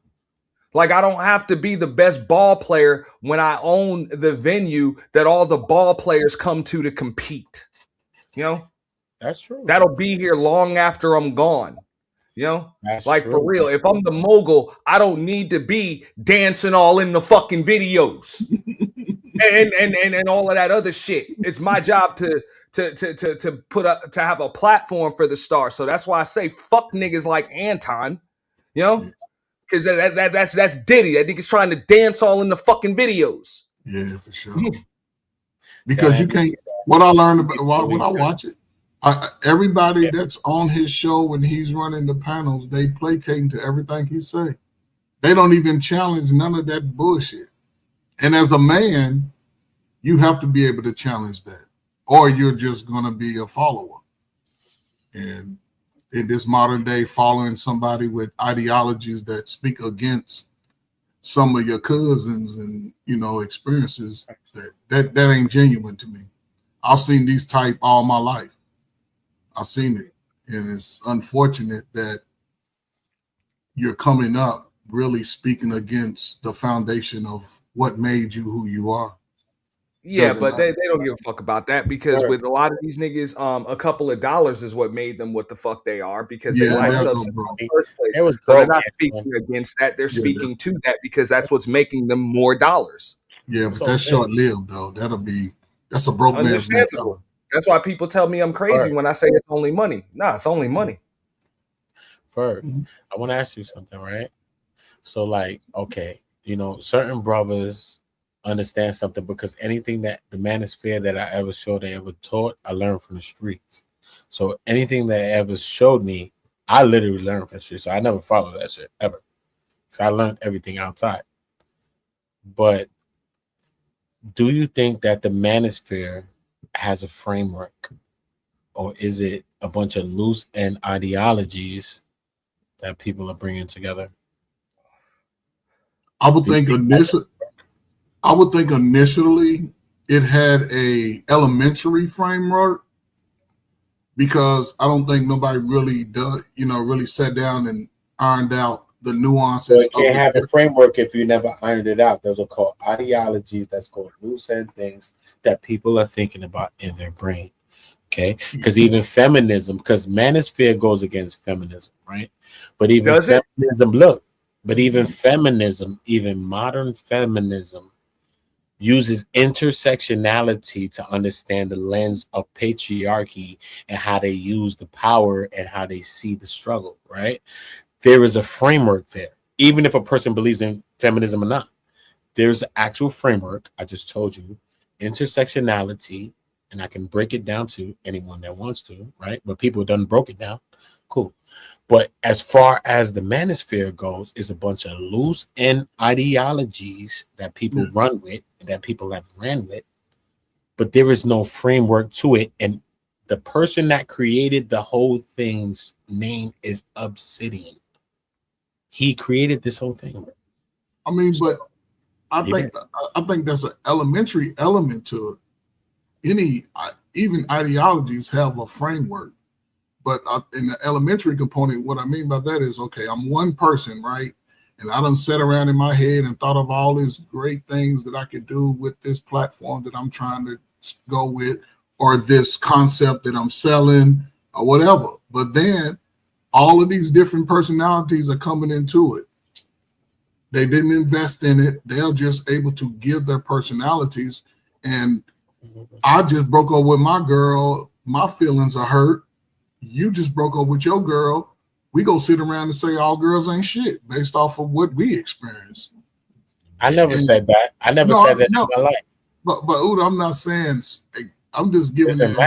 Like, I don't have to be the best ball player when I own the venue that all the ball players come to compete. You know? That's true. That'll be here long after I'm gone. You know? That's like, true. for real. If I'm the mogul, I don't need to be dancing all in the fucking videos. and all of that other shit. It's my job to put up, to have a platform for the stars. So that's why I say fuck niggas like Anton. You know? Because that's Diddy. I think he's trying to dance all in the fucking videos. Yeah, for sure. Because you can't. What I learned about when I watch it, everybody that's on his show when he's running the panels, they placating to everything he say. They don't even challenge none of that bullshit. And as a man, you have to be able to challenge that, or you're just gonna be a follower. And in this modern day, following somebody with ideologies that speak against some of your cousins and experiences that ain't genuine to me. I've seen these type all my life. I've seen it, and it's unfortunate that you're coming up really speaking against the foundation of what made you who you are. Yeah, but they don't give a fuck about that because with a lot of these niggas, a couple of dollars is what made them what the fuck they are because they like substance in the first place. It was so they're not speaking against that; they're speaking to that because that's what's making them more dollars. Yeah, but that's short lived though. That's a broke man's mentality. That's why people tell me I'm crazy when I say it's only money. Nah, it's only money. Ferg, I want to ask you something, right? So, like, okay, certain brothers understand something because anything that the manosphere that I ever showed, I ever taught, I learned from the streets. So anything that ever showed me, I literally learned from the streets. So I never followed that shit ever. So I learned everything outside. But do you think that the manosphere has a framework, or is it a bunch of loose end ideologies that people are bringing together? I would think initially it had a elementary framework because I don't think nobody really really sat down and ironed out the nuances. So you can't have a framework if you never ironed it out. Those are called ideologies. That's called loose end things that people are thinking about in their brain. Okay, because even feminism, because manosphere goes against feminism, right? But even feminism, even modern feminism uses intersectionality to understand the lens of patriarchy and how they use the power and how they see the struggle, right? There is a framework there, even if a person believes in feminism or not. There's an actual framework. I just told you, intersectionality, and I can break it down to anyone that wants to, right? But people done broke it down. Cool. But as far as the manosphere goes, it's a bunch of loose end ideologies that people run with and that people have ran with, but there is no framework to it. And the person that created the whole thing's name is Obsidian. He created this whole thing. I mean, but I think that's an elementary element to it. Even ideologies have a framework. But in the elementary component, what I mean by that is, okay, I'm one person, right? And I done sat around in my head and thought of all these great things that I could do with this platform that I'm trying to go with, or this concept that I'm selling, or whatever. But then all of these different personalities are coming into it. They didn't invest in it. They're just able to give their personalities. And I just broke up with my girl. My feelings are hurt. You just broke up with your girl. We go sit around and say all girls ain't shit based off of what we experienced. I never said that. I never said that in my life. But Uda, I'm not saying. I'm just giving it.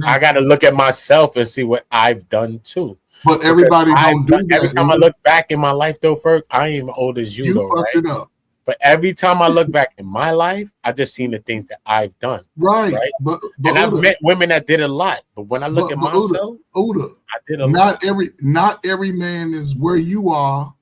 I got to look at myself and see what I've done too. But everybody don't do that. Every time I look back in my life, though, Ferg, I ain't old as you though, fucked right? it up. But every time I look back in my life, I just seen the things that I've done. Right. But and I've met women that did a lot. But when I look at myself, Uda, I did a lot. Not every man is where you are.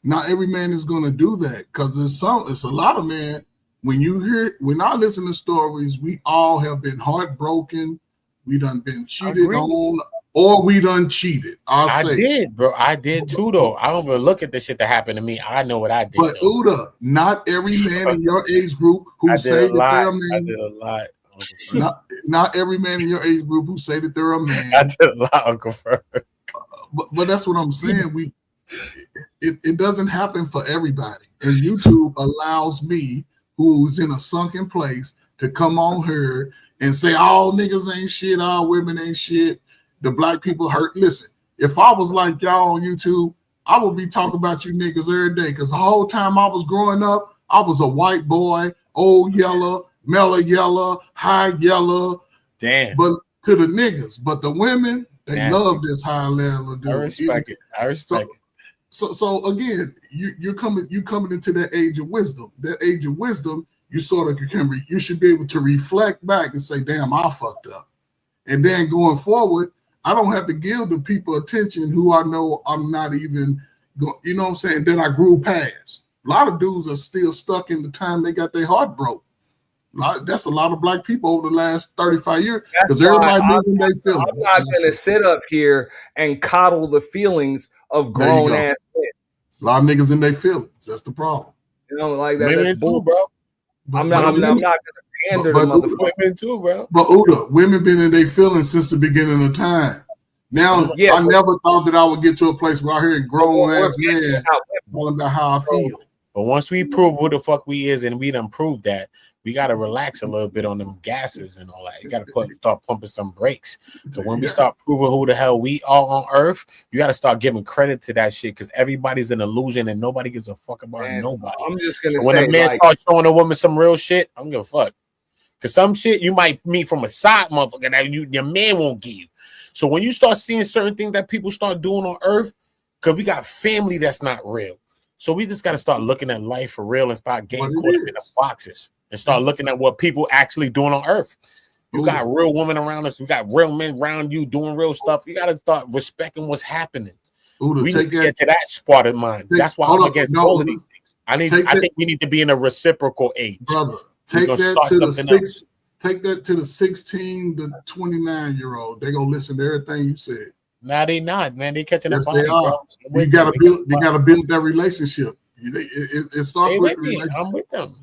Not every man is going to do that because it's a lot of men. When I listen to stories, we all have been heartbroken. We done been cheated on. Or we done cheated. I did, bro. I did too, though. I don't even look at the shit that happened to me. I know what I did. But though. Uda, not every man in your age group who say that they're a man. I did a lot. Not every man in your age group who say that they're a man. I did a lot, Uncle Ferg. But that's what I'm saying. It doesn't happen for everybody. And YouTube allows me, who's in a sunken place, to come on here and say all niggas ain't shit, all women ain't shit. The black people hurt. Listen, if I was like y'all on YouTube, I would be talking about you niggas every day. Because the whole time I was growing up, I was a white boy, old yellow, mellow yellow, high yellow. Damn. But to the niggas, but the women, they love this high level. Dude. I respect it. So again, you're coming into that age of wisdom. That age of wisdom, you should be able to reflect back and say, "Damn, I fucked up." And then going forward, I don't have to give the people attention who I know I'm not even You know what I'm saying? Then I grew past. A lot of dudes are still stuck in the time they got their heart broke. That's a lot of black people over the last 35 years because everybody moving their feelings. I'm not going to sit up here and coddle the feelings of grown ass men. A lot of niggas in their feelings. That's the problem. You know, like that. That's bull, bro. I'm not going to pander to motherfuckers too, bro. But Uda, women been in their feelings since the beginning of time. Now, I never thought that I would get to a place where I hear grown ass men talking about how I feel. But once we prove who the fuck we is, and we done proved that, we gotta relax a little bit on them gases and all that. You gotta start pumping some brakes. So when we start proving who the hell we are on Earth, you gotta start giving credit to that shit because everybody's an illusion and nobody gives a fuck about nobody. I'm just gonna say, when a man starts showing a woman some real shit, I don't give a fuck. Because some shit you might meet from a side motherfucker that your man won't give you. So when you start seeing certain things that people start doing on Earth, because we got family that's not real. So we just got to start looking at life for real and start getting caught up in the boxes and start looking at what people actually doing on Earth. You got real women around us. We got real men around you doing real stuff. You got to start respecting what's happening. We need to get to that spot of mind. That's why I'm against all of these things. I think we need to be in a reciprocal age. Brother, take that to the 16 to 29-year-old. They gonna listen to everything you said. Nah, they not, man. They catching yes, the body, they are. bro. You gotta build that relationship. It starts with the relationship. I'm with them.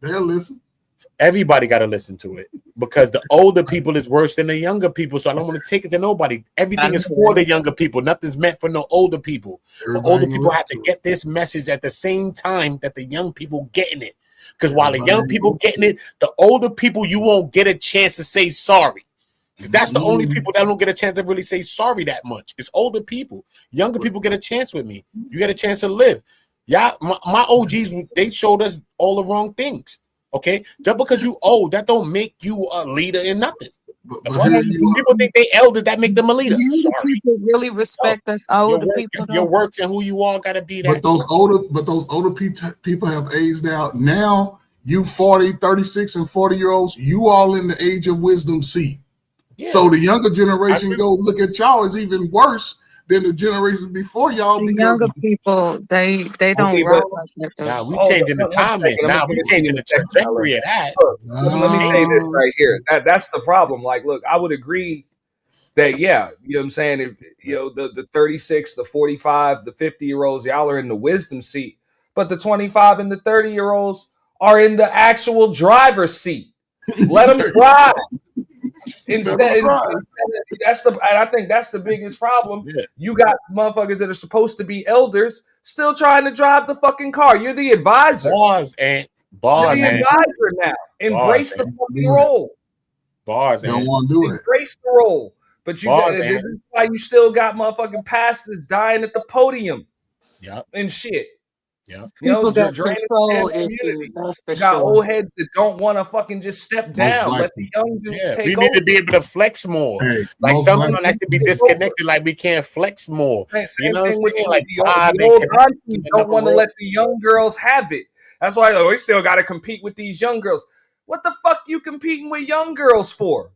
They'll listen. Everybody got to listen to it because the older people is worse than the younger people. So I don't want to take it to nobody. Everything is for the younger people. Nothing's meant for no older people. The older people have to get this message at the same time that the young people getting it. Because while the young people getting it, the older people, you won't get a chance to say sorry. Because that's the only people that don't get a chance to really say sorry that much. It's older people. Younger people get a chance with me. You get a chance to live. Yeah, my OGs, they showed us all the wrong things. Okay, just because you old, that don't make you a leader in nothing. People think they elder, that make them a leader. People really respect us older people. Your works and who you are got to be that. But those older people have aged out. Now you 40, 36, and 40-year-olds, you all in the age of wisdom seat. Yeah. So the younger generation go look at y'all is even worse than the generations before y'all. The younger people, they don't roll like that. Now we changing the timing. Now we changing the trajectory of that. Let me say this right here. That's the problem. Like, look, I would agree that, yeah, you know what I'm saying? If, you know, the 36, the 45, the 50-year-olds, y'all are in the wisdom seat, but the 25 and the 30-year-olds are in the actual driver's seat. Let them drive. Instead, I think that's the biggest problem. Yeah. You got motherfuckers that are supposed to be elders still trying to drive the fucking car. You're the advisor. You're the advisor now. Embrace the fucking role. They don't want to do it. Embrace the role. But this is why you still got motherfucking pastors dying at the podium. And shit. Yeah, people got control issues. That's for got old heads that don't want to fucking just step down. Let the young dudes take over. We need to be able to flex more. Like sometimes that should be disconnected. Like we can't flex more. You know what I'm saying? Like the old aunties don't want to let the young girls have it. That's why we still got to compete with these young girls. What the fuck you competing with young girls for?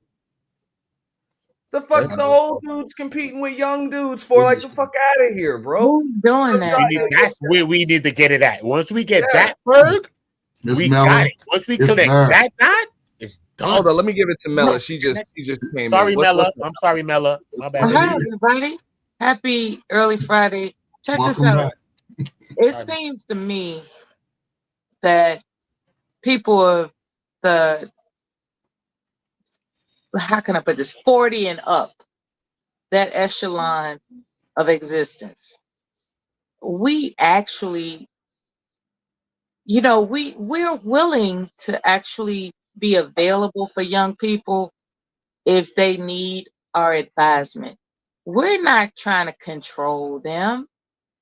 The fuck the old dudes competing with young dudes for? Like the fuck out of here, bro. Who's doing that? That's where we need to get it at. Once we get that Ferg, we got it. Once we collect that, it's done. Hold on, let me give it to Mella. She just came. Sorry, Mella. I'm sorry, Mella. My bad. Hi, everybody. Happy early Friday. Check this out. It seems to me that people of the, how can I put this, 40 and up, that echelon of existence, we actually, you know, we're willing to actually be available for young people if they need our advisement. We're not trying to control them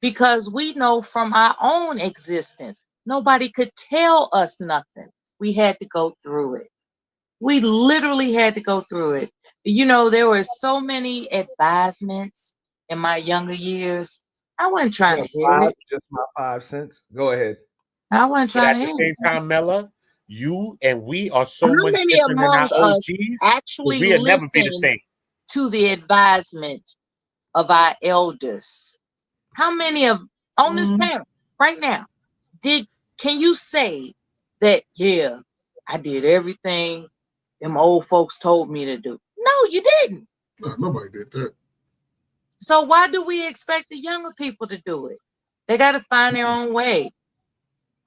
because we know from our own existence, nobody could tell us nothing. We had to go through it. We literally had to go through it. You know, there were so many advisements in my younger years. I wasn't trying to hear it. Just my 5 cents. Go ahead. I wasn't trying to hear it. At the same time, Mella, you and we are so How much many different than our among us OGs. actually We'll never be the listen same. to the advisement of our elders? How many of on this panel right now can you say that, yeah, I did everything them old folks told me to do? No, you didn't. No, nobody did that. So why do we expect the younger people to do it? They got to find their own way.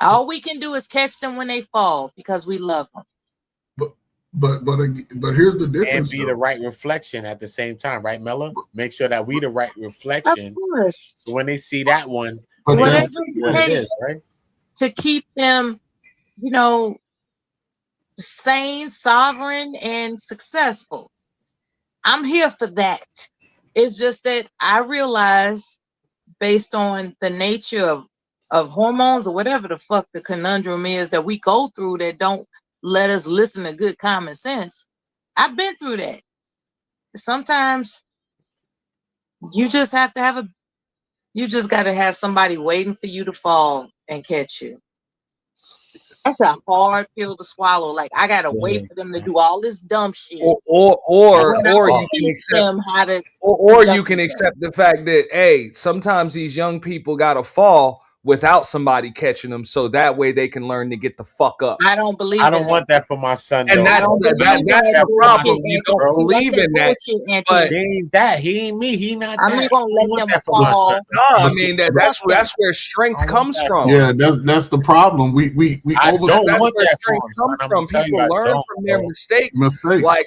All we can do is catch them when they fall because we love them. But here's the difference. And be the right reflection at the same time, right, Mella? Make sure that we the right reflection. Of course. So when they see that one, whatever what it is, right? To keep them, sane, sovereign, and successful. I'm here for that. It's just that I realize, based on the nature of hormones or whatever the fuck the conundrum is that we go through that don't let us listen to good common sense. I've been through that. Sometimes you just have to you just got to have somebody waiting for you to fall and catch you. That's a hard pill to swallow. Like, I gotta wait for them to do all this dumb shit. Or you can accept you can accept the fact that, hey, sometimes these young people gotta fall without somebody catching them, so that way they can learn to get the fuck up. I don't believe. I don't want that for my son. And that's the problem. You don't believe in that. But he ain't that. He ain't me. He not. I'm not gonna let them fall. No, I mean that's where strength comes from. Yeah, that's the problem. We I don't want that strength comes from. People learn from their mistakes. Like,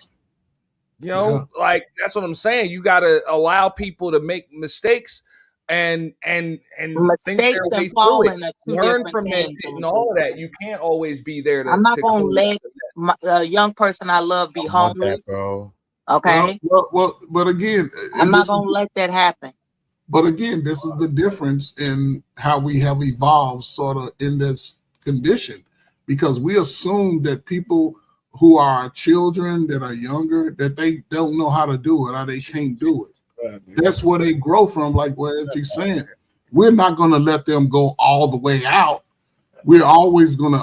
like that's what I'm saying. You got to allow people to make mistakes and think their way through it. Learn from that and all of that. You can't always be there to. I'm not gonna let a young person I love be homeless, bro. Okay. Well, but again, I'm not gonna let that happen. But again, this is the difference in how we have evolved, sort of in this condition, because we assume that people who are children that are younger, that they don't know how to do it or they can't do it. That's where they grow from. Like what Edgy's saying, we're not going to let them go all the way out. We're always going to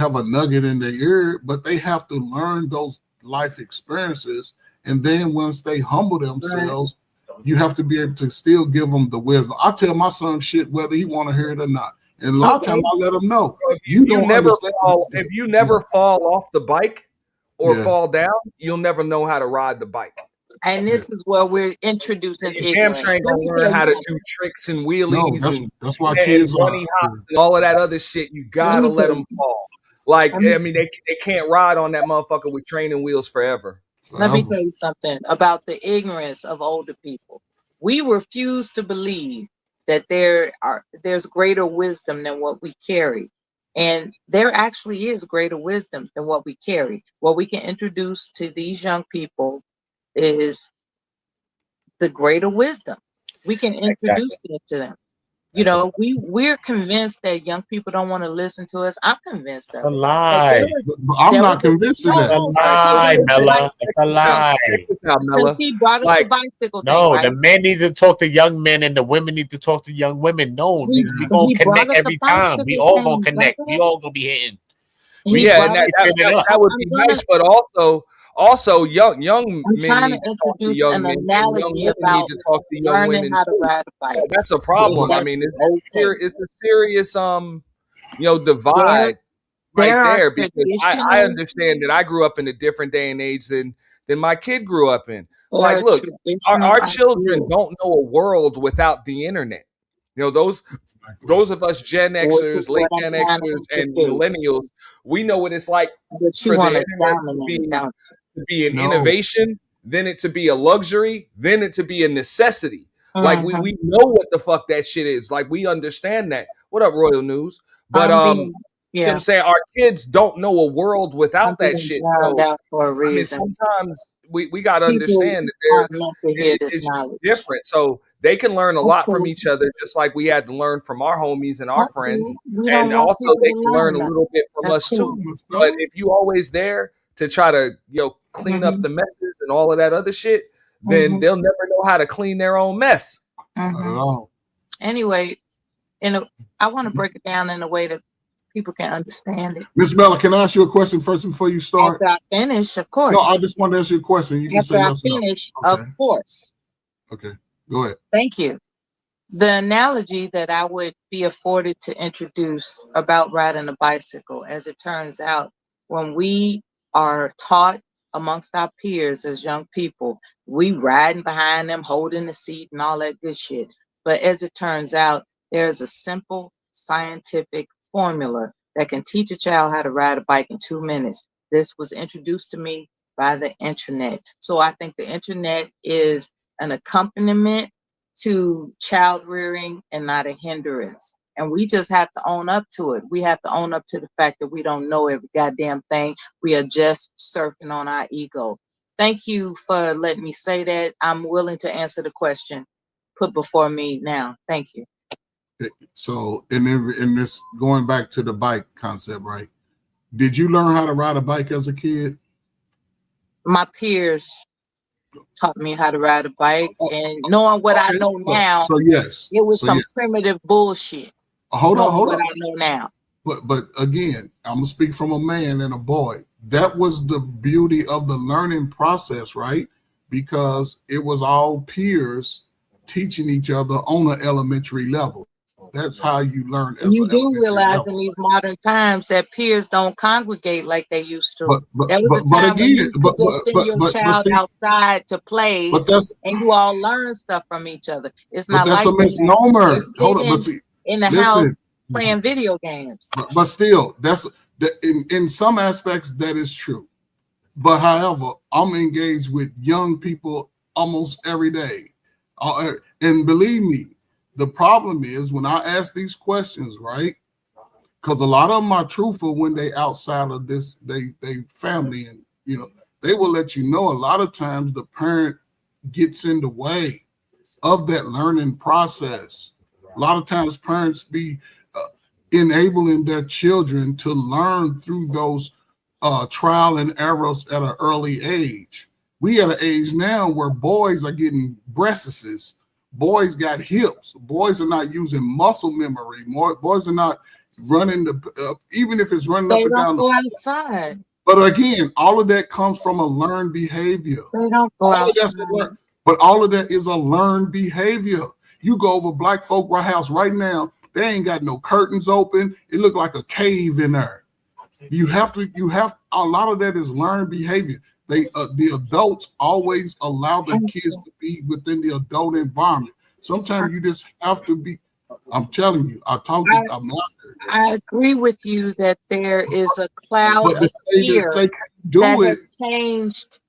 have a nugget in their ear, but they have to learn those life experiences. And then once they humble themselves, you have to be able to still give them the wisdom. I tell my son shit whether he want to hear it or not. And a lot of times I let him know. You don't never understand. if you never fall off the bike or fall down, you'll never know how to ride the bike. And this is where we're introducing ignorance. Damn train gonna learn how to do tricks and wheelies that's why kids running hops and all of that other shit. You gotta let them fall. Like, I mean, they can't ride on that motherfucker with training wheels forever. Let me tell you something about the ignorance of older people. We refuse to believe that there's greater wisdom than what we carry. And there actually is greater wisdom than what we carry. What we can introduce to these young people is the greater wisdom. We can introduce it to them. You know, we're convinced that young people don't want to listen to us. I'm convinced of it. It's a lie. I'm not convinced of that. It's a lie, Mella. It's a lie. Since he brought us the bicycle thing, no, right? the men need to talk to young men and the women need to talk to young women. No, we gonna connect every time. We all gonna connect. We all gonna be hitting. Yeah, and that would be nice, but also young men need to talk to young men. Young women need to talk to young women too. That's a problem. I mean, it's a serious divide right there, because I understand that I grew up in a different day and age than my kid grew up in. Like, look, our children don't know a world without the internet. You know, those of us Gen Xers, late Gen Xers, and millennials, we know what it's like for the internet to be an innovation, then it to be a luxury, then it to be a necessity. Like we know what the fuck that shit is. Like, we understand that. What up, Royal News? But you know what I'm saying, our kids don't know a world without that shit. So, I mean, sometimes we got to understand that it's different. So they can learn a lot from each other, just like we had to learn from our homies and our friends. And also they can learn a little bit from us too. But if you always there to try to clean up the messes and all of that other shit, then they'll never know how to clean their own mess. Anyway, I want to break it down in a way that people can understand it. Miss Bella, can I ask you a question first before you start? After I finish, of course. No, I just want to ask you a question. You can After say I yes or no. finish, of course. Okay, go ahead. Thank you. The analogy that I would be afforded to introduce about riding a bicycle, as it turns out, when we are taught amongst our peers as young people, we riding behind them, holding the seat and all that good shit. But as it turns out, there's a simple scientific formula that can teach a child how to ride a bike in 2 minutes. This was introduced to me by the internet. So I think the internet is an accompaniment to child rearing and not a hindrance. And we just have to own up to it. We have to own up to the fact that we don't know every goddamn thing. We are just surfing on our ego. Thank you for letting me say that. I'm willing to answer the question put before me now. Thank you. So in this, going back to the bike concept, right? Did you learn how to ride a bike as a kid? My peers taught me how to ride a bike, and knowing what I know now, so yes, it was so some yes. primitive bullshit. Hold on. What I know now. But again, I'm gonna speak from a man and a boy. That was the beauty of the learning process, right? Because it was all peers teaching each other on an elementary level. That's how you learn as You an do elementary realize level. in these modern times that peers don't congregate like they used to. But There was a time when you could just send your child see, outside to play, but that's and you all learn stuff from each other. It's but not that's like a that now. misnomer. They're Hold on, but sitting see, in the listen. house playing video games. But still, that's in some aspects that is true. But however, I'm engaged with young people almost every day, and believe me, the problem is when I ask these questions, right? Because a lot of them are truthful when they outside of this, they family, and they will let you know. A lot of times the parent gets in the way of that learning process. A lot of times parents be enabling their children to learn through those trial and errors at an early age. We at an age now where boys are getting breasts, boys got hips, boys are not using muscle memory, boys are not running even if it's running They up and don't down go the. outside. But again, all of that comes from a learned behavior. They don't go outside. But all of that is a learned behavior. You go over Black folk house right now, they ain't got no curtains open. It look like a cave in there. You have a lot of that is learned behavior. The adults always allow their kids to be within the adult environment. Sometimes you just have to be. I'm telling you, I agree with you that there is a cloud of fear that has changed.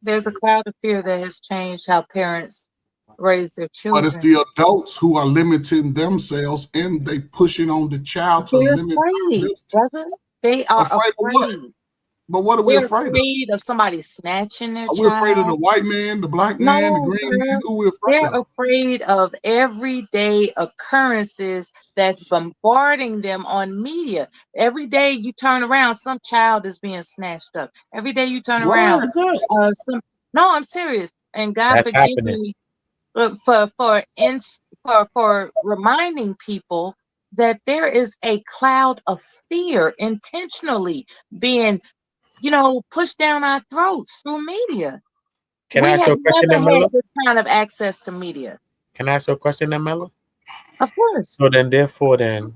There's a cloud of fear that has changed how parents raise their children. But it's the adults who are limiting themselves and they pushing on the child to limit. Afraid, brother. They are afraid. But what are we afraid of somebody snatching their child. Are we afraid of the white man, the black man, the green man? Who we afraid of? They're afraid of everyday occurrences that's bombarding them on media. Every day you turn around, some child is being snatched up. Every day you turn around, no, I'm serious. And God forgive me for reminding people that there is a cloud of fear intentionally being pushed down our throats through media. Can I ask you a question, never Mela? had this kind of access to media. Can I ask you a question, Mela? Of course. So therefore, because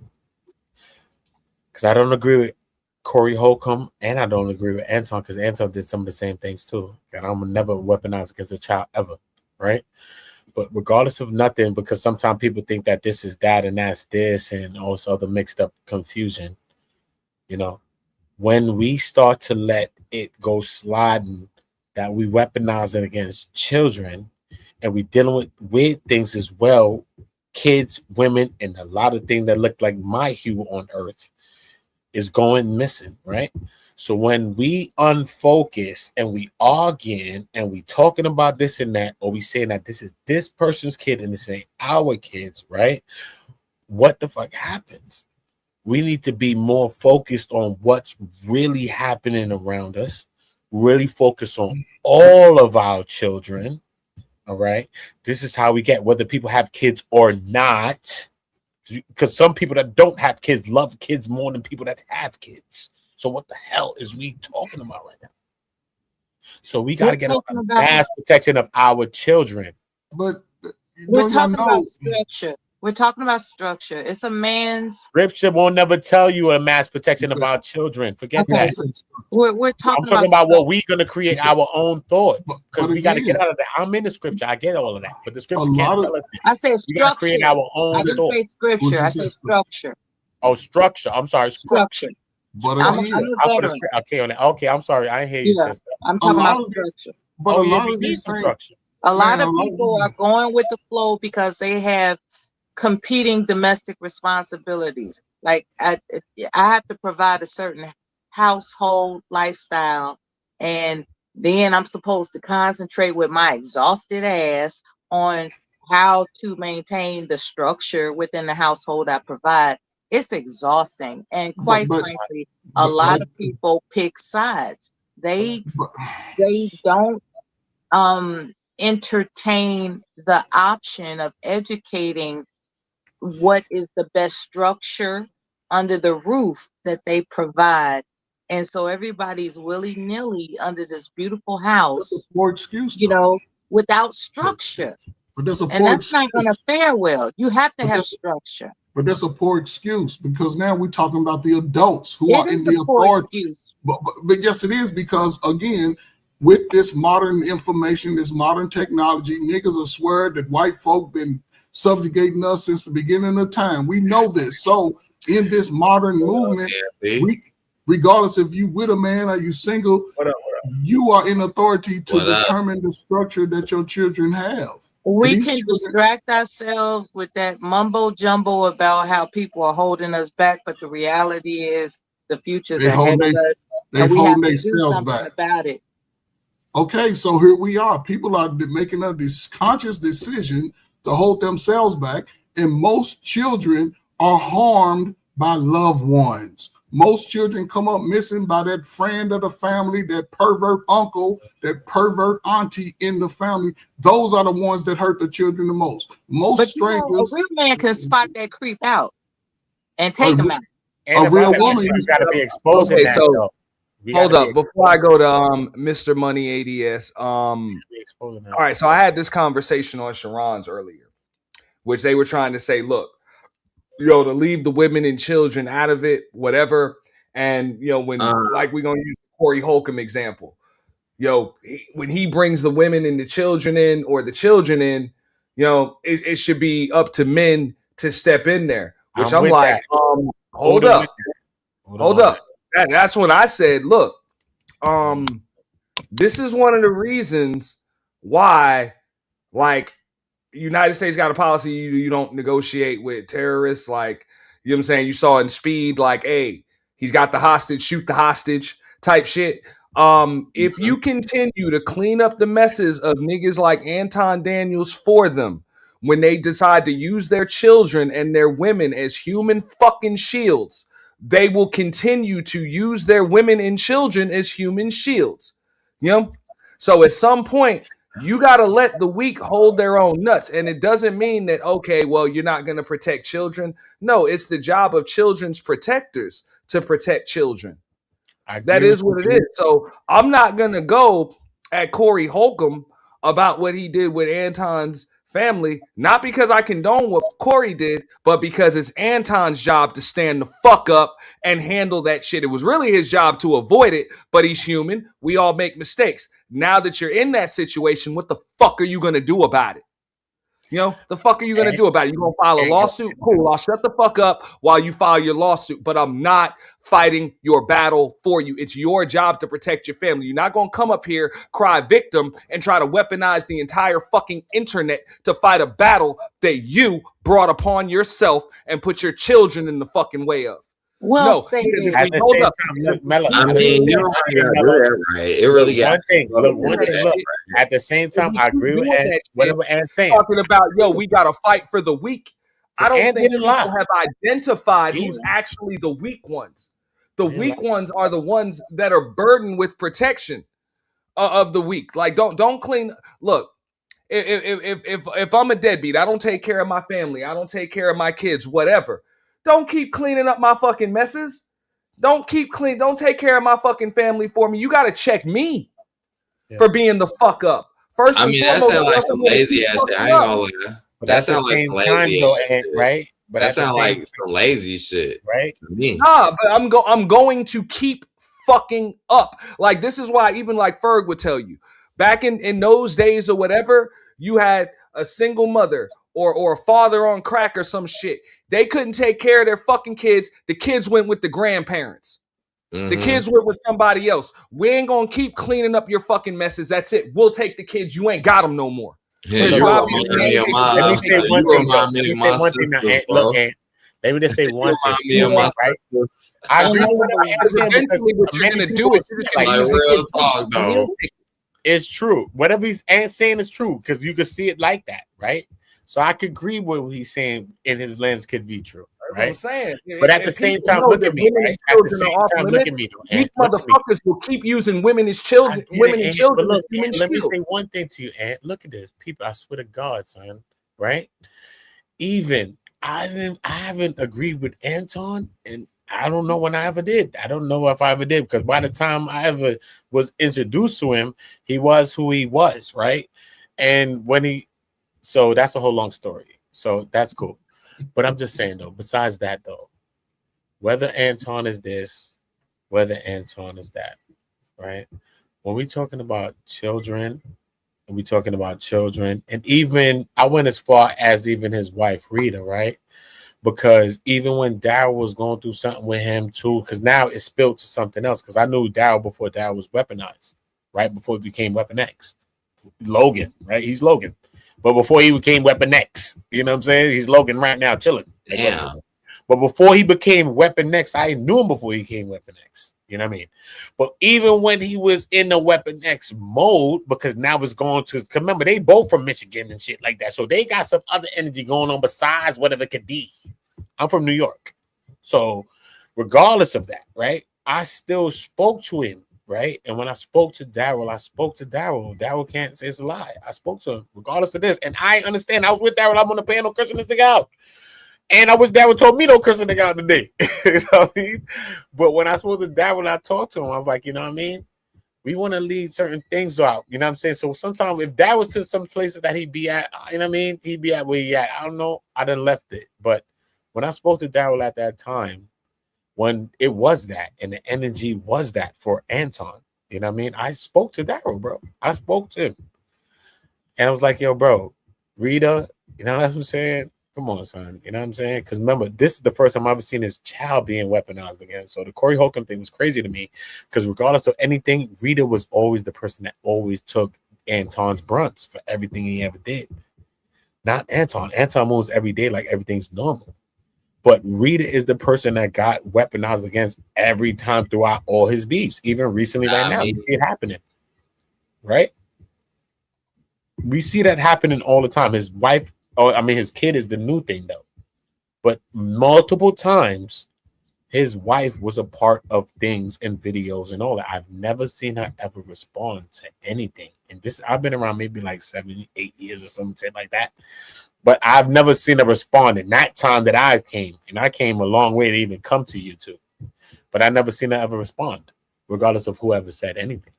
I don't agree with Corey Holcomb and I don't agree with Anton, because Anton did some of the same things too. And I'm never weaponized against a child ever, right? But regardless of nothing, because sometimes people think that this is that and that's this and all this other mixed up confusion, when we start to let it go sliding, that we weaponize it against children, and we dealing with weird things as well, kids, women, and a lot of things that look like my hue on earth is going missing, right? So when we unfocus and we arguing and we talking about this and that, or we saying that this is this person's kid and this ain't our kids, right? What the fuck happens? We need to be more focused on what's really happening around us, really focus on all of our children, all right? This is how we get, whether people have kids or not, because some people that don't have kids love kids more than people that have kids. So what the hell is we talking about right now? So we got to get a mass protection of our children. But we're talking about structure. We're talking about structure. It's a man's. Scripture won't never tell you a mass protection of our children. Forget that. We're talking I'm talking about what we're going to create Listen, our own thought, because we got to again, get out of that. I'm in the scripture. I get all of that, but the scripture a can't lot of- tell us. I said We got to structure. create our own I didn't thought. say scripture. I said structure. Oh, structure. I'm sorry, Structure. But I'm again, a veteran. Okay, on that. Okay, I'm sorry. I didn't hear you, Yeah, sister. I'm talking lot about of this- structure. But Oh, a yeah, lot we of need these some things, structure. A lot man, of people are going with the flow because they have competing domestic responsibilities. Like I have to provide a certain household lifestyle, and then I'm supposed to concentrate with my exhausted ass on how to maintain the structure within the household I provide. It's exhausting, and quite frankly, a lot of people pick sides. They don't entertain the option of educating what is the best structure under the roof that they provide. And so everybody's willy-nilly under this beautiful house, poor excuse, without structure. but that's a And poor that's not going to fare well. You have to But have that's- structure. But that's a poor excuse, because now we're talking about the adults who are It in is the a poor authority. excuse. But yes, it is, because again, with this modern information, this modern technology, niggas will swear that white folk been subjugating us since the beginning of time. We know this. So in this modern movement, regardless if you with a man or you single, you are in authority to determine the structure that your children have. We can distract ourselves with that mumbo jumbo about how people are holding us back, but the reality is the future's ahead of us, and we have to do something about it. Okay, so here we are. People are making this conscious decision to hold themselves back, and most children are harmed by loved ones. Most children come up missing by that friend of the family, that pervert uncle, that pervert auntie in the family. Those are the ones that hurt the children the most. Most strangers. A real man can spot that creep out and take him out. A real woman, you got to be exposing Okay, that. so though. hold up before I go to Mr. Money ADS. All right, so I had this conversation on Sharon's earlier, which they were trying to say, look, to leave the women and children out of it, whatever. And when like we're gonna use the Corey Holcomb example, when he brings the women and the children in, or the children in, it should be up to men to step in there. Which I'm like, hold up. That's when I said, look, this is one of the reasons why, like, United States got a policy you don't negotiate with terrorists. Like, you know what I'm saying? You saw in Speed, like, hey, he's got the hostage, shoot the hostage type shit. If you continue to clean up the messes of niggas like Anton Daniels for them, when they decide to use their children and their women as human fucking shields, they will continue to use their women and children as human shields. So at some point, you got to let the weak hold their own nuts. And it doesn't mean that, okay, well, you're not going to protect children. No, it's the job of children's protectors to protect children. That is what it is. So I'm not going to go at Corey Holcomb about what he did with Anton's family, not because I condone what Corey did, but because it's Anton's job to stand the fuck up and handle that shit. It was really his job to avoid it, but he's human. We all make mistakes. Now that you're in that situation, what the fuck are you going to do about it? The fuck are you going to do about it? You going to file a lawsuit? Cool, I'll shut the fuck up while you file your lawsuit, but I'm not fighting your battle for you. It's your job to protect your family. You're not going to come up here, cry victim, and try to weaponize the entire fucking internet to fight a battle that you brought upon yourself and put your children in the fucking way of. Well, I mean, you don't gotta do that right. It really got one thing. Look. At the same time, I agree with whatever Ant's saying. Talking about, we got to fight for the weak. I don't think people have identified who's actually the weak ones. The weak ones are the ones that are burdened with protection of the weak. Like, don't clean. Look, if I'm a deadbeat, I don't take care of my family, I don't take care of my kids, whatever. Don't keep cleaning up my fucking messes. Don't take care of my fucking family for me. You got to check me for being the fuck up. First, I mean, that sounds like some lazy ass shit. I ain't gonna lie. But that at the sounds like same some time, lazy though, ass Ant, shit. right? But That at the sounds same like some lazy shit, right? to me. Nah, but I'm going to keep fucking up. Like, this is why even like Ferg would tell you, back in those days or whatever, you had a single mother or a father on crack or some shit. They couldn't take care of their fucking kids. The kids went with the grandparents. The kids went with somebody else. We ain't gonna keep cleaning up your fucking messes. That's it. We'll take the kids. You ain't got them no more. Yeah, you remind me of my. Let me say one thing. Remind me of my sisters, bro. Let me just say one thing. Remind me of my Right? sisters. I agree with what Ant's saying because Eventually, what you're gonna do is like real talk, though. It's true. Whatever he's saying is true because you could see it like that, right? So I could agree with what he's saying in his lens could be true, right? I'm saying. But at the same time, look at me, right? At the same time, look at me. These motherfuckers will keep using women as children. Women and children. But look, let me say one thing to you, Ant. Look at this, people. I swear to God, son. Right? Even I haven't agreed with Anton, and I don't know when I ever did. I don't know if I ever did because by the time I ever was introduced to him, he was who he was, right? And so that's a whole long story. So that's cool. But I'm just saying though, besides that though, whether Anton is this, whether Anton is that, right? When we're talking about children, and even I went as far as even his wife, Rita, right? Because even when Daryl was going through something with him too, because now it spilled to something else. Because I knew Daryl before Daryl was weaponized, right? Before he became Weapon X. Logan, right? He's Logan. But before he became Weapon X, you know what I'm saying? He's Logan right now, chilling. Damn. But before he became Weapon X, I knew him before he became Weapon X. You know what I mean? But even when he was in the Weapon X mode, because now it's going to, remember, they both from Michigan and shit like that. So they got some other energy going on besides whatever it could be. I'm from New York. So regardless of that, right? I still spoke to him. Right. And when I spoke to Daryl, Daryl can't say it's a lie. I spoke to him regardless of this. And I understand. I was with Daryl. I'm on the panel cursing this nigga out. And I wish Daryl told me don't curse the nigga out today. You know what I mean? But when I spoke to Daryl and I talked to him, I was like, you know what I mean? We want to leave certain things out. You know what I'm saying? So sometimes if that was to some places that he'd be at, you know what I mean? He'd be at where he at. I don't know. I done left it. But when I spoke to Daryl at that time, when it was that and the energy was that for Anton, you know what I mean? I spoke to Daryl, bro. I spoke to him. And I was like, yo, bro, Rita, you know what I'm saying? Come on, son. You know what I'm saying? Because remember, this is the first time I've ever seen his child being weaponized again. So the Corey Holcomb thing was crazy to me because regardless of anything, Rita was always the person that always took Anton's brunts for everything he ever did. Not Anton. Anton moves every day like everything's normal. But Rita is the person that got weaponized against every time throughout all his beefs. Even recently, right now, you see it happening. Right? We see that happening all the time. His wife, his kid is the new thing, though. But multiple times, his wife was a part of things and videos and all that. I've never seen her ever respond to anything. And this, I've been around maybe like 7, 8 years or something like that. But I've never seen her respond in that time that I came. And I came a long way to even come to YouTube. But I never seen her ever respond, regardless of whoever said anything.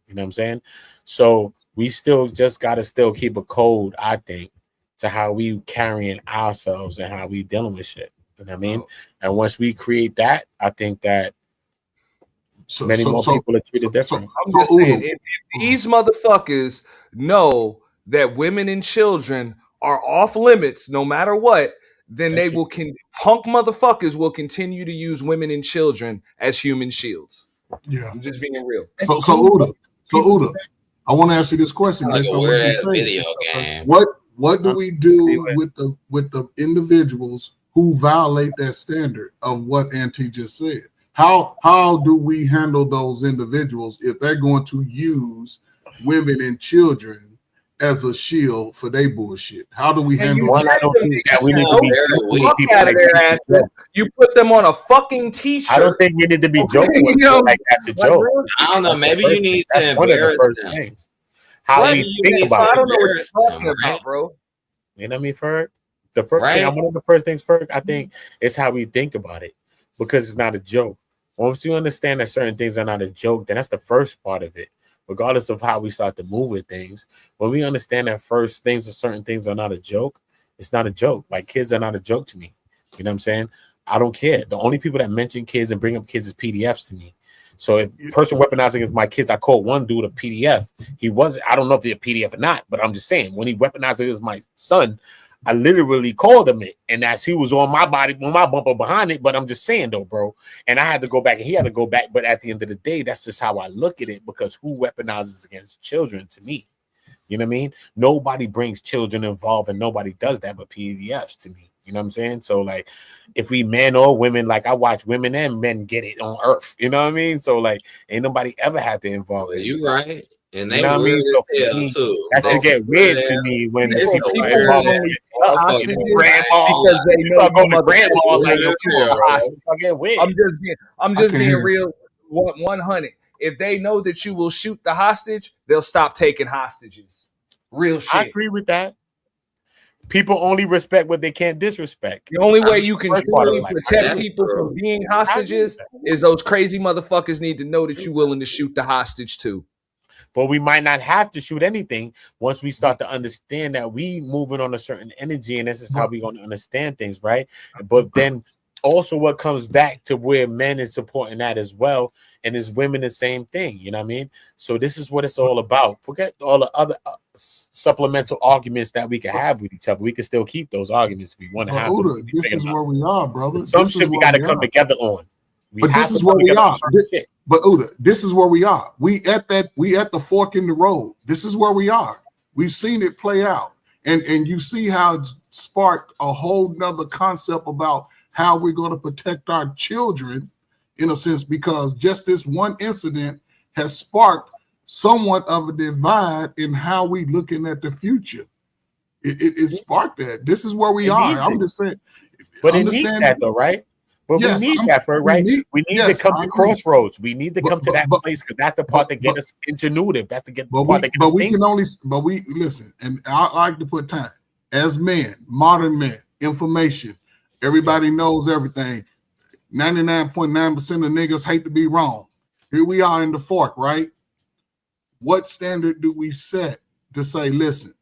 You know what I'm saying? So we still just got to still keep a code, I think, to how we carrying ourselves and how we dealing with shit. You know what I mean? And once we create that, I think that many more people are treated different. I'm just saying, if these motherfuckers know that women and children are off limits no matter what, then they will punk motherfuckers will continue to use women and children as human shields. Yeah. I'm just being real. So Uda, I want to ask you this question based on what you say. What do we do with the individuals who violate that standard of what Auntie just said? How do we handle those individuals if they're going to use women and children as a shield for their bullshit? How do we handle one? I don't think that we need to be out of their ass. You put them on a fucking t-shirt. I don't think we need to be joking with them like that's a joke. I don't know. Maybe you need to embarrass them. How we think about it. I don't know what you're talking about, bro. You know what I mean, Ferg? The first thing, one of the first things, Ferg, I think, is how we think about it, because it's not a joke. Once you understand that certain things are not a joke, then that's the first part of it. Regardless of how we start to move with things, when we understand that first certain things are not a joke, It's not a joke. Like, kids are not a joke to me. You know what I'm saying? I don't care. The only people that mention kids and bring up kids is PDFs to me. So if person weaponizing against my kids, I called one dude a PDF. He wasn't, I don't know if he's a PDF or not, but I'm just saying, when he weaponized against my son, I literally called him it. And as he was on my body, on my bumper behind it, but I'm just saying though, bro. And I had to go back and he had to go back. But at the end of the day, that's just how I look at it, because who weaponizes against children to me? You know what I mean? Nobody brings children involved and nobody does that but PDFs to me. You know what I'm saying? So, like, if we men or women, like, I watch women and men get it on earth. You know what I mean? So, like, ain't nobody ever had to involve it. You right. And they you know what I mean? So for me, too. that should get weird to me when people only hostages because they know going to grandma like, yo, I'm just being real 100. If they know that you will shoot the hostage, they'll stop taking hostages. Real shit. I agree with that. People only respect what they can't disrespect. The only way you can truly protect people from being hostages is those crazy motherfuckers need to know that you're willing to shoot the hostage too. But we might not have to shoot anything once we start to understand that we moving on a certain energy, and this is how we're going to understand things, right? But then also what comes back to where men is supporting that as well, and is women the same thing, you know what I mean? So this is what it's all about. Forget all the other supplemental arguments that we can have with each other. We can still keep those arguments if we want to have them. This is where we are, brother. Some shit we got to come together on. But this is where we are. But Uda, this is where we are. We at the fork in the road. This is where we are. We've seen it play out. And you see how it sparked a whole nother concept about how we're going to protect our children, in a sense, because just this one incident has sparked somewhat of a divide in how we looking at the future. It sparked that. This is where we are. I'm just saying. But it needs that though, right? But we need that for right. We need to come to crossroads. We need to come to that place, because that's the part that gets us ingenuitive. That's the part that gets us thinking. We listen, and I like to put time as men, modern men, information. Everybody knows everything. 99.9% of niggas hate to be wrong. Here we are in the fork, right? What standard do we set to say, listen,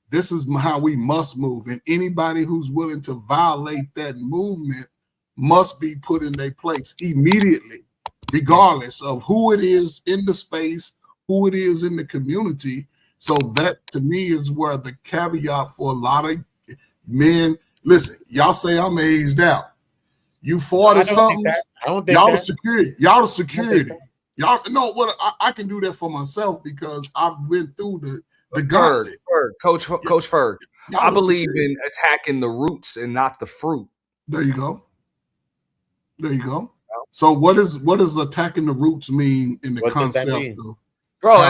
this is how we must move, and anybody who's willing to violate that movement must be put in their place immediately, regardless of who it is in the space, who it is in the community. So that, to me, is where the caveat for a lot of men. Listen, y'all say I'm aged out. You 40 something. Y'all the security. Y'all the security. Y'all know what? I can do that for myself because I've been through the gauntlet. Coach Ferg. I believe in attacking the roots and not the fruit. There you go. There you go. So what does attacking the roots mean in the concept of? Bro,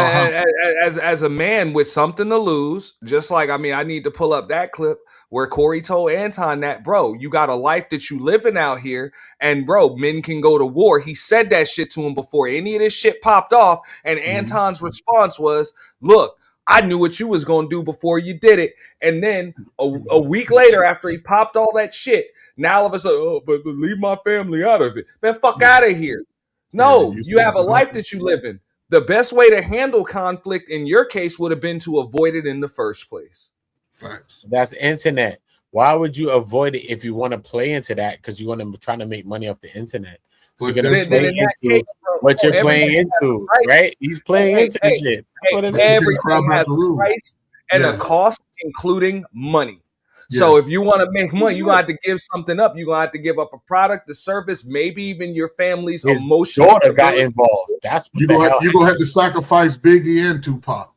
as a man with something to lose, just like, I mean, I need to pull up that clip where Corey told Anton that, bro, you got a life that you living out here, and bro, men can go to war. He said that shit to him before any of this shit popped off, and Anton's response was, look, I knew what you was going to do before you did it. And then a week later, after he popped all that shit, now all of a sudden, oh, but leave my family out of it. Man, fuck out of here. No, you have a life that you live in. The best way to handle conflict in your case would have been to avoid it in the first place. Facts. That's internet. Why would you avoid it if you want to play into that? Because you want to try to make money off the internet. So you're gonna play into what you're playing into, right? He's playing into the shit. Everything has a price and a cost, including money. Yes. So if you want to make money, you're going to have to give something up. You're going to have to give up a product, a service, maybe even your family's emotional. Daughter got involved. That's you're going to have to sacrifice Biggie and Tupac.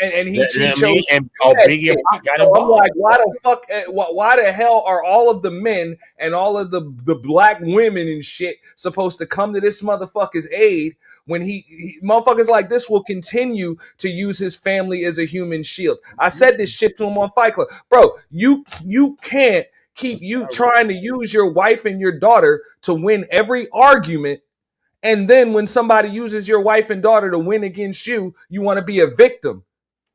And he chose. Biggie and Tupac got involved. I'm like, why the fuck? Why the hell are all of the men and all of the black women and shit supposed to come to this motherfucker's aid? When he motherfuckers like this will continue to use his family as a human shield. I said this shit to him on Fight Club. Bro, you can't keep trying to use your wife and your daughter to win every argument. And then when somebody uses your wife and daughter to win against you, you want to be a victim.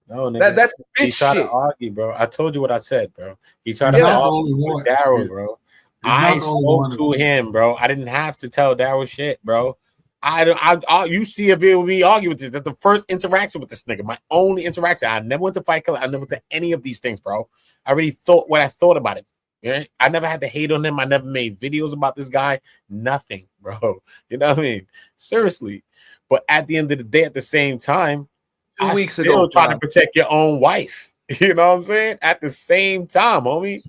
No, nigga. That's bitch he tried shit. To argue, bro. I told you what I said, bro. He tried to argue with Daryl, bro. I spoke to him, bro. I didn't have to tell Daryl shit, bro. You see if it will be arguing with this. That's the first interaction with this nigga. My only interaction. I never went to Fight Club. I never went to any of these things, bro. I already thought what I thought about it. Yeah? I never had to hate on him. I never made videos about this guy. Nothing, bro. You know what I mean? Seriously. But at the end of the day, at the same time, 2 weeks still ago, try to protect your own wife. You know what I'm saying? At the same time, homie.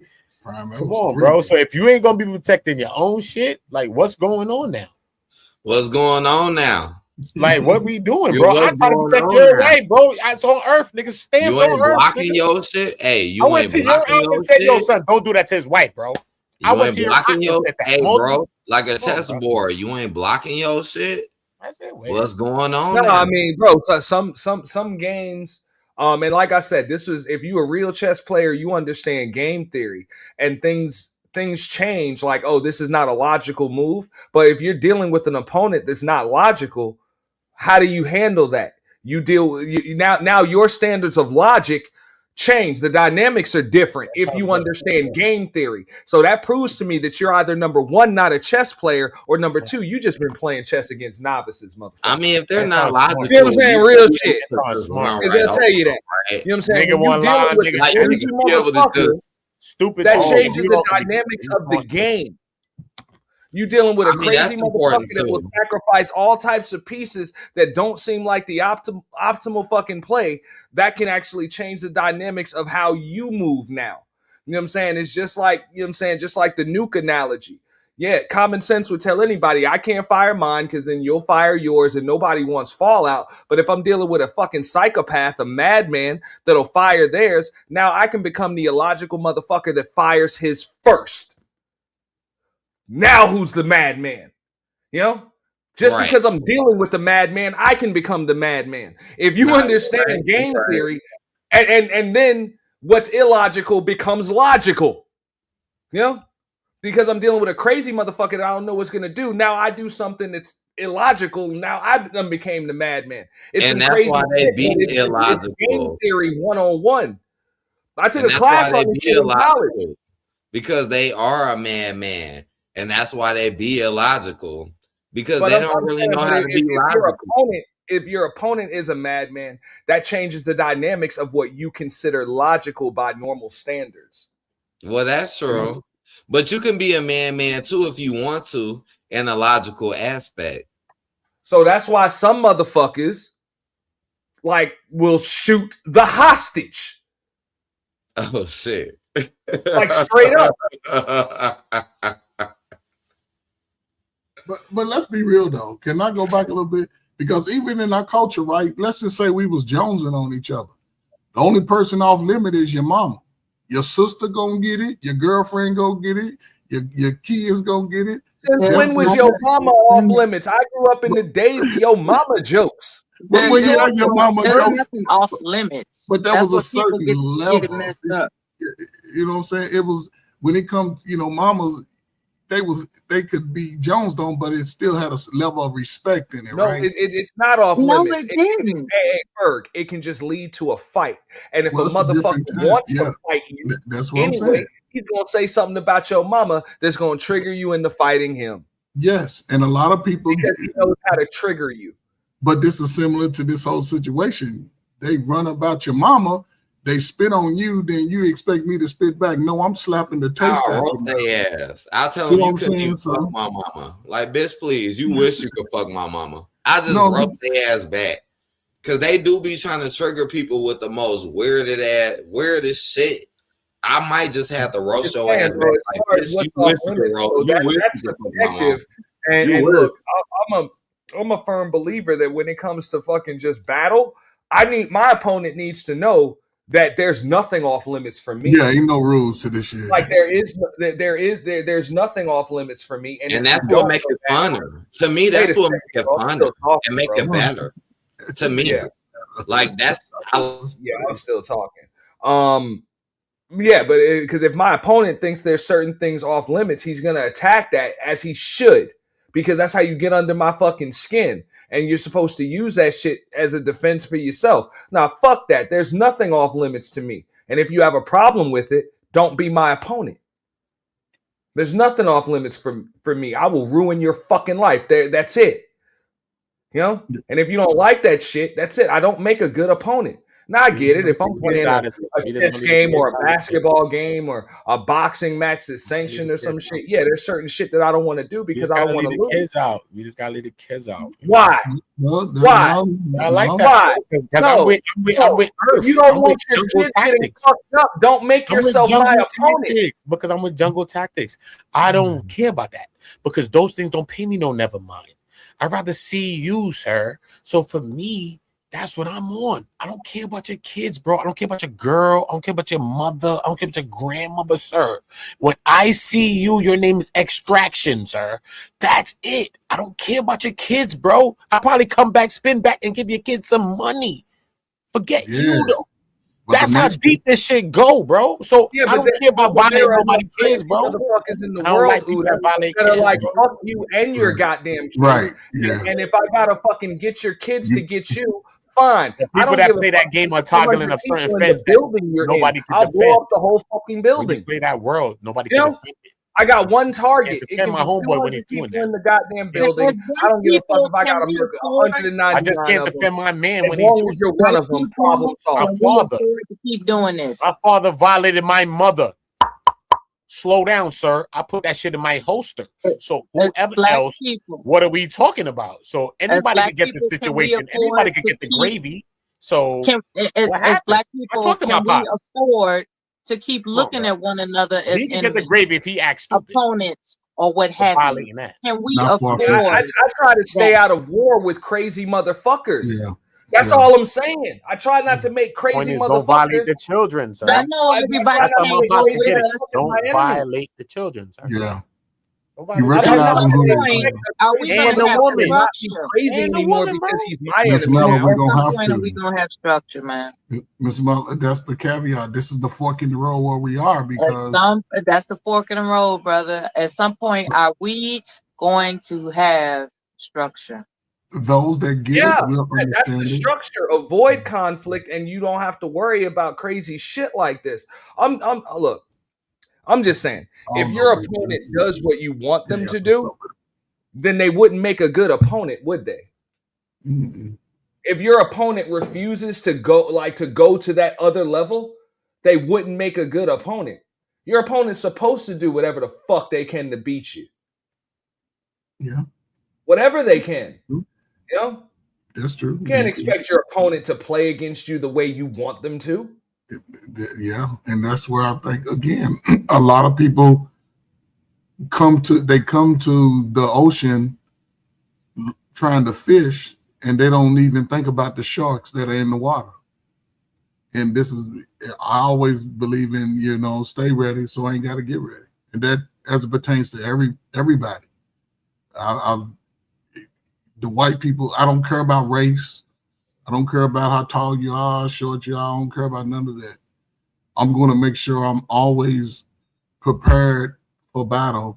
Come on, bro. So if you ain't gonna be protecting your own shit, like what's going on now? What's going on now? Like what we doing, bro? I try to protect your right, bro. It's on Earth, niggas. Stamped You ain't on Earth. blocking Nigga. your shit. Hey, you I went ain't to your blocking house your and said, "Yo, shit. son, don't do that to his wife, bro." You I went ain't to your blocking house your. and said that. Hey, bro, like a Come on, chess bro. board. You ain't blocking your shit. I said, what's going on? No, now? I mean, bro, some games. And like I said, this was if you a real chess player, you understand game theory and things change. Like, oh, this is not a logical move. But if you're dealing with an opponent that's not logical, how do you handle that? You deal now your standards of logic change. The dynamics are different if you understand game theory. So that proves to me that you're either number one, not a chess player, or number two, you just been playing chess against novices, motherfucker. I mean, if they're not logical, you know what I'm saying? Real shit. Smart, Is they'll tell you that. Right? You know what I'm saying? Nigga When you dealing with a crazy motherfucker, stupid, that changes the dynamics of the game. You dealing with a crazy motherfucker that will sacrifice all types of pieces that don't seem like the optimal fucking play. That can actually change the dynamics of how you move now. You know what I'm saying? It's just like, you know what I'm saying? Just like the nuke analogy. Yeah, common sense would tell anybody, I can't fire mine because then you'll fire yours and nobody wants fallout. But if I'm dealing with a fucking psychopath, a madman that'll fire theirs, now I can become the illogical motherfucker that fires his first. Now who's the madman? You know? Just because I'm dealing with the madman, I can become the madman. If you understand game theory, and then what's illogical becomes logical. You know? Because I'm dealing with a crazy motherfucker that I don't know what's gonna do. Now I do something that's illogical. Now I became the madman. It's and some that's crazy why they shit, be illogical. It's game theory 101. I took and a class on this shit in college. Because they are a man. And that's why they be illogical. Because But they don't really know how to be logical. If your opponent is a madman, that changes the dynamics of what you consider logical by normal standards. Well, that's true. But you can be a man too if you want to in a logical aspect. So that's why some motherfuckers like will shoot the hostage. Oh shit. Like straight up. But let's be real though. Can I go back a little bit? Because even in our culture, right? Let's just say we was jonesing on each other. The only person off limit is your mama. Your sister gonna get it. Your girlfriend gonna get it. Your kids gonna get it. Since when was your mama off limits? I grew up in the days of your mama jokes. But when you have your mama there's jokes, nothing off limits. but that That's was a what people certain get level. it messed up. You know what I'm saying? It was when it comes, mamas. They could be Jones on, but it still had a level of respect in it, no, right? it's not off No, limits. it didn't. Hey, Berg, it can just lead to a fight. And if Well, a it's a different motherfucker time. wants Yeah. to fight you, That's what I'm anyway, saying. he's gonna say something about your mama that's gonna trigger you into fighting him. Yes, and a lot of people Because he knows how to trigger you. But this is similar to this whole situation. They run about your mama, they spit on you, then you expect me to spit back. No, I'm slapping the taste I'll out roast of their ass. I'll tell See them what you I'm couldn't saying, even son? fuck my mama. Like, bitch, please, you wish you could fuck my mama. I just No, roast their ass back. Because they do be trying to trigger people with the most weirdest shit. I might just have to roast your ass back. Bro, as Like, far as bitch, you what's wish off you could limits, roast. so You wish that's you could fuck my mama. subjective. And You wish. look, I'm a firm believer that when it comes to fucking just battle, my opponent needs to know that there's nothing off limits for me. Yeah, ain't no rules to this shit. Like there's nothing off limits for me, And that's what makes it funner. To me, that's what makes it funner and make it better. To me, Yeah. like that's I'm still talking. Yeah, but because if my opponent thinks there's certain things off limits, he's gonna attack that as he should, because that's how you get under my fucking skin. And you're supposed to use that shit as a defense for yourself. Now, fuck that. There's nothing off limits to me. And if you have a problem with it, don't be my opponent. There's nothing off limits for me. I will ruin your fucking life. That's it. You know, and if you don't like that shit, that's it. I don't make a good opponent. Now I get it. If I'm playing a chess game or a basketball game or a boxing match that's sanctioned or some shit, yeah, there's certain shit that I don't want to do because I don't want to lose. Kids out. We just gotta leave the kids out. Why? Why? I like that. Because I'm with Earth. You don't want your kids getting fucked up. Don't make yourself my opponent. Because I'm with jungle tactics. I don't care about that because those things don't pay me no never mind. I'd rather see you, sir. So for me, that's what I'm on. I don't care about your kids, bro. I don't care about your girl. I don't care about your mother. I don't care about your grandmother, sir. When I see you, your name is Extraction, sir. That's it. I don't care about your kids, bro. I'll probably come back, spin back, and give your kids some money. Forget you, though. That's how deep this shit go, bro. So I don't care about violating nobody's kids, bro. Motherfuckers in the world that are like, fuck you and your goddamn kids. Right. Yeah. And if I gotta fucking get your kids to get you, fine. I don't give play that game on toggling of certain fence building you're nobody in. can I'll defend. blow up the whole fucking building. Play that world, nobody can defend it. I got one target. It can my homeboy when he's doing that. In the goddamn building. I don't give a fuck if I got to murder 199. I just can't defend my man when he's doing you're one of them. Problem solved. My father to keep doing this. My father violated my mother. Slow down, sir. I put that shit in my holster. So whoever else, what are we talking about? So anybody can get the situation. Anybody can get the gravy. So as black people, can we afford to keep looking at one another as he can get the gravy if he acts opponents or what have you? Can we afford? I try to stay out of war with crazy motherfuckers. Yeah. That's all I'm saying. I try not to make crazy motherfuckers. Don't violate the children, sir. I know everybody can't go with us. Don't violate the children, sir. Yeah. You recognize him who they are. We and the woman not crazy anymore because he's my enemy. We're gonna have structure, man. Ms. Miller, that's the caveat. This is the fork in the road where we are because that's the fork in the road, brother. At some point, are we going to have structure? Those that get it will understand. That's the structure. Avoid conflict, and you don't have to worry about crazy shit like this. Look. I'm just saying, if your opponent does what you want them to do, then they wouldn't make a good opponent, would they? Mm-mm. If your opponent refuses to go to that other level, they wouldn't make a good opponent. Your opponent's supposed to do whatever the fuck they can to beat you. Yeah. Whatever they can. You know? That's true. You can't expect your opponent to play against you the way you want them to. Yeah, and that's where I think again a lot of people come to the ocean trying to fish and they don't even think about the sharks that are in the water. And this is I always believe in stay ready so I ain't got to get ready, and that as it pertains to everybody. The white people, I don't care about race. I don't care about how tall you are, short you are. I don't care about none of that. I'm going to make sure I'm always prepared for battle,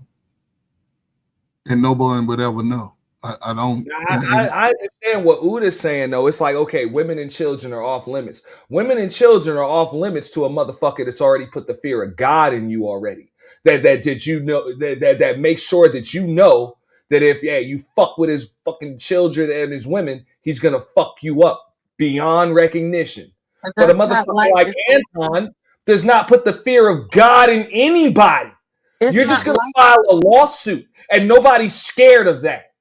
and nobody would ever know. I don't. I understand what Uda's saying though. It's like, okay, women and children are off limits. Women and children are off limits to a motherfucker that's already put the fear of God in you already. That makes sure that you know that if you fuck with his fucking children and his women, he's gonna fuck you up beyond recognition. But a motherfucker like Anton does not put the fear of God in anybody. You're just gonna file a lawsuit, and nobody's scared of that.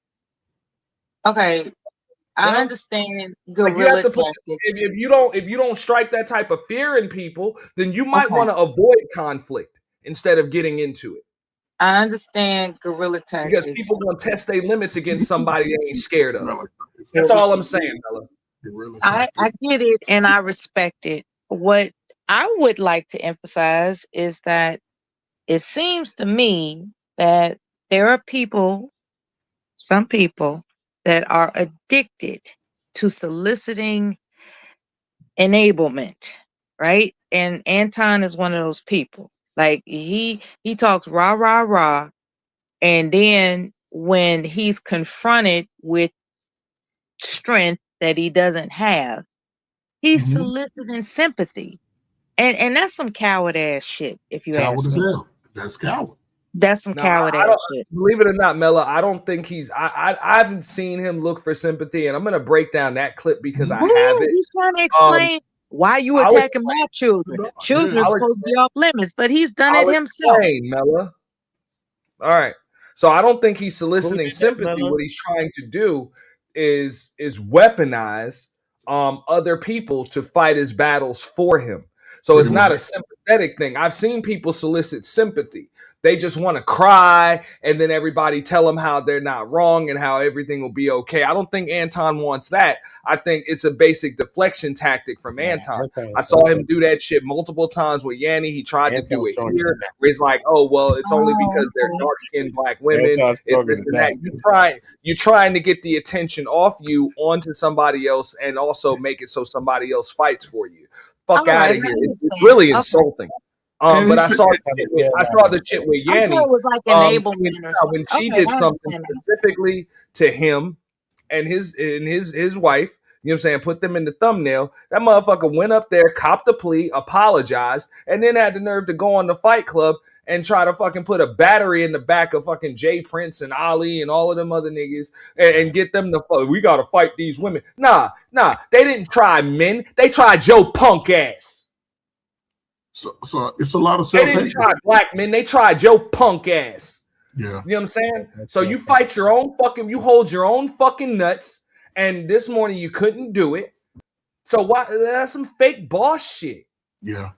Okay, I understand guerrilla tactics. If you don't strike that type of fear in people, then you might want to avoid conflict instead of getting into it. I understand guerrilla tactics because people gonna test their limits against somebody they ain't scared of. That's all I'm saying, Bella. I get it and I respect it. What I would like to emphasize is that it seems to me that there are some people that are addicted to soliciting enablement, right? And Anton is one of those people. Like he talks rah, rah, rah. And then when he's confronted with strength that he doesn't have, he's soliciting sympathy. And that's some coward ass shit, if you ask me. That's coward. That's some coward ass shit. Believe it or not, Mella, I don't think he's. I haven't seen him look for sympathy, and I'm gonna break down that clip because I have it. He's trying to explain why you attacking my children. Children are supposed to be off limits, but he's done it himself. Mella. All right. So I don't think he's soliciting sympathy. What he's trying to do is weaponize other people to fight his battles for him. So it's not a sympathetic thing. I've seen people solicit sympathy. They just want to cry, and then everybody tell them how they're not wrong and how everything will be okay. I don't think Anton wants that. I think it's a basic deflection tactic from Anton. I saw him do that shit multiple times with Yanni. He tried to do it here, where he's like, "Oh well, it's only because they're dark-skinned black women." You're trying to get the attention off you onto somebody else, and also make it so somebody else fights for you. Fuck out of here! It's really insulting. But I saw the shit with Yanni. It was like enablement when she did something specifically to him and his wife. You know what I'm saying? Put them in the thumbnail. That motherfucker went up there, copped a plea, apologized, and then had the nerve to go on the Fight Club and try to fucking put a battery in the back of fucking Jay Prince and Ali and all of them other niggas and get them to fuck. We gotta fight these women. Nah. They didn't try men. They tried Joe punk ass. So it's a lot of self-hate. They didn't try black men. They tried Joe punk ass. Yeah. You know what I'm saying? So you fight your own fucking, you hold your own fucking nuts. And this morning you couldn't do it. So why? That's some fake boss shit. Yeah.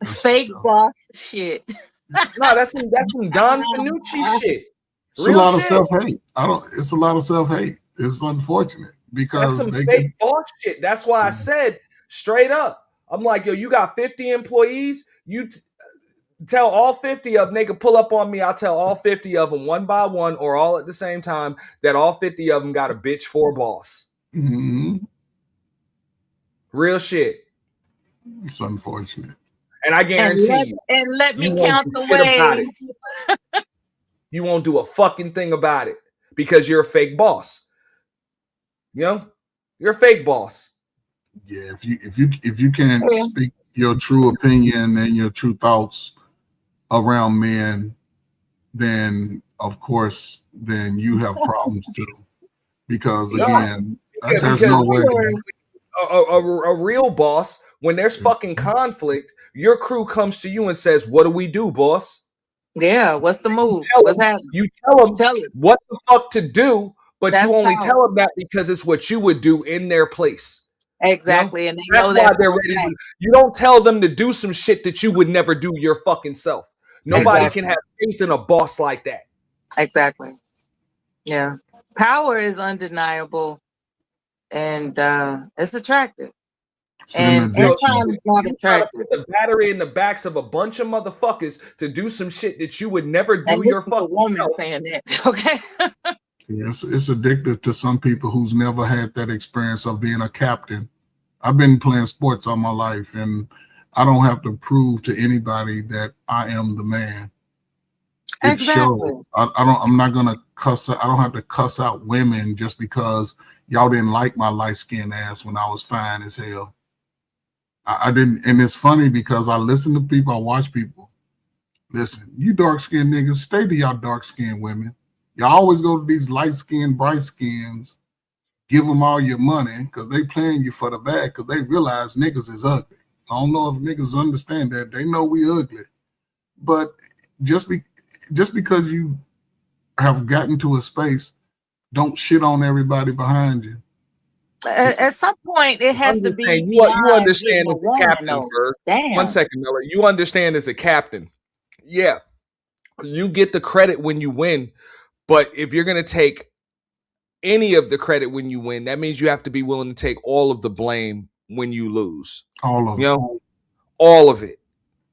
Fake boss shit. No, that's some Don Fanucci shit. It's a lot of self-hate. It's a lot of self-hate. It's unfortunate because that's some fake boss shit. That's why I said straight up. I'm like, yo, you got 50 employees. You tell all 50 of them they can pull up on me. I'll tell all 50 of them one by one or all at the same time that all 50 of them got a bitch for a boss. Mm-hmm. Real shit. It's unfortunate. And I guarantee let me count the ways. You won't do a fucking thing about it because you're a fake boss. You know? You're a fake boss. Yeah, if you can't speak your true opinion and your true thoughts around men, then of course, then you have problems too. Because again, there's no way. A real boss, when there's fucking conflict, your crew comes to you and says, "What do we do, boss?" Yeah, what's the move? What's happening? You tell them what the fuck to do, but you only tell them that because it's what you would do in their place. Exactly, you know? and they know that they're ready. You don't tell them to do some shit that you would never do your fucking self. Nobody can have faith in a boss like that. Exactly. Yeah, power is undeniable, and it's attractive. And sometimes it's not attractive. Put the battery in the backs of a bunch of motherfuckers to do some shit that you would never do your fucking woman self. saying that. Okay. Yes, it's addictive to some people who's never had that experience of being a captain. I've been playing sports all my life, and I don't have to prove to anybody that I am the man. It shows. I'm not gonna cuss. I don't have to cuss out women just because y'all didn't like my light skinned ass when I was fine as hell. I didn't, and it's funny because I listen to people, I watch people. Listen, you dark skinned niggas, stay to y'all dark skinned women. Y'all always go to these light-skinned, bright-skins, give them all your money because they playing you for the bag because they realize niggas is ugly. I don't know if niggas understand that. They know we ugly. But just because you have gotten to a space, don't shit on everybody behind you. At some point, it has to be. You understand as a captain, Ferg. 1 second, Miller. You understand as a captain. Yeah. You get the credit when you win. But if you're going to take any of the credit when you win, that means you have to be willing to take all of the blame when you lose. All of it. You know, all of it.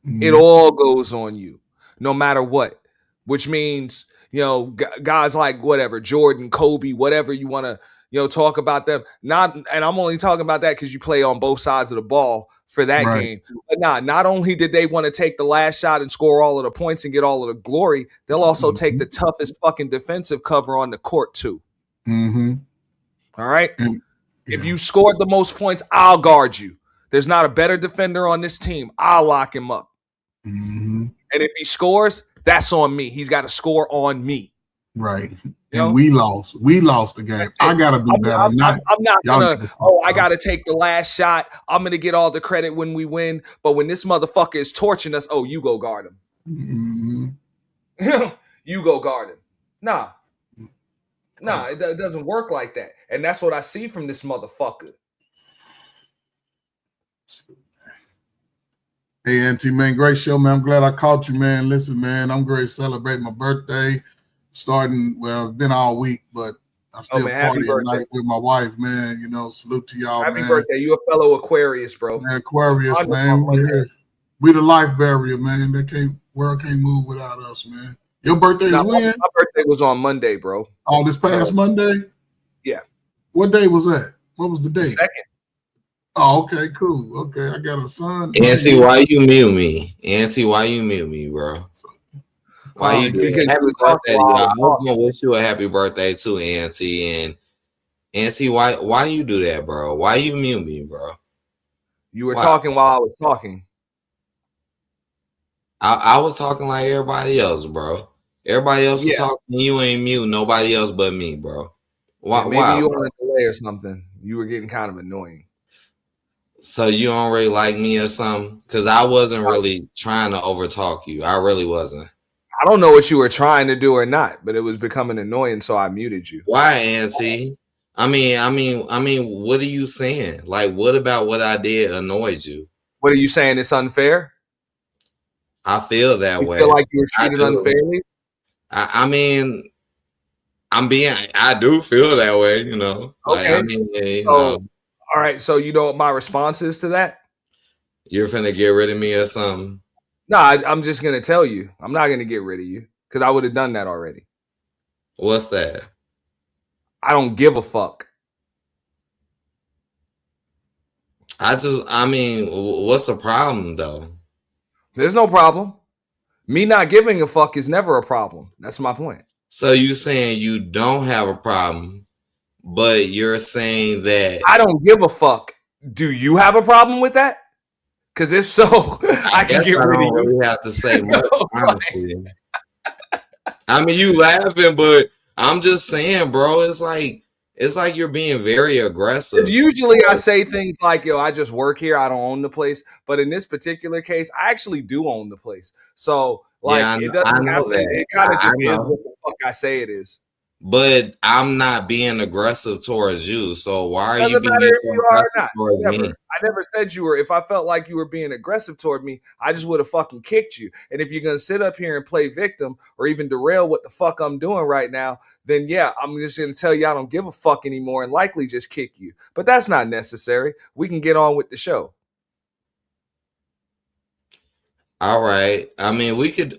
Mm-hmm. It all goes on you, no matter what. Which means, you know, guys like whatever, Jordan, Kobe, whatever you want to, you know, talk about them. And I'm only talking about that because you play on both sides of the ball for that game. But not only did they want to take the last shot and score all of the points and get all of the glory, they'll also take the toughest fucking defensive cover on the court too. Mm-hmm. All right? If you scored the most points, I'll guard you. There's not a better defender on this team. I'll lock him up. Mm-hmm. And if he scores, That's on me. He's got to score on me. Right. You know? And we lost. We lost the game. I gotta be better. I'm not gonna. get I gotta take the last shot. I'm gonna get all the credit when we win. But when this motherfucker is torching us, you go guard him. You go guard him. Nah, it doesn't work like that. And that's what I see from this motherfucker. Hey, Auntie, man, great show, man. I'm glad I caught you, man. Listen, man, I'm great celebrating my birthday. Starting, well, it's been all week, but I still party at night with my wife, man. You know, salute to y'all, man. Happy birthday. You a fellow Aquarius, bro. Man, Aquarius, man. We the life barrier, man. World can't move without us, man. Your birthday is when? My birthday was on Monday, bro. Oh, this past Monday? Yeah. What day was that? What was the date? The 2nd. Oh, okay, cool. Okay, I got a son. Nancy, why you mute me? Nancy, why you mute me, bro? Why you do that? Happy birthday, y'all. I was gonna wish you a happy birthday too, Auntie. And Auntie, why you do that, bro? Why you mute me, bro? You were talking while I was talking. I was talking like everybody else, bro. Everybody else was talking. You ain't mute nobody else but me, bro. Why? Maybe you on a delay or something. You were getting kind of annoying. So you don't really like me or something? Because I wasn't really trying to overtalk you. I really wasn't. I don't know what you were trying to do or not, but it was becoming annoying, so I muted you. Why, Auntie? I mean, what are you saying? Like, what about what I did annoys you? What are you saying? It's unfair? I feel that way. Feel like you were treated unfairly? I mean, I do feel that way, you know. Okay. Like, you know. know. All right, so you know what my response is to that? You're finna get rid of me or something? No, I'm just gonna tell you. I'm not gonna get rid of you because I would have done that already. What's that? I don't give a fuck. I mean, what's the problem though? There's no problem. Me not giving a fuck is never a problem. That's my point. So you saying you don't have a problem, but you're saying that I don't give a fuck. Do you have a problem with that? Because if so, I can get rid of you. Really have to say much, honestly. I mean, you laughing, but I'm just saying, bro. It's like you're being very aggressive. Usually, I say things like, "Yo, I just work here. I don't own the place." But in this particular case, I actually do own the place. So, like, it doesn't have to. It kind of just is what the fuck I say it is. But I'm not being aggressive towards you. So why are you being so aggressive towards me? I never said you were. If I felt like you were being aggressive toward me, I just would have fucking kicked you. And if you're going to sit up here and play victim or even derail what the fuck I'm doing right now, then yeah, I'm just going to tell you I don't give a fuck anymore and likely just kick you. But that's not necessary. We can get on with the show. All right. I mean, we could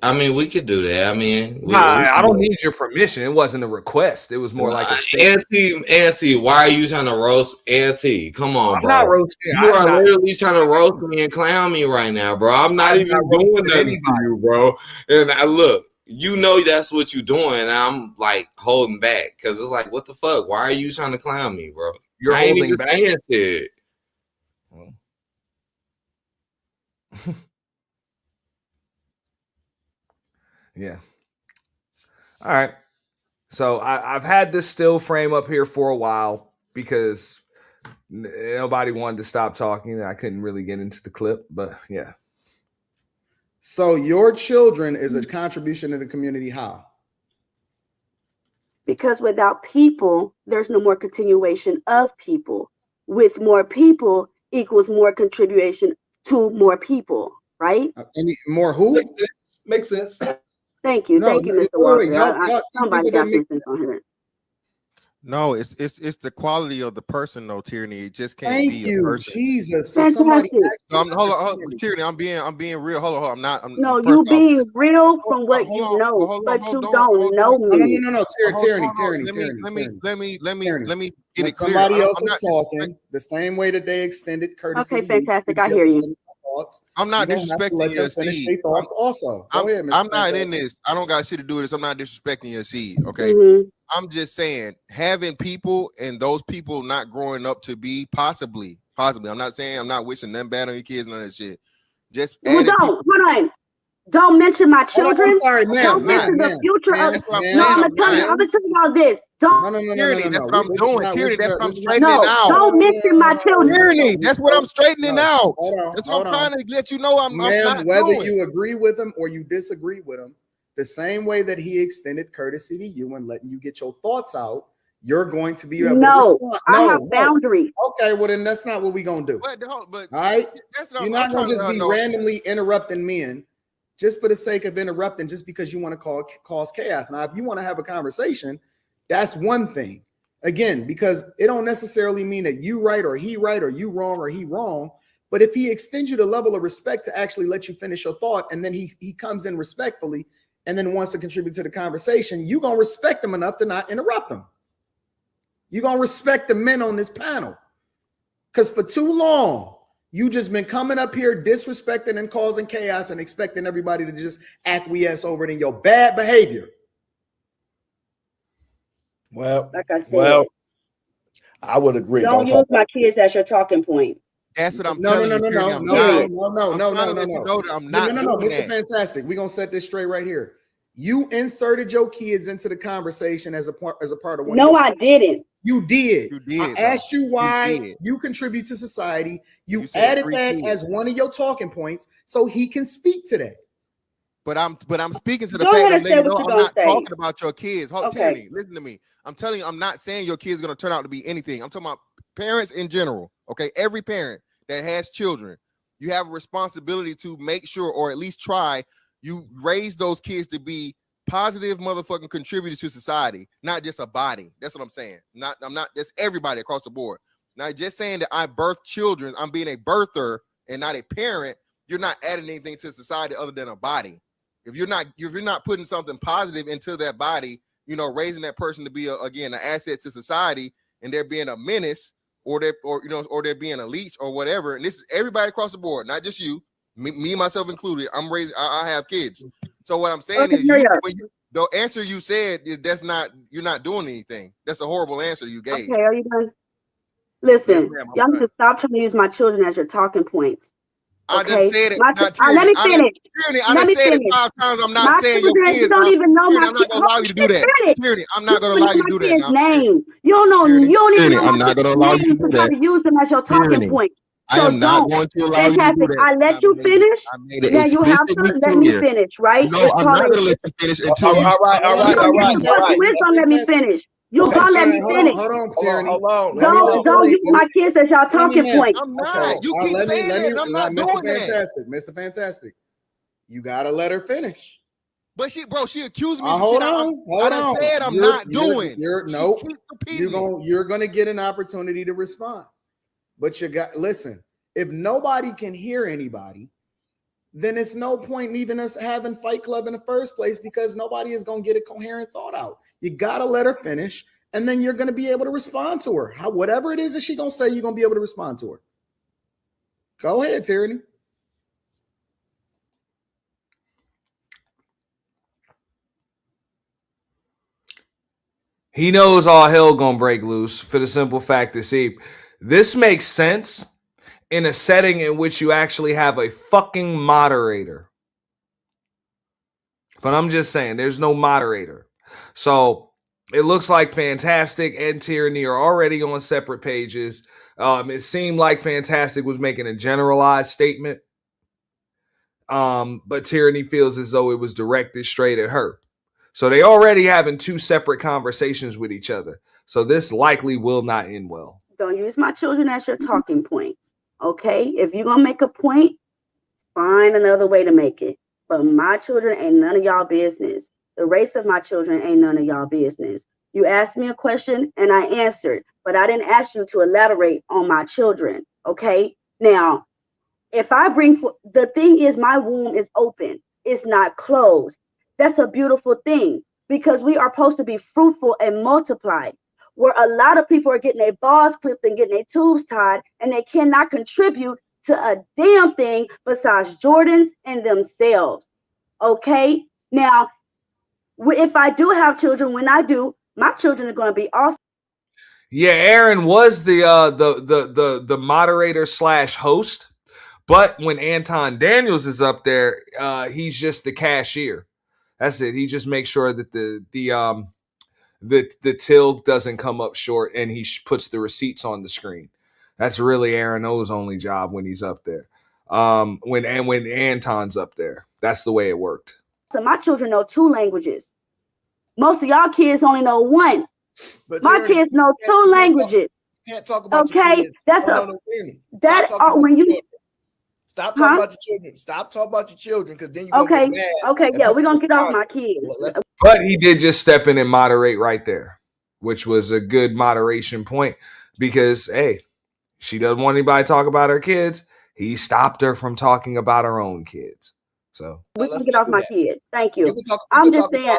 do that. I mean, I don't need your permission. It wasn't a request. It was more like a statement. Auntie, why are you trying to roast Auntie? Come on, bro. I'm not roasting. You are literally trying to roast me and clown me right now, bro. I'm not even doing nothing to you, bro. And look, you know that's what you're doing. And I'm like holding back because it's like, what the fuck? Why are you trying to clown me, bro? You're holding back. Saying shit. Yeah. All right. So I've had this still frame up here for a while because nobody wanted to stop talking. I couldn't really get into the clip, but yeah. So your children is a contribution to the community. How? Because without people, there's no more continuation of people. With more people equals more contribution to more people, right? Any more who? Makes sense. Thank you. Thank you, Mr. Walker. Somebody got some sense on here. No, it's the quality of the person, though, Teraney. It just can't Thank be you, a person. Jesus. For somebody, hold on, Teraney. I'm being real. Hold on. No, you being real from what you know, but you don't know me. No. Teraney. Let me get it clear. Somebody else is talking the same way that they extended courtesy. Okay, fantastic. I hear you. I'm not disrespecting your seed. Also, I'm not in this. I don't got shit to do with this. I'm not disrespecting your seed. Okay. I'm just saying having people and those people not growing up to be possibly. I'm not saying I'm not wishing them bad on your kids and all that shit. Just hold on. Don't mention my children. I'm sorry, ma'am. Don't mention the future of. No, I'm gonna tell you. I'm gonna tell you all this. Don't. Tyranny, that's what I'm doing. Tyranny, that's what I'm straightening out. Don't mention my children. Tyranny, that's what I'm straightening out. Hold on. That's what I'm trying to let you know. I'm Ma'am, not whether doing. you agree with him or you disagree with him, the same way that he extended courtesy to you and letting you get your thoughts out, you're going to be able to respond. I have boundaries. Okay, well then that's not what we're gonna do. But all right, you're not gonna just be randomly interrupting men just for the sake of interrupting, just because you want to cause chaos. Now, if you want to have a conversation, that's one thing. Again, because it don't necessarily mean that you right or he wrong or he wrong. But if he extends you the level of respect to actually let you finish your thought, and then he comes in respectfully and then wants to contribute to the conversation, you're gonna respect him enough to not interrupt him. You're gonna respect the men on this panel. Because for too long, you just been coming up here disrespecting and causing chaos and expecting everybody to just acquiesce over it in your bad behavior. Well, like I said, I would agree. Don't use my kids as your talking point. That's what I'm No. telling you. I'm not. No, Mr. Fantastic. We're gonna set this straight right here. You inserted your kids into the conversation as a part of one. No, I didn't. You did. You did. I asked you why you contribute to society. You added that as one of your talking points so he can speak today. But I'm speaking to the fact that I'm not talking about your kids. Tyranny, listen to me. I'm telling you, I'm not saying your kid's gonna turn out to be anything. I'm talking about parents in general. Okay, every parent that has children, you have a responsibility to make sure, or at least try, you raise those kids to be positive motherfucking contributors to society, not just a body. That's what I'm saying. I'm not just everybody across the board. Not just saying that I birth children. I'm being a birther and not a parent. You're not adding anything to society other than a body. If you're not putting something positive into that body, raising that person to be an asset to society, and they're being a menace, or they're being a leech or whatever. And this is everybody across the board, not just you. Me myself included. I have kids. So what I'm saying is, the answer you said is you're not doing anything. That's a horrible answer you gave. Okay, are you done? Listen, y'all need to stop trying to use my children as your talking points. I just said it. Let me finish. I just said it 5 times. I'm not saying your kids. You don't even know my I'm not gonna allow you to do that. Tyranny, I'm not gonna allow you to do that. Name. You don't know. You don't even know. I'm not gonna allow you to do that. Use them as your talking point. I am not going to allow you to do that. I let you finish. Now you have to let me finish, right? No, I'm not going to let you finish until you. All right. Please don't let me finish. You gonna let me finish? Hold on, Tyranny. Don't use my kids as y'all talking point. I'm not. You keep saying that. I'm not doing that. Mr. Fantastic. You gotta let her finish. But she accused me. Hold on. I said I'm not doing. Nope. You're gonna get an opportunity to respond. But listen, if nobody can hear anybody, then it's no point in even us having Fight Club in the first place, because nobody is going to get a coherent thought out. You got to let her finish, and then you're going to be able to respond to her. Whatever it is that she's going to say, you're going to be able to respond to her. Go ahead, Tyranny. He knows all hell going to break loose for the simple fact that, this makes sense in a setting in which you actually have a fucking moderator. But I'm just saying, there's no moderator. So it looks like Fantastic and Tyranny are already on separate pages. It seemed like Fantastic was making a generalized statement. But Tyranny feels as though it was directed straight at her. So they already having 2 separate conversations with each other. So this likely will not end well. Don't use my children as your talking points, okay? If you're going to make a point, find another way to make it. But my children ain't none of y'all business. The race of my children ain't none of y'all business. You asked me a question and I answered, but I didn't ask you to elaborate on my children, okay? Now, if I the thing is, my womb is open. It's not closed. That's a beautiful thing, because we are supposed to be fruitful and multiply. Where a lot of people are getting their balls clipped and getting their tubes tied, and they cannot contribute to a damn thing besides Jordans and themselves. Okay? Now, if I do have children, when I do, my children are going to be awesome. Yeah, Aaron was the moderator / host, But when Anton Daniels is up there, he's just the cashier. That's it. He just makes sure that the till doesn't come up short, and he puts the receipts on the screen. That's really Aaron O's only job when he's up there. When Anton's up there, that's the way it worked. So my children know 2 languages. Most of y'all kids only know 1. But my kids know 2 languages. Can't talk about your kids. That's when you stop talking about your children. Stop talking about your children, because then you're gonna get mad. Okay, yeah, we're gonna get off my kids. But he did just step in and moderate right there, which was a good moderation point, because hey, she doesn't want anybody to talk about her kids. He stopped her from talking about her own kids. So we can get off my kids. Thank you. I'm just saying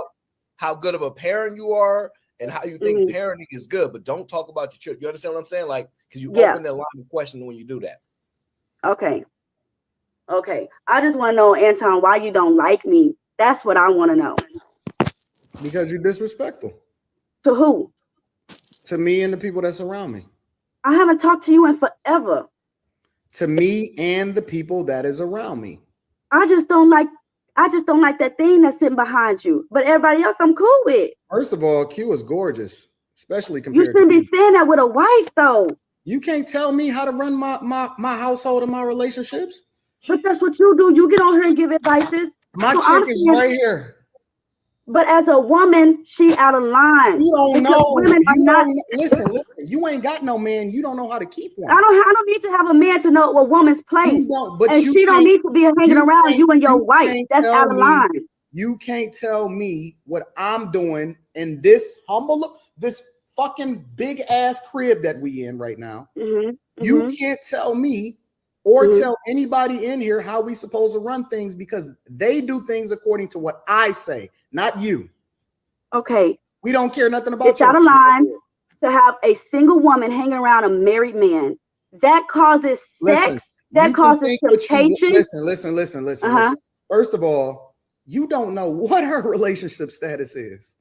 how good of a parent you are and how you think parenting is good, but don't talk about your children. You understand what I'm saying? Like, because you open that line of questioning when you do that. Okay. I just want to know, Anton, why you don't like me. That's what I want to know. Because you're disrespectful. To who? To me and the people that surround me. I haven't talked to you in forever. To me and the people that is around me. I just don't like that thing that's sitting behind you. But everybody else I'm cool with. First of all, Q is gorgeous, especially compared to you. You shouldn't be saying that with a wife, though. You can't tell me how to run my household and my relationships. But that's what you do. You get on here and give advices. My chick is right here. But as a woman, she out of line. You don't know. Women are not. Listen. You ain't got no man. You don't know how to keep one. I don't need to have a man to know a woman's place. She don't need to be hanging around you and your wife. That's out of line. You can't tell me what I'm doing in this this fucking big ass crib that we in right now. You can't tell me or tell anybody in here how we supposed to run things, because they do things according to what I say, not you. Okay. We don't care nothing about it's out of line to have a single woman hanging around a married man. That causes sex. That causes temptation. Listen. First of all, you don't know what her relationship status is.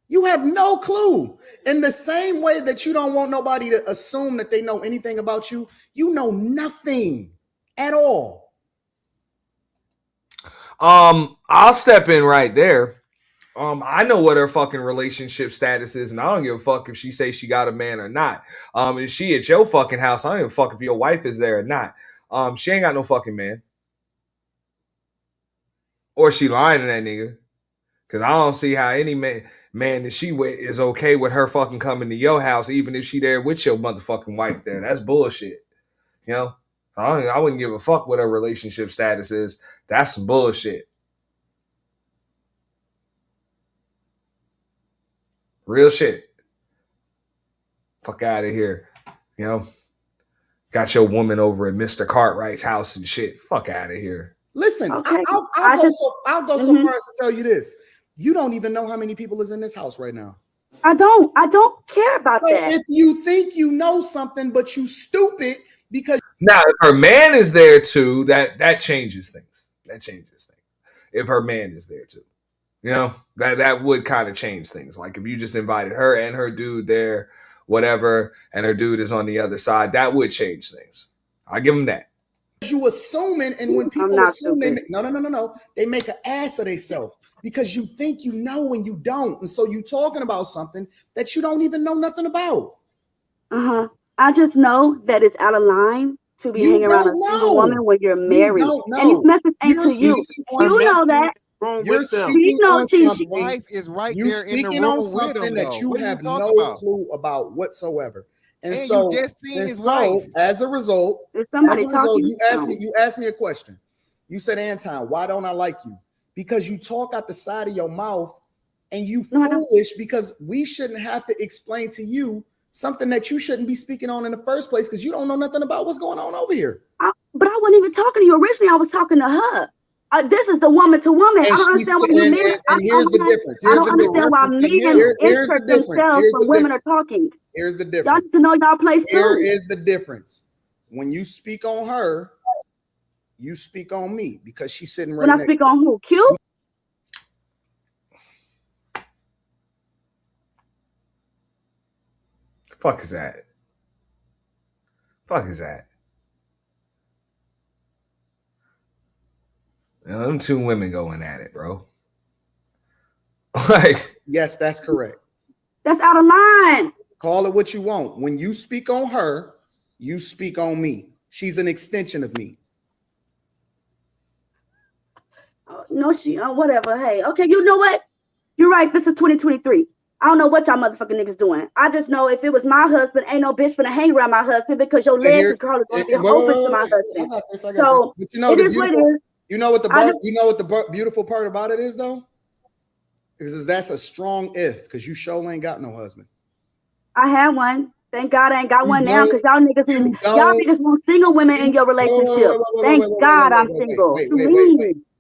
You have no clue. In the same way that you don't want nobody to assume that they know anything about you, you know nothing at all. I'll step in right there. I know what her fucking relationship status is, and I don't give a fuck if she say she got a man or not. Is she at your fucking house? I don't give a fuck if your wife is there or not. She ain't got no fucking man. Or she lying to that nigga. Cause I don't see how any man that she with is okay with her fucking coming to your house, even if she there with your motherfucking wife there. That's bullshit. You know? I wouldn't give a fuck what her relationship status is. That's some bullshit. Real shit. Fuck out of here. You know? Got your woman over at Mr. Cartwright's house and shit. Fuck out of here. Listen, okay. I'll go so far as to tell you this. You don't even know how many people is in this house right now. I don't care about that. If you think you know something, but you stupid because now if her man is there too, that changes things. If her man is there too. You know, that would kind of change things. Like if you just invited her and her dude there, whatever, and her dude is on the other side, that would change things. I give him that. You assuming, and when people assume, no, they make an ass of themselves because you think you know when you don't, and so you talking about something that you don't even know nothing about. I just know that it's out of line to be hanging around a single woman when you're married, and his message ain't to you. You know that. You're speaking on something. Wife is right there in the room on something that you have no clue about whatsoever. And so, you just seen his wife. As a result, you asked me a question. You said, Anton, why don't I like you? Because you talk out the side of your mouth and you foolish, because we shouldn't have to explain to you something that you shouldn't be speaking on in the first place because you don't know nothing about what's going on over here. But I wasn't even talking to you. Originally, I was talking to her. This is the woman to woman. I don't understand what you mean. And here's the difference. I don't understand why men insert themselves when women are talking. Here's the difference. Y'all need to know y'all place too. Here is the difference. When you speak on her, you speak on me because she's sitting right next. When I speak on who? Q? Fuck is that? You know, them two women going at it, bro. Like, yes, that's correct. That's out of line. Call it what you want. When you speak on her, you speak on me. She's an extension of me. No, whatever. Hey, okay, you know what? You're right. This is 2023. I don't know what y'all motherfucking niggas doing. I just know if it was my husband, ain't no bitch finna hang around my husband because your legs is probably gonna be open to my husband. I got this. But you know, you know what the beautiful part about it is though? Because that's a strong if, because you sure ain't got no husband. I had one. Thank God I ain't got one now, because y'all niggas want single women in your relationship. Thank God I'm single.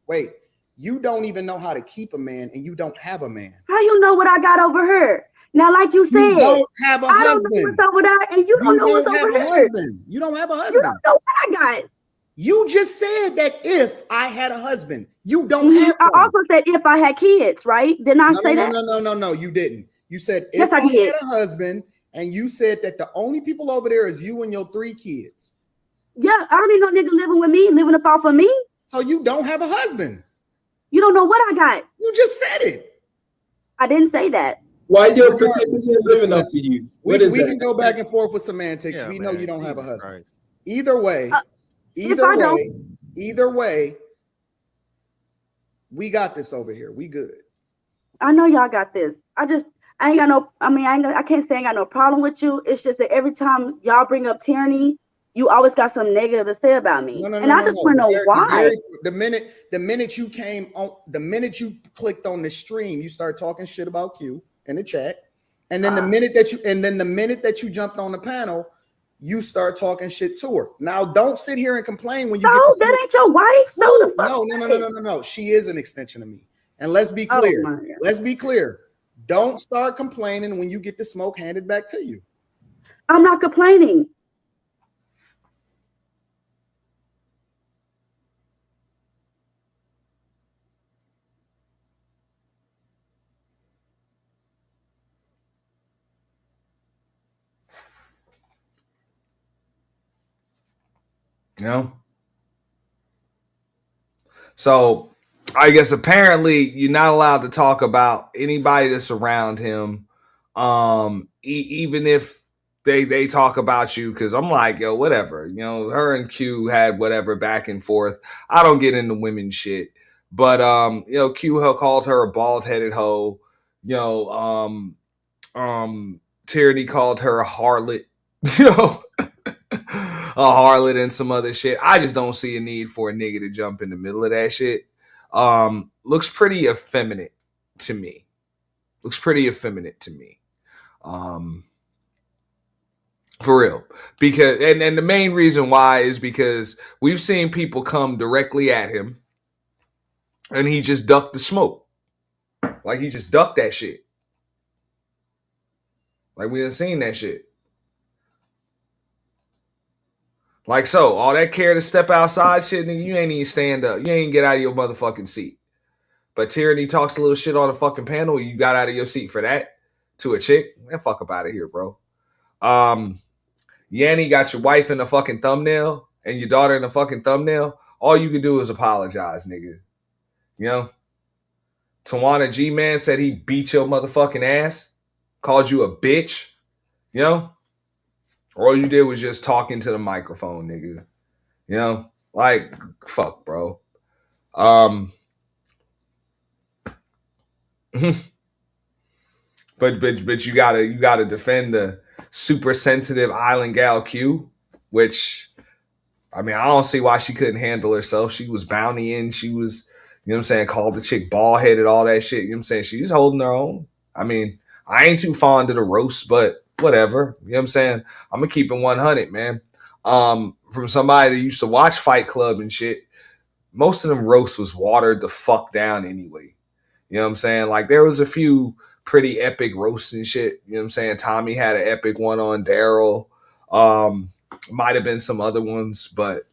Wait. You don't even know how to keep a man, and you don't have a man. How you know what I got over her? Now, like you said, you don't have a husband. I don't know what's over there, and you don't know what's over here. You don't have a husband. You don't know what I got. You just said that if I had a husband, you don't have one. I also said if I had kids, right? Didn't I say that? No, you didn't. You said if I had a husband, and you said that the only people over there is you and your 3 kids. Yeah, I don't need no nigga living with me, living up off of me. So you don't have a husband. You don't know what I got. You just said it. I didn't say that. Why your living up to you? We can go back and forth with semantics. We know you don't have a husband. Right. Either way, we got this over here. We good. I know y'all got this. I ain't got no. I mean, I can't say I ain't got no problem with you. It's just that every time y'all bring up tyranny, you always got something negative to say about me. I just want to know why. The minute you came on, the minute you clicked on the stream, you start talking shit about Q in the chat. And then the minute that you jumped on the panel, you start talking shit to her. Now, don't sit here and complain when you get that ain't your wife. No. She is an extension of me. And let's be clear. Don't start complaining when you get the smoke handed back to you. I'm not complaining. You know? So I guess apparently you're not allowed to talk about anybody that's around him, even if they talk about you, because I'm like, yo, whatever. You know, her and Q had whatever back and forth. I don't get into women shit. But you know, Q called her a bald-headed hoe. You know, Teraney called her a harlot. You know, a harlot and some other shit. I just don't see a need for a nigga to jump in the middle of that shit. Looks pretty effeminate to me. For real. Because and the main reason why is because we've seen people come directly at him and he just ducked the smoke. Like he just ducked that shit. Like we done seen that shit. Like so, all that care to step outside shit, nigga, you ain't even stand up. You ain't get out of your motherfucking seat. But Teraney talks a little shit on the fucking panel. You got out of your seat for that to a chick. Man, fuck up out of here, bro. Yanni got your wife in the fucking thumbnail and your daughter in the fucking thumbnail. All you can do is apologize, nigga. You know? Tawana G-Man said he beat your motherfucking ass. Called you a bitch. You know? All you did was just talk into the microphone, nigga. You know? Like, fuck, bro. But you gotta defend the super sensitive island gal Q, which I mean, I don't see why she couldn't handle herself. She was bountying, she was, you know what I'm saying, called the chick bald headed, all that shit. You know what I'm saying? She was holding her own. I mean, I ain't too fond of the roast, but whatever. You know what I'm saying? I'm gonna keep it 100, man. From somebody that used to watch Fight Club and shit, most of them roasts was watered the fuck down anyway. You know what I'm saying? Like there was a few pretty epic roasts and shit. You know what I'm saying? Tommy had an epic one on Daryl. Might have been some other ones, but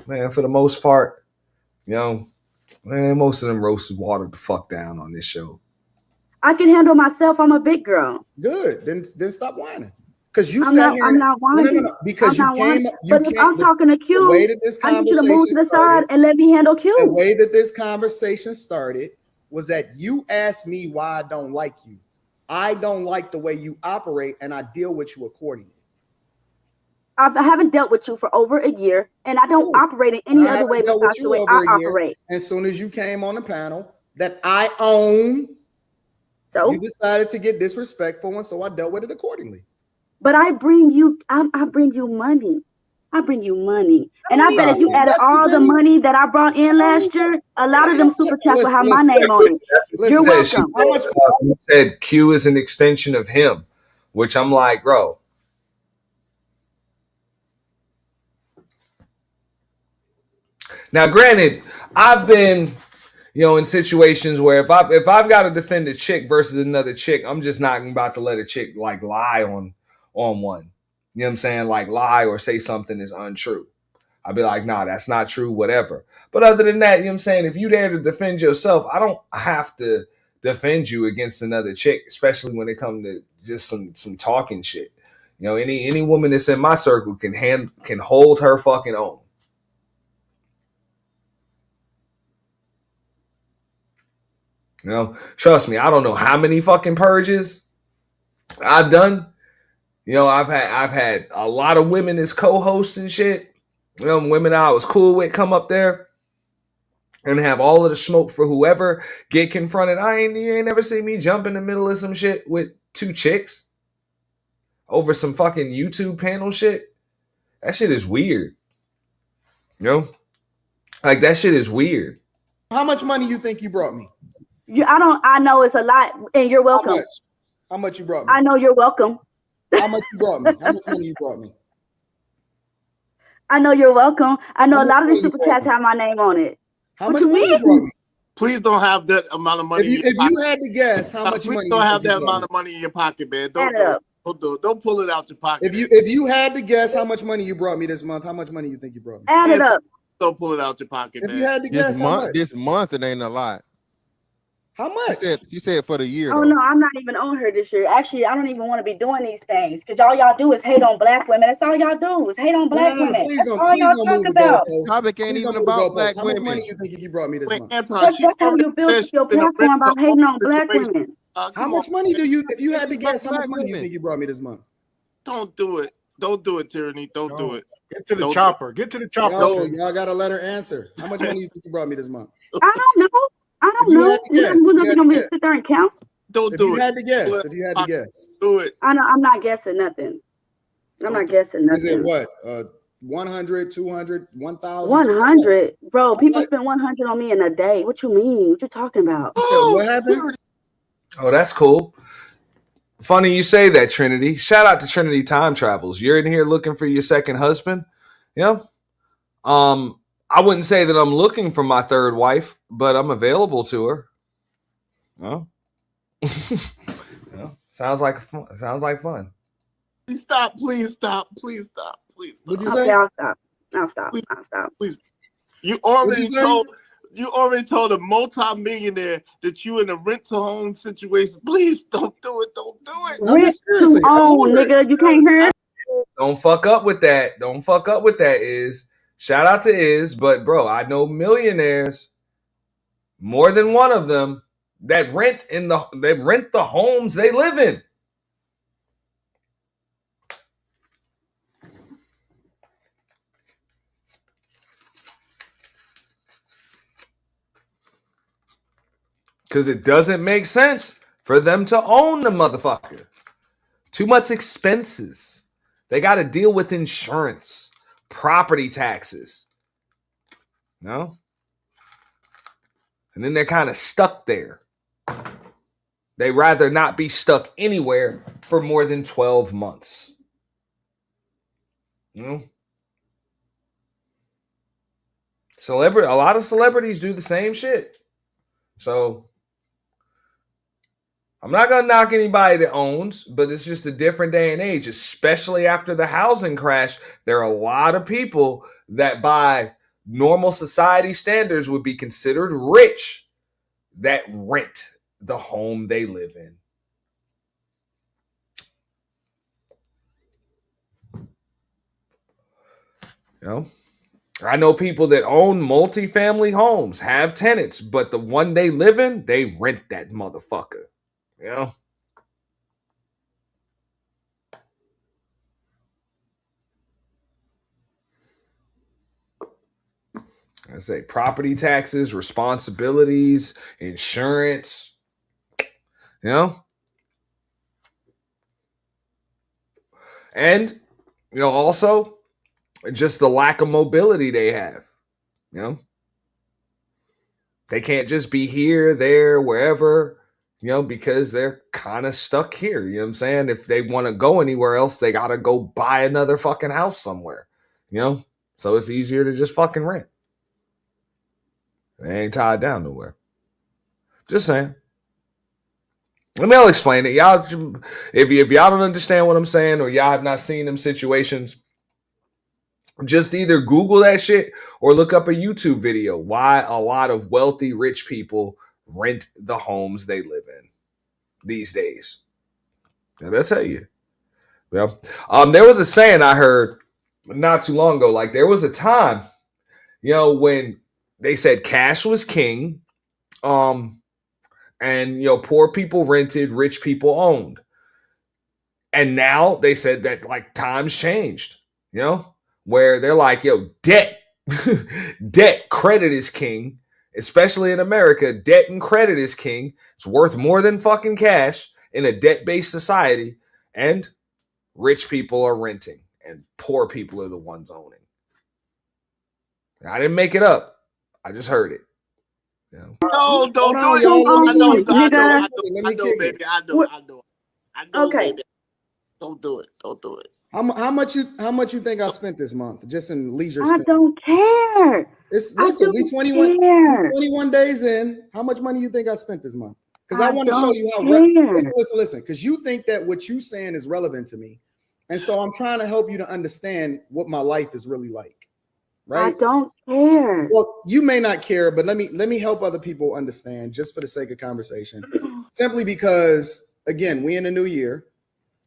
man, for the most part, you know, man, most of them roasts was watered the fuck down on this show. I can handle myself. I'm a big girl. Good. Then stop whining. Because you I'm sat not, here. I'm not whining. Because I'm you not whining. came. But if I'm talking to Q, The way that this I need you to move to conversation the started. side and let me handle Q. The way that this conversation started was that you asked me why I don't like you. I don't like the way you operate, and I deal with you accordingly. I haven't dealt with you for over a year, and I don't operate in any other way besides the way I operate. As soon as you came on the panel that I own, so you decided to get disrespectful, and so I dealt with it accordingly. But I bring you money. I bring you money. And I bet if you added all the money that I brought in last year, a lot of them super chats will have my name on it. You're welcome. You said Q is an extension of him, which I'm like, bro. Now, granted, I've been, in situations where if I've got to defend a chick versus another chick, I'm just not about to let a chick like lie on one. You know what I'm saying? Like lie or say something is untrue. I'll be like, nah, that's not true, whatever. But other than that, you know what I'm saying? If you there to defend yourself, I don't have to defend you against another chick, especially when it comes to just some talking shit. Any woman that's in my circle can hold her fucking own. Trust me, I don't know how many fucking purges I've done. I've had a lot of women as co-hosts and shit. Women I was cool with come up there and have all of the smoke for whoever get confronted. You ain't never see me jump in the middle of some shit with two chicks over some fucking YouTube panel shit. That shit is weird. Like that shit is weird. How much money you think you brought me? I know it's a lot, and you're welcome. How much you brought me? I know you're welcome. How much you brought me? How much money you brought me? I know you're welcome. I know a lot of the super chats have my name on it. How much money you brought me? Please don't have that amount of money. If you had to guess, how much money? Please don't have that amount of money in your pocket, man. Don't pull it out your pocket. If you had to guess how much money you brought me this month, how much money you think you brought me? Add it up. Don't pull it out your pocket, man. If you had to guess, this month it ain't a lot. How much? You said for the year. Oh though. no, I'm not even on her this year. Actually, I don't even want to be doing these things because y'all do is hate on black women. That's all y'all do is hate on black women. That's all y'all talk about. Topic ain't even about black women. How much money you think you brought me this month? That's how you build your platform by hating on black women. How much money do you? If you had to guess, how much money you think you brought me this month? Don't do it. Don't do it, Teraney. Don't do it. Get to the chopper. Get to the chopper. Y'all gotta let her answer. How much money you think you brought me this month? I don't know. We're gonna be sit there and count. Don't do it. If you had to guess. Do it. I know. I'm not guessing nothing. I'm not guessing nothing. Is it what? 100, 200, 1,000? 100, bro. People spend 100 on me in a day. What you mean? What you talking about? What happened? Oh, that's cool. Funny you say that, Trinity. Shout out to Trinity Time Travels. You're in here looking for your second husband. Yeah. I wouldn't say that I'm looking for my third wife, but I'm available to her. Well, sounds like fun. Please stop. Please stop. Please stop. Please stop. What'd you say? I'll stop. Please. You already told a multi-millionaire that you in a rent-to-own situation. Please don't do it. Don't do it. Rent to own, nigga. You can't hear it. Don't fuck up with that. Is shout out to Iz, but bro, I know millionaires, more than one of them, that rent the homes they live in. Because it doesn't make sense for them to own the motherfucker. Too much expenses. They got to deal with insurance, property taxes. No? And then they're kind of stuck there. They rather not be stuck anywhere for more than 12 months. A lot of celebrities do the same shit. So I'm not going to knock anybody that owns, but it's just a different day and age, especially after the housing crash. There are a lot of people that by normal society standards would be considered rich that rent the home they live in. You know, I know people that own multifamily homes, have tenants, but the one they live in, they rent that motherfucker. You know? I say property taxes, responsibilities, insurance, you know? And, you know, also just the lack of mobility they have, you know? They can't just be here, there, wherever, you know, because they're kind of stuck here. You know what I'm saying? If they want to go anywhere else, they got to go buy another fucking house somewhere, you know? So it's easier to just fucking rent. They ain't tied down nowhere. Just saying. Let me explain it. Y'all, if y'all don't understand what I'm saying or y'all have not seen them situations, just either Google that shit or look up a YouTube video. Why a lot of wealthy, rich people rent the homes they live in these days. And I'll tell you. Well, there was a saying I heard not too long ago. Like there was a time, you know, when they said cash was king, and you know, poor people rented, rich people owned. And now they said that like times changed, you know, where they're like, yo, debt, credit is king, especially in America. Debt and credit is king. It's worth more than fucking cash in a debt-based society. And rich people are renting and poor people are the ones owning. I didn't make it up. I just heard it. You know? No, don't do it. I know, baby. I know, baby. Don't do it. Don't do it. How much you think I spent this month just in leisure? I don't care. We 21 days in. How much money you think I spent this month? Because I want to show you how. Listen. Because you think that what you saying is relevant to me, and so I'm trying to help you to understand what my life is really like. Right? I don't care. Well, you may not care, but let me help other people understand, just for the sake of conversation. Simply because, again, we in a new year.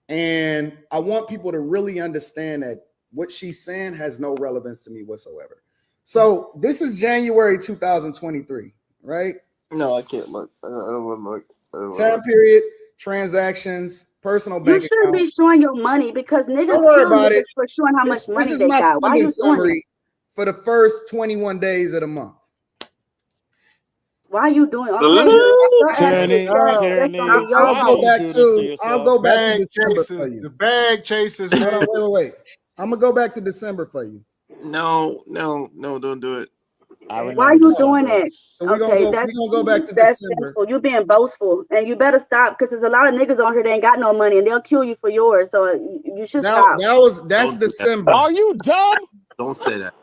And I want people to really understand that what she's saying has no relevance to me whatsoever. So this is January 2023, right? No, I can't look. I don't want to look. Time period, transactions, personal bank account. You shouldn't be showing your money because niggas don't worry about it for showing how much money this is they my got. Why are you doing it? For the first 21 days of the month. Why are you doing Teraney, I'll go back to December for you. The bag chasers. Wait. I'm gonna go back to December for you. No, don't do it. Why are you doing it? So we're gonna go back to December. You're being boastful, and you better stop because there's a lot of niggas on here that ain't got no money, and they'll kill you for yours. So you should stop. That's December. Are you dumb? Don't say that.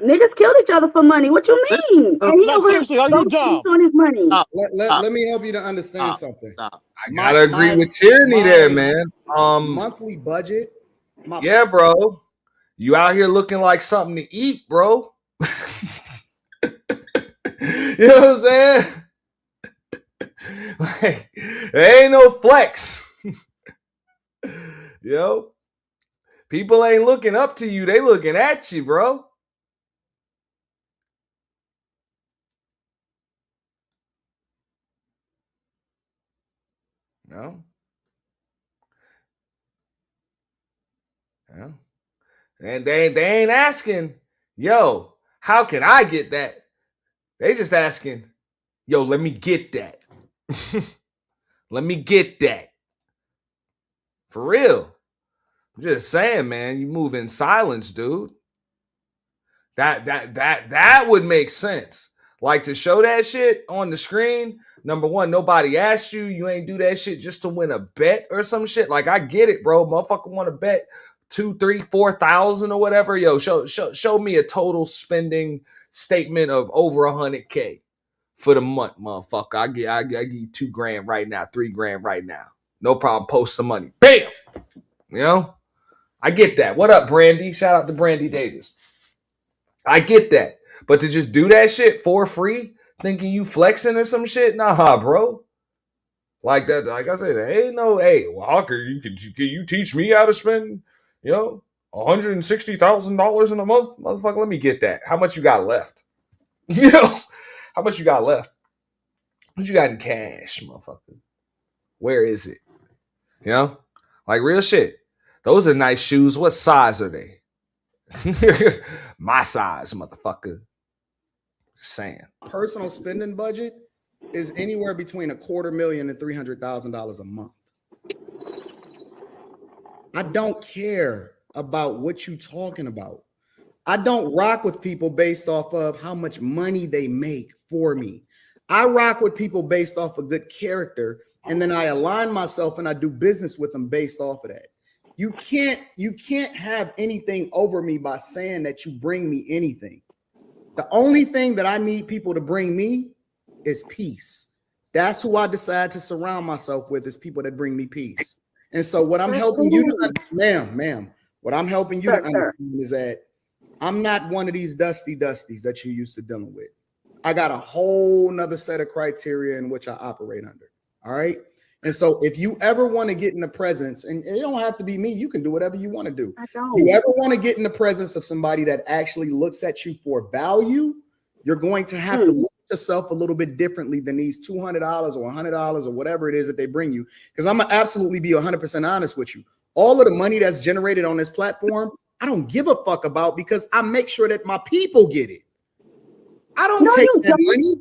Niggas killed each other for money. What you mean? Seriously, are you dumb? On his money. Let me help you to understand something. I gotta agree with Teraney there, man. Monthly budget. Yeah, bro. You out here looking like something to eat, bro. You know what I'm saying? Like, there ain't no flex. Yo, people ain't looking up to you. They looking at you, bro. No. Yeah. And they ain't asking, yo, how can I get that? They just asking, yo, let me get that. Let me get that. For real. I'm just saying, man, you move in silence, dude. That would make sense. Like to show that shit on the screen. Number one, nobody asked you. You ain't do that shit just to win a bet or some shit. Like I get it, bro. Motherfucker want to bet 2, 3, 4,000 or whatever. Yo, show me a total spending statement of over $100K for the month, motherfucker. I give you $2,000 right now, $3,000 right now. No problem. Post some money. Bam. You know, I get that. What up, Brandy? Shout out to Brandy Davis. I get that. But to just do that shit for free, thinking you flexing or some shit, nah, bro. Like that, like I said, there ain't no, hey, well, can you teach me how to spend, you know, $160,000 in a month, motherfucker. Let me get that. How much you got left? You know, how much you got left? What you got in cash, motherfucker? Where is it? You know, like real shit. Those are nice shoes. What size are they? My size, motherfucker. Just saying. Personal spending budget is anywhere between $250,000 and $300,000 a month. I don't care about what you talking about. I don't rock with people based off of how much money they make for me. I rock with people based off of good character, and then I align myself and I do business with them based off of that. You can't have anything over me by saying that you bring me anything. The only thing that I need people to bring me is peace. That's who I decide to surround myself with, is people that bring me peace. And so what I'm helping you to, ma'am, what I'm helping you to understand is that I'm not one of these dusties that you're used to dealing with. I got a whole nother set of criteria in which I operate under. All right. And so if you ever want to get in the presence, and it don't have to be me, you can do whatever you want to do. You ever want to get in the presence of somebody that actually looks at you for value, you're going to have to look at yourself a little bit differently than these $200 or $100 or whatever it is that they bring you. Because I'm gonna absolutely be 100% honest with you. All of the money that's generated on this platform, I don't give a fuck about, because I make sure that my people get it. I don't take that money.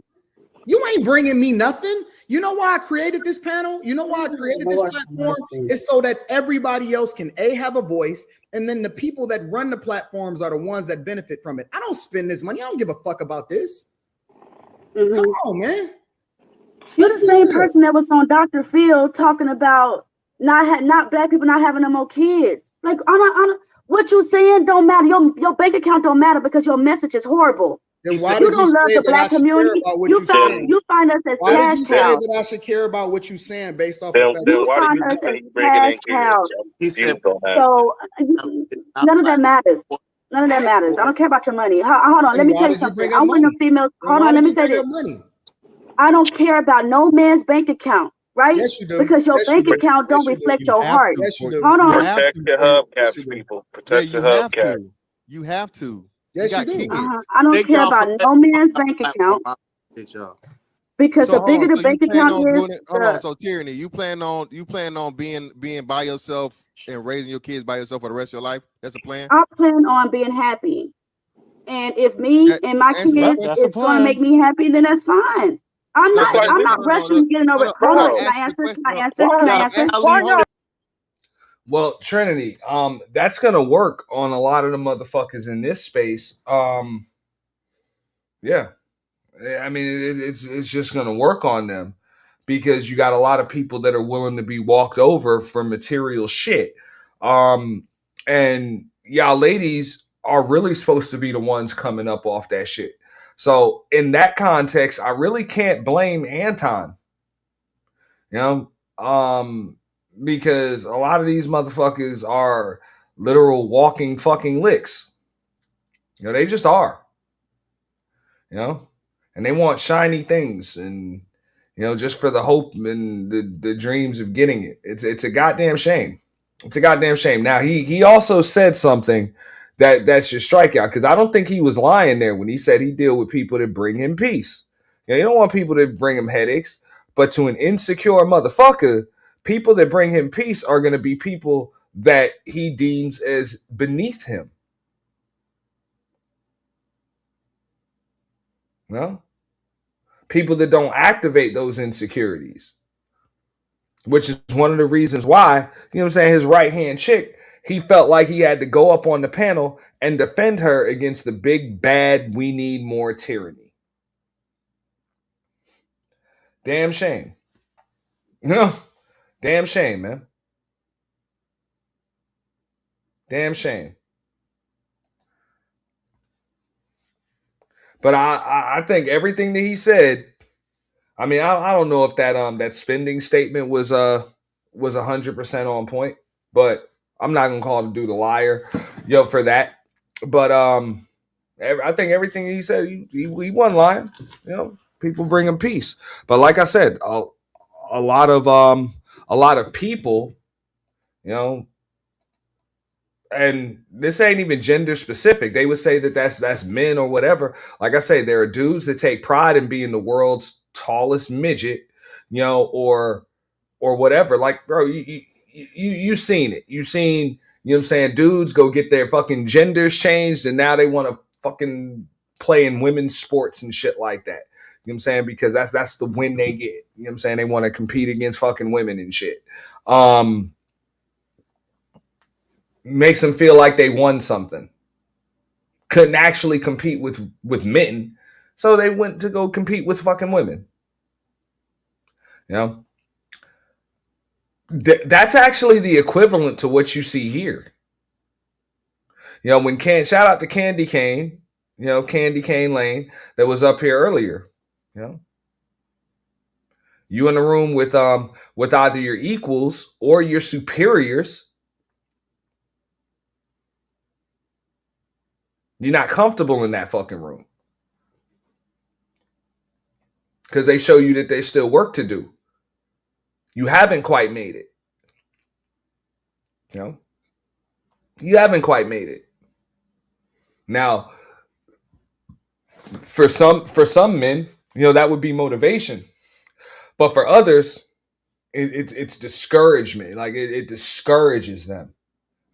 You ain't bringing me nothing. You know why I created this panel? You know why I created this platform? It's so that everybody else can have a voice, and then the people that run the platforms are the ones that benefit from it. I don't spend this money. I don't give a fuck about this. Come on, man. You're the same person that was on Dr. Phil talking about not black people not having no more kids. Like, what you saying don't matter. Your bank account don't matter because your message is horrible. Then why you don't love the black community. You find us as why cash did you say cows. that I should care about what you're saying based off Then of you find us as cash cows. So none of that matters. None of that matters. I don't care about your money. Hold on, let me tell you something. I'm with the females. Hold on, let me say this. I don't care about no man's bank account, right? Yes, you do. Because your bank account don't reflect your heart. Hold on. Protect your hubcaps, people. Protect your hubcaps. You have to. Yes, you do. I don't care about no man's bank account. Because the bigger the bank account is, hold on. So Teraney, you plan on being by yourself and raising your kids by yourself for the rest of your life? That's the plan? I plan on being happy. And if me and my kids is going to make me happy, then that's fine. I'm not rushing getting over it. Hold on, can I answer? Well, Trinity, that's gonna work on a lot of the motherfuckers in this space. Yeah, I mean, it's just gonna work on them because you got a lot of people that are willing to be walked over for material shit. And y'all ladies are really supposed to be the ones coming up off that shit. So in that context, I really can't blame Anton. You know, because a lot of these motherfuckers are literal walking fucking licks. You know, they just are. You know, and they want shiny things, and you know, just for the hope and the dreams of getting it. It's a goddamn shame. It's a goddamn shame. Now he also said something that should strike out, because I don't think he was lying there when he said he deal with people that bring him peace. You know, you don't want people that bring him headaches, but to an insecure motherfucker, people that bring him peace are going to be people that he deems as beneath him. Well, people that don't activate those insecurities, which is one of the reasons why, you know what I'm saying, his right-hand chick, he felt like he had to go up on the panel and defend her against the big bad "we need more tyranny." Damn shame. No, damn shame, man. Damn shame. But I think everything that he said, I mean, I don't know if that spending statement was 100% on point, but I'm not gonna call the dude a liar, for that. But I think everything he said, he wasn't lying. You know, people bring him peace. But like I said, a lot of people, you know, and this ain't even gender specific. They would say that that's men or whatever. Like I say, there are dudes that take pride in being the world's tallest midget, or whatever. Like, bro, you seen it. You seen, you know what I'm saying, dudes go get their fucking genders changed and now they want to fucking play in women's sports and shit like that. You know what I'm saying? Because that's the win they get. You know what I'm saying? They want to compete against fucking women and shit. Makes them feel like they won something. Couldn't actually compete with men, so they went to go compete with fucking women. That's actually the equivalent to what you see here. When shout out to Candy Cane, Candy Cane Lane that was up here earlier. You in a room with either your equals or your superiors. You're not comfortable in that fucking room. Because they show you that there's still work to do. You haven't quite made it. You haven't quite made it. Now, for some men, that would be motivation. But for others, it's discouragement. Like it discourages them.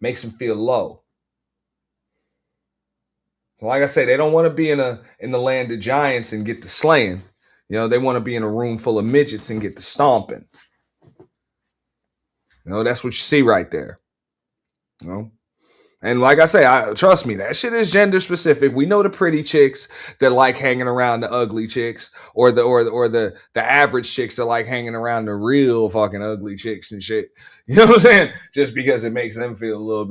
Makes them feel low. Like I say, they don't want to be in the land of giants and get the slaying. They want to be in a room full of midgets and get the stomping. That's what you see right there. And like I say, trust me, that shit is gender specific. We know the pretty chicks that like hanging around the ugly chicks, or the average chicks that like hanging around the real fucking ugly chicks and shit. You know what I'm saying? Just because it makes them feel a little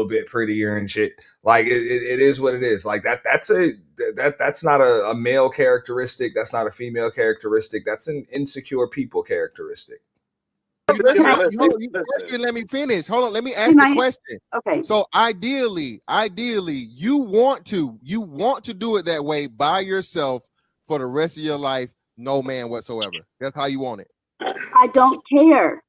bit prettier and shit. Like it is what it is. Like that's not a male characteristic. That's not a female characteristic. That's an insecure people characteristic. Let me finish. Hold on. Let me ask the question. Okay. So ideally, you want to do it that way by yourself for the rest of your life, no man whatsoever. That's how you want it. I don't care.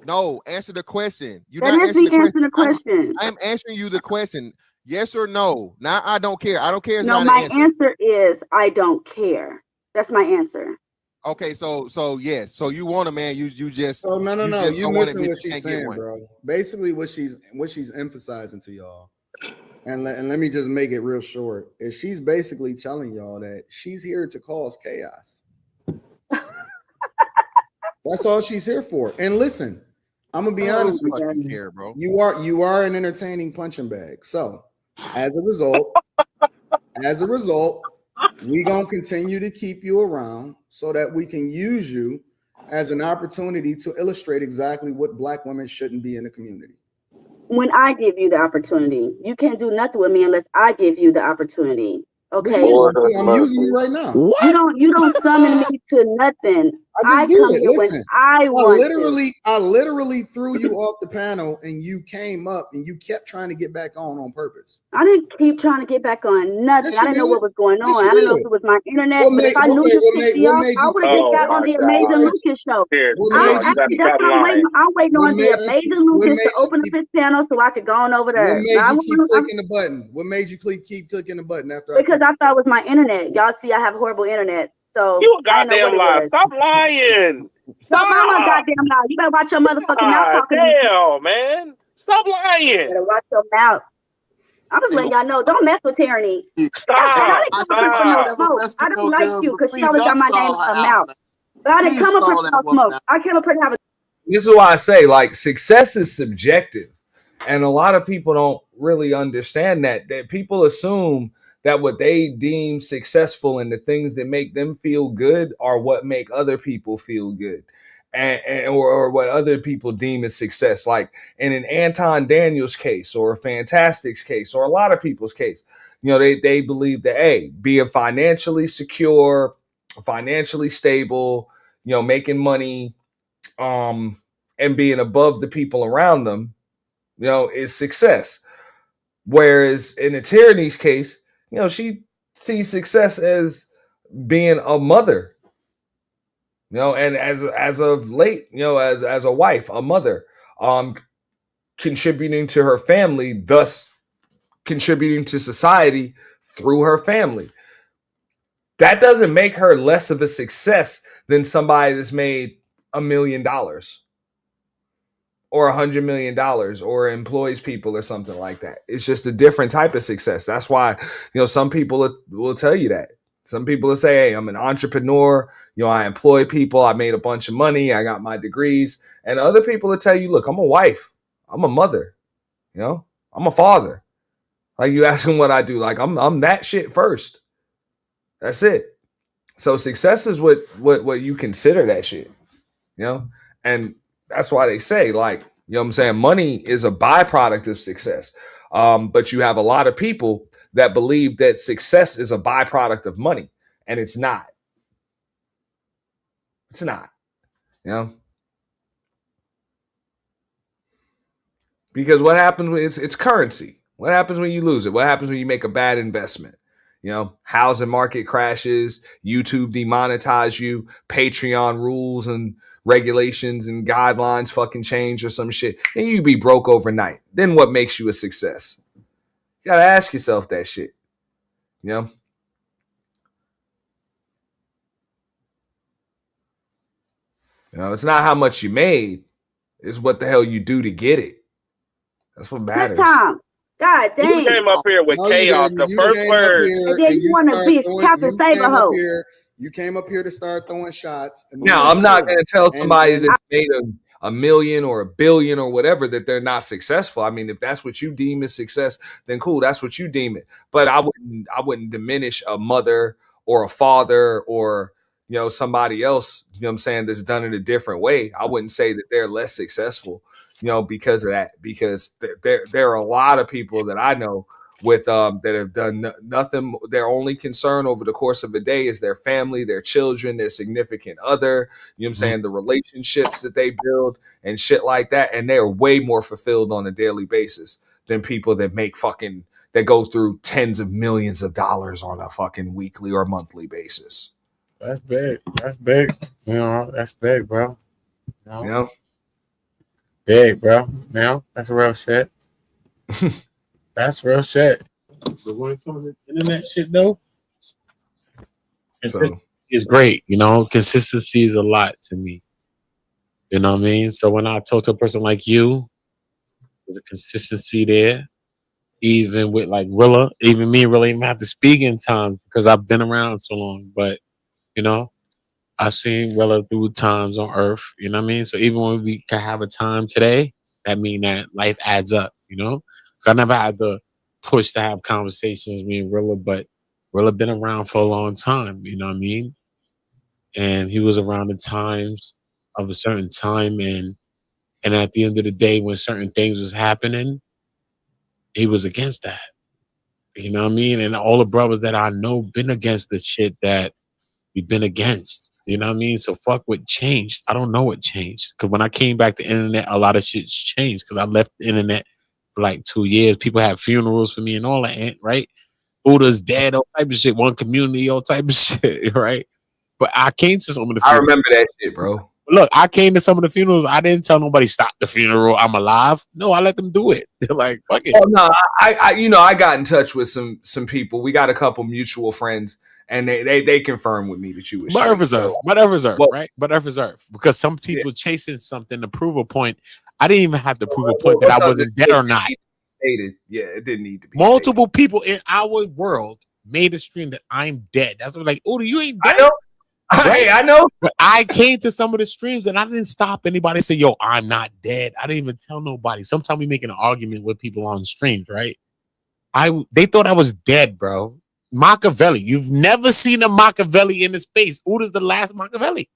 No, answer the question. You're not answering the question. I'm answering you the question. Yes or no? Now I don't care. I don't care. No, my answer is I don't care. That's my answer. Okay, so yes, so you want a man, you just no, you missing what she's saying, bro. Basically, what she's emphasizing to y'all, and let me just make it real short, is she's basically telling y'all that she's here to cause chaos. That's all she's here for. And listen, I'm gonna be honest with you, here, bro. You are an entertaining punching bag. So as a result, we gonna continue to keep you around so that we can use you as an opportunity to illustrate exactly what Black women shouldn't be in the community. When I give you the opportunity, you can't do nothing with me unless I give you the opportunity. Okay, I'm using you right now. What? You don't summon me to nothing. I come here when I want to. I literally threw you off the panel and you came up and you kept trying to get back on purpose. I didn't keep trying to get back on nothing. I didn't know what was going on. I didn't know if it was my internet. But if I knew this pissed you off, I would have just got on the Amazing Lucas show. I'm waiting on the Amazing Lucas to open up his channel so I could go on over there. What made you keep clicking the button? What made you keep clicking the button after? Because I thought it was my internet. Y'all see, I have horrible internet. So you a goddamn lie. Stop lying. Stop lying, goddamn lie. You better watch your motherfucking mouth talking to me. Damn, man. Stop lying. You better watch your mouth. I'm just letting y'all know, don't mess with Teraney. Stop. I don't like you because she always got my name in her mouth. But I didn't come up here to smoke. I came up here to have a. This is why I say, like, success is subjective. And a lot of people don't really understand that people assume that what they deem successful and the things that make them feel good are what make other people feel good, or what other people deem as success. Like in an Anton Daniels case or a Fantastic's case or a lot of people's case, they believe that, hey, being financially secure, financially stable, making money, and being above the people around them, is success. Whereas in a Teraney's case, she sees success as being a mother, and as of late, as a wife, a mother, contributing to her family, thus contributing to society through her family. That doesn't make her less of a success than somebody that's made $1 million or $100 million or employs people or something like that. It's just a different type of success. That's why, some people will tell you that. Some people will say, hey, I'm an entrepreneur. I employ people. I made a bunch of money. I got my degrees. And other people will tell you, look, I'm a wife. I'm a mother. I'm a father. Like, you ask them what I do. Like, I'm that shit first. That's it. So success is what you consider that shit, and that's why they say, like, what I'm saying, money is a byproduct of success. But you have a lot of people that believe that success is a byproduct of money, and it's not. It's not, because what happens when it's currency? What happens when you lose it? What happens when you make a bad investment? Housing market crashes, YouTube demonetize you, Patreon rules and regulations and guidelines fucking change or some shit. Then you be broke overnight. Then what makes you a success? You gotta ask yourself that shit. It's not how much you made, it's what the hell you do to get it. That's what matters. Good time. God dang. You came up here with chaos. The first word. And then you want to be Captain Saberho. You came up here to start throwing shots. Now, I'm not going to tell somebody that made a million or $1 billion or whatever that they're not successful. I mean, if that's what you deem as success, then cool, that's what you deem it. But I wouldn't diminish a mother or a father or somebody else, what I'm saying, that's done it a different way. I wouldn't say that they're less successful, because of that. Because there are a lot of people that I know with that have done nothing. Their only concern over the course of a day is their family, their children, their significant other, what I'm saying, the relationships that they build and shit like that. And they are way more fulfilled on a daily basis than people that that go through tens of millions of dollars on a fucking weekly or monthly basis. That's big. That's big. That's big, bro. Big, bro. That's real shit. That's real shit. But when it comes to internet shit, though, it's great. Consistency is a lot to me. You know what I mean? So when I talk to a person like you, there's a consistency there. Even with like Rilla, even me and Rilla even have to speak in time because I've been around so long. But, I've seen Rilla through times on Earth. You know what I mean? So even when we can have a time today, that mean that life adds up, So I never had to push to have conversations with me and Rilla, but Rilla been around for a long time, you know what I mean? And he was around the times of a certain time, and at the end of the day, when certain things was happening, he was against that. You know what I mean? And all the brothers that I know been against the shit that we've been against. You know what I mean? So fuck what changed. I don't know what changed. Because when I came back to the internet, a lot of shit's changed because I left the internet for like 2 years. People have funerals for me and all that, right? Buddha's dead, all type of shit. One community, all type of shit, right? But I came to some of the funerals. I remember that shit, bro. Look, I came to some of the funerals. I didn't tell nobody stop the funeral. I'm alive. No, I let them do it. They're like, fuck it. Oh no, I got in touch with some people. We got a couple mutual friends, and they confirmed with me that you was. But Earth is Earth. But Earth is Earth, right? But Earth is Earth. Because some people chasing something to prove a point. I didn't even have to prove a point that I wasn't dead or not. Yeah, it didn't need to be. Multiple people in our world made a stream that I'm dead. That's what like, oh, you ain't dead. I know. Right? Hey, I know. But I came to some of the streams and I didn't stop anybody say, yo, I'm not dead. I didn't even tell nobody. Sometimes we making an argument with people on streams, right? They thought I was dead, bro. Machiavelli. You've never seen a Machiavelli in the space. Uda's the last Machiavelli.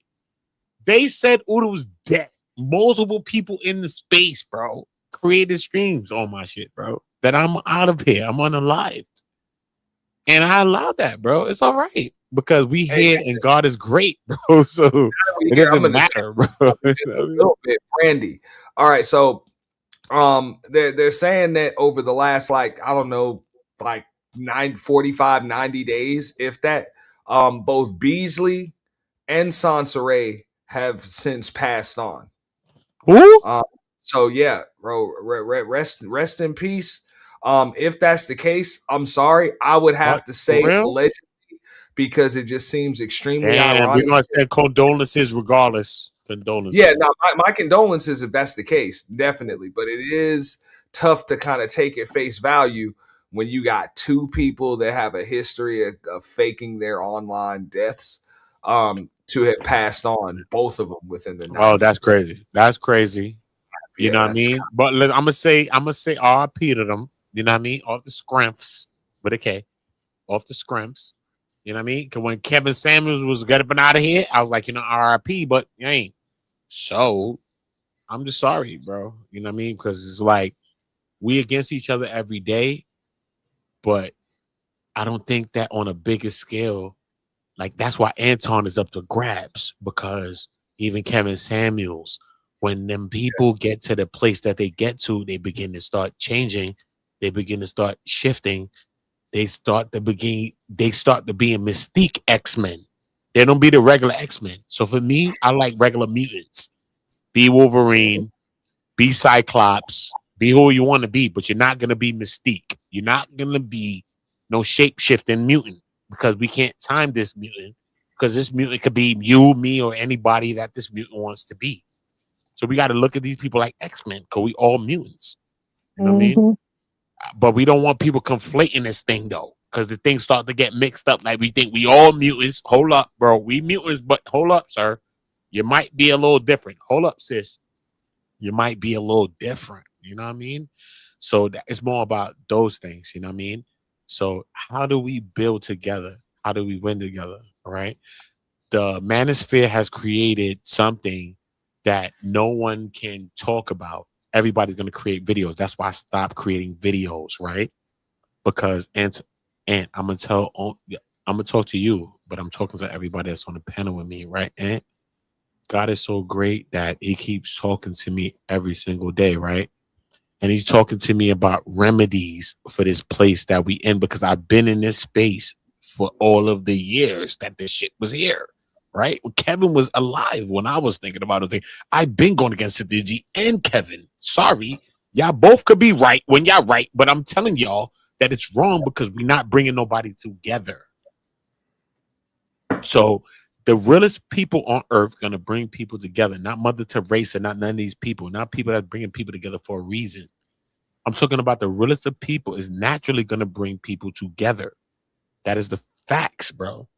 They said Uda was dead. Multiple people in the space, bro, created streams on my shit, bro. That I'm out of here. I'm unalived. And I allowed that, bro. It's all right. Because we here and God is great, bro. So it doesn't matter, bro. A little bit, Brandy. All right, so they're saying that over the last like 45, 90 days, if that, both Beasley and Sansaray have since passed on. Who? So yeah, bro. Rest in peace. If that's the case, I'm sorry. I would have to say allegedly because it just seems extremely ironic. We're gonna send condolences regardless. Condolences. Yeah, no, my condolences if that's the case, definitely. But it is tough to kind of take at face value when you got two people that have a history of faking their online deaths to have passed on, both of them within the 90s. Oh, that's crazy. That's crazy. You know what I mean? But I'm gonna say RP to them. You know what I mean? Off the scrimps with a K. Off the scrimps. You know what I mean? Because when Kevin Samuels was getting up and out of here, I was like, RIP, but you ain't. So I'm just sorry, bro. You know what I mean? Because it's like we against each other every day, but I don't think that on a bigger scale, like that's why Anton is up to grabs, because even Kevin Samuels, when them people get to the place that they get to, they begin to start changing, they begin to start shifting. They start to being Mystique X-Men. They don't be the regular X-Men. So for me, I like regular mutants. Be Wolverine, be Cyclops, be who you want to be, but you're not gonna be Mystique. You're not gonna be no shape-shifting mutant, because we can't time this mutant, because this mutant could be you, me, or anybody that this mutant wants to be. So we got to look at these people like X-Men, because we all mutants. You know what I mean? But we don't want people conflating this thing though, because the things start to get mixed up. Like we think we all mutants. Hold up, bro. We mutants, but hold up, sir. You might be a little different. Hold up, sis. You might be a little different. You know what I mean? So it's more about those things. You know what I mean? So how do we build together? How do we win together? All right. The manosphere has created something that no one can talk about. Everybody's going to create videos. That's why I stopped creating videos, right? Because and I'm gonna talk to you, but I'm talking to everybody that's on the panel with me, right? And God is so great that He keeps talking to me every single day, right? And He's talking to me about remedies for this place that we in, because I've been in this space for all of the years that this shit was here. Right? When Kevin was alive, when I was thinking about it, I've been going against Sidigi and Kevin. Sorry, y'all both could be right when y'all right, but I'm telling y'all that it's wrong because we're not bringing nobody together. So the realest people on earth gonna bring people together, not Mother Teresa, not none of these people, not people that bringing people together for a reason. I'm talking about the realest of people is naturally gonna bring people together. That is the facts, bro.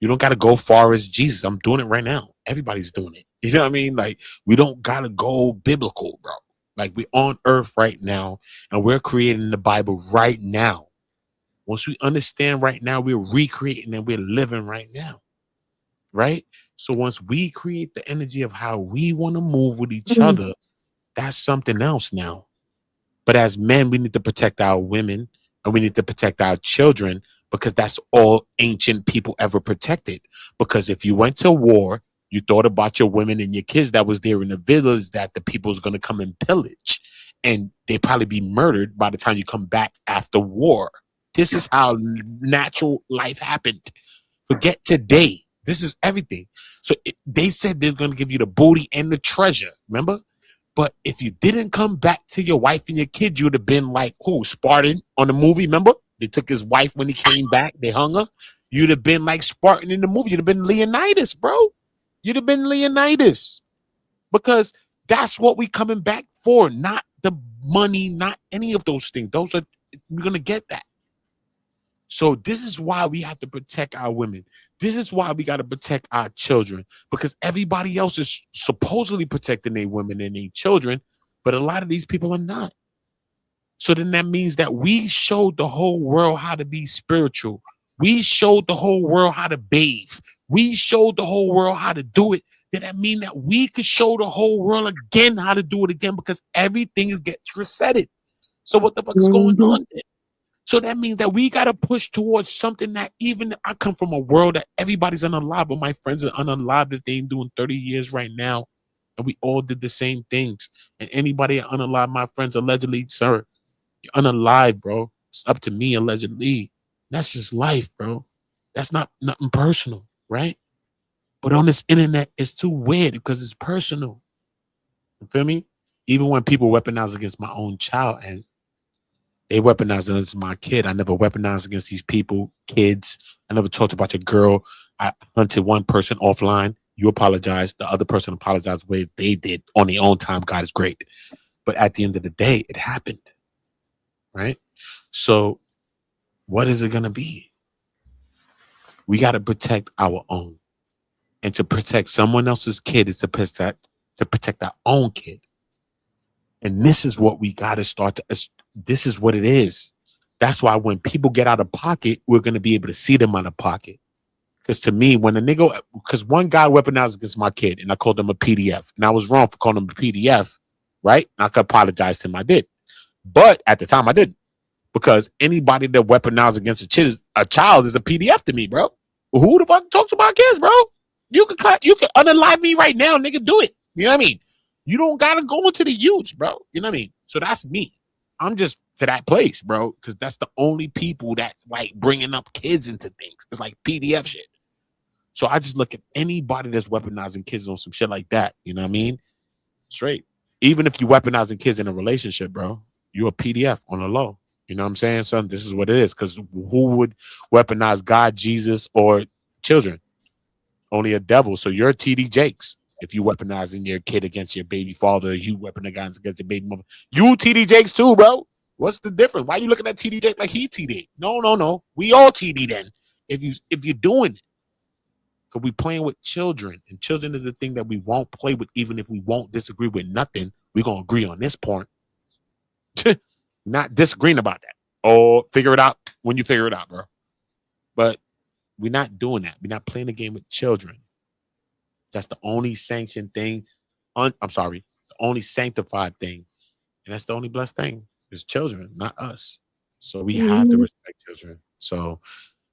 You don't got to go far as Jesus. I'm doing it right now. Everybody's doing it. You know what I mean? Like, we don't got to go biblical, bro. Like, we're on earth right now, and we're creating the Bible right now. Once we understand right now, we're recreating and we're living right now. Right? So once we create the energy of how we want to move with each other, that's something else now. But as men, we need to protect our women, and we need to protect our children, because that's all ancient people ever protected. Because if you went to war, you thought about your women and your kids that was there in the village that the people's going to come and pillage, and they probably be murdered by the time you come back after war. This is how natural life happened. Forget today. This is everything. So they said they're going to give you the booty and the treasure. Remember? But if you didn't come back to your wife and your kid, you'd have been like, who? Spartan on the movie, remember? They took his wife when he came back. They hung her. You'd have been like Spartan in the movie. You'd have been Leonidas, bro. You'd have been Leonidas. Because that's what we coming back for. Not the money, not any of those things. We're going to get that. So this is why we have to protect our women. This is why we got to protect our children, because everybody else is supposedly protecting their women and their children, but a lot of these people are not. So then that means that we showed the whole world how to be spiritual. We showed the whole world how to bathe. We showed the whole world how to do it. Then that mean that we could show the whole world again how to do it again, because everything is getting resetted. So what the fuck is going on there? So that means that we got to push towards something that even I come from a world that everybody's unalive, but my friends are unalive if they ain't doing 30 years right now. And we all did the same things. And anybody unalive, my friends, allegedly, sir, you're unalive, bro. It's up to me, allegedly. That's just life, bro. That's not nothing personal, right? But on this internet, it's too weird because it's personal. You feel me? Even when people weaponize against my own child, and they weaponize against my kid, I never weaponized against these people, kids. I never talked about your girl. I hunted one person offline. You apologize. The other person apologized the way they did on their own time. God is great. But at the end of the day, it happened. Right? So what is it going to be? We got to protect our own. And to protect someone else's kid is to protect our own kid. And this is what we got to start to, this is what it is. That's why when people get out of pocket, we're going to be able to see them out of pocket. Because to me, when a nigga, because one guy weaponized against my kid and I called him a PDF, and I was wrong for calling him a PDF, right? And I could apologize to him. I did. But at the time I didn't. Because anybody that weaponized against a child is a PDF to me, bro. Who the fuck talks about kids, bro? You can unalive me right now, nigga. Do it. You know what I mean? You don't gotta go into the youths, bro. You know what I mean? So that's me. I'm just to that place, bro, because that's the only people that's like bringing up kids into things. It's like PDF shit. So I just look at anybody that's weaponizing kids on some shit like that. You know what I mean? Straight. Even if you weaponizing kids in a relationship, bro, you're a PDF on the low. You know what I'm saying, son? This is what it is. Because who would weaponize God, Jesus, or children? Only a devil. So you're TD Jakes. If you weaponizing your kid against your baby father, you weaponizing against your baby mother. You TD Jakes too, bro. What's the difference? Why are you looking at TD Jake like he TD? No. We all TD then. If you're doing it. Because we playing with children. And children is the thing that we won't play with, even if we won't disagree with nothing. We're gonna agree on this point. Not disagreeing about that. Or figure it out when you figure it out, bro. But we're not doing that. We're not playing the game with children. That's the only sanctioned thing. I'm sorry. The only sanctified thing. And that's the only blessed thing is children, not us. So we have to respect children. So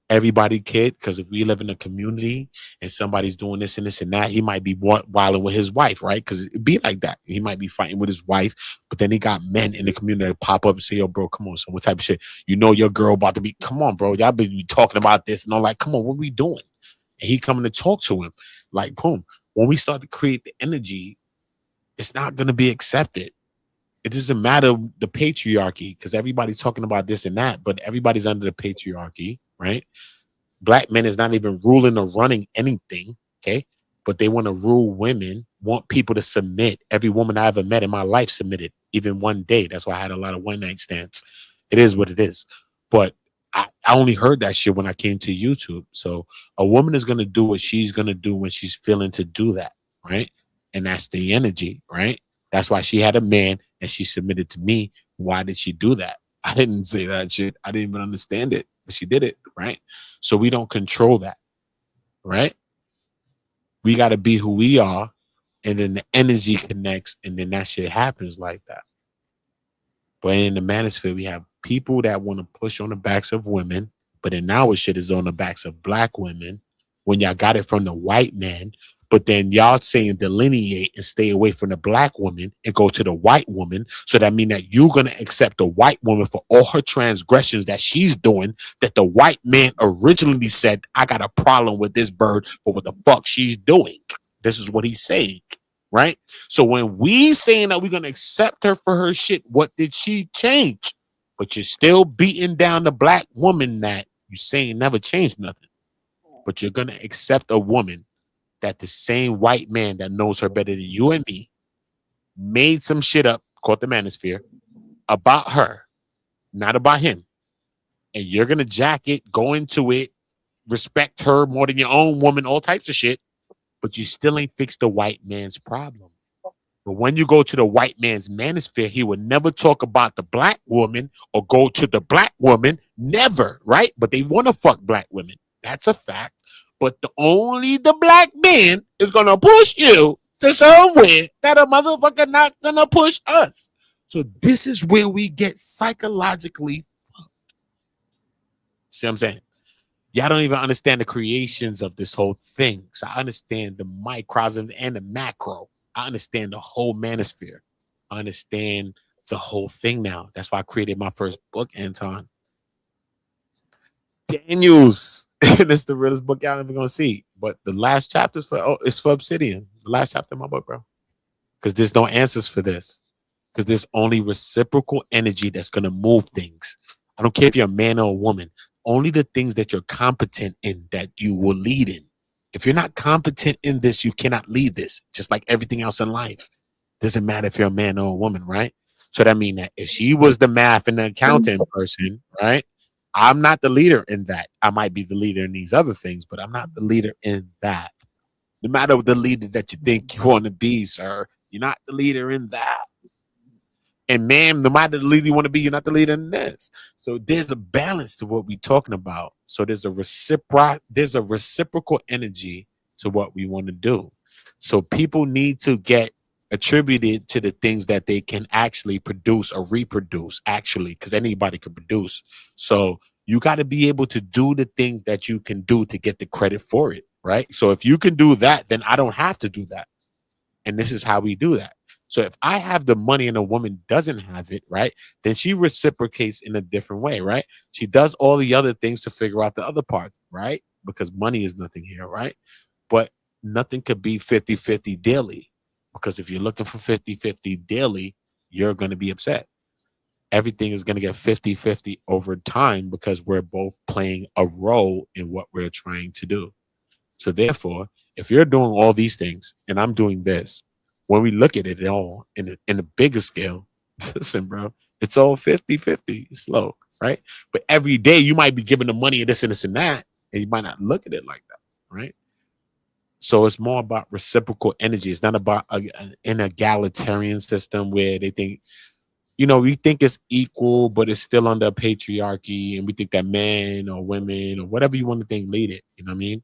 everybody kid, because if we live in a community and somebody's doing this and this and that, he might be wilding with his wife, right? Because it'd be like that. He might be fighting with his wife, but then he got men in the community that pop up and say, yo, bro, come on, son, what type of shit? You know your girl about to be, come on, bro. Y'all be talking about this and I'm like, come on, what we doing? And he coming to talk to him. Like, boom. When we start to create the energy, it's not going to be accepted. It doesn't matter the patriarchy, because everybody's talking about this and that, but everybody's under the patriarchy, right? Black men is not even ruling or running anything, okay? But they want to rule women, want people to submit. Every woman I ever met in my life submitted, even one day. That's why I had a lot of one-night stands. It is what it is. But I only heard that shit when I came to YouTube. So a woman is going to do what she's going to do when she's feeling to do that, right? And that's the energy, right? That's why she had a man and she submitted to me. Why did she do that? I didn't say that shit. I didn't even understand it, but she did it, right? So we don't control that, right? We got to be who we are, and then the energy connects, and then that shit happens like that. But in the manosphere, we have people that want to push on the backs of women, but then our shit is on the backs of black women when y'all got it from the white man. But then y'all saying delineate and stay away from the black woman and go to the white woman. So that means that you're going to accept the white woman for all her transgressions that she's doing, that the white man originally said, I got a problem with this bird for what the fuck she's doing. This is what he's saying, right? So when we saying that we're going to accept her for her shit, what did she change? But you're still beating down the black woman that you saying never changed nothing. But you're going to accept a woman that the same white man that knows her better than you and me made some shit up called the manosphere about her, not about him. And you're going to jack it, go into it, respect her more than your own woman, all types of shit, but you still ain't fixed the white man's problem. But when you go to the white man's manosphere, he would never talk about the black woman or go to the black woman. Never, right? But they want to fuck black women. That's a fact. But only the black man is going to push you to somewhere that a motherfucker not going to push us. So this is where we get psychologically fucked. See what I'm saying? Y'all don't even understand the creations of this whole thing. So I understand the microcosm and the macro. I understand the whole manosphere. I understand the whole thing now. That's why I created my first book, Anton. Daniels. That's the realest book y'all ever gonna see. But the last chapter is for Obsidian. The last chapter of my book, bro. Because there's no answers for this. because there's only reciprocal energy that's going to move things. I don't care if you're a man or a woman. Only the things that you're competent in that you will lead in. If you're not competent in this, you cannot lead this. Just like everything else in life. Doesn't matter if you're a man or a woman, right? So that means that if she was the math and the accounting person, right? I'm not the leader in that. I might be the leader in these other things, but I'm not the leader in that. No matter the leader that you think you want to be, sir, you're not the leader in that. And ma'am, no matter the leader you want to be, you're not the leader in this. So there's a balance to what we're talking about. So there's a reciprocal energy to what we want to do. So people need to get attributed to the things that they can actually produce or reproduce, actually, because anybody can produce. So you got to be able to do the things that you can do to get the credit for it, right? So if you can do that, then I don't have to do that. And this is how we do that. So if I have the money and a woman doesn't have it, right, then she reciprocates in a different way, right? She does all the other things to figure out the other part, right? Because money is nothing here, right? But nothing could be 50-50 daily. Because if you're looking for 50-50 daily, you're going to be upset. Everything is going to get 50-50 over time because we're both playing a role in what we're trying to do. So therefore, if you're doing all these things and I'm doing this, when we look at it all in a bigger scale, listen, bro, it's all 50-50. It's slow, right? But every day you might be giving the money and this and this and that, and you might not look at it like that, right? So it's more about reciprocal energy. It's not about an egalitarian system where they think, we think it's equal, but it's still under patriarchy, and we think that men or women or whatever you want to think lead it. You know what I mean?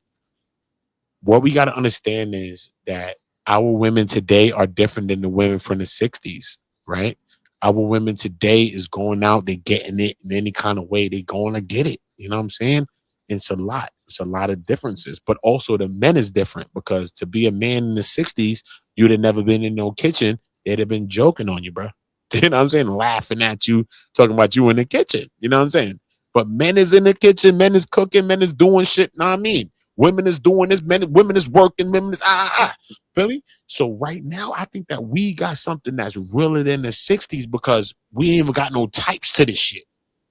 What we got to understand is that our women today are different than the women from the 60s, right? Our women today is going out, they're getting it in any kind of way. They going to get it. You know what I'm saying? It's a lot. It's a lot of differences. But also the men is different because to be a man in the 60s, you'd have never been in no kitchen. They'd have been joking on you, bro. You know what I'm saying? Laughing at you, talking about you in the kitchen. You know what I'm saying? But men is in the kitchen, men is cooking, men is doing shit. Know what I mean? Women is doing this, women is working, women is Feel me? So right now, I think that we got something that's realer than the 60s because we ain't even got no types to this shit.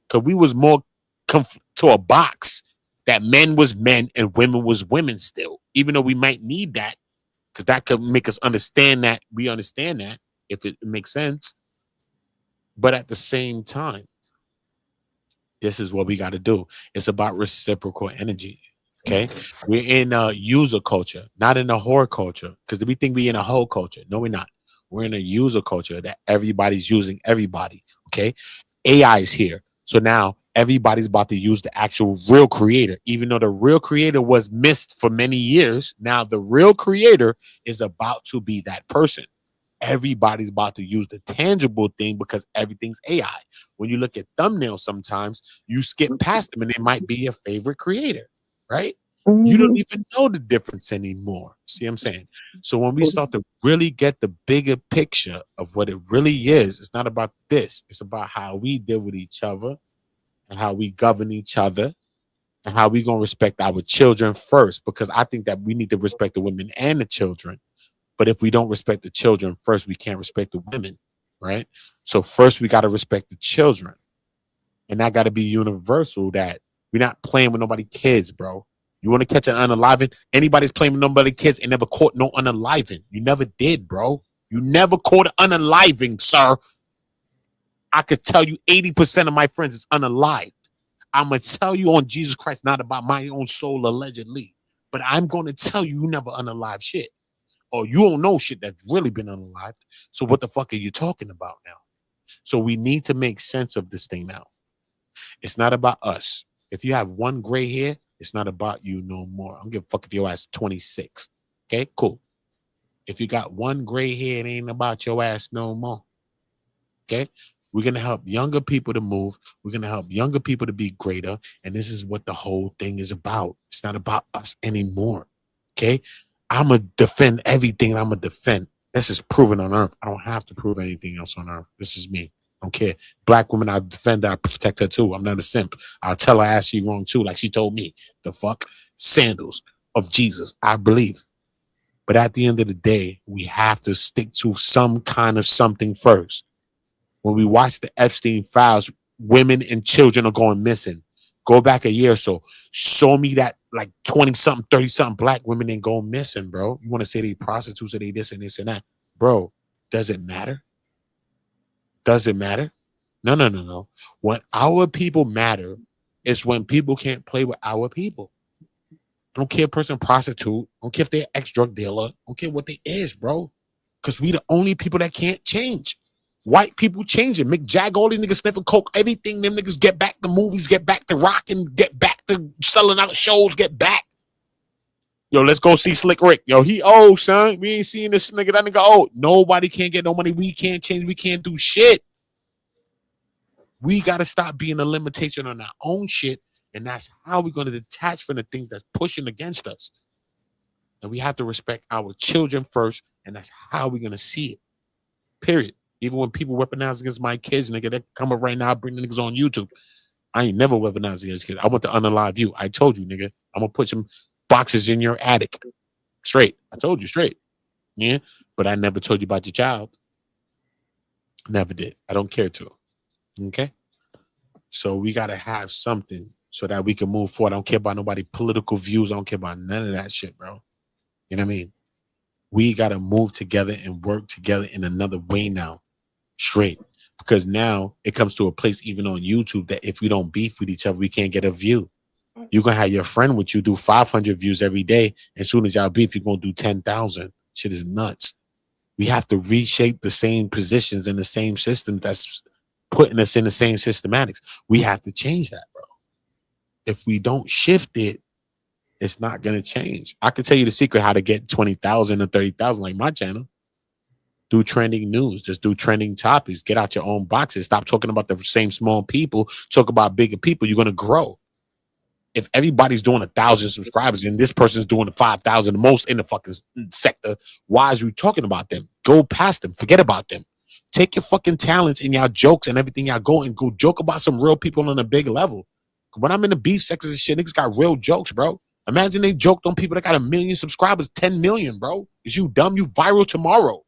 Because we was more to a box that men was men and women was women still. Even though we might need that, because that could make us understand that we understand that, if it makes sense. But at the same time, this is what we got to do. It's about reciprocal energy. Okay, we're in a user culture, not in a whore culture, because we think we're in a whole culture. No, we're not. We're in a user culture that everybody's using everybody. Okay, AI is here, so now everybody's about to use the actual real creator, even though the real creator was missed for many years. Now the real creator is about to be that person. Everybody's about to use the tangible thing because everything's AI. When you look at thumbnails, sometimes you skip past them and they might be your favorite creator, right? You don't even know the difference anymore. See what I'm saying? So when we start to really get the bigger picture of what it really is, it's not about this. It's about how we deal with each other and how we govern each other and how we going to respect our children first, because I think that we need to respect the women and the children. But if we don't respect the children first, we can't respect the women, right? So first we got to respect the children. And that got to be universal, that we're not playing with nobody kids, bro. You want to catch an unaliving? Anybody's playing with nobody kids and never caught no unaliving. You never did, bro. You never caught an unaliving, sir. I could tell you 80% of my friends is unalived. I'm going to tell you on Jesus Christ, not about my own soul allegedly. But I'm going to tell you never unalived shit. Or you don't know shit that's really been unalived. So what the fuck are you talking about now? So we need to make sense of this thing now. It's not about us. If you have one gray hair, it's not about you no more. I don't give a fuck if your ass 26. Okay, cool. If you got one gray hair, it ain't about your ass no more. Okay? We're going to help younger people to move. We're going to help younger people to be greater. And this is what the whole thing is about. It's not about us anymore. Okay? I'm going to defend everything I'm going to defend. This is proven on earth. I don't have to prove anything else on earth. This is me. I don't care. Black woman, I defend her. I protect her too. I'm not a simp. I'll tell her ass she wrong too, like she told me. The fuck? Sandals of Jesus. I believe. But at the end of the day, we have to stick to some kind of something first. When we watch the Epstein files, women and children are going missing. Go back a year or so. Show me that like 20-something, 30-something black women ain't going missing, bro. You want to say they prostitutes or they this and this and that. Bro, does it matter? Does it matter? No. When our people matter, it's when people can't play with our people. I don't care if a person prostitute. I don't care if they're ex-drug dealer. I don't care what they is, bro. Because we the only people that can't change. White people changing. Mick Jagger, all these niggas sniffing coke. Everything them niggas get back to movies, get back to rocking, get back to selling out shows, get back. Yo, let's go see Slick Rick. Yo, he old, son. We ain't seeing this nigga. That nigga old. Nobody can get no money. We can't change. We can't do shit. We got to stop being a limitation on our own shit. And that's how we're going to detach from the things that's pushing against us. And we have to respect our children first. And that's how we're going to see it. Period. Even when people weaponize against my kids, nigga, they come up right now, bring the niggas on YouTube. I ain't never weaponized against kids. I want to unalive you. I told you, nigga. I'm going to put some boxes in your attic. Straight. I told you straight. Yeah. But I never told you about your child. Never did. I don't care to. Okay. So we got to have something so that we can move forward. I don't care about nobody's political views. I don't care about none of that shit, bro. You know what I mean? We got to move together and work together in another way now. Straight. Because now it comes to a place even on YouTube that if we don't beef with each other, we can't get a view. You're going to have your friend with you do 500 views every day. As soon as y'all beef, you're going to do 10,000. Shit is nuts. We have to reshape the same positions in the same system that's putting us in the same systematics. We have to change that, bro. If we don't shift it, it's not going to change. I can tell you the secret how to get 20,000 or 30,000 like my channel. Do trending news. Just do trending topics. Get out your own boxes. Stop talking about the same small people. Talk about bigger people. You're going to grow. If everybody's doing 1,000 subscribers and this person's doing the 5,000 the most in the fucking sector, why is you talking about them? Go past them. Forget about them. Take your fucking talents and y'all jokes and everything y'all go and go joke about some real people on a big level. When I'm in the beef sectors and shit, niggas got real jokes, bro. Imagine they joked on people that got 1 million subscribers, 10 million, bro. Is you dumb? You viral tomorrow.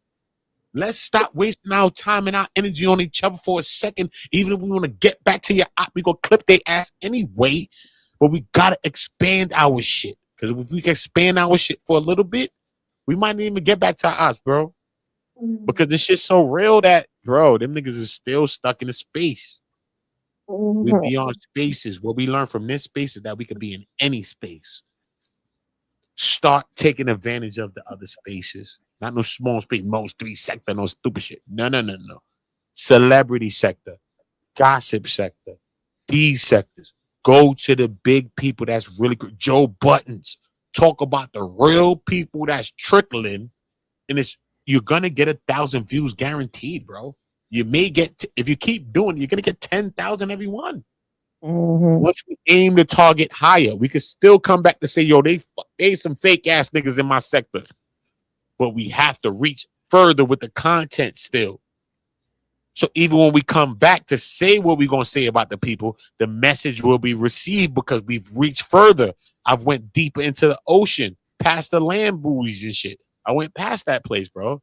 Let's stop wasting our time and our energy on each other for a second. Even if we want to get back to your op, we gonna clip their ass anyway. But we gotta expand our shit. Because if we can expand our shit for a little bit, we might not even get back to our ops, bro. Because this shit's so real that, bro, them niggas is still stuck in a space. We be on spaces. What we learn from this space is that we could be in any space. Start taking advantage of the other spaces. Not no small space, most 3 sector, no stupid shit. No. Celebrity sector, gossip sector, these sectors. Go to the big people that's really good. Joe Buttons. Talk about the real people that's trickling. And you're going to get 1,000 views guaranteed, bro. You may get, if you keep doing it, you're going to get 10,000 every one. Once we aim to target higher, we could still come back to say, yo, they some fake ass niggas in my sector. But we have to reach further with the content still. So even when we come back to say what we're going to say about the people, the message will be received because we've reached further. I've went deeper into the ocean, past the land buoys and shit. I went past that place, bro.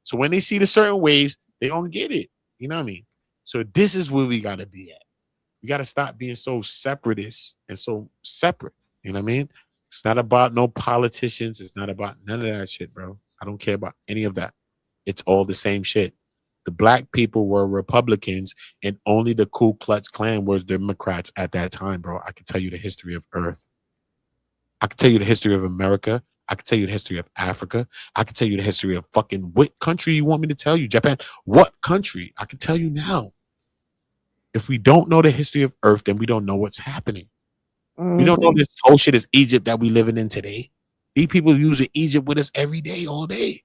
So when they see the certain waves, they don't get it. You know what I mean? So this is where we got to be at. We got to stop being so separatist and so separate. You know what I mean? It's not about no politicians. It's not about none of that shit, bro. I don't care about any of that. It's all the same shit. The black people were Republicans and only the Ku Klux Klan were Democrats at that time, bro. I can tell you the history of Earth. I can tell you the history of America. I can tell you the history of Africa. I can tell you the history of fucking what country you want me to tell you? Japan. What country? I can tell you now. If we don't know the history of Earth, then we don't know what's happening. We don't know this whole shit is Egypt that we living in today. These people using Egypt with us every day, all day.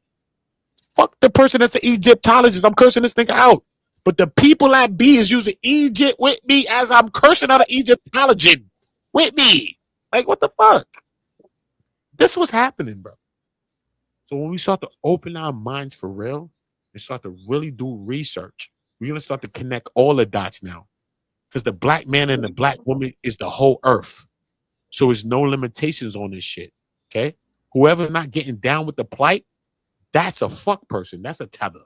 Fuck the person that's an Egyptologist. I'm cursing this thing out. But the people at B is using Egypt with me as I'm cursing out an Egyptologist with me. Like, what the fuck? This was happening, bro. So when we start to open our minds for real and start to really do research, we're going to start to connect all the dots now. Because the black man and the black woman is the whole earth. So there's no limitations on this shit. Okay? Whoever's not getting down with the plight, that's a fuck person. That's a tether.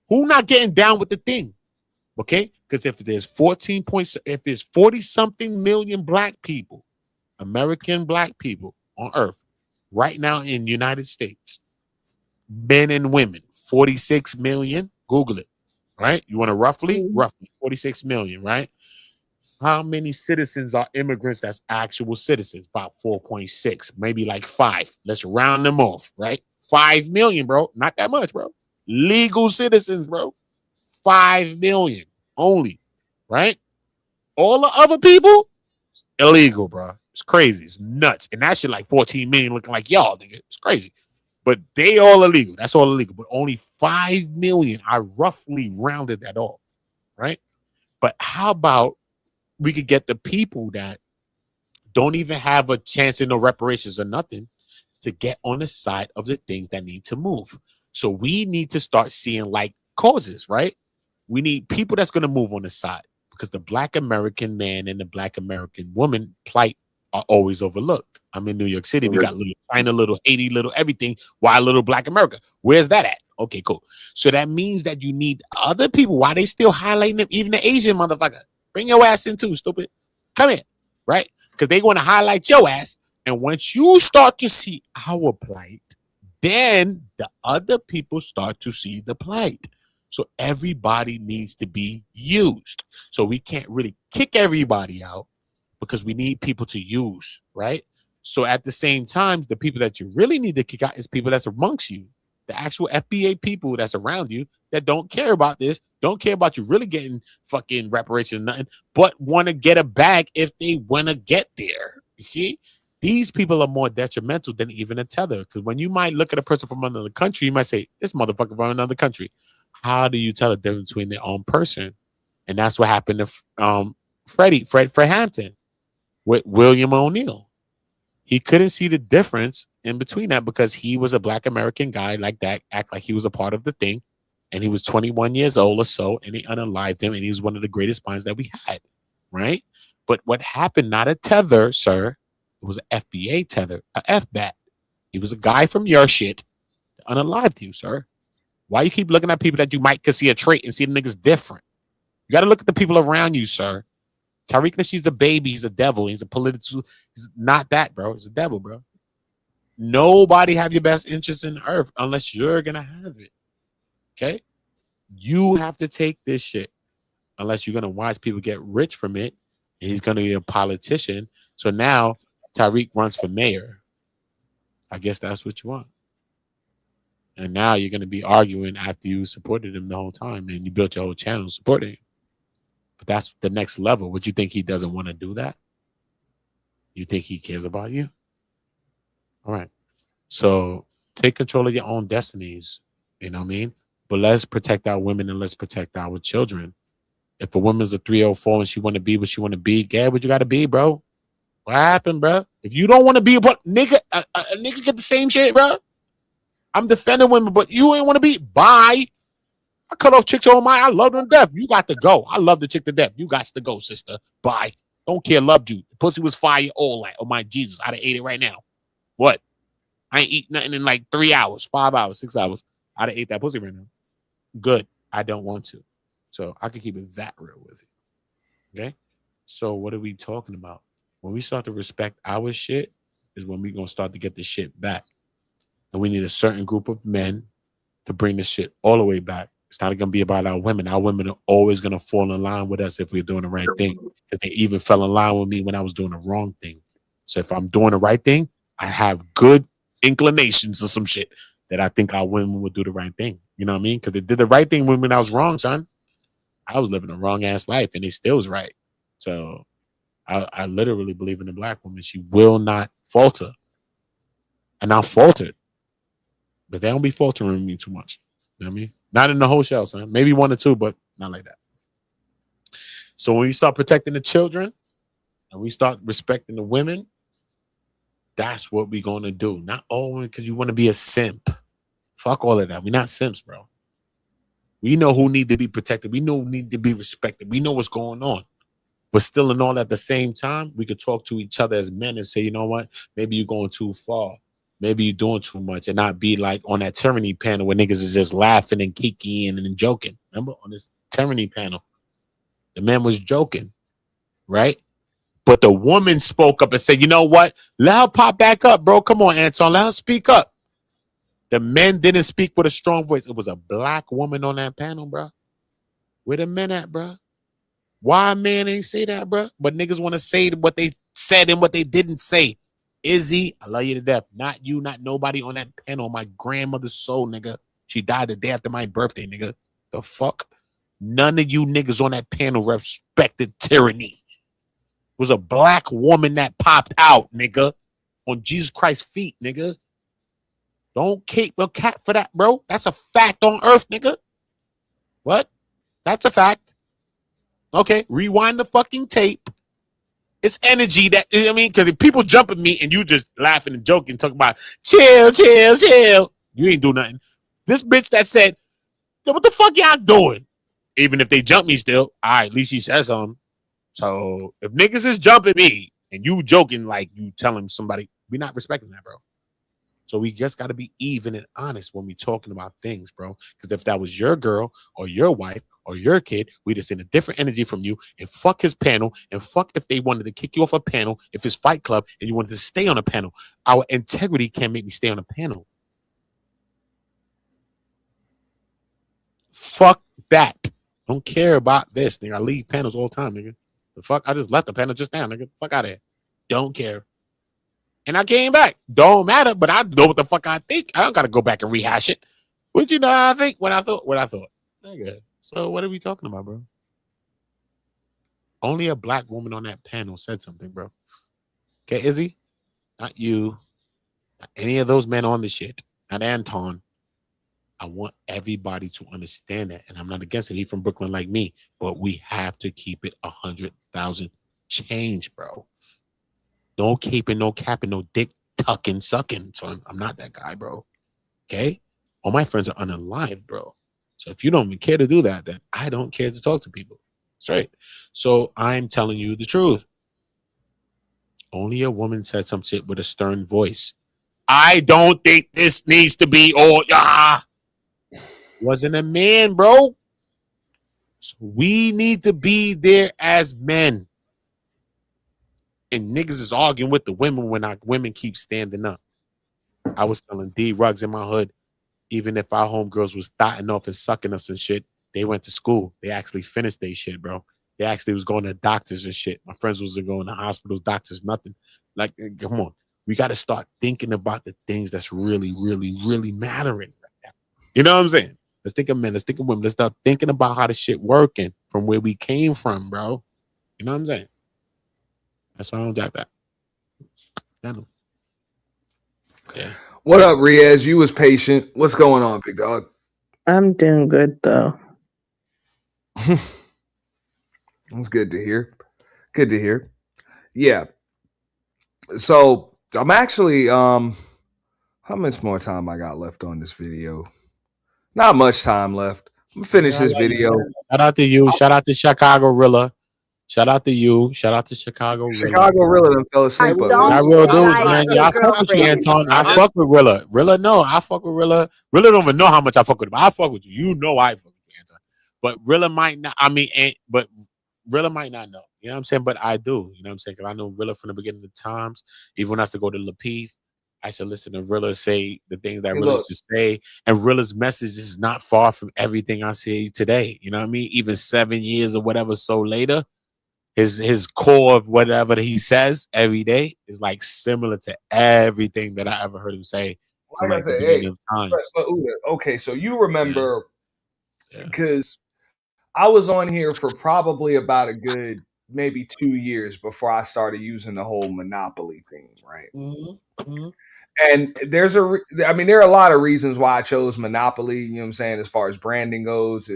Who not getting down with the thing? Okay, because if there's 14 points, if there's 40-something million black people, American black people on Earth right now in the United States, men and women, 46 million. Google it, right? You want to roughly 46 million, right? How many citizens are immigrants that's actual citizens? About 4.6, maybe like 5. Let's round them off, right? 5 million, bro. Not that much, bro. Legal citizens, bro. 5 million only, right? All the other people, illegal, bro. It's crazy. It's nuts. And that shit like 14 million looking like y'all, nigga. It's crazy. But they all illegal. That's all illegal. But only 5 million. I roughly rounded that off, right? But how about we could get the people that don't even have a chance in no reparations or nothing to get on the side of the things that need to move. So we need to start seeing like causes, right? We need people that's going to move on the side because the black American man and the black American woman plight are always overlooked. I'm in New York City. We got little China, little Haiti, little everything. Why little black America? Where's that at? Okay, cool. So that means that you need other people. Why they still highlighting them? Even the Asian motherfucker. Bring your ass in too, stupid. Come in, right? Because they want to highlight your ass. And once you start to see our plight, then the other people start to see the plight. So everybody needs to be used. So we can't really kick everybody out because we need people to use, right? So at the same time, the people that you really need to kick out is people that's amongst you. The actual FBA people that's around you that don't care about this, don't care about you really getting fucking reparations or nothing, but want to get a bag if they want to get there. You see? These people are more detrimental than even a tether. Because when you might look at a person from another country, you might say, this motherfucker from another country. How do you tell the difference between their own person? And that's what happened to Fred Hampton with William O'Neill. He couldn't see the difference in between that because he was a black American guy like that, act like he was a part of the thing. And he was 21 years old or so, and they unalived him, and he was one of the greatest minds that we had, right? But what happened, not a tether, sir. It was an FBA tether, a FBAT. He was a guy from your shit that unalived you, sir. Why you keep looking at people that you might could see a trait and see the niggas different? You got to look at the people around you, sir. Tariq Nasheed's a baby. He's a devil. He's a political. He's not that, bro. He's a devil, bro. Nobody have your best interest in the earth unless you're going to have it. Okay? You have to take this shit unless you're going to watch people get rich from it. And he's going to be a politician. So now Tariq runs for mayor. I guess that's what you want. And now you're going to be arguing after you supported him the whole time and you built your whole channel supporting him. But that's the next level. Would you think he doesn't want to do that? You think he cares about you? All right. So take control of your own destinies. You know what I mean? But let's protect our women and let's protect our children. If a woman's a 304 and she want to be what she want to be, get what you got to be, bro. What happened, bro? If you don't want to be what nigga, a nigga get the same shit, bro. I'm defending women, but you ain't want to be. Bye. I cut off chicks on I love them to death. You got to go. I love the chick to death. You got to go, sister. Bye. Don't care. Loved you. The pussy was fire. All that. Oh my Jesus. I'd have ate it right now. What? I ain't eat nothing in like 3 hours, 5 hours, 6 hours. I'd have ate that pussy right now. Good. I don't want to. So I can keep it that real with you. Okay? So what are we talking about? When we start to respect our shit is when we're going to start to get the shit back. And we need a certain group of men to bring the shit all the way back. It's not going to be about our women. Our women are always going to fall in line with us if we're doing the right thing. Because they even fell in line with me when I was doing the wrong thing. So if I'm doing the right thing, I have good inclinations or some shit that I think our women would do the right thing. You know what I mean? Because they did the right thing when I was wrong, son. I was living a wrong ass life and they still was right. So I literally believe in a black woman. She will not falter. And I faltered. But they don't be faltering me too much. You know what I mean? Not in the whole shell, son. Maybe 1 or 2, but not like that. So when we start protecting the children and we start respecting the women, that's what we're going to do. Not all because you want to be a simp. Fuck all of that. We're not simps, bro. We know who need to be protected. We know who need to be respected. We know what's going on. But still and all at the same time, we could talk to each other as men and say, you know what? Maybe you're going too far. Maybe you're doing too much and not be like on that Teraney panel where niggas is just laughing and kikiing and joking. Remember on this Teraney panel, The man was joking, right? But the woman spoke up and said, you know what? Let her pop back up, bro. Come on, Anton. Let her speak up. The men didn't speak with a strong voice. It was a black woman on that panel, bro. Where the men at, bro? Why a man ain't say that, bro? But niggas want to say what they said and what they didn't say. Izzy, I love you to death. Not you, not nobody on that panel. My grandmother's soul, nigga. She died the day after my birthday, nigga. The fuck? None of you niggas on that panel respected tyranny. It was a black woman that popped out, nigga, on Jesus Christ's feet, nigga. Don't keep a cat for that, bro. That's a fact on earth, nigga. What? That's a fact. Okay, rewind the fucking tape. It's energy that, you know what I mean? Because if people jump at me and you just laughing and joking, talking about chill, chill, chill, you ain't do nothing. This bitch that said, what the fuck y'all doing? Even if they jump me still, all right, at least she says something. So if niggas is jumping me and you joking like you telling somebody, we not respecting that, bro. So we just got to be even and honest when we talking about things, bro. Because if that was your girl or your wife or your kid, we'd have seen a different energy from you and fuck his panel and fuck if they wanted to kick you off a panel, if it's Fight Club and you wanted to stay on a panel. Our integrity can't make me stay on a panel. Fuck that. Don't care about this, nigga. I leave panels all the time, nigga. The fuck? I just left the panel just now, nigga. Fuck out of here. Don't care. And I came back. Don't matter, but I know what the fuck I think. I don't got to go back and rehash it. What you know how I think? What I thought? Nigga. So what are we talking about, bro? Only a black woman on that panel said something, bro. Okay, Izzy? Not you. Not any of those men on the shit. Not Anton. I want everybody to understand that. And I'm not against it. He's from Brooklyn like me. But we have to keep it 100,000 change, bro. No keeping, no capping, no dick tucking, sucking, son. I'm not that guy, bro. Okay? All my friends are unalive, bro. So if you don't even care to do that, then I don't care to talk to people. That's right. So I'm telling you the truth. Only a woman said some shit with a stern voice. I don't think this needs to be all, wasn't a man, bro. So we need to be there as men. And niggas is arguing with the women when our women keep standing up. I was telling D Ruggs in my hood, even if our homegirls was starting off and sucking us and shit, they went to school. They actually finished their shit, bro. They actually was going to doctors and shit. My friends wasn't going to hospitals, doctors, nothing. Like, come on. We got to start thinking about the things that's really, really, really mattering right now. You know what I'm saying? Let's think of men. Let's think of women. Let's start thinking about how the shit working from where we came from, bro. You know what I'm saying? That's why I don't doubt that. Yeah. What up, Riaz? You was patient. What's going on, big dog? I'm doing good though. That's good to hear. Good to hear. Yeah. So I'm actually how much more time I got left on this video? Not much time left. I'm gonna finish this video. Shout out to you. Shout out to Chicago Rilla. Shout out to you. Shout out to Chicago Rilla. Chicago Rilla done fell asleep. I real dudes, man. Yeah, I fuck with you, Anton. I fuck with Rilla. Rilla, no, I fuck with Rilla. Rilla don't even know how much I fuck with him. I fuck with you. You know I fuck with you, Anton. But Rilla might not. I mean, but Rilla might not know. You know what I'm saying? But I do. You know what I'm saying? Because I know Rilla from the beginning of the times. Even when I used to go to Lapeef, I should listen to Rilla say the things that Rilla used to say. And Rilla's message is not far from everything I see today. You know what I mean? Even 7 years or whatever so later, his core of whatever he says every day is like similar to everything that I ever heard him say from like the beginning of times. Okay, so you remember because I was on here for probably about a good maybe 2 years before I started using the whole Monopoly thing, right? Mm-hmm. And there are a lot of reasons why I chose Monopoly. You know what I'm saying? As far as branding goes,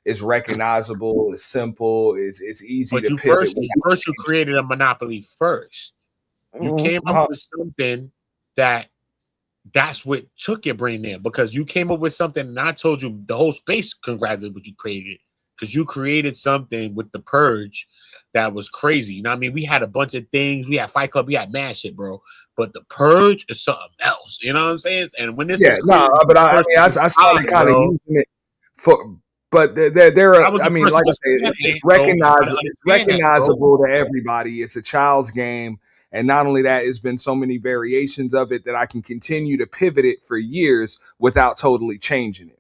it's recognizable, it's simple, it's easy to pivot. First, you created a monopoly first. You came up with something that's what took your brain there, because you came up with something and I told you the whole space congratulated what you created, because you created something with the Purge that was crazy. You know what I mean? We had a bunch of things. We had Fight Club. We had mad shit, bro. But the Purge is something else. You know what I'm saying? And when this I started kind of using it But there are, I mean, like I said, it's recognizable to everybody. It's a child's game. And not only that, it's been so many variations of it that I can continue to pivot it for years without totally changing it.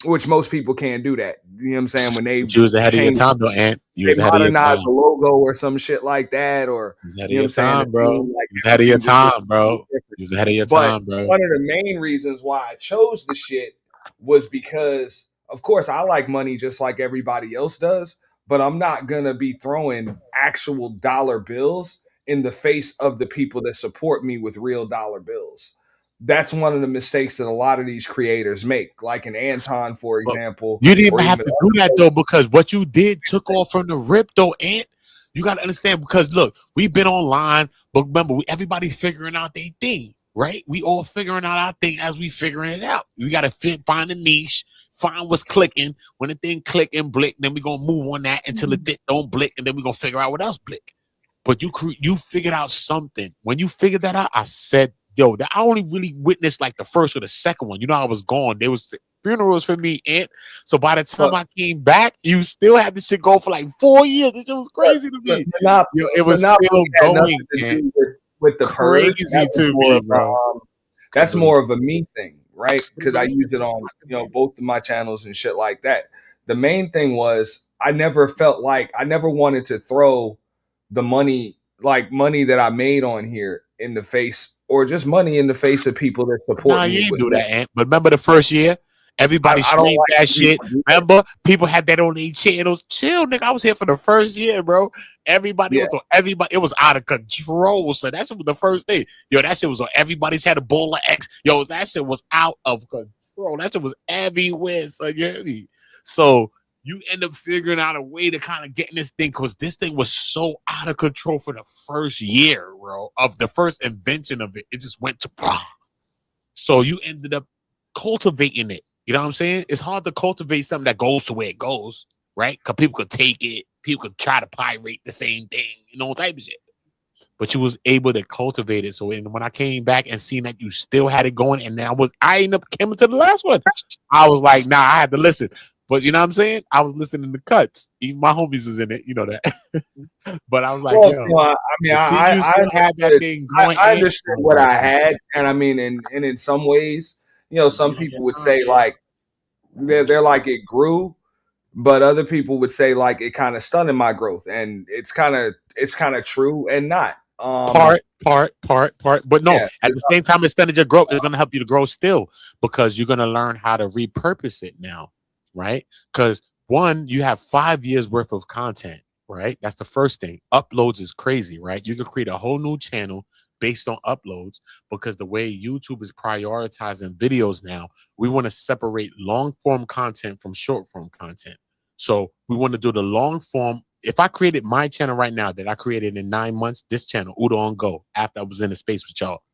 Which most people can't do that. You know what I'm saying? When they was ahead of your time, though, Ant. You was they ahead of your modernize time. the logo or some shit like that, or You was ahead you know of what I'm your saying? time, bro. Like, you was ahead of your time, bro. You was ahead of your but time, bro. one of the main reasons why I chose the shit was because, of course, I like money just like everybody else does, but I'm not gonna be throwing actual dollar bills in the face of the people that support me with real dollar bills. That's one of the mistakes that a lot of these creators make, like an Anton, for example. You didn't even have to do that though, because what you did took off from the rip though, Ant. You got to understand, because look, we've been online, but remember, everybody's figuring out their thing, right? We all figuring out our thing as we figuring it out. We got to find a niche, find what's clicking. When the thing click and blick, then we're going to move on that until the thing don't blick, and then we're going to figure out what else blick. But you figured out something. When you figured that out, I said, yo, I only really witnessed like the first or the second one. You know, I was gone. There was funerals for me, Ant. So by the time I came back, you still had this shit go for like 4 years. This shit was crazy to me. It was still going, Ant. With the crazy to me, bro. That's more of a me thing, right? Because I use it on both of my channels and shit like that. The main thing was I never wanted to throw the money that I made on here in the face, or just money in the face of people that support me. You ain't do that, Ant. But remember the first year, everybody streamed that shit. Remember, people had that on their channels. Chill, nigga. I was here for the first year, bro. Everybody was on everybody. It was out of control. So that shit was the first thing. Yo, that shit was on everybody's had a bowl of X. Yo, that shit was out of control. That shit was everywhere. So you hear me? So you end up figuring out a way to kind of get in this thing, because this thing was so out of control for the first year, bro, of the first invention of it. It just went to so you ended up cultivating it. You know what I'm saying? It's hard to cultivate something that goes to where it goes, right? Because people could take it, people could try to pirate the same thing, type of shit. But you was able to cultivate it. So when I came back and seen that you still had it going, and I ended up coming to the last one. I was like, nah, I had to listen. But you know what I'm saying? I was listening to cuts. Even my homies was in it, you know that. But I was like, I had that thing going. I understood what I had, and I mean, and in some ways, some people would say like they're like it grew, but other people would say like it kind of stunted my growth, and it's kind of true and not. Part. But no, at the same time, it stunted your growth. It's going to help you to grow still, because you're going to learn how to repurpose it now. Right? Because one, you have 5 years worth of content, right? That's the first thing. Uploads is crazy, right? You can create a whole new channel based on uploads, because the way YouTube is prioritizing videos now, we want to separate long form content from short form content. So we want to do the long form. If I created my channel right now that I created in 9 months, this channel, N1ggaz, after I was in the space with y'all,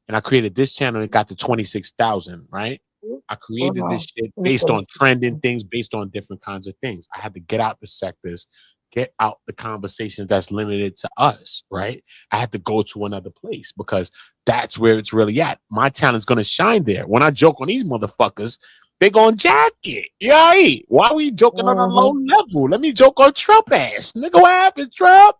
and I created this channel, it got to 26,000, right? I created this shit based on trending things, based on different kinds of things. I had to get out the sectors, get out the conversations that's limited to us, right? I had to go to another place, because that's where it's really at. My talent's going to shine there. When I joke on these motherfuckers, they're going to jack it. Yeah, why are we joking on a low level? Let me joke on Trump ass. Nigga, what happened, Trump?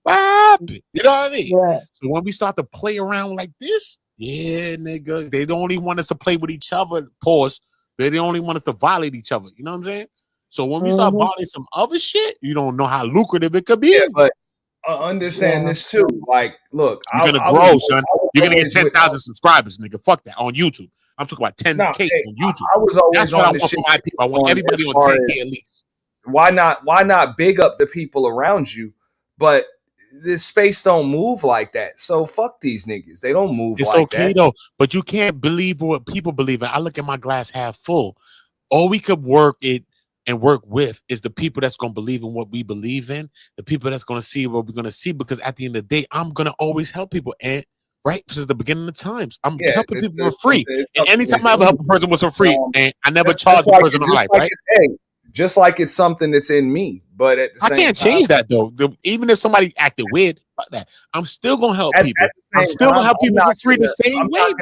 What happened? You know what I mean? Yeah. So when we start to play around like this, yeah, nigga, they don't only want us to play with each other, pause. They only want us to violate each other. You know what I'm saying? So when we start violating some other shit, you don't know how lucrative it could be. Yeah, but understand this too. Like, look, you're gonna grow, son. You're gonna get 10,000 subscribers, nigga. Fuck that on YouTube. I'm talking about 10K on YouTube. I was always That's what I want for my people. I want everybody on 10K at least. Why not big up the people around you? But this space don't move like that. So fuck these niggas. They don't move like that. It's okay though, but you can't believe what people believe in. I look at my glass half full. All we could work with is the people that's going to believe in what we believe in, the people that's going to see what we're going to see, because at the end of the day, I'm going to always help people. And right since the beginning of times, I'm helping people for free. And anytime I ever help a person was for free, and I never charge the person in life, right? Just like it's something that's in me, but at the same I can't change that though. Even if somebody acted weird, fuck that. I'm still gonna help people. I'm still gonna help people for free the same way.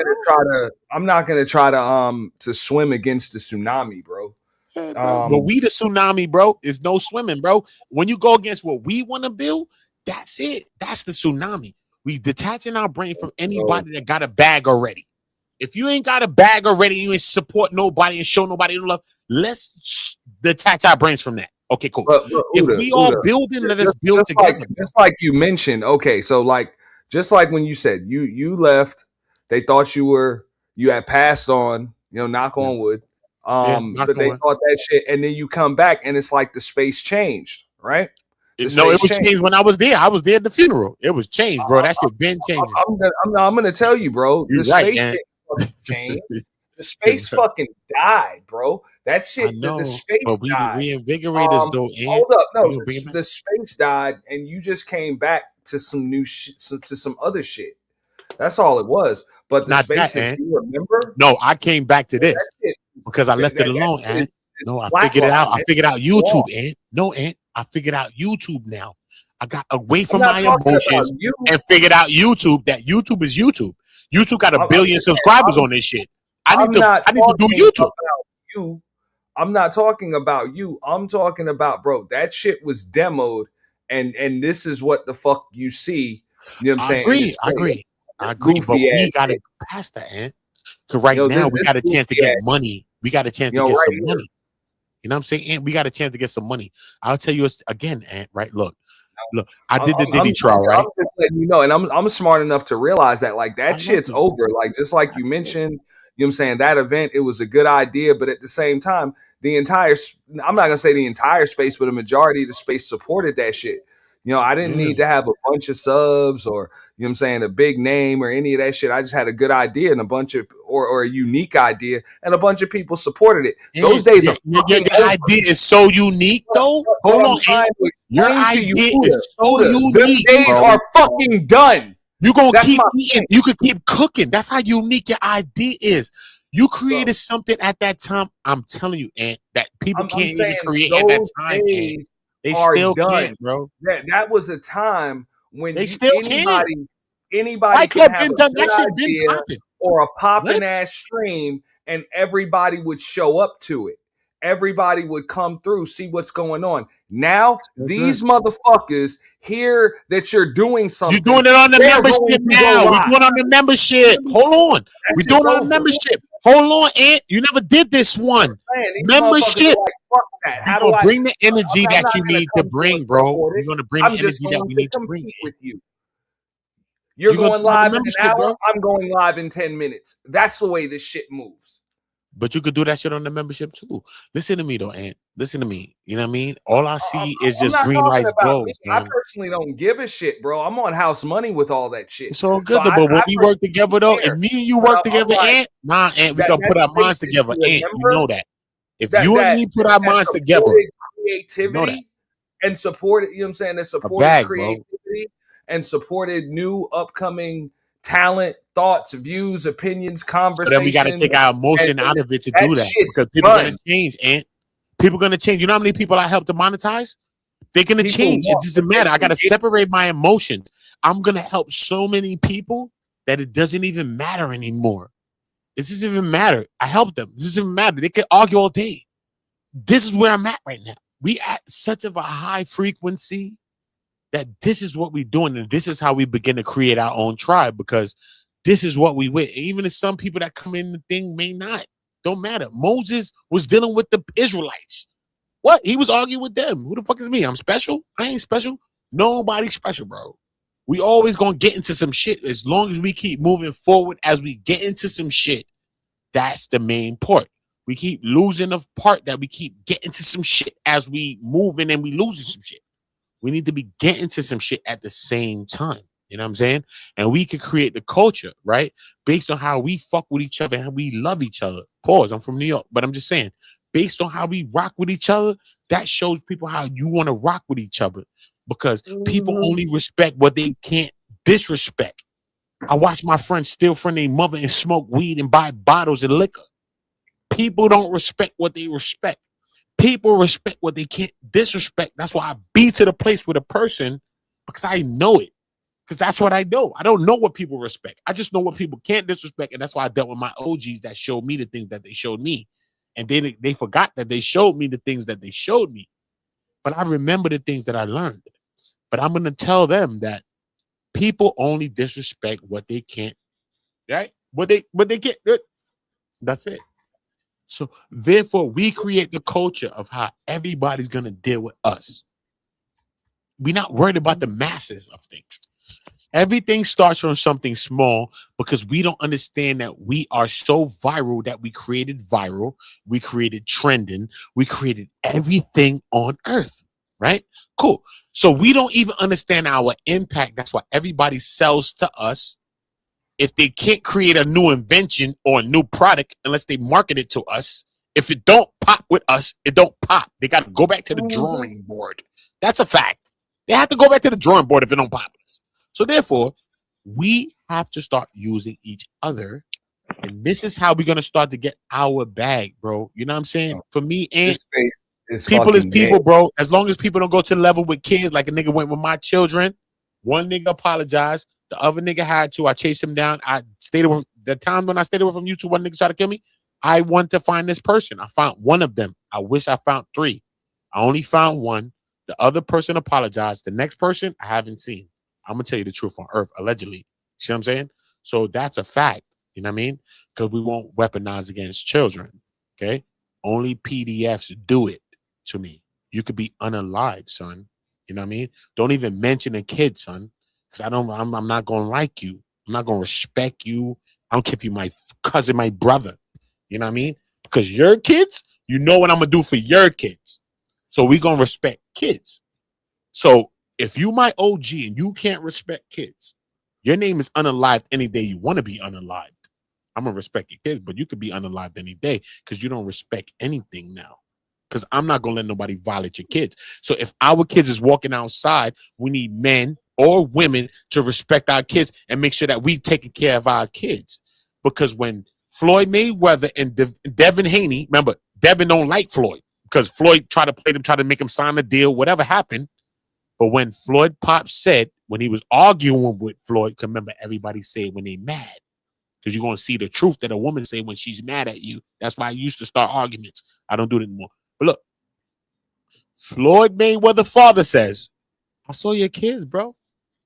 I'm not gonna try to swim against the tsunami, bro. But we the tsunami, bro. There's no swimming, bro. When you go against what we want to build, that's it. That's the tsunami. We detaching our brain from anybody that got a bag already. If you ain't got a bag already, you ain't support nobody and show nobody no love. Let's detach our brains from that. Okay, cool. But if we all building, let us build together. Just like you mentioned. Okay, so like just like when you said you left, they thought you had passed on. Knock on wood. But they thought that shit, and then you come back, and it's like the space changed, right? It was changed when I was there. I was there at the funeral. It was changed, bro. That shit been changing. I'm gonna tell you, bro. You're the right, space man. fucking changed. The space fucking died, bro. That shit. The space but we died. reinvigorate us though. Hold up, no. The space died, and you just came back to some new shit, to some other shit. That's all it was. But the Not space that, you remember? No, I came back to this because I left it alone, and no, I figured it out. I figured out YouTube, and no, and I figured out YouTube now. I got away from my emotions and figured out YouTube. That YouTube is YouTube. YouTube got a billion subscribers on this shit. I need to do YouTube. I'm not talking about you. I'm talking about, bro, that shit was demoed, and this is what the fuck you see. You know what I'm saying? I agree. But we gotta pass that, Ant. Because now we got a chance to get money. We got a chance to get some money. You know what I'm saying? Ant, we got a chance to get some money. I'll tell you again, Ant, right? Look, I did the Diddy trial, right? I'm just letting you know, and I'm smart enough to realize that like that shit's over. Like just like you mentioned, you know what I'm saying, that event, it was a good idea, but at the same time, I'm not gonna say the entire space, but a majority of the space supported that shit. I didn't need to have a bunch of subs or, you know what I'm saying, a big name or any of that shit. I just had a good idea and a bunch of, or a unique idea, and a bunch of people supported it. Those days are your idea is so unique, though. Hold on, your idea is so unique. Them days are fucking done. You gonna keep eating. You could keep cooking. That's how unique your idea is. You created something at that time. I'm telling you, Ant, that people can't even create at that time. Ant. They still can't, bro. That was a time when they still can't. Anybody can have a good idea or a popping ass stream, and everybody would show up to it. Everybody would come through, see what's going on. Now, these motherfuckers hear that you're doing something. You're doing it on the membership now. We're doing it on the membership. Hold on. We're doing it on the membership. Hold on, Ant. You never did this one. Membership. How do I bring the energy that you need to bring, bro? You're gonna bring the energy that we need to bring with you. You're going live in an hour. I'm going live in 10 minutes. That's the way this shit moves. But you could do that shit on the membership too. Listen to me though, Ant. Listen to me. You know what I mean? All I see is just green lights glows. I personally don't give a shit, bro. I'm on house money with all that shit. It's all good, but when we work together though, if me and you work together, Ant, Ant, we gonna put our minds together, Ant. You know that. If you and me put our minds together, creativity and supported, you know what I'm saying, that supported creativity and supported new upcoming talent, thoughts, views, opinions, conversations. So then we got to take our emotion out of it to do that because people are going to change, and people are going to change. You know how many people I helped to monetize? They're going to change. It doesn't matter. I got to separate my emotions. I'm going to help so many people that it doesn't even matter anymore. It doesn't even matter. I help them. It doesn't even matter. They can argue all day. This is where I'm at right now. We at such of a high frequency that this is what we're doing, and this is how we begin to create our own tribe, because this is what we with. Even if some people that come in the thing may not, don't matter. Moses was dealing with the Israelites. What? He was arguing with them. Who the fuck is me? I'm special? I ain't special. Nobody's special, bro. We always gonna get into some shit as long as we keep moving forward. As we get into some shit, that's the main part. We keep losing the part that we keep getting to some shit as we moving and we losing some shit. We need to be getting to some shit at the same time. You know what I'm saying? And we could create the culture, right? Based on how we fuck with each other and how we love each other. Pause. I'm from New York, but I'm just saying, based on how we rock with each other, that shows people how you want to rock with each other, because people only respect what they can't disrespect. I watch my friends steal from their mother and smoke weed and buy bottles of liquor. People don't respect what they respect. People respect what they can't disrespect. That's why I be to the place with a person, because I know it. Because that's what I know. I don't know what people respect. I just know what people can't disrespect. And that's why I dealt with my OGs that showed me the things that they showed me. And they forgot that they showed me the things that they showed me. But I remember the things that I learned. But I'm going to tell them that people only disrespect what they can't, right? What they can't. That's it. So therefore, we create the culture of how everybody's going to deal with us. We're not worried about the masses of things. Everything starts from something small because we don't understand that we are so viral that we created viral, we created trending, we created everything on earth, right? Cool. So we don't even understand our impact. That's why everybody sells to us. If they can't create a new invention or a new product unless they market it to us, if it don't pop with us, it don't pop. They got to go back to the drawing board. That's a fact. They have to go back to the drawing board if it don't pop with us. So therefore, we have to start using each other. And this is how we're going to start to get our bag, bro. You know what I'm saying? For me, and people is people, bro. As long as people don't go to the level with kids, like a nigga went with my children, one nigga apologized. The other nigga had to. I chased him down. I stayed away. The time when I stayed away from YouTube, one nigga tried to kill me. I wanted to find this person. I found one of them. I wish I found three. I only found one. The other person apologized. The next person I haven't seen. I'm gonna tell you the truth on earth, allegedly. See what I'm saying? So that's a fact. You know what I mean? Because we won't weaponize against children. Okay? Only PDFs do it to me. You could be unalive, son. You know what I mean? Don't even mention a kid, son. Because I'm not gonna like you. I'm not gonna respect you. I don't care if you my cousin, my brother. You know what I mean? Because your kids, you know what I'm gonna do for your kids. So we gonna respect kids. So if you my OG and you can't respect kids, your name is unalived any day you want to be unalived. I'm gonna respect your kids, but you could be unalived any day because you don't respect anything now. Because I'm not gonna let nobody violate your kids. So if our kids is walking outside, we need men or women to respect our kids and make sure that we taking care of our kids. Because when Floyd Mayweather and Devin Haney, remember, Devin don't like Floyd because Floyd tried to play them, tried to make him sign a deal, whatever happened. But when Floyd Pop said, when he was arguing with Floyd, remember, everybody say when they mad. Because you're going to see the truth that a woman say when she's mad at you. That's why I used to start arguments. I don't do it anymore. But look, Floyd Mayweather father says, I saw your kids, bro.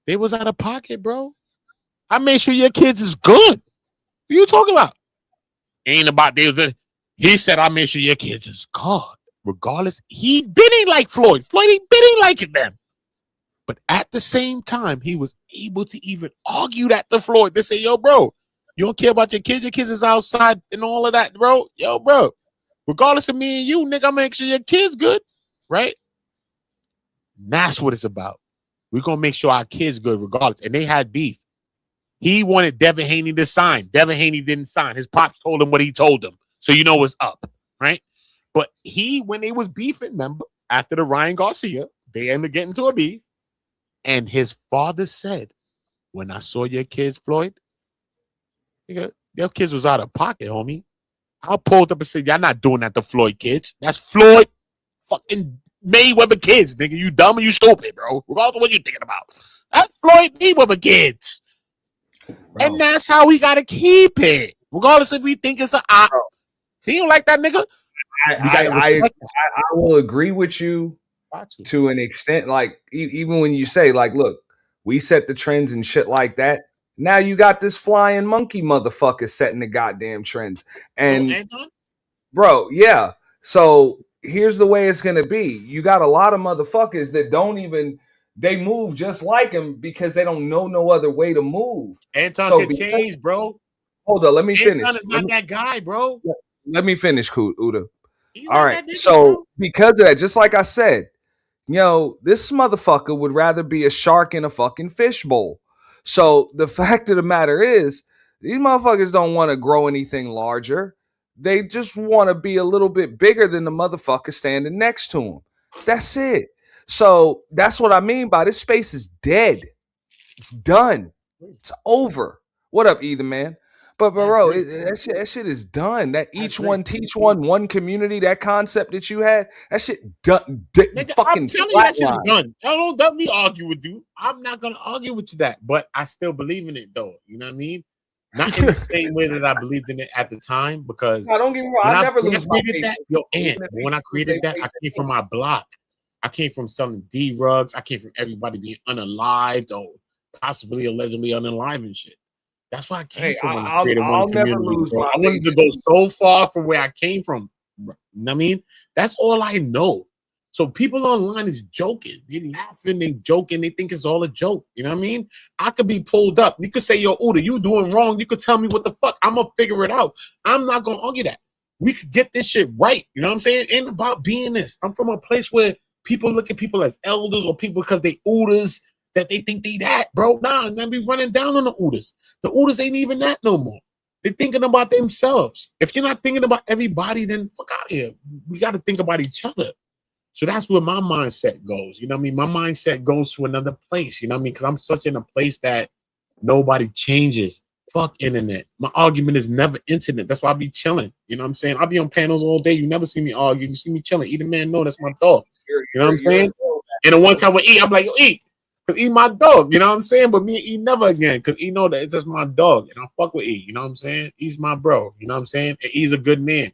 They was out of pocket, bro. I made sure your kids is good. What you talking about? Ain't about they. He said, I made sure your kids is good. Regardless, he been ain't like Floyd. Floyd ain't been ain't liking them. But at the same time, he was able to even argue that to Floyd. They say, yo, bro, you don't care about your kids is outside and all of that, bro. Yo, bro, regardless of me and you, nigga, make sure your kids good, right? And that's what it's about. We're going to make sure our kids good regardless. And they had beef. He wanted Devin Haney to sign. Devin Haney didn't sign. His pops told him what he told him. So you know what's up, right? But when they was beefing, remember, after the Ryan Garcia, they ended up getting into a beef. And his father said, when I saw your kids, Floyd, your kids was out of pocket, homie. I pulled up and said, y'all not doing that to Floyd kids. That's Floyd fucking Mayweather kids, nigga. You dumb or you stupid, bro. Regardless of what you thinking about. That's Floyd Mayweather kids. Bro. And that's how we got to keep it. Regardless if we think it's an op. If he don't like that nigga, I will agree with you to an extent. Like, even when you say, like, look, we set the trends and shit like that. Now you got this flying monkey motherfucker setting the goddamn trends. And bro, yeah. So here's the way it's gonna be. You got a lot of motherfuckers that don't even, they move just like him because they don't know no other way to move. Anton can change, bro. Hold on, let me finish. Anton is not that guy, bro. Let me finish, Uda. All right. So because of that, just like I said, this motherfucker would rather be a shark in a fucking fishbowl. So the fact of the matter is, these motherfuckers don't want to grow anything larger. They just want to be a little bit bigger than the motherfucker standing next to them. That's it. So that's what I mean by this space is dead. It's done. It's over. What up, Ethan, man? But bro, that shit is done. That each one teach one community, that concept that you had, that shit done. Nigga, I'm telling you that shit done. Don't let me argue with you. I'm not gonna argue with you that, but I still believe in it though. You know what I mean? Not in the same way that I believed in it at the time, because no, don't get me wrong. I never lose my faith. When I created that, I came from my block. I came from selling D-rugs. I came from everybody being unalived or possibly allegedly unalive and shit. That's why I came from when I created one community, bro. I wanted to go so far from where I came from. You know what I mean? That's all I know. So people online is joking. They're laughing, they joking, they think it's all a joke. You know what I mean? I could be pulled up. You could say, yo, Uda, you doing wrong. You could tell me what the fuck. I'm gonna figure it out. I'm not gonna argue that. We could get this shit right. You know what I'm saying? It ain't about being this. I'm from a place where people look at people as elders or people because they Udas that they think they that, bro. Nah, and then be running down on the Udas. The Udas ain't even that no more. They're thinking about themselves. If you're not thinking about everybody, then fuck out of here. We got to think about each other. So that's where my mindset goes. You know what I mean? My mindset goes to another place. You know what I mean? Because I'm such in a place that nobody changes. Fuck internet. My argument is never internet. That's why I be chilling. You know what I'm saying? I'll be on panels all day. You never see me argue. You see me chilling. Eat a man, no, that's my dog. You know what I'm saying? And the one time with E, I'm like, yo, E, because E my dog. You know what I'm saying? But me and E never again, because E know that it's just my dog. And I fuck with E. You know what I'm saying? He's my bro. You know what I'm saying? And E's a good man.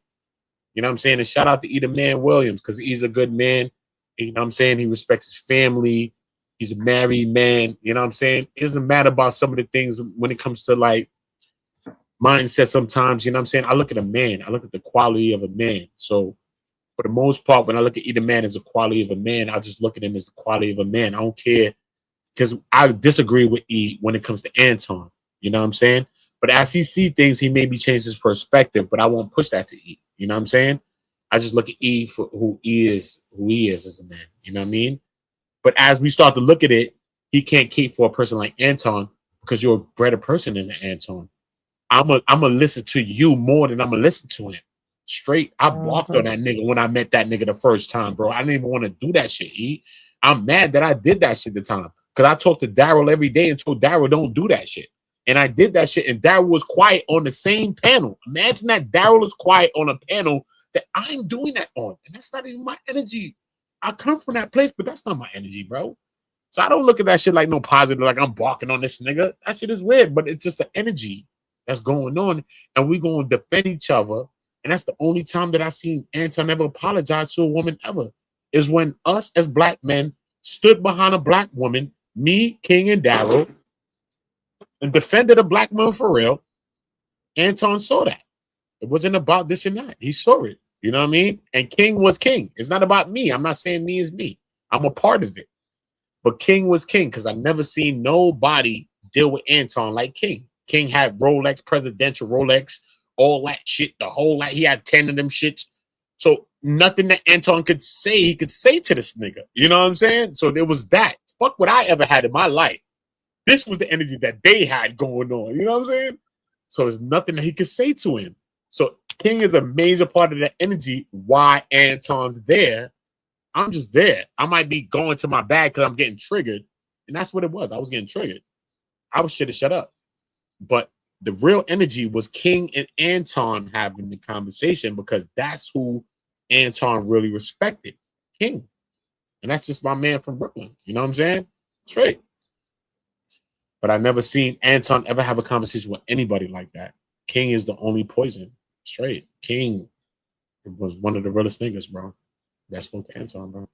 You know what I'm saying? And shout out to E the Man Williams, because he's a good man. You know what I'm saying? He respects his family. He's a married man. You know what I'm saying? It doesn't matter about some of the things when it comes to like mindset sometimes. You know what I'm saying? I look at a man. I look at the quality of a man. So for the most part, when I look at either man as a quality of a man, I just look at him as the quality of a man. I don't care, because I disagree with E when it comes to Anton. You know what I'm saying? But as he sees things, he maybe change his perspective, but I won't push that to E. You know what I'm saying? I just look at E for who he is as a man. You know what I mean? But as we start to look at it, he can't keep for a person like Anton because you're a better person than Anton. I'm gonna listen to you more than I'm gonna listen to him. Straight. I walked on that nigga when I met that nigga the first time, bro. I didn't even want to do that shit. I'm mad that I did that shit the time. Because I talked to Daryl every day and told Daryl don't do that shit. And I did that shit, and Daryl was quiet on the same panel. Imagine that Daryl is quiet on a panel that I'm doing that on. And that's not even my energy. I come from that place, but that's not my energy, bro. So I don't look at that shit like no positive, like I'm barking on this nigga. That shit is weird, but it's just the energy that's going on. And we going to defend each other. And that's the only time that I seen Anton ever apologize to a woman ever, is when us as black men stood behind a black woman, me, King, and Daryl, and defended a black woman for real. Anton saw that. It wasn't about this and that. He saw it. You know what I mean? And King was King. It's not about me. I'm not saying me is me. I'm a part of it. But King was King, because I never seen nobody deal with Anton like King. King had Rolex, presidential Rolex, all that shit, the whole lot. He had 10 of them shits. So nothing that Anton could say, he could say to this nigga. You know what I'm saying? So there was that. Fuck what I ever had in my life. This was the energy that they had going on. You know what I'm saying? So there's nothing that he could say to him. So King is a major part of that energy. Why Anton's there? I'm just there. I might be going to my bag because I'm getting triggered. And that's what it was. I was getting triggered. I was shut up. But the real energy was King and Anton having the conversation, because that's who Anton really respected, King. And that's just my man from Brooklyn. You know what I'm saying? Straight. But I never seen Anton ever have a conversation with anybody like that. King is the only poison. Straight. King was one of the realest niggas, bro. That spoke to Anton, bro.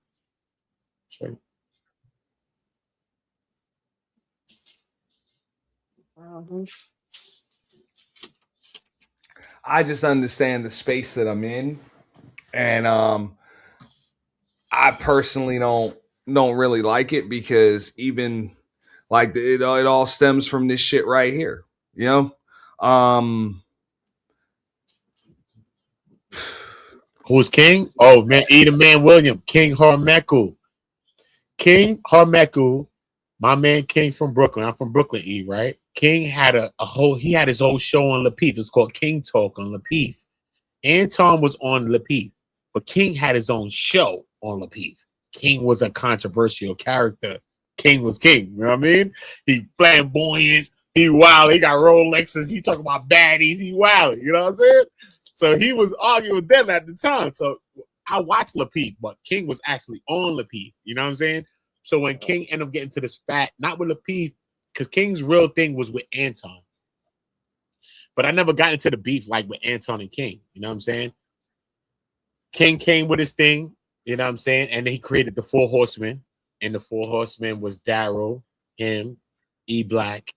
Straight. I just understand the space that I'm in, and I personally don't really like it, because even like it all stems from this shit right here, you know. Who's King? Oh man, Eda Man William, King Harmeku. King Harmeku, my man King from Brooklyn. I'm from Brooklyn, E, right? King had he had his whole show on Lapeef. It's called King Talk on Lapeef. Anton was on Lapeef, but King had his own show on Lapeef. King was a controversial character. King was King, you know what I mean? He flamboyant, he wild, he got Rolexes, he talking about baddies, he wild, you know what I'm saying? So he was arguing with them at the time. So I watched Lapeef, but King was actually on Lapeef, you know what I'm saying? So when King ended up getting to the spat, not with Lapeef, because King's real thing was with Anton. But I never got into the beef like with Anton and King. You know what I'm saying? King came with his thing, you know what I'm saying? And then he created the 4 Horsemen. And the 4 Horsemen was Daryl, him, E Black,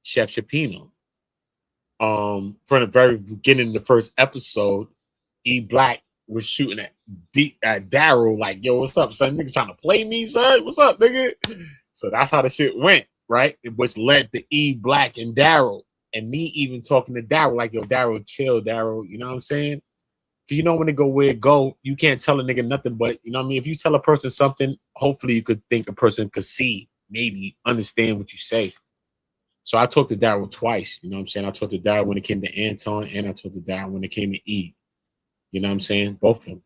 Chef Chapino. From the very beginning of the first episode, E Black was shooting at Daryl, like, yo, what's up, son? Niggas trying to play me, son? What's up, nigga? So that's how the shit went, right? Which led to E Black and Daryl. And me even talking to Daryl, like, yo, Daryl, chill, Daryl. You know what I'm saying? You know when to go where it go, you can't tell a nigga nothing, but you know what I mean? If you tell a person something, hopefully you could think a person could see, maybe understand what you say. So I talked to Daryl twice, you know what I'm saying? I talked to Daryl when it came to Anton, and I talked to Daryl when it came to E. You know what I'm saying? Both of them.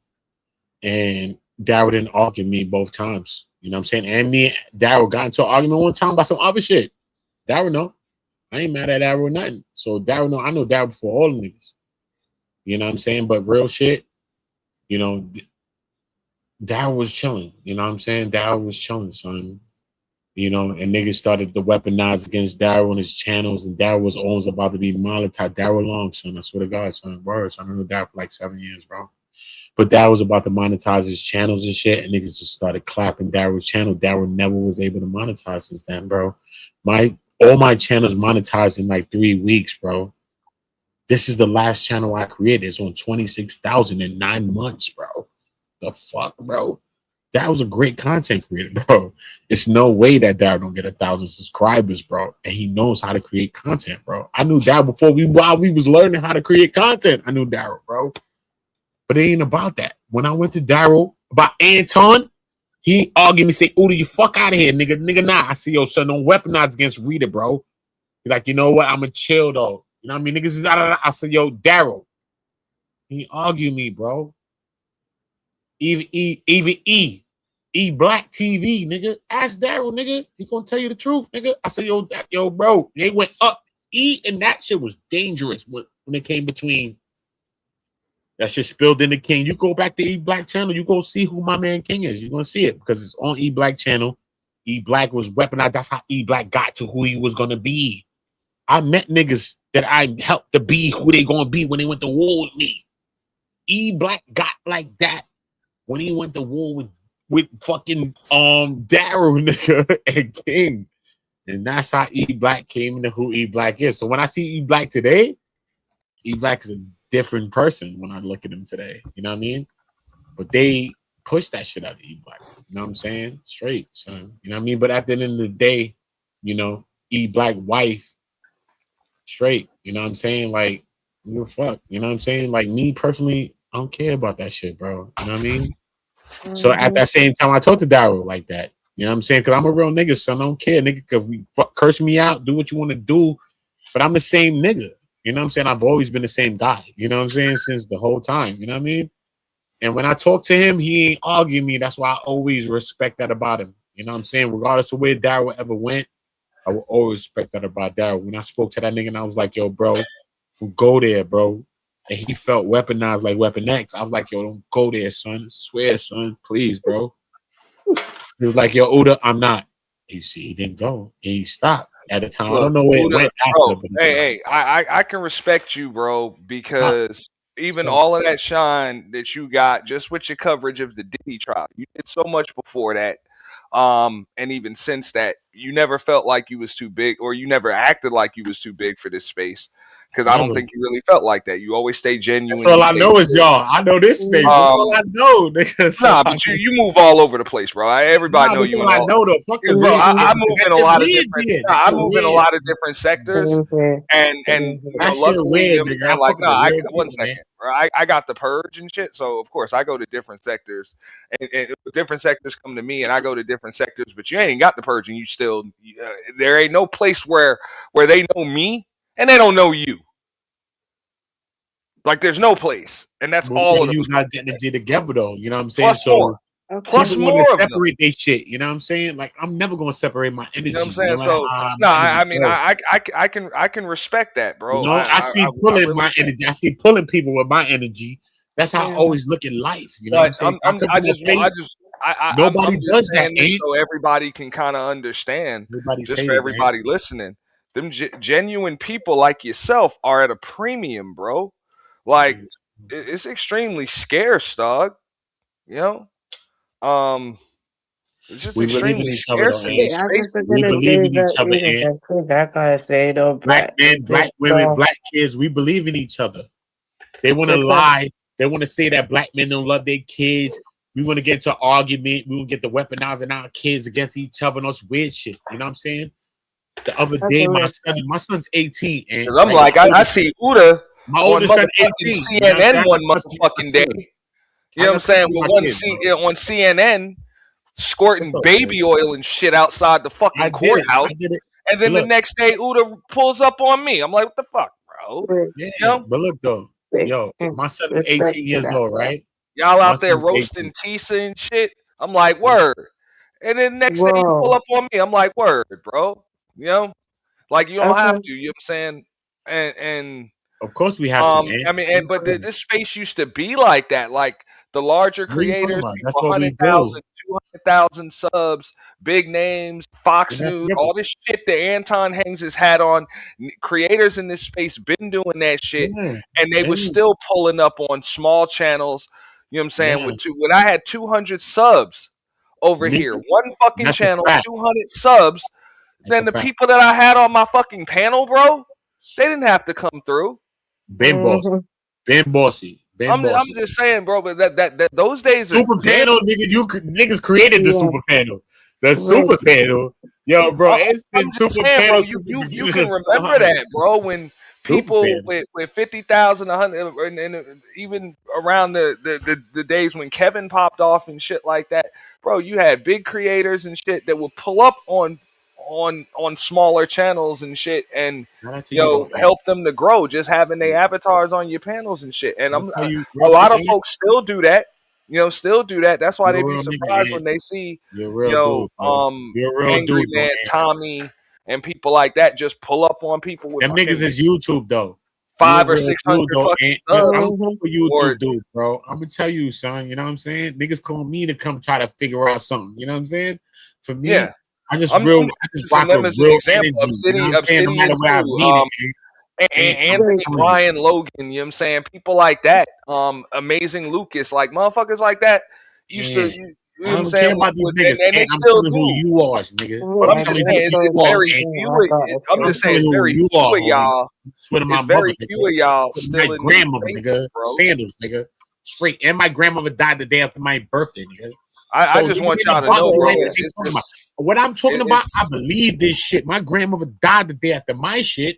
And Daryl didn't argue me both times. You know what I'm saying? And me and Daryl got into an argument one time about some other shit. Daryl know. I ain't mad at Daryl or nothing. So Daryl know, I know Daryl before all the niggas. You know what I'm saying? But real shit, you know, Daryl was chilling. You know what I'm saying? Daryl was chilling, son. You know, and niggas started to weaponize against Daryl on his channels, and Daryl was always about to be monetized. Daryl Long, son. I swear to God, son. Words. I know Daryl for like 7 years, bro. But Daryl was about to monetize his channels and shit, and niggas just started clapping Daryl's channel. Daryl never was able to monetize since then, bro. All my channels monetized in like 3 weeks, bro. This is the last channel I created. It's on 26,000 in 9 months, bro. The fuck, bro? That was a great content creator, bro. It's no way that Daryl don't get 1,000 subscribers, bro. And he knows how to create content, bro. I knew Daryl before while we was learning how to create content. I knew Daryl, bro. But it ain't about that. When I went to Daryl about Anton, he argued me, say, "Uda, you fuck out of here, nigga. Nigga, nah." I said, "Yo, son, don't weaponize against Rita, bro." He's like, "You know what? I'm a chill, though." You know what I mean? Niggas is I said, "Yo, Daryl." He argued me, bro. Even E Black TV, nigga. Ask Daryl, nigga. He gonna tell you the truth, nigga. I said, yo, bro. They went up. E and that shit was dangerous when it came between. That shit spilled in the King. You go back to E Black channel, you go see who my man King is. You're gonna see it because it's on E Black channel. E Black was weaponized. That's how E Black got to who he was gonna be. I met niggas that I helped to be who they gonna be when they went to war with me. E Black got like that when he went to war with fucking Daryl, nigga, and King. And that's how E Black came into who E Black is. So when I see E Black today, E Black is a different person when I look at him today. You know what I mean? But they push that shit out of E Black. You know what I'm saying? Straight, son. You know what I mean? But at the end of the day, you know, E Black wife, straight. You know what I'm saying? Like, you fuck. You know what I'm saying? Like, me personally, I don't care about that shit, bro. You know what I mean? So at that same time, I talked to Daryl like that. You know what I'm saying? Because I'm a real nigga, son. I don't care, nigga. Because we curse me out, do what you want to do. But I'm the same nigga. You know what I'm saying? I've always been the same guy. You know what I'm saying? Since the whole time. You know what I mean? And when I talk to him, he ain't arguing me. That's why I always respect that about him. You know what I'm saying? Regardless of where Daryl ever went, I will always respect that about Daryl. When I spoke to that nigga and I was like, yo, bro, we'll go there, bro. And he felt weaponized like Weapon X. I was like, yo, don't go there, son. I swear, son. Please, bro. He was like, yo, Uda, I'm not. He didn't go. He stopped at the time. Look, I don't know where Uda, it went after. Bro, hey, I can respect you, bro, because even all of that shine that you got just with your coverage of the Diddy trial, you did so much before that. And even since that, you never felt like you was too big, or you never acted like you was too big for this space. Because I don't think you really felt like that. You always stay genuine. That's all I know is y'all. I know this space. That's all I know, nigga. Nah, but you move all over the place, bro. Everybody know you. That's all I know, though. Fuck the bro. I move in a lot of different. I move in a lot of different sectors, and you know, luckily, I'm like, nah. One second, bro. I got the purge and shit. So of course I go to different sectors, and different sectors come to me, and I go to different sectors. But you ain't got the purge, and you still. There ain't no place where they know me. And they don't know you. Like there's no place, and that's all of them. Use identity together, though. You know what I'm saying? Plus more. Plus more of separate they shit. You know what I'm saying? Like I'm never gonna separate my energy. You know what I'm saying? So no, I mean I can respect that, bro. You know, I see pulling my energy. I see pulling people with my energy. That's how I always look in life. You know what I'm saying? Nobody does that. So everybody can kind of understand. Just for everybody listening. them genuine people like yourself are at a premium, bro. Like it's extremely scarce, dog. You know, it's just We believe in extremely each other, though, scarce in Ant. these I spaces. was just We gonna believe say in each that other, even Ant. that guy say though, Black men, black women, black kids. We believe in each other. They want to lie. They want to say that black men don't love their kids. We want to get into an argument. We want to get the weaponizing our kids against each other and all this weird shit. You know what I'm saying? The other day, my son's 18, and I'm like, I see Uda my on oldest son motherfucking 18. You know what I'm CNN saying? one motherfucking day. You know what I'm saying? With on CNN, squirting baby oil and shit outside the fucking courthouse. And then the next day, Uda pulls up on me. I'm like, what the fuck, bro? Yeah, you know? but look though, yo, my son is 18 years old, right? Y'all My out there son's 18. roasting Tisa and shit. I'm like, word. And then next day you pull up on me. I'm like, word, bro. You know, like you don't have to. You know what I'm saying? And of course we have to. I mean, but this space used to be like that. Like the larger What are you talking creators, about? people, That's what we 100,000, do. 200,000 subs, big names, Fox News, all this shit that Anton hangs his hat on. Creators in this space been doing that shit, and they were still pulling up on small channels. You know what I'm saying? Yeah. When I had 200 subs over here, one fucking That's a channel, fact. 200 subs. That's Then a the fact. people that I had on my fucking panel, bro, they didn't have to come through. Ben Bossy. Ben Bossy. I'm just saying, bro, but that those days super are dead. panel, nigga. Niggas created the super panel. The super panel, yo, bro. It's been super saying, panel bro, since the you beginning can of remember time. that, bro, when Super people panel. with 50,000, 100, and even around the days when Kevin popped off and shit like that, bro, you had big creators and shit that would pull up on smaller channels and shit, and help them to grow just having their avatars on your panels and shit. And a lot of folks still do that. Still do that. That's why they be surprised when they see, You're a real dude, bro. You're a real Angry dude, Man, man. Tommy, and people like that just pull up on people with Them niggas is YouTube though. 500 or You're a real 600 dude, though, fucking and subs. I'm super YouTube Or- dude, bro. I'm gonna tell you, son. You know what I'm saying? Niggas call me to come try to figure out something. You know what I'm saying? For me, Yeah. I just I'm rock using them with as an real example. energy. You know what I'm saying? No matter where I meet it, man. Anthony Brian Logan, you know what I'm saying? People like that. Amazing Lucas, like motherfuckers like that used to, you know I what I'm don't saying? care about these niggas. And they I'm still telling do. who you are, nigga. But I'm I'm just telling saying, you who it's you are, very man. few. I'm just saying, telling you very who you few are, of y'all. Swear to my It's very mother, few nigga. of y'all Swear to still my in grandmother, these nigga. spaces, bro. Sandals, nigga. Straight. And my grandmother died the day after my birthday, nigga. I just want y'all to know, bro. What I'm talking about, I believe this shit. My grandmother died the day after my shit.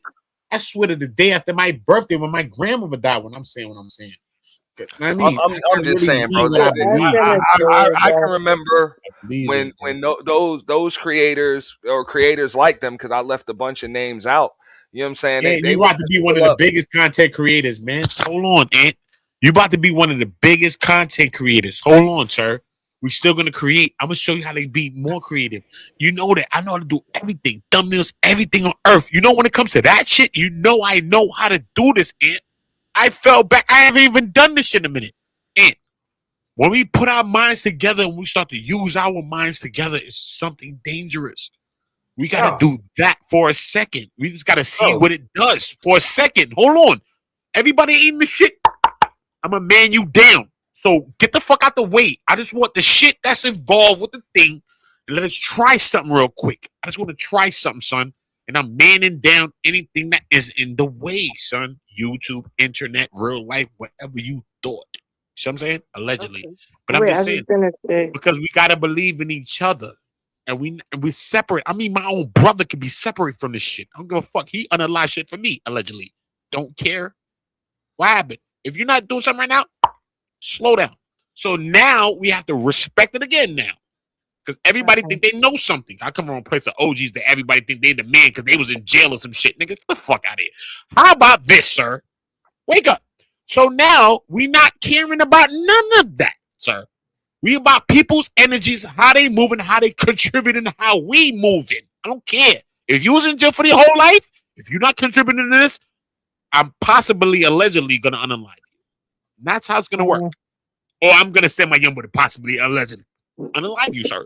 I swear to the day after my birthday when my grandmother died. When I'm saying what I'm saying. I mean, I'm just saying, bro. I I can remember when those creators or creators like them, because I left a bunch of names out. You know what I'm saying? Yeah, They you about to be one of the biggest content creators, man. Hold on, Ant. You about to be one of the biggest content creators. Hold on, sir. We still gonna create. I'm gonna show you how to be more creative. You know that I know how to do everything, thumbnails, everything on earth. You know when it comes to that shit, you know I know how to do this, Ant. I fell back. I haven't even done this shit in a minute. And when we put our minds together and we start to use our minds together, it's something dangerous. We got to do that for a second. We just got to see what it does for a second. Hold on. Everybody eating the shit. I'm going to man you down. So get the fuck out the way. I just want the shit that's involved with the thing. And let us try something real quick. I just want to try something, son. And I'm manning down anything that is in the way, son. YouTube, internet, real life, whatever you thought. You see what I'm saying? Allegedly. But I'm just saying, because we got to believe in each other. And we separate. I mean, my own brother can be separate from this shit. I don't give a fuck. He unalive shit for me, allegedly. Don't care. What happened? If you're not doing something right now, slow down. So now we have to respect it again now. Because everybody think they know something. I come from a place of OGs that everybody think they the man because they was in jail or some shit. Nigga, get the fuck out of here. How about this, sir? Wake up. So now we not caring about none of that, sir. We about people's energies, how they moving, how they contributing, how we moving. I don't care. If you was in jail for your whole life, if you're not contributing to this, I'm possibly, allegedly going to unalive you. And that's how it's going to work. Or I'm going to send my young boy to possibly, allegedly unalive you, sir.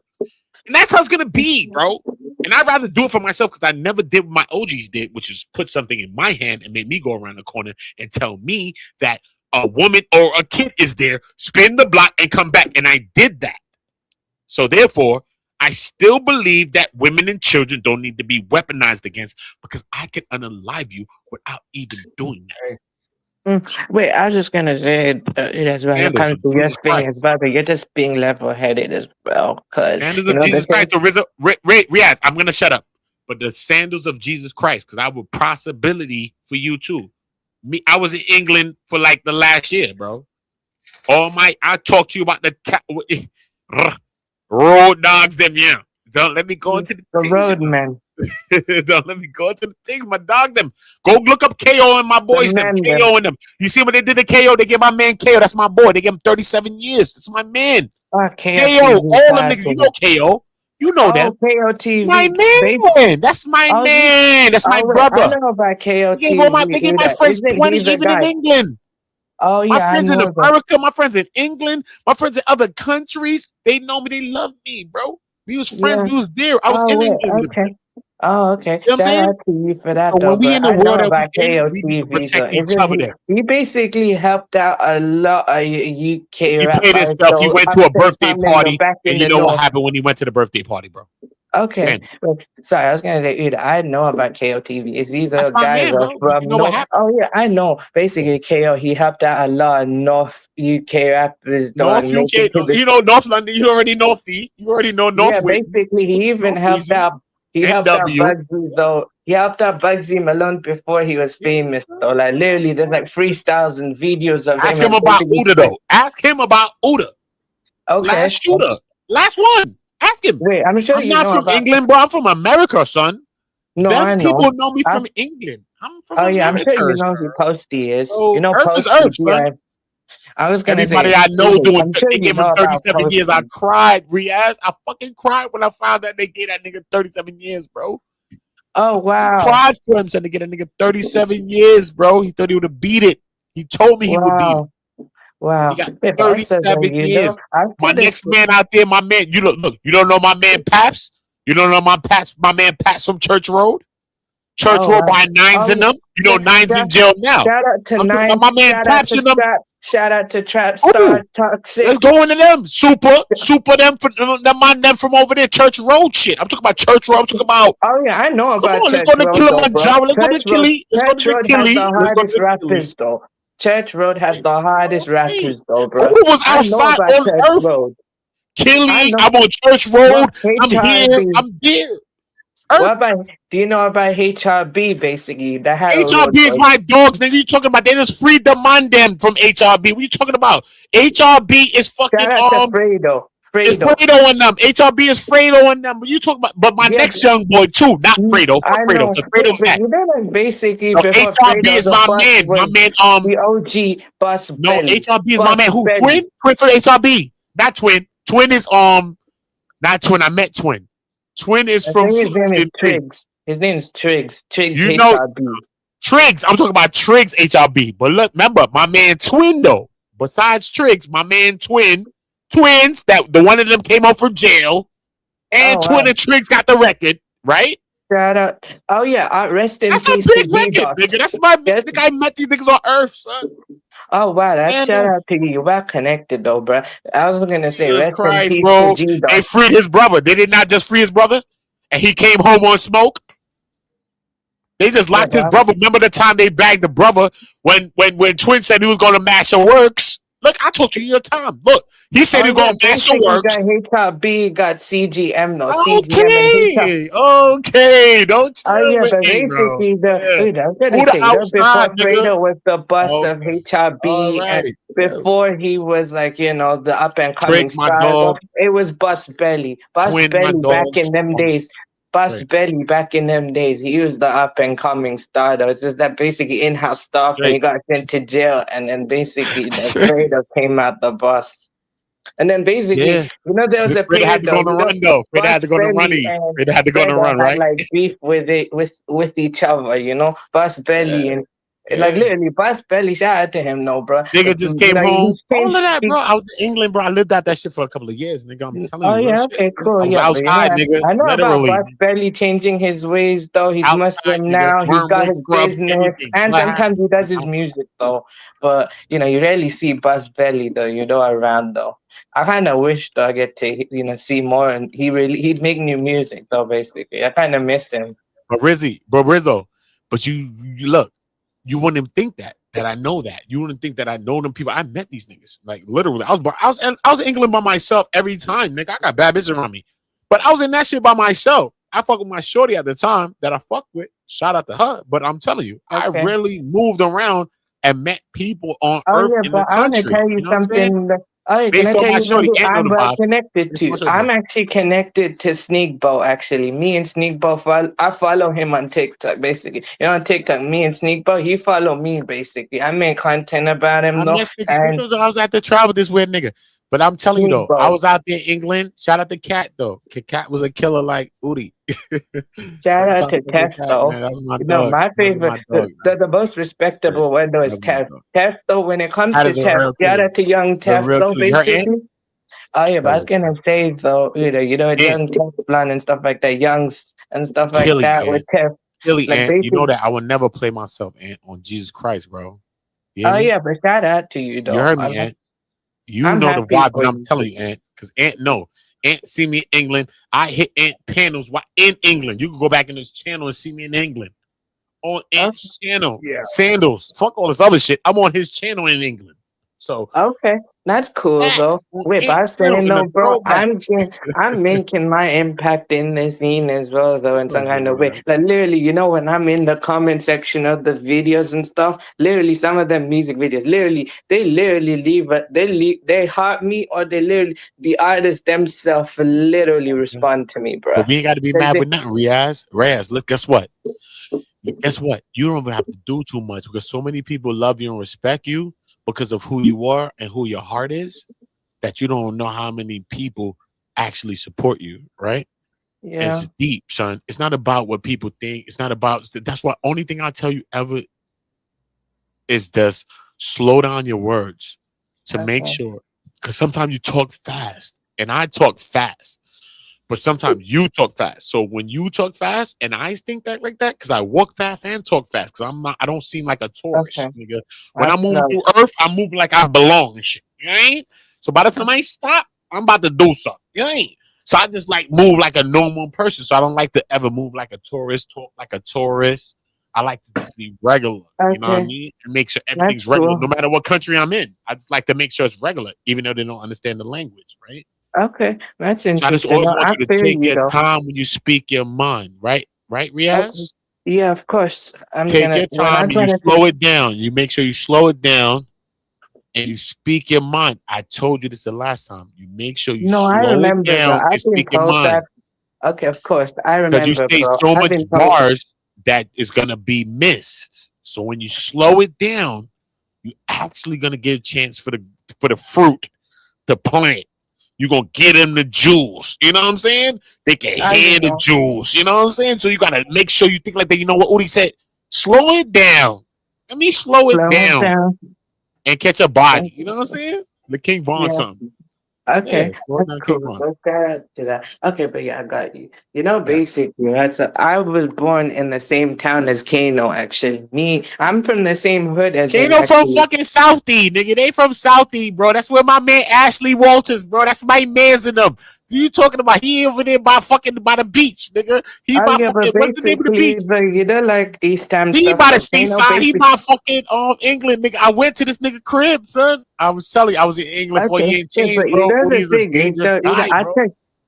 And that's how it's gonna be, bro. And I'd rather do it for myself because I never did what my OGs did, which is put something in my hand and make me go around the corner and tell me that a woman or a kid is there, spin the block and come back. And I did that. So therefore, I still believe that women and children don't need to be weaponized against because I can unalive you without even doing that. Wait, I was just gonna say as well. It comes to your thing as well, but you're just being level-headed as well, because sandals of Jesus Christ. Riaz, I'm gonna shut up. But the sandals of Jesus Christ, because I would possibility for you too. I was in England for like the last year, bro. I talked to you about the road dogs. Them, yeah. Don't let me go into the road man. Don't let me go into the things. My dog them. Go look up KO and my boys them. KO and them. You see what they did to KO? They gave my man KO. That's my boy. They gave him 37 years. That's my man. KO. All them niggas. You know KO. You know them. KO TV. My man. That's my man. That's my brother. I know about KO TV. They gave my friends 20 even in England. Oh yeah, my friends in America, my friends in England, my friends in other countries. They know me. They love me, bro. We was friends. We was there. I was in England. Okay. Oh, okay. You know what I'm saying? Shout out to you for that. So when we in the world that we in, KO we need to TV, protect each other. There. He basically helped out a lot of UK He rappers. played himself. He went to a birthday party, and you know what happened when he went to the birthday party, bro? Okay. Sorry, I was gonna say either I know about KO TV. It's either that's a guy from North. Oh yeah, I know. Basically, KO he helped out a lot of North UK rappers. North UK, you know North London. You already know Fee. You already know North. Yeah, basically, he even helped out. He helped out Bugsy though. He helped out Bugsy Malone before he was famous. So like literally, there's like freestyles and videos of Ask him about Uda though. Ask him about Uda. Okay. Last shooter. Last one. Ask him. Wait, I'm sure I'm not from England, bro. I'm from America, son. No, Them I know. people know me from England. I'm from America. I'm sure you know who Posty is. So you know Earth Posty, is Earth, son. I was gonna Anybody say, I know doing sure they gave him 37 years. I cried, Riaz. I fucking cried when I found that they gave that nigga 37 years, bro. Oh wow. I cried for him son, to get a nigga 37 years, bro. He thought he would have beat it. He told me he would beat it. Wow. He got 37 years. My next man out there, my man, you look, you don't know my man Paps? You don't know my man Paps from Church Road? Church Road by Nines in them. You know Nines in jail now. Shout out to Nines. My man Paps in them. Shout out to Trap Star Toxic. Let's go into them. Super them from over there. Church Road shit. I'm talking about Church Road. I'm talking about. Oh yeah, I know about. Come on, let's go to Kilimanjaro. Let's go to Kili. Let's go to Kili. The hardest rappers though. Church Road has the hardest rappers though, bro. Who was outside on Earth? Road. Kili. I'm on Church Road. I'm here. I'm there. Do you know about HRB basically? That had HRB is my dogs, nigga. You talking about? They just freed the man them from HRB. What you talking about? HRB is fucking Fredo. It's Fredo and them. HRB is Fredo and them. What you talking about? But my next young boy too, not Fredo. Fuck Fredo. Fredo's that. You know, basically, HRB is my man. My man. The OG Bus. No, HRB is my man. Who? Twin? Twin for HRB. Not Twin. Twin is not Twin. I met Twin. Twin is from. His name is Triggs. His name is Triggs. Triggs you HRB. Know, Triggs. I'm talking about Triggs HRB. But look, remember, my man Twin though. Besides Triggs, my man Twins. That the one of them came out for jail, and Twin and Triggs got the record, right? Shout out. Oh yeah, rest in peace. That's a big record, nigga. That's my. I think I met these niggas on Earth, son. Oh wow, that shout out to you. You're well connected though, bro. I was gonna say, Jesus rest Christ, in peace bro. to G-Dog. They freed his brother. They did not just free his brother, and he came home on smoke. They just locked his brother. Remember the time they bagged the brother when Twin said he was going to Master Works? Look, I told you your time. Look, he said he was going to Master Works. Got HRB, got CGM, no. Okay, okay, don't chill but basically, before Fredo was the bust of HRB, and before he was like, you know, the up and coming star, it was Bust Belly. Bust Belly back in them days. Bust Belly back in them days. He was the up and coming star though. It's just that basically in-house stuff and he got sent to jail and then basically the Fredo came out the bus. And then basically, you know, there was a period had to go on the run though. Fredo had to go on the run. Fredo had to go on the run, right? Like beef with each other, you know. Bust Belly and Like literally, Bus Belly, shout out to him, no, bro. Nigga just came Like, home. he All of that, changed- bro. I was in England, bro. I lived out that shit for a couple of years, nigga. I'm telling Oh you, real yeah, shit. okay, cool. I was Yeah, but outside, nigga. I know about Literally, Bus Belly changing his ways though. He's outside, Muslim nigga. now. He's got Wormwood his scrubs, business, everything. and What sometimes he happened? does his music though. But you rarely see Bus Belly though. Around though. I kind of wish though I get to see more, and he'd make new music though. Basically, I kind of miss him. But Rizzo, but you look, you wouldn't even think that I know that. You wouldn't think that I know them people. I met these niggas. Like literally, I was in England by myself every time, nigga. I got bad bitches around me. But I was in that shit by myself. I fucked with my shorty at the time that I fucked with. Shout out to her. But I'm telling you, I really moved around and met people on earth in the But I want to country. tell you You know what I'm saying? something. Can Based I on tell my you shorty, who Ant know I'm the well vibe. connected to? I'm actually connected to Sneakbo, actually. Me and Sneakbo, I follow him on TikTok, basically. On TikTok, me and Sneakbo, he follow me, basically. I make content about him, I though. met niggas. I was at the trial with this weird nigga. But I'm telling you, though, I was out there in England. Shout out to Cat, though. Cat was a killer like Udi. Shout out to Tef, though. That's my dog. My favorite, the most respectable one, though, is Tef. Tef, though, when it comes Cat to is a Tef, real shout killer. out to young The Tef, real though, killer. You heard basically. Ant? Oh, yeah, but I was going to say, though, young Teflon and stuff like that, Youngs and stuff like Killy, that with Tef. Killy, Like, Ant. You know that I would never play myself, Ant, on Jesus Christ, bro. You hear me? Yeah, but shout out to you, though. You heard me, Ant. You I'm know the happy vibe for that I'm you. telling you, Ant. Because Ant see me in England. I hit Ant panels in England. You can go back in this channel and see me in England. On Ant's channel. Yeah. Sandals. Fuck all this other shit. I'm on his channel in England. So okay, that's cool though. Wait, but I'm saying though, bro, I'm making my impact in the scene as well, though, in some kind of way. Like literally, when I'm in the comment section of the videos and stuff, literally some of them music videos, they leave, they heart me, or the artists themselves literally respond to me, bro. But we ain't got to be mad with nothing, Raz, look, guess what? You don't even have to do too much because so many people love you and respect you because of who you are and who your heart is, that you don't know how many people actually support you, right? Yeah. It's deep, son. It's not about what people think. It's not about, that's why only thing I tell you ever is this: slow down your words to make sure, because sometimes you talk fast and I talk fast, but sometimes you talk fast. So when you talk fast and I think that like that, because I walk fast and talk fast, because I don't seem like a tourist, nigga. When I'm moving through earth, I'm moving like I belong and shit. You ain't? So by the time I stop, I'm about to do something. You ain't? So I just like move like a normal person. So I don't like to ever move like a tourist, talk like a tourist. I like to just be regular. You know what I mean? And make sure everything's regular, no matter what country I'm in. I just like to make sure it's regular, even though they don't understand the language, right? Okay, that's interesting. So I just always want you to take your time when you speak your mind, right? Right, Riaz? Okay. Yeah, of course. Take your time and you slow it down. You make sure you slow it down and you speak your mind. I told you this the last time. You make sure you slow it down and speak your mind. Okay, of course. I remember, because you say so much bars that is going to be missed. So when you slow it down, you're actually going to get a chance for the fruit to plant. You're going to get them the jewels. You know what I'm saying? They can hear the jewels. You know what I'm saying? So you got to make sure you think like that. You know what Udi said? Slow it down. Let me slow it down and catch a body. You know what I'm saying? The King Von something. Okay, that's cool. Let's go to that. Okay, but yeah, I got you. Basically, I was born in the same town as Kano. Actually, I'm from the same hood as Kano from fucking Southie, nigga. They from Southie, bro. That's where my man Ashley Walters, bro. That's my man's in them. Who you talking about? He over there by the beach, nigga. He by fucking, what's the name of the beach? Like East Ham. He by the seaside. He by fucking England, nigga. I went to this nigga crib, son. I was telling you, I was in England for a year and change, bro. He's a dangerous guy, bro.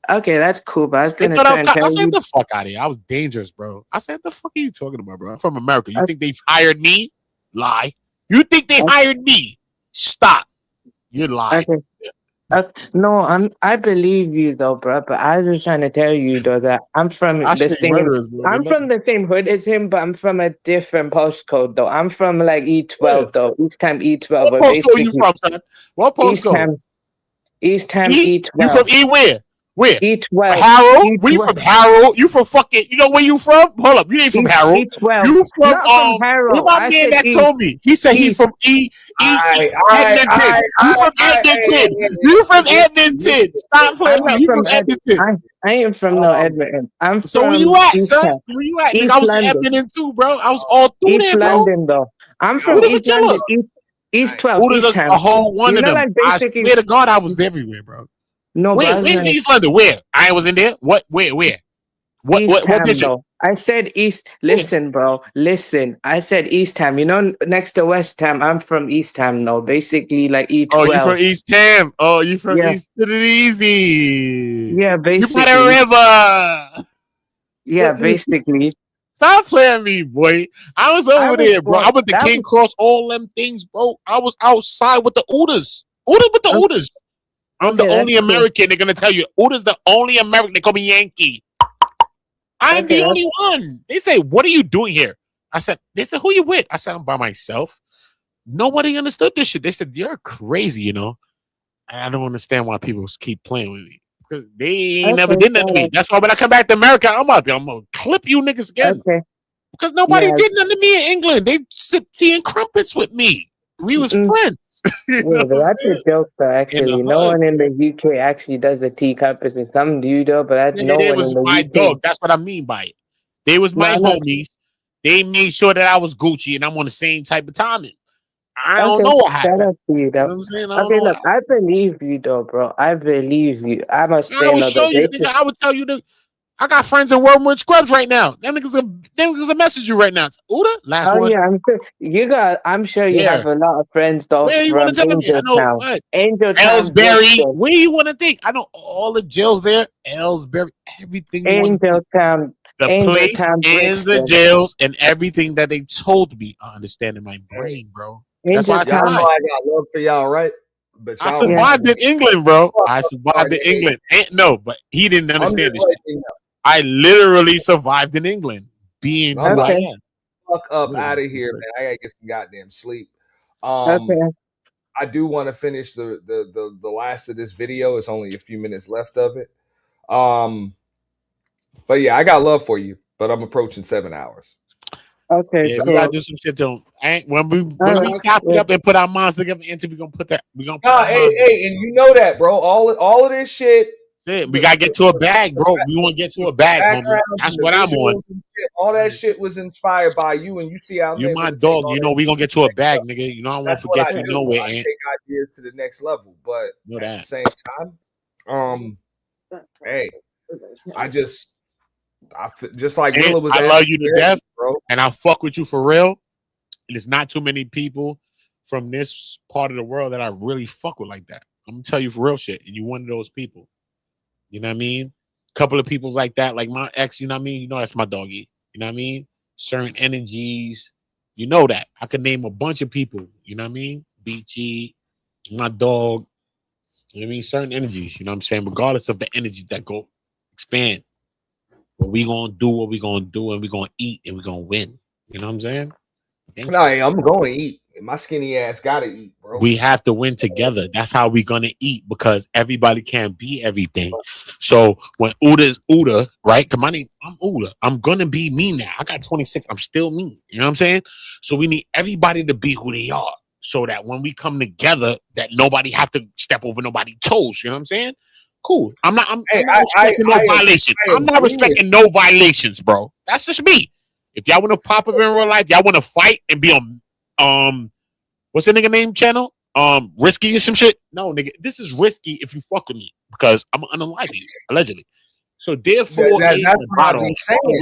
Okay, that's cool, but I was gonna I said the fuck out of here. I was dangerous, bro. I said, the fuck are you talking about, bro? I'm from America. You think they've hired me? Lie. You think they hired me? Stop. You're lying. Okay. No, I believe you though, bro. But I was just trying to tell you though that I'm from the same. I'm from the same hood as him, but I'm from a different postcode though. I'm from like E12 though. East Ham E12. What postcode you from, son? What postcode? East Ham E12. You from E where? Where? E12. Harold? E12. We from Harold? You from fucking? You know where you from? Hold up, you ain't from Harold. E12. You from Not from Harold. What my man that told me? He said he from Edmonton. You from Edmonton? You from Edmonton? Stop playing me. You from Edmonton? I ain't from no Edmonton. I'm So from where you at, East son? Ham. Where you at? Nigga, East I was in London. Edmonton too, bro. I was all through East there, bro. London, though. I'm from Who was East a killer? London. East 12. Who is East Ham. a whole one You of know, them? like I basically. swear to God, I was everywhere, bro. No, Where? but Where's East London? Where? I was in there. What? Where? What East Ham, district? though. I said East. Listen, bro. Listen. I said East Ham. You know, next to West Ham. I'm from East Ham, no. Basically, like E12. Oh, you from East Ham? Oh, you from Yeah. East to the Easy? Yeah, basically. You by the river? Yeah, basically. Stop playing me, boy. I was over there, bro. I went to King Cross, all them things, bro. I was outside with the Ooders. With the Ooders. I'm the only American. They're gonna tell you, Ooders the only American. They call me Yankee. I'm the only one. They say, "What are you doing here?" They said, "Who you with?" I said, "I'm by myself." Nobody understood this shit. They said, "You're crazy," you know. And I don't understand why people keep playing with me because they ain't never did nothing to me. That's why when I come back to America, I'm gonna clip you niggas again. Okay. Because nobody did nothing to me in England. They sip tea and crumpets with me. We was friends. Yeah, but that's a joke, though, actually. No one in the UK actually does the tea cups, and some do, though, but no They one was in the my UK. dog. That's what I mean by it. They was my homies. They made sure that I was Gucci and I'm on the same type of timing. I don't know what happened. Shout out to you, though. You know what I'm saying? I don't Okay, know look, I believe you, though, bro. I believe you. I must I say, will show you, nigga. I would tell you that I got friends in Wormwood Scrubs right now. Them niggas a message you right now. Uda, last one. Yeah, I'm sure you got. I'm sure you have a lot of friends, though. Where you want to tell me? I know what. Ellsbury. Where you want to think? I know all the jails there. Ellsbury, everything. Angeltown. The place and the jails and everything that they told me. I understand in my brain, bro. That's why y'all know I got love for y'all, right? But I survived in England, bro. I survived in England. No, but he didn't understand this shit. I literally survived in England, being who I am. Fuck up out of here, man. I gotta get some goddamn sleep. I do want to finish the last of this video. It's only a few minutes left of it. But yeah, I got love for you, but I'm approaching 7 hours. Okay, yeah, we gotta do some shit to him. When we chop it up and put our minds together into, we gonna put that. We gonna. Hey, and you know that, bro. All of this shit. We gotta get to a bag, bro. We want to get to a bag, homie. That's what I'm on. All that shit was inspired by you, and you see how you my dog. You know we gonna get to a bag, nigga. You know I won't forget you nowhere. I take ideas to the next level, but at the same time, hey, I just like Willa was. I love you to death, bro, and I fuck with you for real. There's not too many people from this part of the world that I really fuck with like that. I'm gonna tell you for real shit, and you one of those people. You know what I mean? Couple of people like that, like my ex, you know what I mean? You know that's my doggy. You know what I mean? Certain energies. You know that. I could name a bunch of people, you know what I mean? Beachy, my dog. You know what I mean? Certain energies, you know what I'm saying? Regardless of the energy that go expand. But we gonna do what we gonna do, and we gonna eat, and we gonna win. You know what I'm saying? No, I'm going to eat. My skinny ass gotta eat, bro. We have to win together. That's how we gonna eat, because everybody can't be everything. So when Uda's Uda, right? Cause my name, I'm Uda. I'm gonna be me now. I got 26. I'm still me. You know what I'm saying? So we need everybody to be who they are, so that when we come together, that nobody have to step over nobody's toes. You know what I'm saying? Cool. I'm not respecting no violation. I'm not respecting no violations, bro. That's just me. If y'all want to pop up in real life, y'all want to fight and be on what's the nigga name channel? Risky or some shit? No, nigga, this is risky if you fuck with me, because I'm gonna unalive you, allegedly. So therefore, we're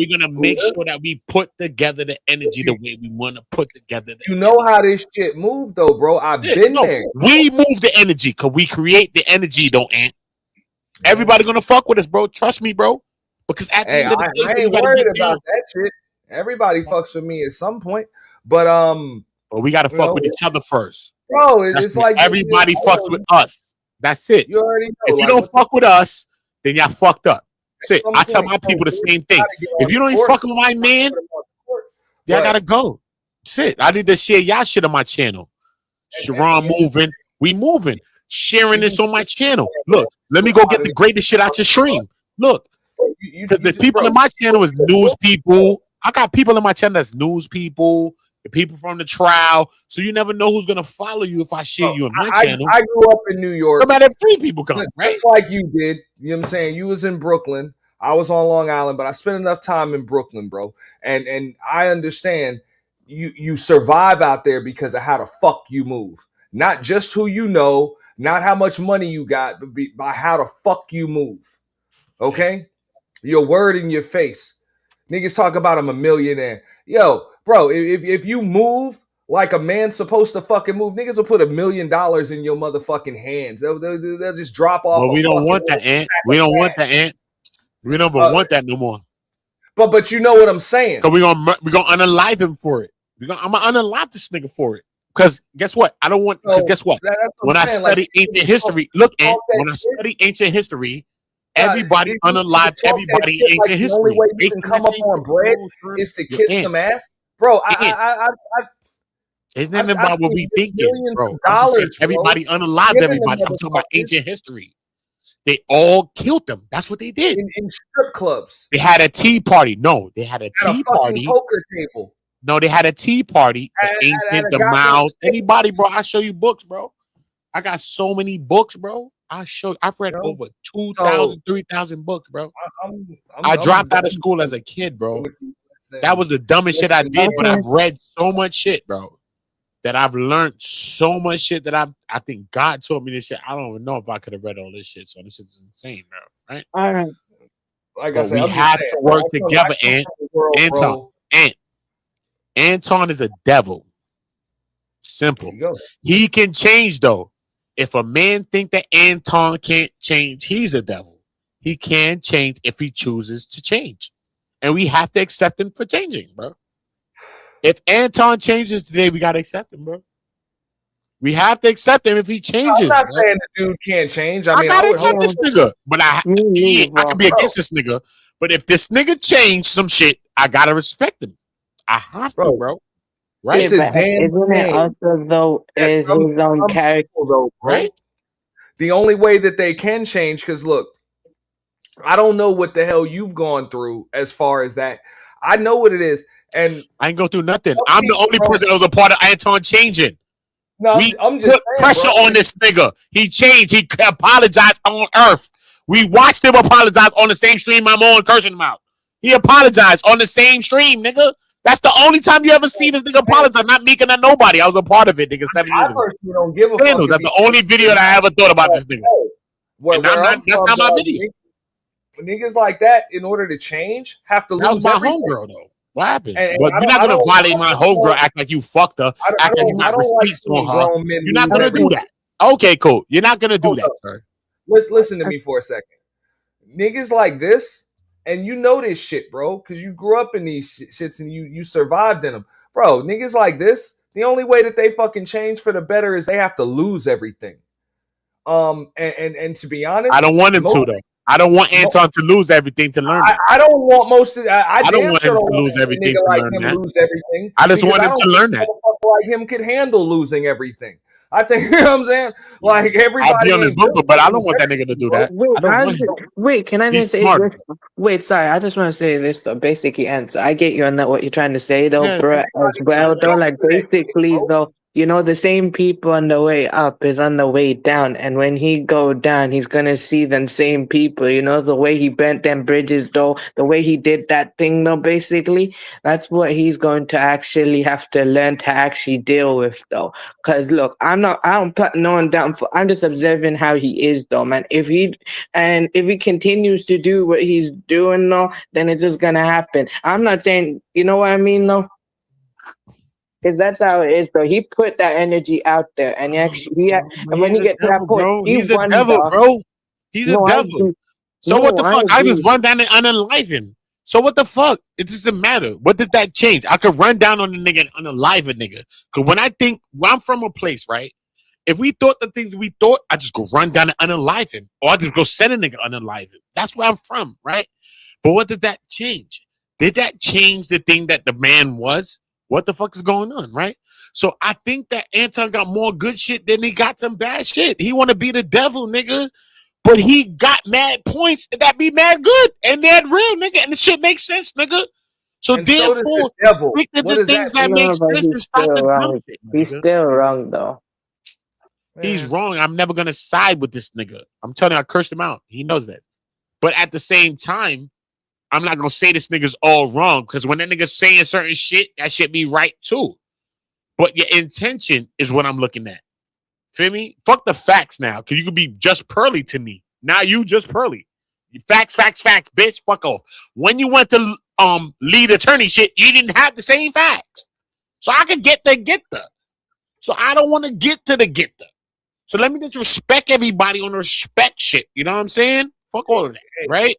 gonna make sure that we put together the energy the way we want to put together. You know how this shit moved, though, bro. I've been there. We move the energy because we create the energy, don't Ant. Everybody gonna fuck with us, bro. Trust me, bro. Because at the end of the day, I ain't worried about that shit. Everybody fucks with me at some point, but we gotta fuck with each other first, bro. It's like everybody fucks with us. That's it. You already know. If you don't fuck with us, then y'all fucked up. That's it. I tell my people the same thing. If you don't even fuck with my man, y'all gotta go. That's it. I need to share y'all shit on my channel. Sharon moving. We moving. sharing this on my channel. Look, let me go get the greatest shit out your stream. Look, because the people in my channel is news people. I got people in my channel that's news people, the people from the trial. So you never know who's gonna follow you if I share you in my channel. I grew up in New York. No matter if 3 people come, right? Just like you did. You know what I'm saying? You was in Brooklyn. I was on Long Island, but I spent enough time in Brooklyn, bro. And I understand you survive out there because of how the fuck you move. Not just who you know, not how much money you got, but by how the fuck you move. Okay? Your word in your face. Niggas talk about I'm a millionaire. Yo, bro, if you move like a man's supposed to fucking move, niggas will put $1 million in your motherfucking hands. They'll just drop off. Well, we don't want that, Ant. We don't want that, Ant. We don't want that no more. But you know what I'm saying. Cause we're gonna unalive him for it. I'm gonna unalive this nigga for it. Because guess what? I don't want. Because guess what? When I study ancient history, look, Ant. When I study ancient history, everybody unalived everybody in ancient history. The only way you can come up on bread is to kiss some ass, bro. It's nothing about what we thinking, bro. I'm just saying everybody unalived everybody. I'm talking about ancient history. They all killed them. That's what they did in strip clubs. They had a tea party. No, they had a tea party. Poker table. No, they had a tea party. The Mouse. Anybody, bro? I show you books, bro. I got so many books, bro. I've read over 2,000, 3,000 books, bro. I dropped out of school as a kid, bro. That was the dumbest shit I did, but I've read so much shit, bro. That I've learned so much shit that I think God taught me this shit. I don't even know if I could have read all this shit. So this shit's insane, bro. Right? All right. Like I said, we have to work together, Anton is a devil. Simple. He can change though. If a man think that Anton can't change, he's a devil. He can change if he chooses to change. And we have to accept him for changing, bro. If Anton changes today, we got to accept him, bro. We have to accept him if he changes. I'm not saying the dude can't change. I mean, gotta accept this nigga. But I can be against this nigga. But if this nigga changed some shit, I gotta respect him. I have to, bro. Right? Isn't it also though is his own character though, right? The only way that they can change, because look, I don't know what the hell you've gone through as far as that. I know what it is, and I ain't go through nothing. I'm the only person that was a part of Anton changing. No, I'm just put pressure on this nigga. He changed. He apologized on Earth. We watched him apologize on the same stream I'm on, cursing him out. He apologized on the same stream, nigga. That's the only time you ever see this nigga apologize. Not me, not nobody. I was a part of it, nigga. 7 years ago. Don't give a fuck. That's the only video that I ever thought about this nigga. That's not my video. Niggas like that, in order to change, have to lose. That was my homegirl, though. What happened? But you're not gonna violate my homegirl, act like you fucked her, act like you got receipts on her. You're not gonna do that. Okay, cool. You're not gonna do that, sir. Listen to me for a second. Niggas like this, and you know this shit, bro, because you grew up in these shits and you survived in them, bro. Niggas like this, the only way that they fucking change for the better is they have to lose everything. And to be honest, I don't want him to though. I don't want Anton to lose everything to learn. I don't want most of. I don't want him to lose everything to learn that. Lose everything. I just want him to learn that. Like him could handle losing everything. I think you know what I'm saying. Like everybody. I'll be on his book, but I don't want that nigga to do that. Wait, can I just say this? Wait, sorry, I just want to say this though. Basically, answer. I get you on that. What you're trying to say though, bro, as well. Though, like basically though. You know, the same people on the way up is on the way down. And when he go down, he's going to see them same people. You know, the way he bent them bridges, though, the way he did that thing, though, basically, that's what he's going to actually have to learn to actually deal with, though. Because, look, I don't put no one down for, I'm just observing how he is, though, man. If he continues to do what he's doing, though, then it's just going to happen. I'm not saying, you know what I mean, though? Because that's how it is, though. He put that energy out there, and and when he gets to that point, he's a devil, bro. He's a devil. So what the fuck? I just run down and unalive him. So what the fuck? It doesn't matter. What does that change? I could run down on the nigga and unalive a nigga. Because when I'm from a place, right? If we thought the things we thought, I just go run down and unalive him, or I just go send a nigga unalive him. That's where I'm from, right? But what did that change? Did that change the thing that the man was? What the fuck is going on, right? So I think that Anton got more good shit than he got some bad shit. He want to be the devil, nigga. But he got mad points that be mad good and mad real, nigga. And the shit makes sense, nigga. So and so does therefore, the devil. stick to What the does things that No, make but sense he's and stop still the dumb wrong. shit, He's nigga. still wrong though. He's wrong. I'm never gonna side with this nigga. I'm telling you, I cursed him out. He knows that. But at the same time, I'm not gonna say this nigga's all wrong because when that nigga's saying certain shit, that shit be right too. But your intention is what I'm looking at. Feel me? Fuck the facts now, because you could be just pearly to me. Now you just pearly. Facts, bitch. Fuck off. When you went to lead attorney shit, you didn't have the same facts. So I could get the. So I don't want to get to the getter. So let me just respect everybody on the respect shit. You know what I'm saying? Fuck all of that, right?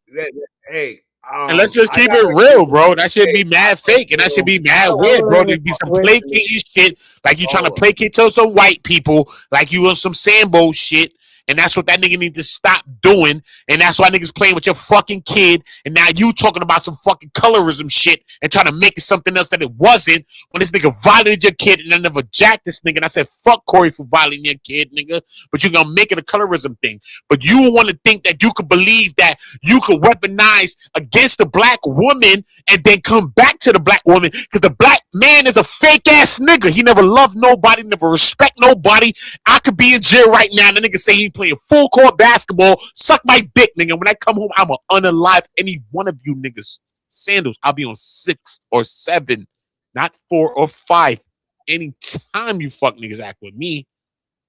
Hey, and let's just keep it real, bro. That should be mad fake, and that should be mad weird, bro. There'd be some placating shit, like you trying to placate to some white people, like you on some Sambo shit, and that's what that nigga need to stop doing, and that's why niggas playing with your fucking kid, and now you talking about some fucking colorism shit and trying to make it something else that it wasn't, when this nigga violated your kid, and I never jacked this nigga, and I said, fuck Corey for violating your kid, nigga, but you gonna make it a colorism thing, but you want to think that you could believe that you could weaponize against the black woman and then come back to the black woman, because the black man is a fake ass nigga. He never loved nobody, never respect nobody. I could be in jail right now and the nigga say he playing full court basketball, suck my dick, nigga. When I come home, I'ma unalive any one of you niggas. Sandals, I'll be on 6 or 7, not 4 or 5. Anytime you fuck niggas act with me,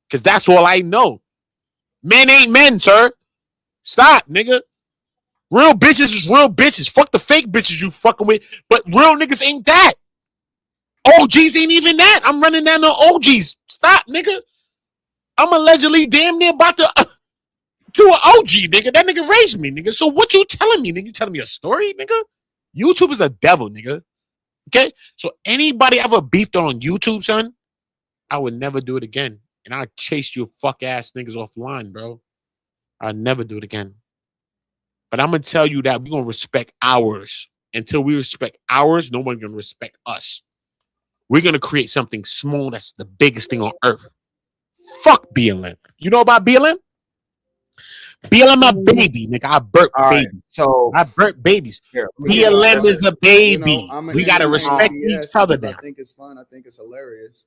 because that's all I know. Men ain't men, sir. Stop, nigga. Real bitches is real bitches. Fuck the fake bitches you fucking with, but real niggas ain't that. OGs ain't even that. I'm running down the OGs. Stop, nigga. I'm allegedly damn near about to an OG, nigga. That nigga raised me, nigga. So what you telling me, nigga? You telling me a story, nigga? YouTube is a devil, nigga. Okay? So anybody ever beefed on YouTube, son, I would never do it again. And I'll chase you fuck ass niggas offline, bro. I'll never do it again. But I'm going to tell you that we're going to respect ours. Until we respect ours, no one's going to respect us. We're going to create something small that's the biggest thing on earth. Fuck BLM. You know about BLM? BLM a baby, nigga. I burp babies. Right, so I burp babies. BLM is a baby. We got to respect each other now. I think it's fun. I think it's hilarious.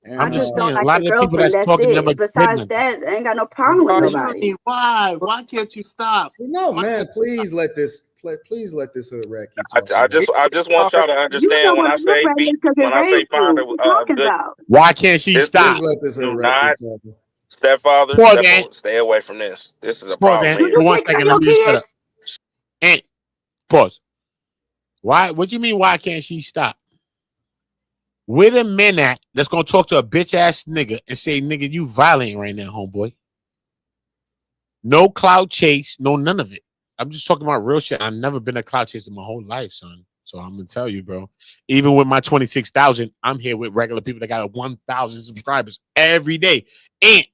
And I'm just saying, like a lot of people that's talking never. Besides that, I ain't got no problem with nobody. Why can't you stop? No, man. Please let this hood rat keep talking. I just want y'all to understand when I say find a good. Why can't she stop? Please let this hood rat keep talking. Stepfather, stay away from this. This is a problem. For 1 second, let me just shut up. And pause. Why? What do you mean? Why can't she stop? Where the men at that's gonna talk to a bitch ass nigga and say, nigga, you violating right now, homeboy? No cloud chase, no none of it. I'm just talking about real shit. I've never been a cloud chaser my whole life, son. So I'm gonna tell you, bro. Even with my 26,000, I'm here with regular people that got 1,000 subscribers every day. And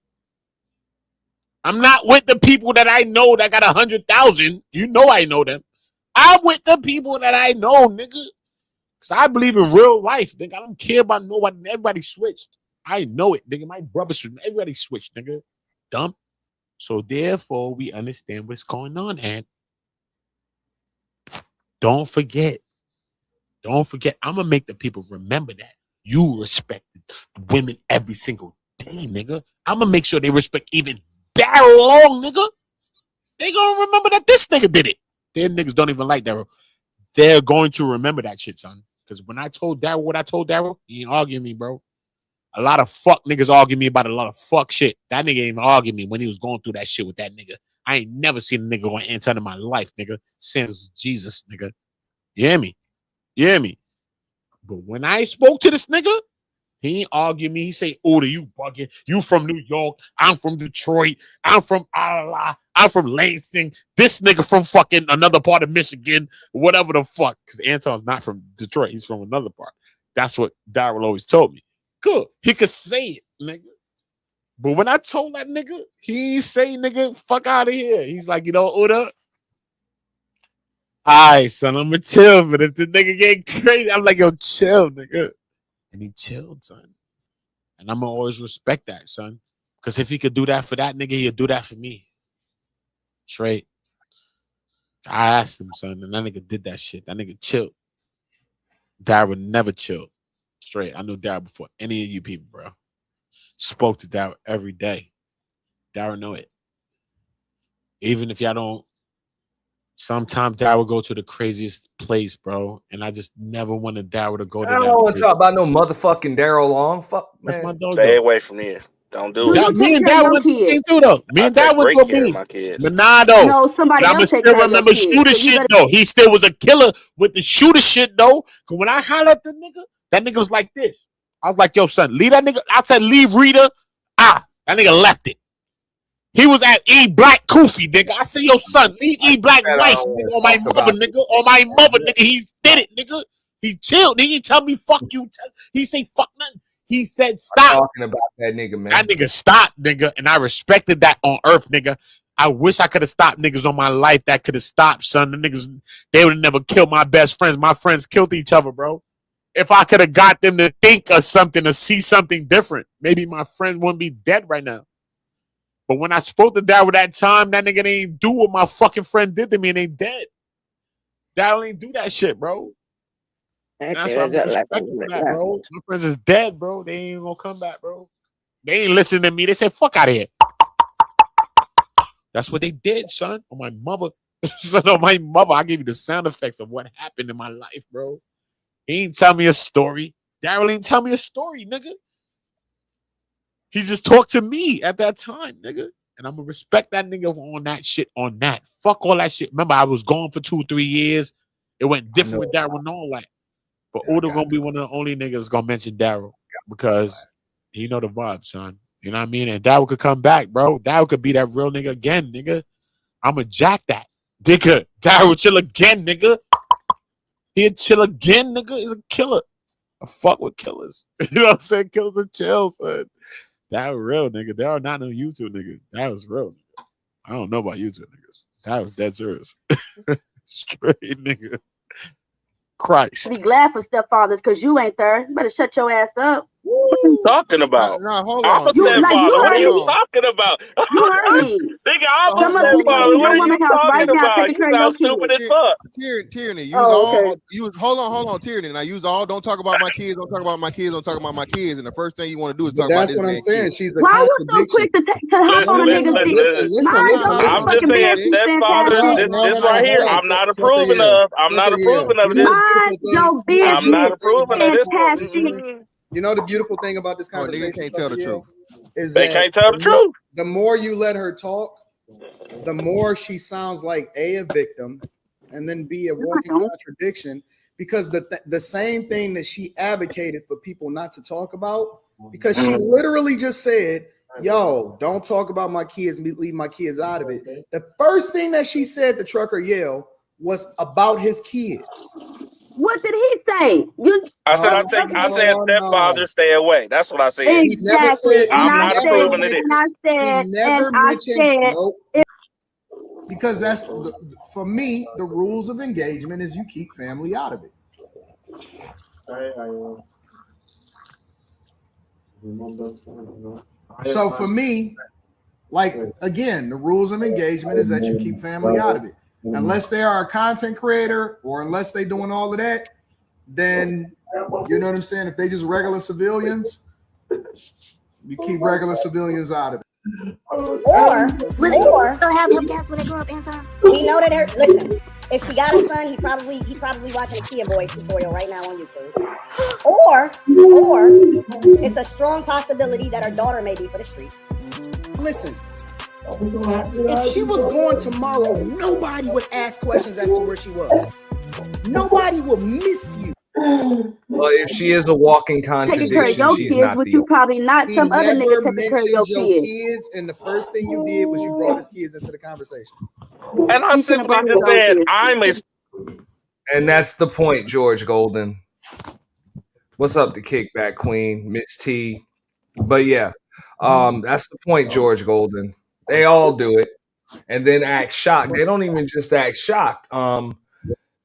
I'm not with the people that I know that got 100,000. You know I know them. I'm with the people that I know, nigga. Because I believe in real life, nigga. I don't care about nobody. Everybody switched. I know it, nigga. My brother switched. Everybody switched, nigga. Dumb. So therefore, we understand what's going on, and don't forget. Don't forget. I'm going to make the people remember that. You respected women every single day, nigga. I'm going to make sure they respect even Daryl Long, nigga. They going to remember that this nigga did it. Their niggas don't even like Daryl. They're going to remember that shit, son. Because when I told Daryl what I told Daryl, he ain't arguing me, bro. A lot of fuck niggas argue me about a lot of fuck shit. That nigga ain't even argue me when he was going through that shit with that nigga. I ain't never seen a nigga go Anton in my life, nigga. Since Jesus, nigga. You hear me? You hear me? But when I spoke to this nigga, he ain't argue me. He say, Oda, you bugging. You from New York. I'm from Detroit. I'm from Allah. I'm from Lansing. This nigga from fucking another part of Michigan. Whatever the fuck. Because Anton's not from Detroit. He's from another part. That's what Daryl always told me. Good. He could say it, nigga. But when I told that nigga, he ain't say, nigga, fuck out of here. He's like, you know, Oda, all right, son, I'm going to chill. But if the nigga get crazy, I'm like, yo, chill, nigga. And he chilled, son. And I'm gonna always respect that, son. Because if he could do that for that nigga, he'll do that for me. Straight. I asked him, son, and that nigga did that shit. That nigga chilled. Darryl never chilled. Straight. I knew Darryl before any of you people, bro. Spoke to Darryl every day. Darryl know it. Even if y'all don't, sometimes Darryl go to the craziest place, bro. And I just never wanted Darryl to go to that. I don't want to talk about no motherfucking Daryl Long. Fuck, man. That's my dog. Stay away from here. Don't do it. Me and Darryl went to too, though. Me and Darryl went to a beef. But nah, though. No, somebody I'ma else take still care of your remember kids, shooter so you shit, better- though. He still was a killer with the shooter shit, though. Cause when I hollered at the nigga, that nigga was like this. I was like, yo, son, leave that nigga. I said, leave Rita. That nigga left it. He was at E Black Koofy, nigga. I said, yo, son, leave E Black Wife, nigga, on my mother, nigga. On my mother, nigga. He did it, nigga. He chilled. He didn't tell me fuck you. He say fuck nothing. He said stop. I'm talking about that nigga, man. That nigga stopped, nigga. And I respected that on earth, nigga. I wish I could have stopped niggas on my life that could have stopped, son. The niggas, they would have never killed my best friends. My friends killed each other, bro. If I could have got them to think of something, to see something different, maybe my friend wouldn't be dead right now. But when I spoke to Darryl that time, that nigga ain't do what my fucking friend did to me and ain't dead. Darryl ain't do that shit, bro. And that's why I'm respecting that, bro. My friends is dead, bro. They ain't gonna come back, bro. They ain't listening to me. They said, fuck out of here. That's what they did, son. On my mother. Son, on my mother. I give you the sound effects of what happened in my life, bro. He ain't tell me a story. Darryl ain't tell me a story, nigga. He just talked to me at that time, nigga. And I'm gonna respect that nigga on that shit, on that. Fuck all that shit. Remember, I was gone for 2-3 years. It went different with Darryl and all that. But Uda gonna be one of the only niggas gonna mention Darryl because he know the vibe, son. You know what I mean? And Darryl could come back, bro. Darryl could be that real nigga again, nigga. I'ma jack that. Nigga, Darryl chill again, nigga. He'll chill again, nigga. He's a killer. I fuck with killers. You know what I'm saying? Killers are chill, son. That was real, nigga. That was not no YouTube nigga. That was real, nigga. I don't know about YouTube niggas. That was dead serious. Straight nigga. Christ. Be glad for stepfathers because you ain't there. You better shut your ass up. What are you talking about? No, hold I'm on. a stepfather. What are you me. talking about? You heard me. Nigga, I'm a Someone be stepfather. in What your are you woman house right talking now about? taking You care of your sound stupid kids. as fuck. Tyraney, use Oh, all. okay. Use hold on, Tyraney. Now use all. Don't talk about my kids. Don't talk about my kids. Don't talk about my kids. And the first thing you want to do is talk about That's this what I'm man's saying. kids. She's a Why you so contradiction. quick to hop on a nigga's dick? Mind your I'm just motherfucking saying, business, stepfather, fantastic. this right here, I'm not approving of. I'm not approving of this. Mind your I'm not business, approving of this. fantastic. You know the beautiful thing about this Oh, nigga conversation, can't tell the truth. is They that can't tell the truth. The more you let her talk, the more she sounds like a victim, and then B, a walking contradiction. Because the same thing that she advocated for people not to talk about, because she literally just said, yo, don't talk about my kids, leave my kids out of it. The first thing that she said to Trucker Yale was about his kids. What did he say? I said stepfather, stay away. That's what I said. He never said. I'm not approving of this. He never mentioned. Nope. Because that's for me. The rules of engagement is you keep family out of it. So for me, like again, the rules of engagement is that you keep family out of it. Unless they are a content creator or unless they doing all of that, then you know what I'm saying. If they just regular civilians, you keep regular civilians out of it. Or still have them cats when they grow up, Anton. We know that listen, if she got a son, he probably watching a Kia Boys tutorial right now on YouTube. Or it's a strong possibility that her daughter may be for the streets. Listen, if she was gone tomorrow, nobody would ask questions as to where she was. Nobody will miss you. Well, if she is a walking Taking care of contradiction, your she's kids, not but the you probably not He some other never nigga taking care of mentioned your your kids. kids, and the first thing you did was you brought his kids into the conversation. And I simply just said, I'm a. And that's the point, George Golden. What's up, the kickback queen, Miss T? But yeah, that's the point, George Golden. They all do it, and then act shocked. They don't even just act shocked.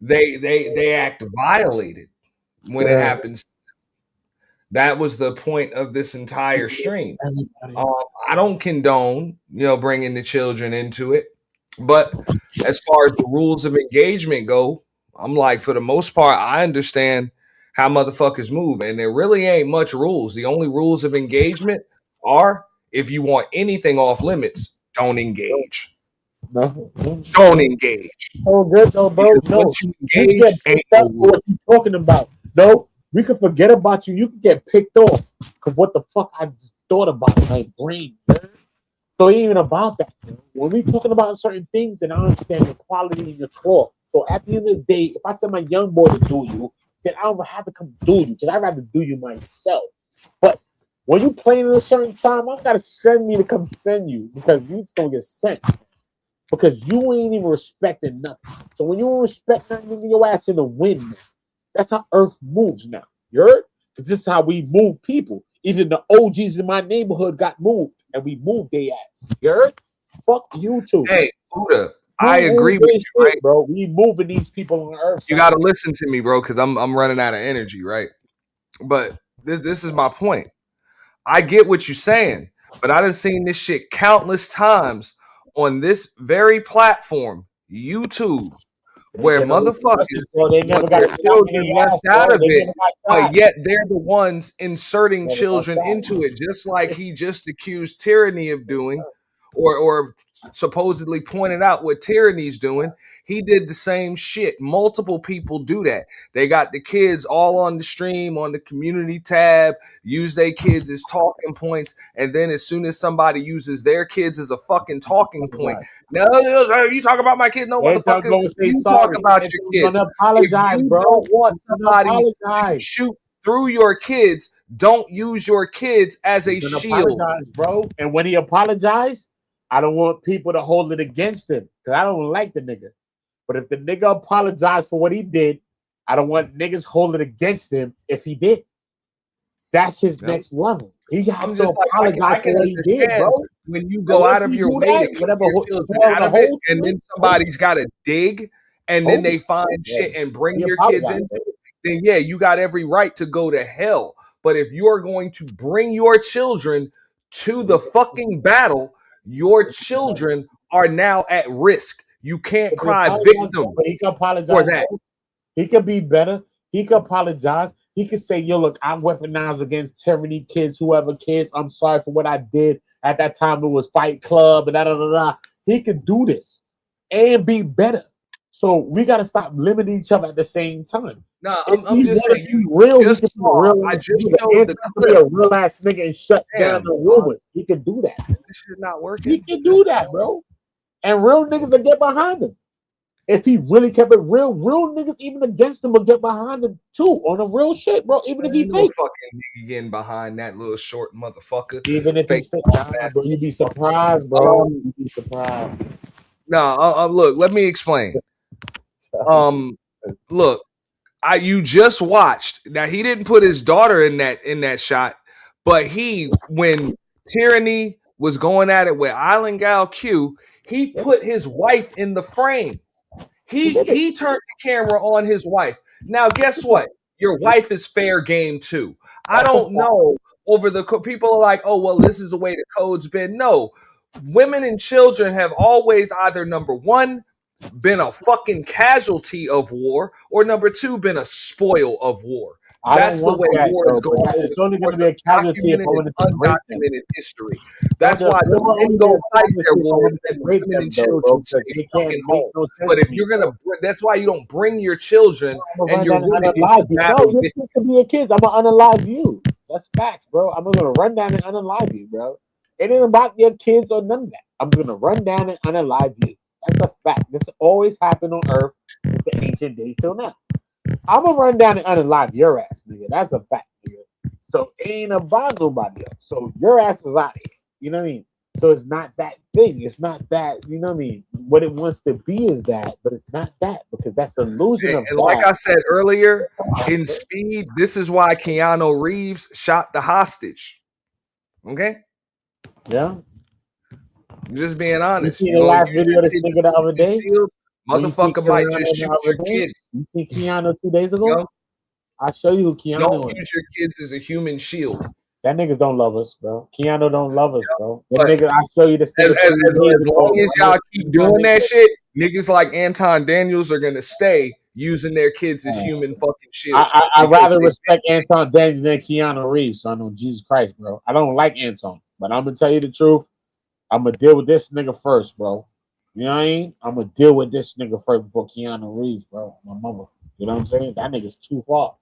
They act violated when it happens. That was the point of this entire stream. I don't condone, bringing the children into it. But as far as the rules of engagement go, I'm like, for the most part, I understand how motherfuckers move. And there really ain't much rules. The only rules of engagement are if you want anything off limits, don't engage. Don't engage. Oh, good, no, bro. Because No, once you you engage, get ain't picked up for what you talking about. No, we can forget about you. You can get picked off because what the fuck I just thought about in my brain. Man. So it ain't even about that. Man. When we talking about certain things, then I understand the quality in your cloth. So at the end of the day, if I send my young boy to do you, then I don't have to come do you because I'd rather do you myself. But when you playing at a certain time, I gotta send me to come send you because you just gonna get sent. Because you ain't even respecting nothing. So when you don't respect nothing, your ass in the wind, man. That's how Earth moves now. You heard? Because this is how we move people. Even the OGs in my neighborhood got moved, and we moved their ass. You heard? Fuck you too. Hey, Buddha, I agree with you, right? Bro, we moving these people on Earth. You got to listen to me, bro, because I'm running out of energy, right? But this is my point. I get what you're saying, but I done seen this shit countless times on this very platform, YouTube, where motherfuckers want their children left out of it, but yet they're the ones inserting children into it, just like he just accused Teraney of doing, or supposedly pointed out what Teraney's doing. He did the same shit. Multiple people do that. They got the kids all on the stream, on the community tab, use their kids as talking points, and then as soon as somebody uses their kids as a fucking talking point, no, you talk about my kids, no motherfucker. You talk about your kids. Apologize, if you bro. don't want somebody to shoot through your kids, don't use your kids as a shield. Apologize, bro. And when he apologized, I don't want people to hold it against him because I don't like the nigga. But if the nigga apologized for what he did, I don't want niggas holding against him if he did. That's his next level. He has to apologize for what he did, bro. When you go out of your way to keep your children out of it, and then somebody's got to dig, and then they find shit and bring your kids into it, then yeah, you got every right to go to hell. But if you are going to bring your children to the fucking battle, your children are now at risk. You can't cry victim he can apologize for that. He could be better. He could apologize. He could say, yo, look, I'm weaponized against Teraney kids, whoever kids. I'm sorry for what I did. At that time, it was Fight Club and da-da-da-da. He could do this and be better. So we got to stop limiting each other at the same time. No, I'm just saying, you real. He could be a real. I just showed the clip. Be a real ass nigga and shut down the rumors. He could do that. This shit not working. He can do that, bro. And real niggas that get behind him. If he really kept it real niggas even against him will get behind him too on the real shit, bro. Even if he fake, fucking nigga getting behind that little short motherfucker. Even if he's fake, bro, you'd be surprised, bro. You'd be surprised. No, look, let me explain. Look, you just watched. Now he didn't put his daughter in that shot, but when Teraney was going at it with Island Gal Q, he put his wife in the frame. He turned the camera on his wife. Now, guess what? Your wife is fair game too. I don't know. People are like, oh, well, this is the way the code's been. No, women and children have always either number one, been a fucking casualty of war, or number two, been a spoil of war. That's the way war is going. It's only going to be a casualty of undocumented history. That's why the men go fight their wars and women and children stay fucking home. But if you're gonna, that's why you don't bring your children and your women into battle. No, you can be your kids. I'm gonna unalive you. That's facts, bro. I'm gonna run down and unalive you, bro. It ain't about your kids or none of that. I'm gonna run down and unalive you. That's a fact. This always happened on Earth since the ancient days till now. I'm gonna run down and unalive your ass, nigga. That's a fact, nigga. So it ain't about nobody else. So your ass is out here. You know what I mean? So it's not that thing. It's not that, you know what I mean? What it wants to be is that, but it's not that because that's the illusion of and like I said earlier, in Speed, this is why Keanu Reeves shot the hostage. Okay? Yeah. Just being honest. You see the last video of this nigga the other day? Motherfucker might just shoot your kids. You see Keanu 2 days ago? I'll show you who Keanu Don't is. use your kids as a human shield. That niggas don't love us, bro. Keanu don't love us, bro. That But nigga, I'll show you this nigga as long as y'all keep doing that shit, niggas like Anton Daniels are gonna stay using their kids as human fucking shields. I rather respect Anton Daniels than Keanu Reeves, son. On Jesus Christ, bro. I don't like Anton, but I'm gonna tell you the truth. I'm gonna deal with this nigga first, bro. You know what I mean? I'm gonna deal with this nigga first before Keanu Reeves, bro. My mother. You know what I'm saying? That nigga's too far.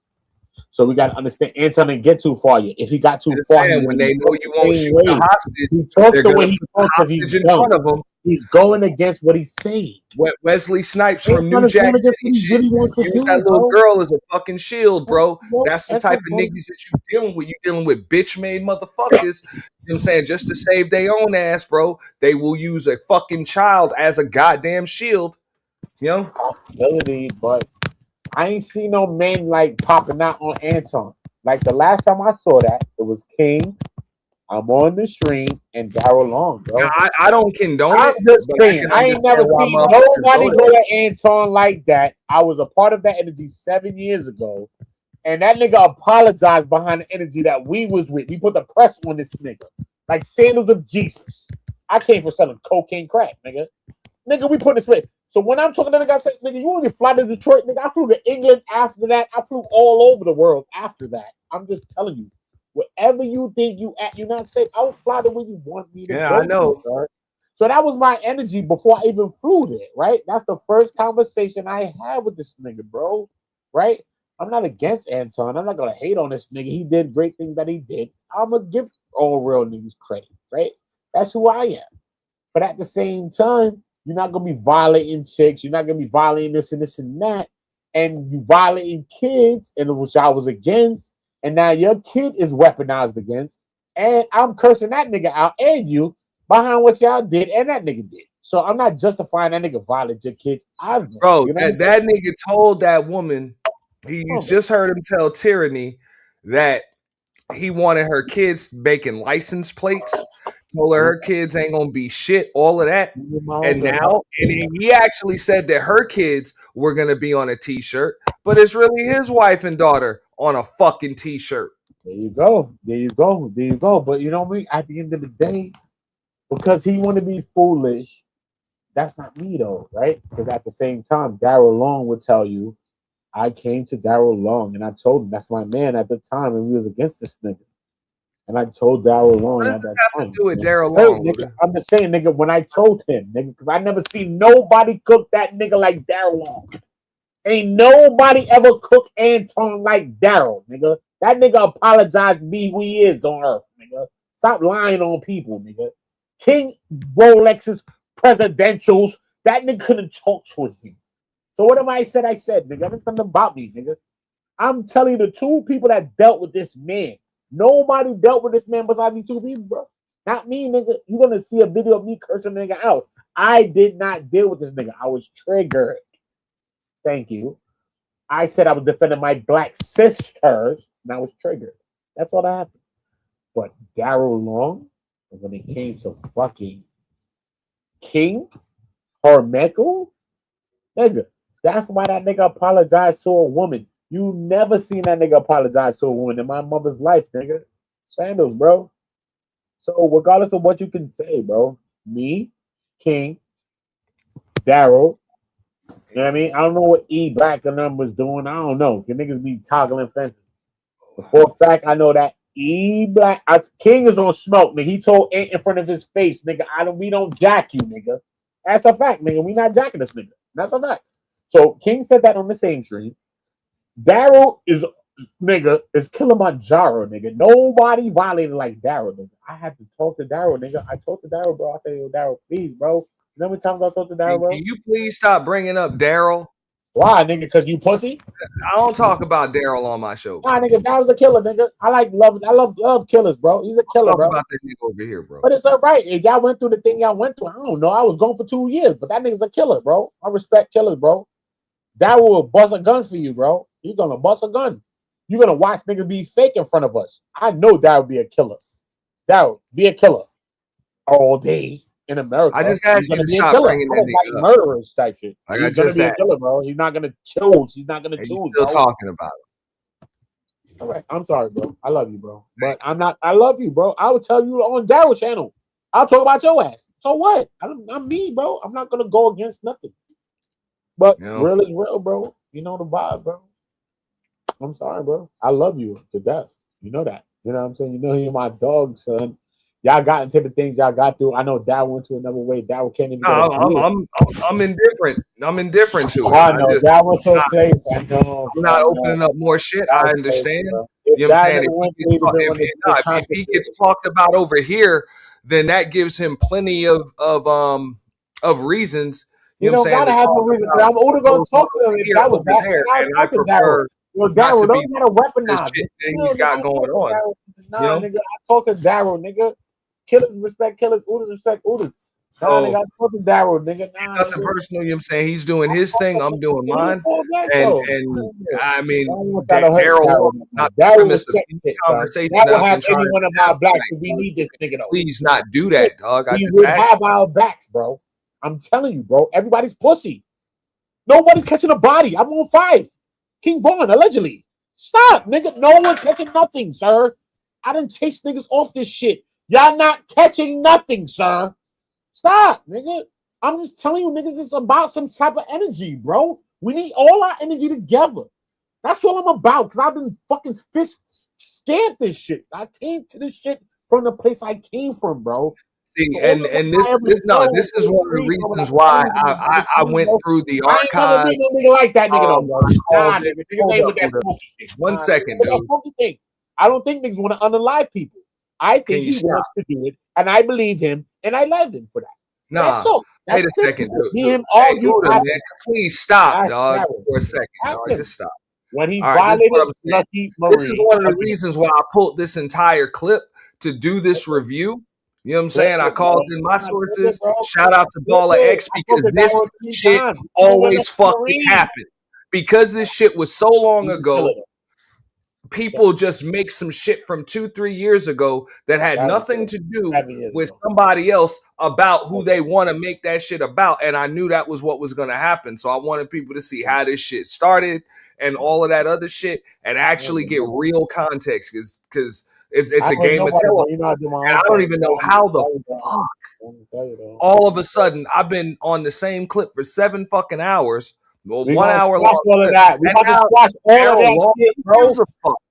So we gotta understand Anton didn't get too far yet. If he got too far, when they know you won't shoot the hostage, he talks the way he talks because he's in front of him. He's going against what he's saying. Wesley Snipes from New Jack City shit. Use that little girl as a fucking shield, bro. That's the type of niggas that you dealing with. You dealing with bitch-made motherfuckers. You know what I'm saying? Just to save their own ass, bro. They will use a fucking child as a goddamn shield. You know? Possibility, but I ain't seen no men like popping out on Anton. Like the last time I saw that, it was King. I'm on the stream and Daryl Long, bro. Now, I don't condone I'm it. just saying, I ain't never seen nobody go at Anton like that. I was a part of that energy 7 years ago, and that nigga apologized behind the energy that we was with. We put the press on this nigga, like sandals of Jesus. I came for selling cocaine crack, nigga. Nigga, we put this way. So when I'm talking to the guy, I say, nigga, you only fly to Detroit, nigga. I flew to England after that. I flew all over the world after that. I'm just telling you. Wherever you think you at, you're not safe. I will fly to where you want me to go. I know. To, so that was my energy before I even flew there, right? That's the first conversation I had with this nigga, bro. Right? I'm not against Anton. I'm not gonna hate on this nigga. He did great things that he did. I'm gonna give all real niggas credit, right? That's who I am. But at the same time, you're not gonna be violating chicks. You're not gonna be violating this and this and that, and you violating kids, and which I was against. And now your kid is weaponized against, and I'm cursing that nigga out and you behind what y'all did and that nigga did. So I'm not justifying that nigga violate your kids either. Bro, you know that nigga told that woman, you just heard him tell Teraney that he wanted her kids making license plates, told her kids ain't gonna be shit, all of that. And now, and he actually said that her kids were gonna be on a t-shirt, but it's really his wife and daughter on a fucking t-shirt. There you go. There you go. There you go. But you know what I mean? At the end of the day, because he want to be foolish, that's not me though, right? Because at the same time, Daryl Long would tell you, I came to Daryl Long and I told him that's my man at the time, and we was against this nigga. And I told Daryl Long what at does that have time. To do with Daryl Long? Hey, nigga, I'm just saying, nigga, when I told him, nigga, because I never seen nobody cook that nigga like Daryl Long. Ain't nobody ever cooked Anton like Daryl, nigga. That nigga apologized to be who he is on earth, nigga. Stop lying on people, nigga. King Rolexes, presidentials, that nigga couldn't talk to him. So whatever I said, nigga. Everything about me, nigga. I'm telling you, the two people that dealt with this man, nobody dealt with this man besides these two people, bro. Not me, nigga. You're gonna see a video of me cursing the nigga out. I did not deal with this nigga. I was triggered. Thank you. I said I was defending my black sisters, and I was triggered. That's all that happened. But Daryl Long, when it came to fucking King Harmekel, nigga, that's why that nigga apologized to a woman. You never seen that nigga apologize to a woman in my mother's life, nigga. Sandals, bro. So regardless of what you can say, bro, me, King, Daryl, you know what I mean? I don't know what E Black and them was doing. I don't know. The niggas be toggling fences. But for a fact, I know that E Black King is on smoke, nigga. He told Ant in front of his face, nigga, we don't jack you, nigga. That's a fact, nigga. We not jacking this nigga. That's a fact. So King said that on the same stream. Daryl is Kilimanjaro, nigga. Nobody violated like Daryl, nigga. I had to talk to Daryl, nigga. I talked to Daryl, bro. I said, yo, Daryl, please, bro. You know how many times I talked to Daryl, bro? Can you please stop bringing up Daryl? Why, nigga? Because you pussy? I don't talk about Daryl on my show. Nah, nigga, that was a killer, nigga. I love killers, bro. He's a killer, talk bro. About that nigga over here, bro. But it's all right. If y'all went through the thing y'all went through, I don't know. I was gone for 2 years, but that nigga's a killer, bro. I respect killers, bro. Daryl will bust a gun for you, bro. He's gonna bust a gun. You're gonna watch niggas be fake in front of us. I know Daryl be a killer. Daryl be a killer all day in America. I just asked you to stop bringing that nigga like murderers type shit. Like He's gonna be a killer, bro. He's not gonna choose. He's not gonna choose. Still bro. talking about it. All right. I'm sorry, bro. I love you, bro. But I'm not. I love you, bro. I would tell you on Daryl channel. I'll talk about your ass. So what? I'm me, bro. I'm not gonna go against nothing. But real is real, bro. You know the vibe, bro. I'm sorry, bro. I love you to death. You know that. You know what I'm saying? You know you're my dog, son. Y'all got into the things y'all got through. I know Daryl went to another way. Daryl can't even. I'm indifferent. I'm indifferent to it. I know Daryl went to a place. I know. I'm not opening up more shit. I understand. You know what I'm saying? If he gets talked about over here, then that gives him plenty of reasons. You know what I'm saying? Gotta have no reason. I'm only gonna talk to him if that was that. And I prefer Daryl, don't gotta weaponize shit that he's got going on. Nah, nigga, I talk to Daryl, nigga. Killers respect killers, Oodles respect Oodles. Nah, nigga, I talk to Daryl, nigga. Nah, nothing personal, you know what I'm saying? He's doing his thing, I'm doing mine. And I mean, Daryl, not the premise of any conversation. That will have any one of our blacks if we need this nigga though. Please not do that, dog. We would have our backs, bro. I'm telling you, bro. Everybody's pussy. Nobody's catching a body. I'm on 5. King Vaughn, allegedly. Stop, nigga. No one's catching nothing, sir. I done chase niggas off this shit. Y'all not catching nothing, sir. Stop, nigga. I'm just telling you, niggas, it's about some type of energy, bro. We need all our energy together. That's all I'm about, because I've been fucking scared this shit. I came to this shit from the place I came from, bro. See, and this is one of the reasons why I went through the archive. I ain't never been no nigga like that nigga, though, bro. Nah, nigga. Niggas ain't with that smoky shit. 1 second, dude. I don't think niggas want to unalive people. I think he wants to do it, and I believe him, and I love him for that. Nah, wait a second, dude. Me and argue. Please stop, dog, for a second. Dog. Just stop. When he violated Lucky Marine. This is one of the reasons why I pulled this entire clip to do this review. You know what I'm saying? I called in my sources. Shout out to Baller X, because this shit always fucking happened. Because this shit was so long ago, people just make some shit from 2-3 years ago that had nothing to do with somebody else about who they want to make that shit about. And I knew that was what was going to happen. So I wanted people to see how this shit started and all of that other shit and actually get real context, because it's a game of telephone. And I don't even know how the fuck all of a sudden I've been on the same clip for 7 fucking hours. Well, 1 hour long. All of that. We about to squash all of that shit, bro.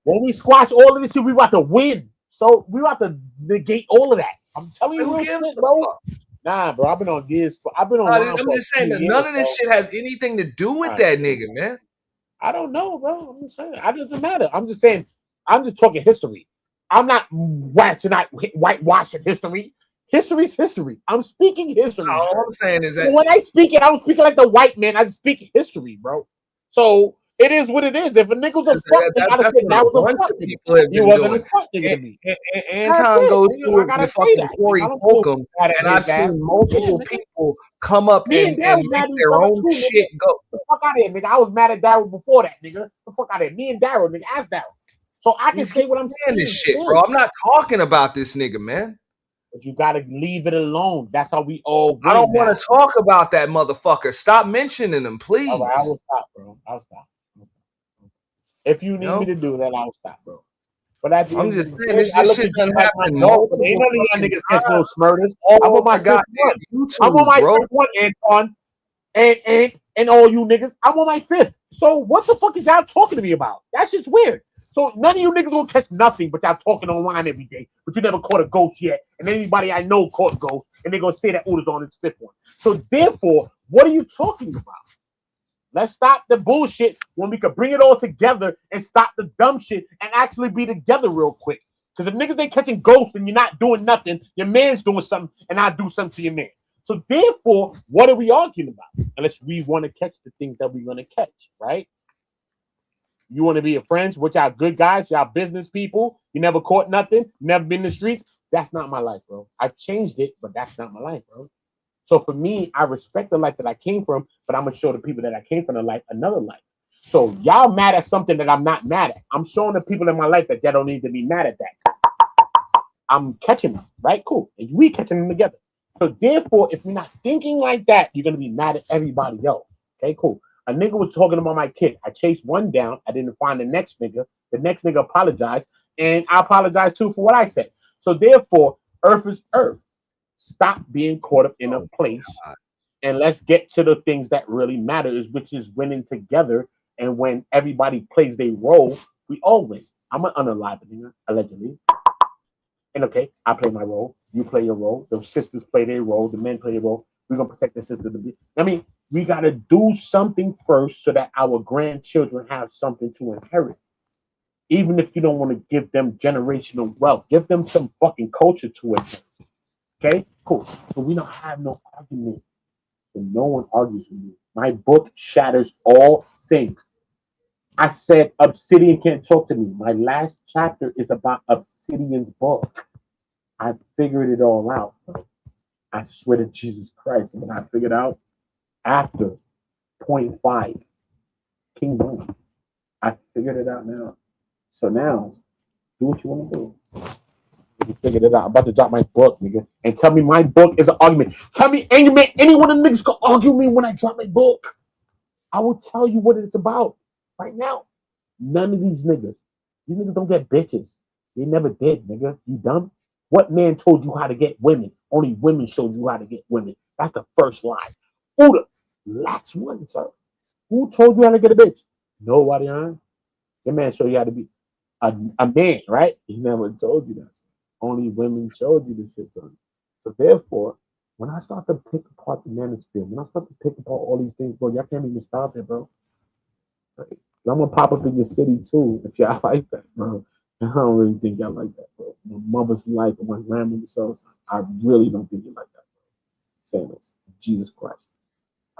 When we squash all of this shit, we about to win. So we about to negate all of that. I'm telling you, shit, bro. Nah, bro. I've been on this. I'm just saying that none of this shit has anything to do with that nigga, man. I don't know, bro. I'm just saying. It doesn't matter. I'm just saying. I'm just talking history. I'm not whitewashing history. History's history. I'm speaking history. All I'm saying is that when I speak it, I don't speak it like the white man. I speak history, bro. So it is what it is. If a nigga's a fuck nigga, I said that was a fuck nigga. He wasn't a fuck nigga to me. Anton goes through it with fucking Corey Holcomb, and I've seen multiple people come up and make their own shit go. The fuck out of here, nigga. I was mad at Daryl before that, nigga. The fuck out of here. Me and Daryl, nigga. Ask Daryl. So I can say what I'm saying. This shit, bro. I'm not talking about this nigga, man. But you gotta leave it alone. That's how we all. I don't want to talk about that motherfucker. Stop mentioning him, please. All right, I will stop, bro. I'll stop. If you need me to do that, I'll stop, bro. But I'm just saying, this shit doesn't happen. No, ain't none of y'all niggas catch no smurders. I'm on my god, I'm on my fifth one, Anton, and all you niggas. I'm on my 5th. So what the fuck is y'all talking to me about? That shit's weird. So none of you niggas gonna catch nothing, but y'all talking online every day. But you never caught a ghost yet. And anybody I know caught a ghost, and they're gonna say that Uda's on his 5th one. So therefore, what are you talking about? Let's stop the bullshit when we could bring it all together and stop the dumb shit and actually be together real quick. Because if niggas ain't catching ghosts and you're not doing nothing, your man's doing something and I do something to your man. So therefore, what are we arguing about? Unless we want to catch the things that we're gonna catch, right? You want to be your friends with y'all good guys, y'all business people. You never caught nothing, never been in the streets. That's not my life, bro. I changed it, but that's not my life, bro. So for me, I respect the life that I came from, but I'm gonna show the people that I came from the life another life. So y'all mad at something that I'm not mad at. I'm showing the people in my life that y'all don't need to be mad at that. I'm catching them, right? Cool. And we catching them together. So therefore, if you're not thinking like that, you're gonna be mad at everybody else. Okay, cool. A nigga was talking about my kid. I chased one down. I didn't find the next nigga. The next nigga apologized, and I apologize too for what I said. So therefore, Earth is Earth. Stop being caught up in a place, and let's get to the things that really matter, which is winning together. And when everybody plays their role, we all win. I'm an unalive nigga, allegedly. And okay, I play my role. You play your role. The sisters play their role. The men play their role. We're gonna protect the sisters. I mean, we gotta do something first so that our grandchildren have something to inherit. Even if you don't want to give them generational wealth, give them some fucking culture to it. Okay, cool. So we don't have no argument. So no one argues with me. My book shatters all things. I said Obsidian can't talk to me. My last chapter is about Obsidian's book. I figured it all out. I swear to Jesus Christ. When I figured out after 0.5 Kingdom, I figured it out now. So now, do what you want to do. You figured it out. I'm about to drop my book, nigga. And tell me my book is an argument. Tell me any one of the niggas can argue with me when I drop my book. I will tell you what it's about right now. None of these niggas don't get bitches. They never did, nigga. You dumb? What man told you how to get women? Only women showed you how to get women. That's the first lie. Who the last one, sir? Who told you how to get a bitch? Nobody, huh? Your man showed you how to be a man, right? He never told you that. Only women showed you this shit, son. So therefore, when I start to pick apart the manosphere, when I start to pick apart all these things, bro, y'all can't even stop it, bro. Right? I'm gonna pop up in your city too if y'all like that, bro. I don't really think y'all like that, bro. My mother's life and my grandmother's self, I really don't think you like that, bro. Sandals, Jesus Christ.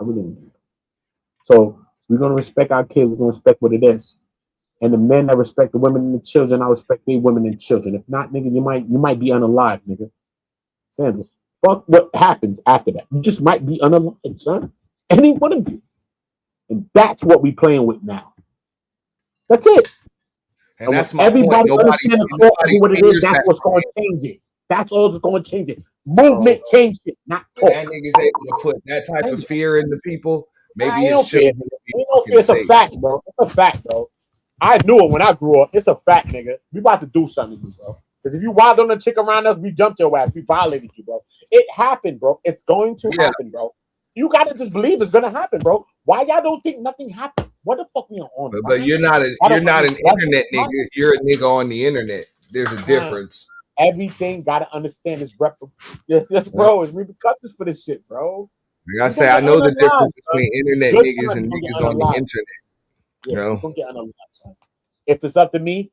I really don't think that. So we're gonna respect our kids, we're gonna respect what it is. And the men that respect the women and the children, I respect the women and children. If not, nigga, you might be unalive, nigga. Sandals. Fuck what happens after that. You just might be unalive, son. Any one of you. And that's what we playing with now. That's it. And that's my everybody point. Understand what it is. That's what's going to change it. That's all that's going to change it. Movement change it, not talk. That nigga's able to put that type of fear in the people. Maybe it's fear. It's a fact, bro. It's a fact, bro. I knew it when I grew up. It's a fact, nigga. We about to do something to you, bro. Because if you wild on the chick around us, we jumped your ass. We violated you, bro. It happened, bro. It's going to happen, bro. You gotta just believe it's gonna happen, bro. Why y'all don't think nothing happened? What the fuck we on? But you're not an internet nigga. You're a nigga on the internet. There's a difference. Everything gotta understand is bro. It's repercussions for this shit, bro. Like I say, I know the difference between internet niggas and niggas on the internet. Yeah, you're gonna get unalive, son. If it's up to me,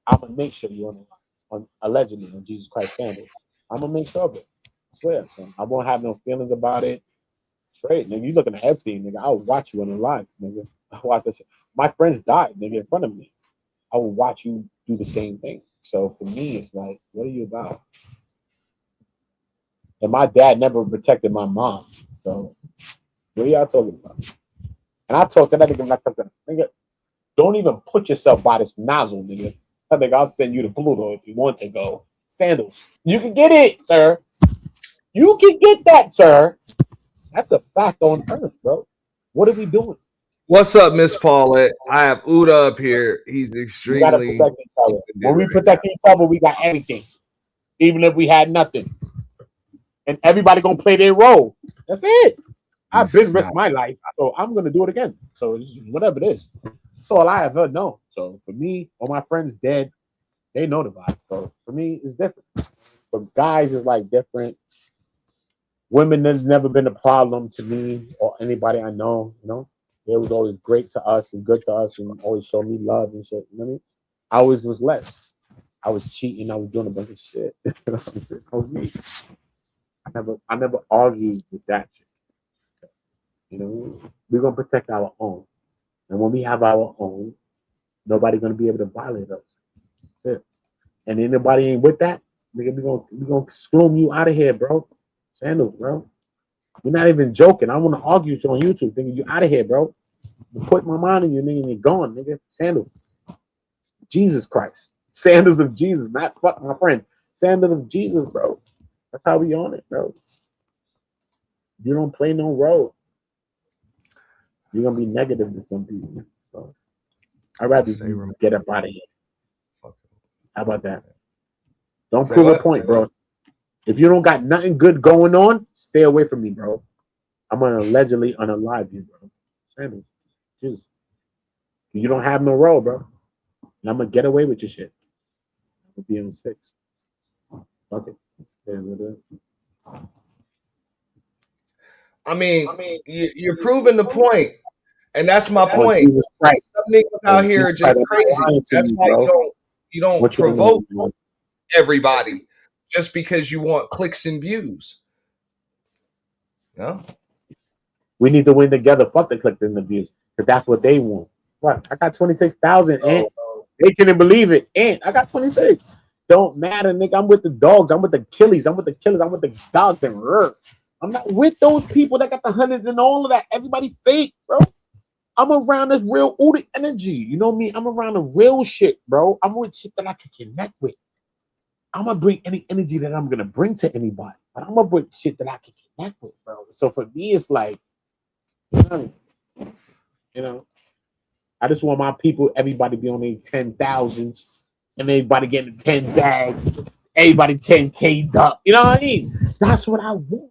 I'm gonna make sure you're on allegedly on Jesus Christ sandals. I'm gonna make sure of it. I swear, son. I won't have no feelings about it. Straight, nigga. You looking at Epstein, nigga. I'll watch you unalive, nigga. I watch that shit. My friends died, nigga, in front of me. I will watch you do the same thing. So for me, it's like, what are you about? And my dad never protected my mom. So what are y'all talking about? And I talk to that nigga, like, nigga, don't even put yourself by this nozzle, nigga. I think I'll send you to Pluto if you want to go. Sandals. You can get it, sir. You can get that, sir. That's a fact on Earth, bro. What are we doing? What's up, Miss Paulette? I have Uda up here. He's extremely. We gotta protect each other. When we protect each other, we got everything. Even if we had nothing. And everybody gonna play their role. That's it. I've been risked my life, so I'm gonna do it again. So it's whatever it is. That's all I ever know. So for me, all my friends dead, they know the vibe. So for me, it's different. But guys is like different. Women has never been a problem to me or anybody I know, you know. They was always great to us and good to us and always showed me love and shit. You know what I mean? I always was less. I was cheating, I was doing a bunch of shit. That was me. I never argued with that shit. You know, we're gonna protect our own. And when we have our own, nobody's gonna be able to violate us. Yeah. And anybody ain't with that, nigga, we gonna screw you out of here, bro. Sandals, bro. We're not even joking. I want to argue with you on YouTube, thinking you out of here, bro. You put my mind in you, nigga, and you're gone, nigga. Sandals. Jesus Christ. Sandals of Jesus, not fuck my friend. Sandals of Jesus, bro. That's how we on it, bro. You don't play no role. You're gonna be negative to some people. So I'd rather you get up out of here. How about that? Don't prove a point, bro. If you don't got nothing good going on, stay away from me, bro. I'm gonna allegedly unalive you, bro. Sandals. Just, you don't have no role, bro. And I'm gonna get away with your shit. I'll be on 6. Fuck it. There's what it is. I mean, you're proving the point, and that's my point. Some niggas out here are just crazy. That's why you don't provoke everybody just because you want clicks and views. No, we need to win together. Fuck the clicks and the views, because that's what they want. What? I got 26,000, and they couldn't believe it. And I got 26. Don't matter, nigga. I'm with the dogs. I'm with the killies. I'm with the killers. I'm with the dogs and I'm not with those people that got the hundreds and all of that. Everybody fake, bro. I'm around this real Uda energy. You know me? I'm around the real shit, bro. I'm with shit that I can connect with. I'm gonna bring any energy that I'm gonna bring to anybody, but I'm gonna bring shit that I can connect with, bro. So for me, it's like, you know, I just want my people, everybody be on their 10,000s, and everybody getting 10 bags, everybody 10K up. You know what I mean? That's what I want.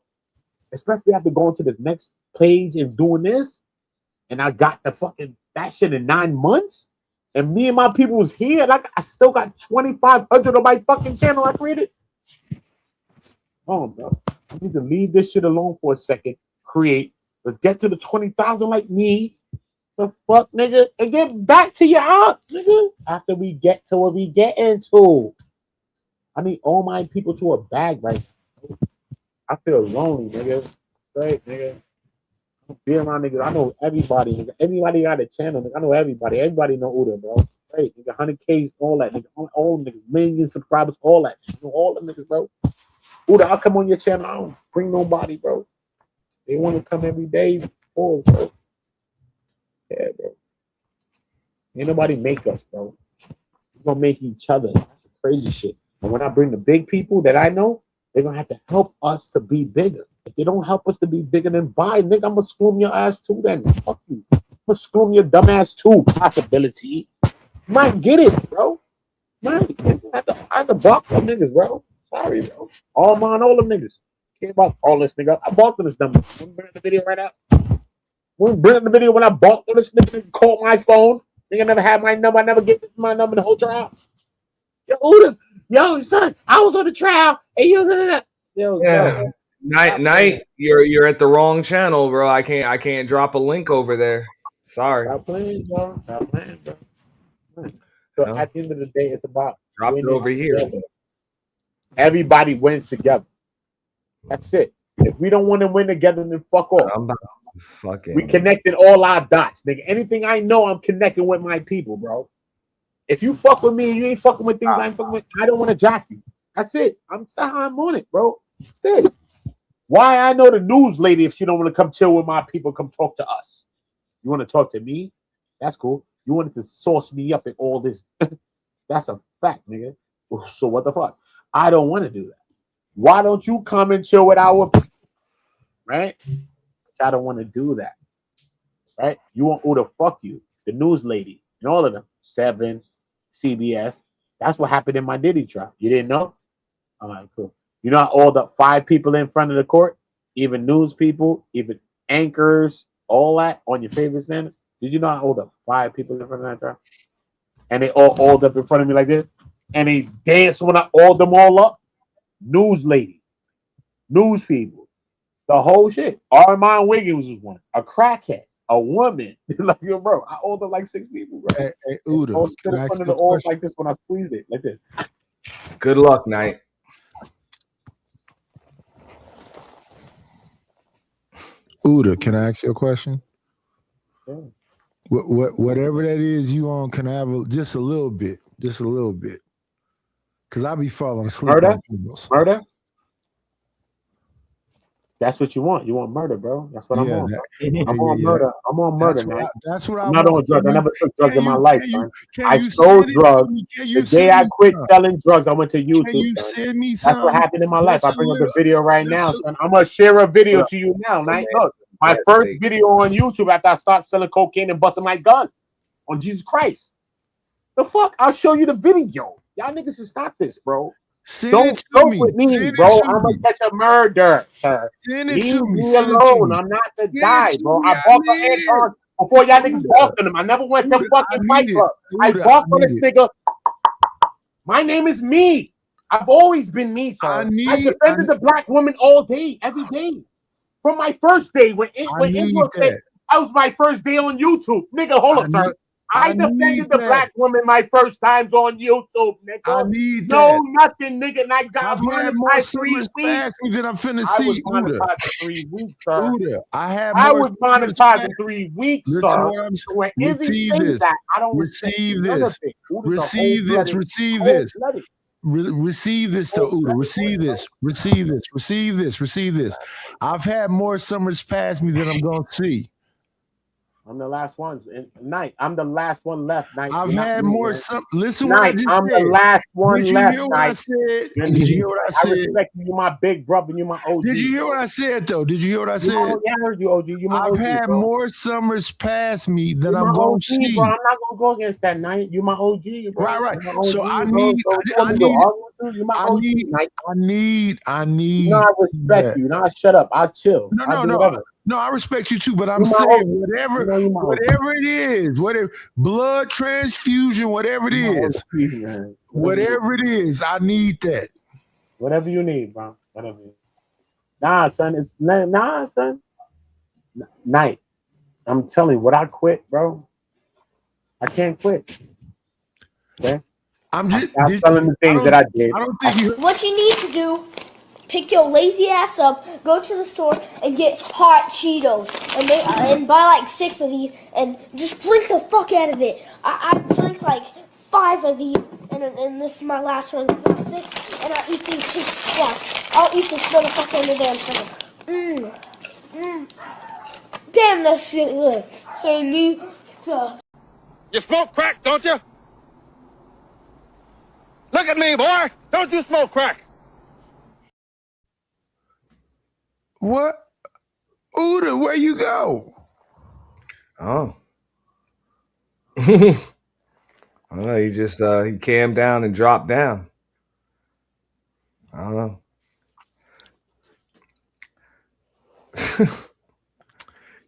Especially after going to this next page and doing this, and I got that shit in 9 months, and me and my people was here, and I still got 2,500 on my fucking channel I created. Oh, bro, I need to leave this shit alone for a second. Create. Let's get to the 20,000 like me. The fuck, nigga, and get back to your house, nigga. After we get to where we get into, I need all my people to a bag right now. I feel lonely, nigga. Right, nigga. Be around niggas. I know everybody, nigga. Everybody got a channel, nigga. I know everybody. Everybody know Uda, bro. Right, nigga. 100Ks, all that, nigga. All niggas, million subscribers, all that. You know, all the niggas, bro. Uda, I'll come on your channel. I don't bring nobody, bro. They want to come every day, bro. Yeah, bro. Ain't nobody make us, bro. We're gonna make each other. That's crazy shit. And when I bring the big people that I know, they're gonna have to help us to be bigger. If they don't help us to be bigger, then bye, nigga. I'm gonna screw your ass too. Then fuck you. I'm gonna screw your dumb ass too. Possibility. Might get it, bro. Might. I have to block them niggas, bro. Sorry, bro. All them niggas. Care about all this nigga. I balked on this number. I'm bringing the video right out. We're bringing the video when I balked on this nigga. Called my phone. Nigga never had my number. I never get my number the whole trial. Yo, son, I was on the trial, and you was in that. Yo, Night, you're at the wrong channel, bro. I can't drop a link over there. Sorry. Stop playing, bro. Stop playing, bro. So at the end of the day, it's about drop it over here. Together. Everybody wins together. That's it. If we don't want to win together, then fuck off. We connected all our dots, nigga. Anything I know, I'm connecting with my people, bro. If you fuck with me, you ain't fucking with things I ain't fucking with. I don't want to jock you. That's it. I'm on it, bro. That's it. Why I know the news lady, if she don't want to come chill with my people, come talk to us. You want to talk to me? That's cool. You wanted to source me up in all this. That's a fact, nigga. So what the fuck? I don't want to do that. Why don't you come and chill with our people? Right? I don't want to do that. Right? You want to fuck you. The news lady and all of them. 7, CBS. That's what happened in my Diddy trial. You didn't know? All right, cool. You know all the 5 people in front of the court, even news people, even anchors, all that on your favorite standard. Did you know I hold up 5 people in front of that trial? And they all oiled up in front of me like this. And they danced when I oiled them all up. News lady, news people, the whole shit. Armand Wiggins was one. A crackhead, a woman. Like, yo, bro, I oiled up like 6 people, bro. Hey Uda, all stood in front of the oil like this when I squeezed it, like this. Good luck, Knight. Uda, can I ask you a question? Yeah. Whatever that is you on, can I have just a little bit? Because I'll be falling asleep. Murder? That's what you want. You want murder, bro. That's what I'm on. I'm on murder. I'm on murder, man. That's what I'm not on drugs. I never took drugs in my life, man. I sold drugs. The day I quit selling drugs, I went to YouTube. Can you send me That's what happened in my life. I bring up the video right now, son. I'm gonna share a video to you now, man. Look, my first video on YouTube after I start selling cocaine and busting my gun on Jesus Christ. The fuck? I'll show you the video. Y'all niggas should stop this, bro. Don't joke with me, bro. I'm gonna catch a murder, sir. Send it Leave to me. me Send it to alone. me. I'm not the Send guy, it to bro. me. I I barked on need Anton it. before y'all niggas Uda. barked on him. I never went to fucking Fight Club. I barked on this nigga. My name is me. I've always been me, sir. I defended the black woman all day, every day. From my first day when Israel said that was my first day on YouTube. Nigga, hold up, sir. I defended the black woman my first times on YouTube, nigga. I need no nothing, nigga. And I got I've had more monetized 3 summers weeks. past me than I'm finna I was see. monetized for 3 weeks, sir. Uda, I was monetized in 3 weeks, sir. So when Izzy says that, I don't receive none this. of it. Receive this. Receive this. Receive this to Uda. Receive this. Receive this. Receive this. Receive this. I've had more summers past me than I'm gonna see. I'm the last one. Night. I'm the last one left. Night. I've You're had not more. me, Listen, Night. what I just I'm said. the last one Did you left. hear what Night. I said? Did you hear what I said? I respect you. You're my big brother. You're my OG. Did you hear what I said though? Did you hear what I said? Yeah, I heard you, OG. You're my I've OG, had bro. more summers past me than You're I'm my gonna OG, see. bro. I'm not gonna go against that Night. You're my OG, bro. Right. You're my OG, So I bro. need. So you want me to argue with you? You're my OG, Night. I need. You know, I respect you. Now shut up. I'll chill. I'll do whatever. No, I respect you too, but I'm You're my saying OG. whatever it is, whatever blood transfusion, whatever it is, whatever it is, I need that. Whatever you need, bro. Whatever. Nah, son. It's son. Night. I'm telling you, what I quit, bro. I can't quit. Okay. I'm telling the things that I did. I don't think you. What you need to do. Pick your lazy ass up, go to the store, and get hot Cheetos, and buy like 6 of these, and just drink the fuck out of it. I drink like 5 of these, and this is my last one because I'm sick, and I'll eat these plus. I'll eat this motherfucker in the damn thing. Damn, that shit good. So you need to... You smoke crack, don't you? Look at me, boy. Don't you smoke crack? What? Uda, where you go? Oh. I don't know. He just he calmed down and dropped down. I don't know.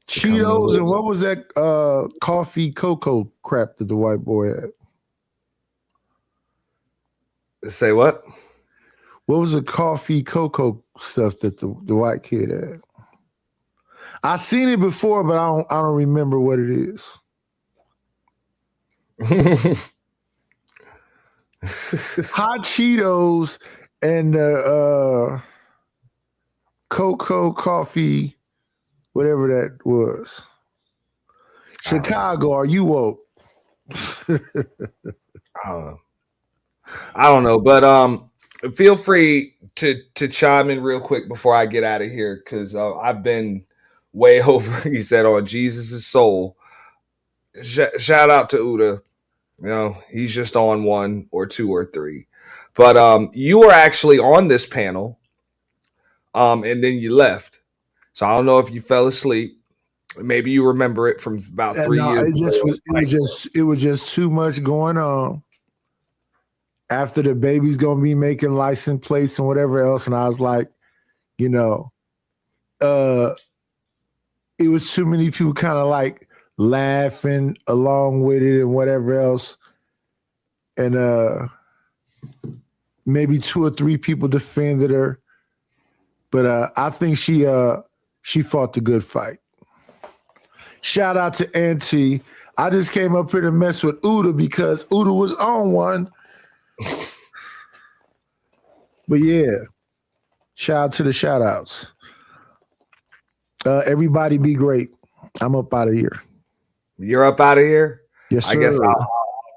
Cheetos and what was that coffee cocoa crap that the white boy had? Say what? What was the coffee cocoa stuff that the white kid had? I seen it before, but I don't remember what it is. Hot Cheetos and cocoa coffee, whatever that was. Chicago, are you woke? I don't know, but feel free to chime in real quick before I get out of here, because I've been way over. He said on Jesus' soul. Shout out to Uda. You know, he's just on 1 or 2 or 3. But you were actually on this panel, and then you left. So I don't know if you fell asleep. Maybe you remember it from about 3 years. It was just too much going on. After the baby's gonna be making license plates and whatever else, and I was like, it was too many people kind of like laughing along with it and whatever else, and maybe 2 or 3 people defended her, but I think she fought the good fight. Shout out to Auntie. I just came up here to mess with Uda because Uda was on one. But yeah, shout out to the shout outs. Everybody be great. I'm up out of here. You're up out of here? Yes, sir. I guess I'll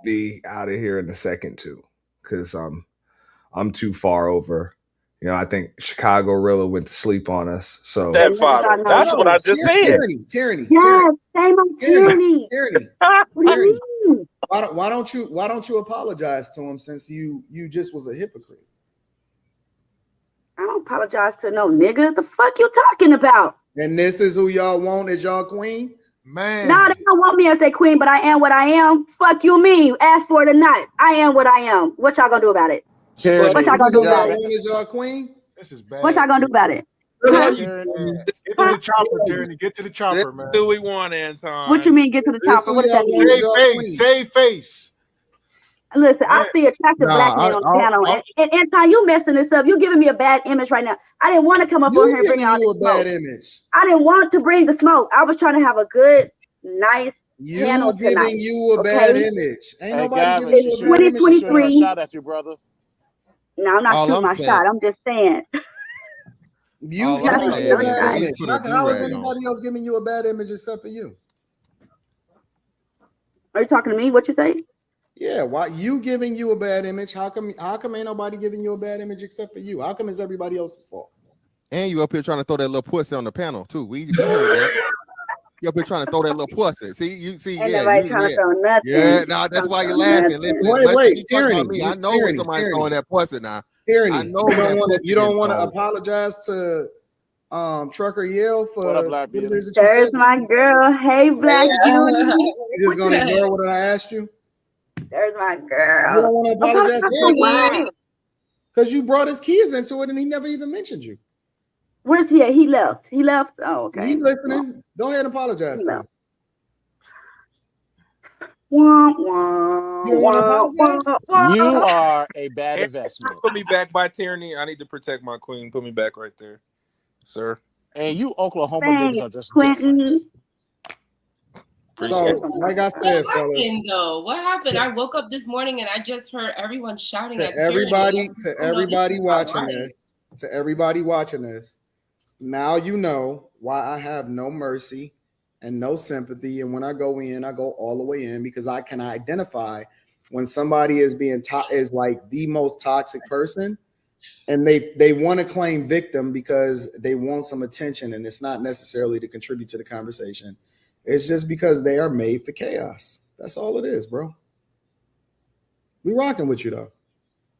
be out of here in a second too, because I'm too far over. You know, I think Chicago Rilla went to sleep on us. So that's what I just said. Teraney. Yes, same on Teraney. What do you mean? Why don't you apologize to him, since you just was a hypocrite? I don't apologize to no nigga. The fuck you talking about? And this is who y'all want as y'all queen? Man. No, they don't want me as their queen, but I am what I am. Fuck you, mean. Ask for it or not. I am what I am. What y'all gonna do about it? What y'all gonna do about it? Is y'all queen? This is bad. What y'all gonna do about it? Get to the chopper, Teraney. Get to the chopper, man. Do we want, Anton? What you mean get to the chopper? What does that mean? Save face. Listen, I see attractive black men on the panel, and Anton, you messing this up. You giving me a bad image right now. I didn't want to come up on here and bring out the smoke. I didn't want to bring the smoke. I was trying to have a good, nice panel tonight. Giving you a bad image. Ain't nobody giving you a bad image. 2023. Shot at you, brother. No, I'm not shooting my shot. I'm just saying. You got a bad image. How is anybody else giving you a bad image except for you? Are you talking to me? What you say? Yeah, why you giving you a bad image? How come ain't nobody giving you a bad image except for you? How come it's everybody else's fault? And you up here trying to throw that little pussy on the panel too. We heard that. You up here trying to throw that little pussy. See, Ain't nobody trying to throw nothing. Yeah, no, that's why you're laughing. Wait, Teraney. I know when somebody's throwing that pussy now. Teraney, I know you don't want to apologize to Trucker Yale for what up, Black Beauty? There's my girl. Hey, Black Beauty. You just gonna ignore what I asked you? There's my girl. You don't want to apologize to him because you brought his kids into it and he never even mentioned you. Where's he at? He left. He left. Oh, okay. He's listening. Go ahead and apologize to him. You are a bad investment. Put me back by Teraney. I need to protect my queen. Put me back right there, sir. And you Oklahoma niggas are just different. So, like I said, what happened though? What happened? I woke up this morning and I just heard everyone shouting at everybody. To everybody watching this, to everybody watching this, now you know why I have no mercy and no sympathy. And when I go in, I go all the way in because I can identify when somebody is being is like the most toxic person, and they want to claim victim because they want some attention, and it's not necessarily to contribute to the conversation. It's just because they are made for chaos. That's all it is, bro. We rocking with you though.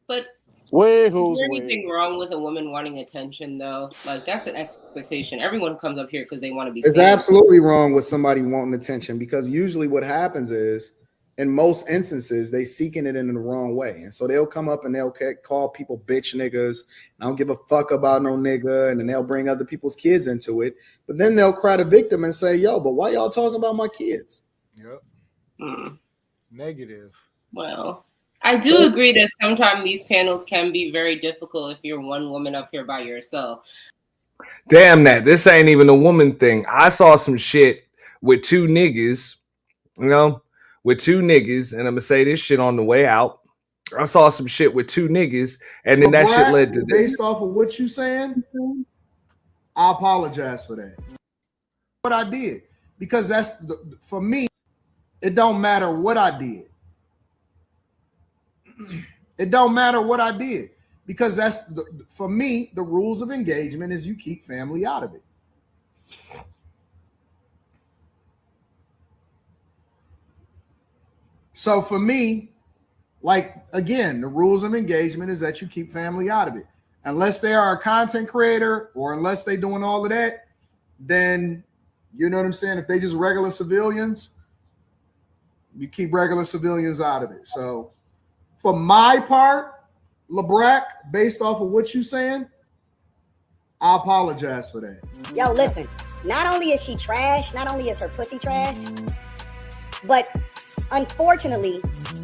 But is there anything wrong with a woman wanting attention though? Like that's an expectation. Everyone comes up here because they want to be It's seen. absolutely wrong with somebody wanting attention because usually what happens is in most instances they seeking it in the wrong way. And so they'll come up and they'll call people bitch niggas. I don't give a fuck about no nigga. And then they'll bring other people's kids into it. But then they'll cry the victim and say, yo, but why y'all talking about my kids? Yep. Negative. Well, I do agree that sometimes these panels can be very difficult if you're one woman up here by yourself. Damn that. This ain't even a woman thing. I saw some shit with two niggas, with two niggas, and I'm gonna say this shit on the way out. I saw some shit with two niggas, and then that shit led to based off of what you saying, I apologize for that. What I did, because that's for me, it don't matter what I did. It don't matter what I did, because that's for me, the rules of engagement is you keep family out of it. So for me, like, again, the rules of engagement is that you keep family out of it. Unless they are a content creator or unless they doing all of that, then you know what I'm saying? If they just regular civilians, you keep regular civilians out of it. So for my part, LeBrack, based off of what you're saying, I apologize for that. Yo, listen, not only is she trash, not only is her pussy trash, but unfortunately,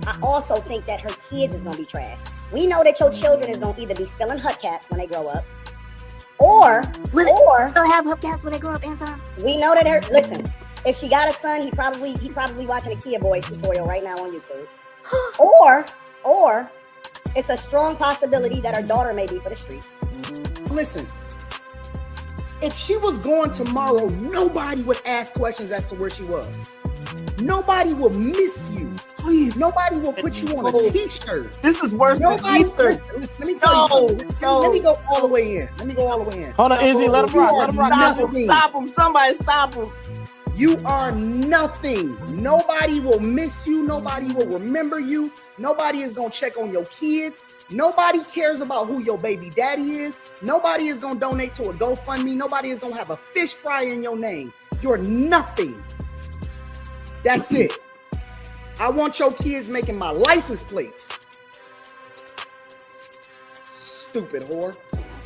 I also think that her kids is gonna be trash. We know that your children is gonna either be still in hubcaps when they grow up, or they'll have hubcaps when they grow up, Anton. We know that listen, if she got a son, he probably watching a Kia Boys tutorial right now on YouTube. or it's a strong possibility that her daughter may be for the streets. Listen, if she was gone tomorrow, nobody would ask questions as to where she was. Nobody will miss you. Please. Nobody will put you on a t-shirt. This is worse than Ether. Listen, let me tell you something. Let me go all the way in. Hold on, Izzy. Let him rock. Stop him. Somebody stop him. You are nothing. Nobody will miss you. Nobody will remember you. Nobody is going to check on your kids. Nobody cares about who your baby daddy is. Nobody is going to donate to a GoFundMe. Nobody is going to have a fish fry in your name. You're nothing. That's it. I want your kids making my license plates. Stupid whore.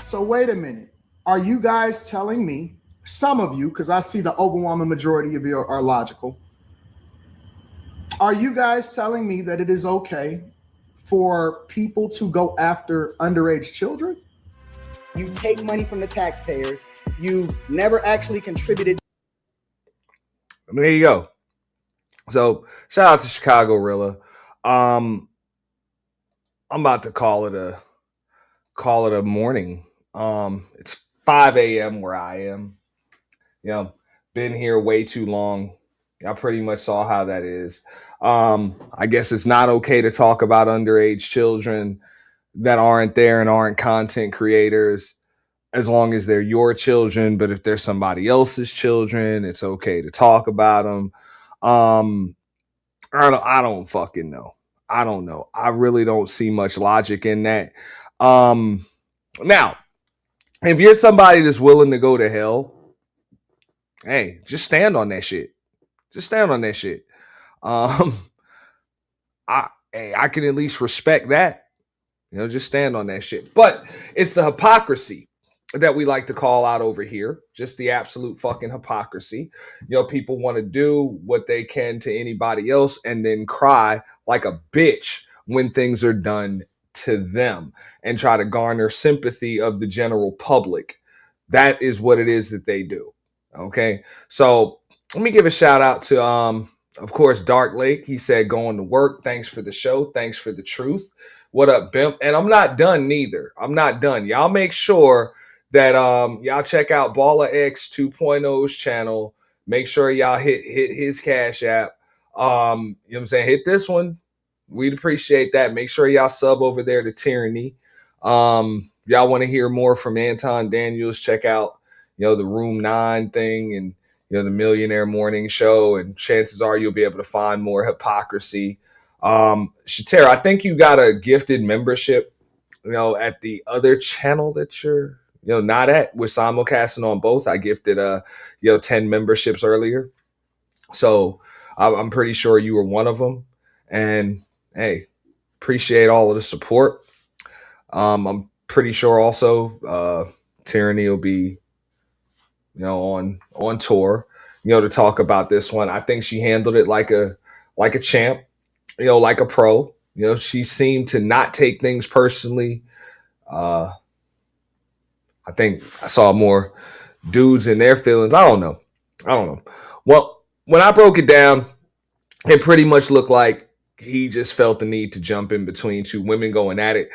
So wait a minute. Are you guys telling me, some of you, because I see the overwhelming majority of you are logical, are you guys telling me that it is okay for people to go after underage children? You take money from the taxpayers. You never actually contributed. I mean, there you go. So shout out to Chicago Rilla. I'm about to call it a morning. It's 5 a.m. where I am. You know, been here way too long. I pretty much saw how that is. I guess it's not okay to talk about underage children that aren't there and aren't content creators as long as they're your children. But if they're somebody else's children, it's okay to talk about them. I don't fucking know. I don't know. I really don't see much logic in that. Now, if you're somebody that's willing to go to hell, hey, just stand on that shit. Just stand on that shit. I can at least respect that. You know, just stand on that shit. But it's the hypocrisy that we like to call out over here. Just the absolute fucking hypocrisy. You know, people want to do what they can to anybody else and then cry like a bitch when things are done to them and try to garner sympathy of the general public. That is what it is that they do. Okay. So let me give a shout out to, of course, Dark Lake. He said, going to work. Thanks for the show. Thanks for the truth. What up, Bimp? And I'm not done neither. I'm not done. Y'all make sure that y'all check out Baller X 2.0's channel. Make sure y'all hit his Cash App. You know what I'm saying? Hit this one. We'd appreciate that. Make sure y'all sub over there to Teraney. Y'all want to hear more from Anton Daniels, check out, you know, the Room 9 thing and, you know, the Millionaire Morning Show. And chances are you'll be able to find more hypocrisy. Shatera, I think you got a gifted membership, you know, at the other channel that you're, you know, not at. We're simulcasting on both. I gifted 10 memberships earlier. So I'm pretty sure you were one of them. And hey, appreciate all of the support. I'm pretty sure also Teraney will be, you know, on tour, you know, to talk about this one. I think she handled it like a champ, you know, like a pro. You know, she seemed to not take things personally. I think I saw more dudes in their feelings. I don't know. Well, when I broke it down, it pretty much looked like he just felt the need to jump in between two women going at it.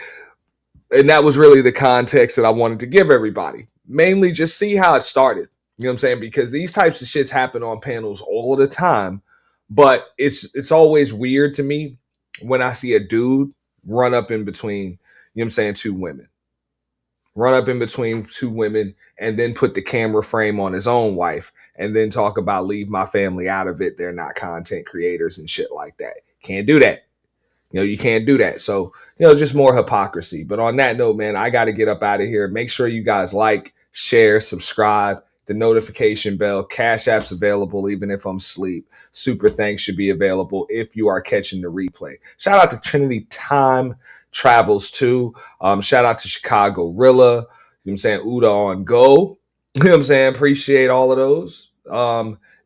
And that was really the context that I wanted to give everybody. Mainly just see how it started. You know what I'm saying? Because these types of shits happen on panels all the time. But it's always weird to me when I see a dude run up in between, you know what I'm saying, two women. Run up in between two women and then put the camera frame on his own wife and then talk about leave my family out of it. They're not content creators and shit like that. Can't do that. You know, you can't do that. So, you know, just more hypocrisy. But on that note, man, I got to get up out of here. Make sure you guys like, share, subscribe, the notification bell. Cash App's available even if I'm asleep. Super thanks should be available if you are catching the replay. Shout out to Trinity Time Travels too. Shout out to Chicago Rilla. You know what I'm saying? Uda on Go. You know what I'm saying? Appreciate all of those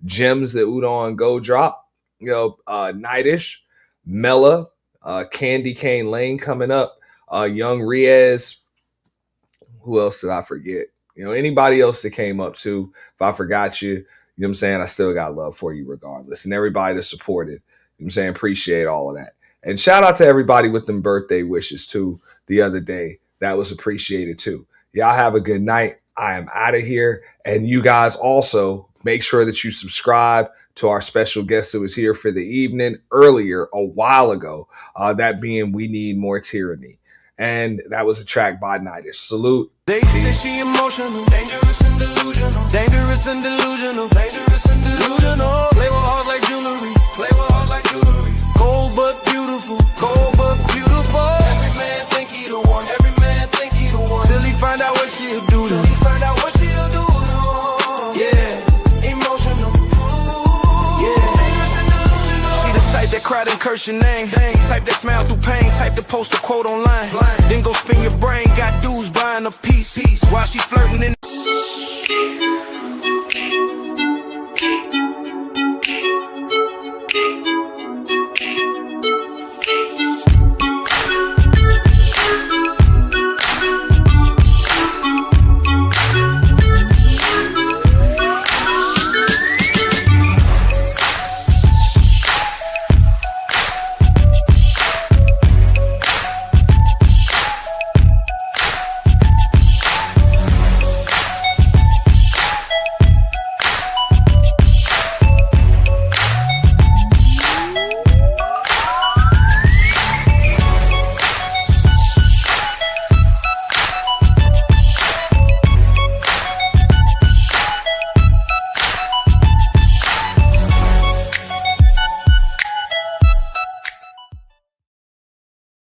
gems that Uda on Go drop. You know, Nightish, Mella, Candy Cane Lane coming up. Young Riaz. Who else did I forget? You know, anybody else that came up too. If I forgot you, you know what I'm saying? I still got love for you regardless. And everybody that supported, you know what I'm saying? Appreciate all of that. And shout out to everybody with them birthday wishes too the other day. That was appreciated too. Y'all have a good night. I am out of here. And you guys also make sure that you subscribe to our special guest that was here for the evening earlier a while ago. That being We Need More Tyranny. And that was a track by Nightish. Salute. They say she emotional, dangerous and delusional, dangerous and delusional, dangerous and delusional. Play with hearts like jewelry, play with hearts like jewelry. Cold but beautiful, cold but beautiful. Every man think he the one, every man think he the one. Till he find out what she'll do to him. Till he find out what she'll do to him. Yeah, emotional. Yeah, dangerous and delusional. curse your name. Type that smile through pain, type the post a quote online. Then go spin your brain, got dudes buying a piece while she flirting in.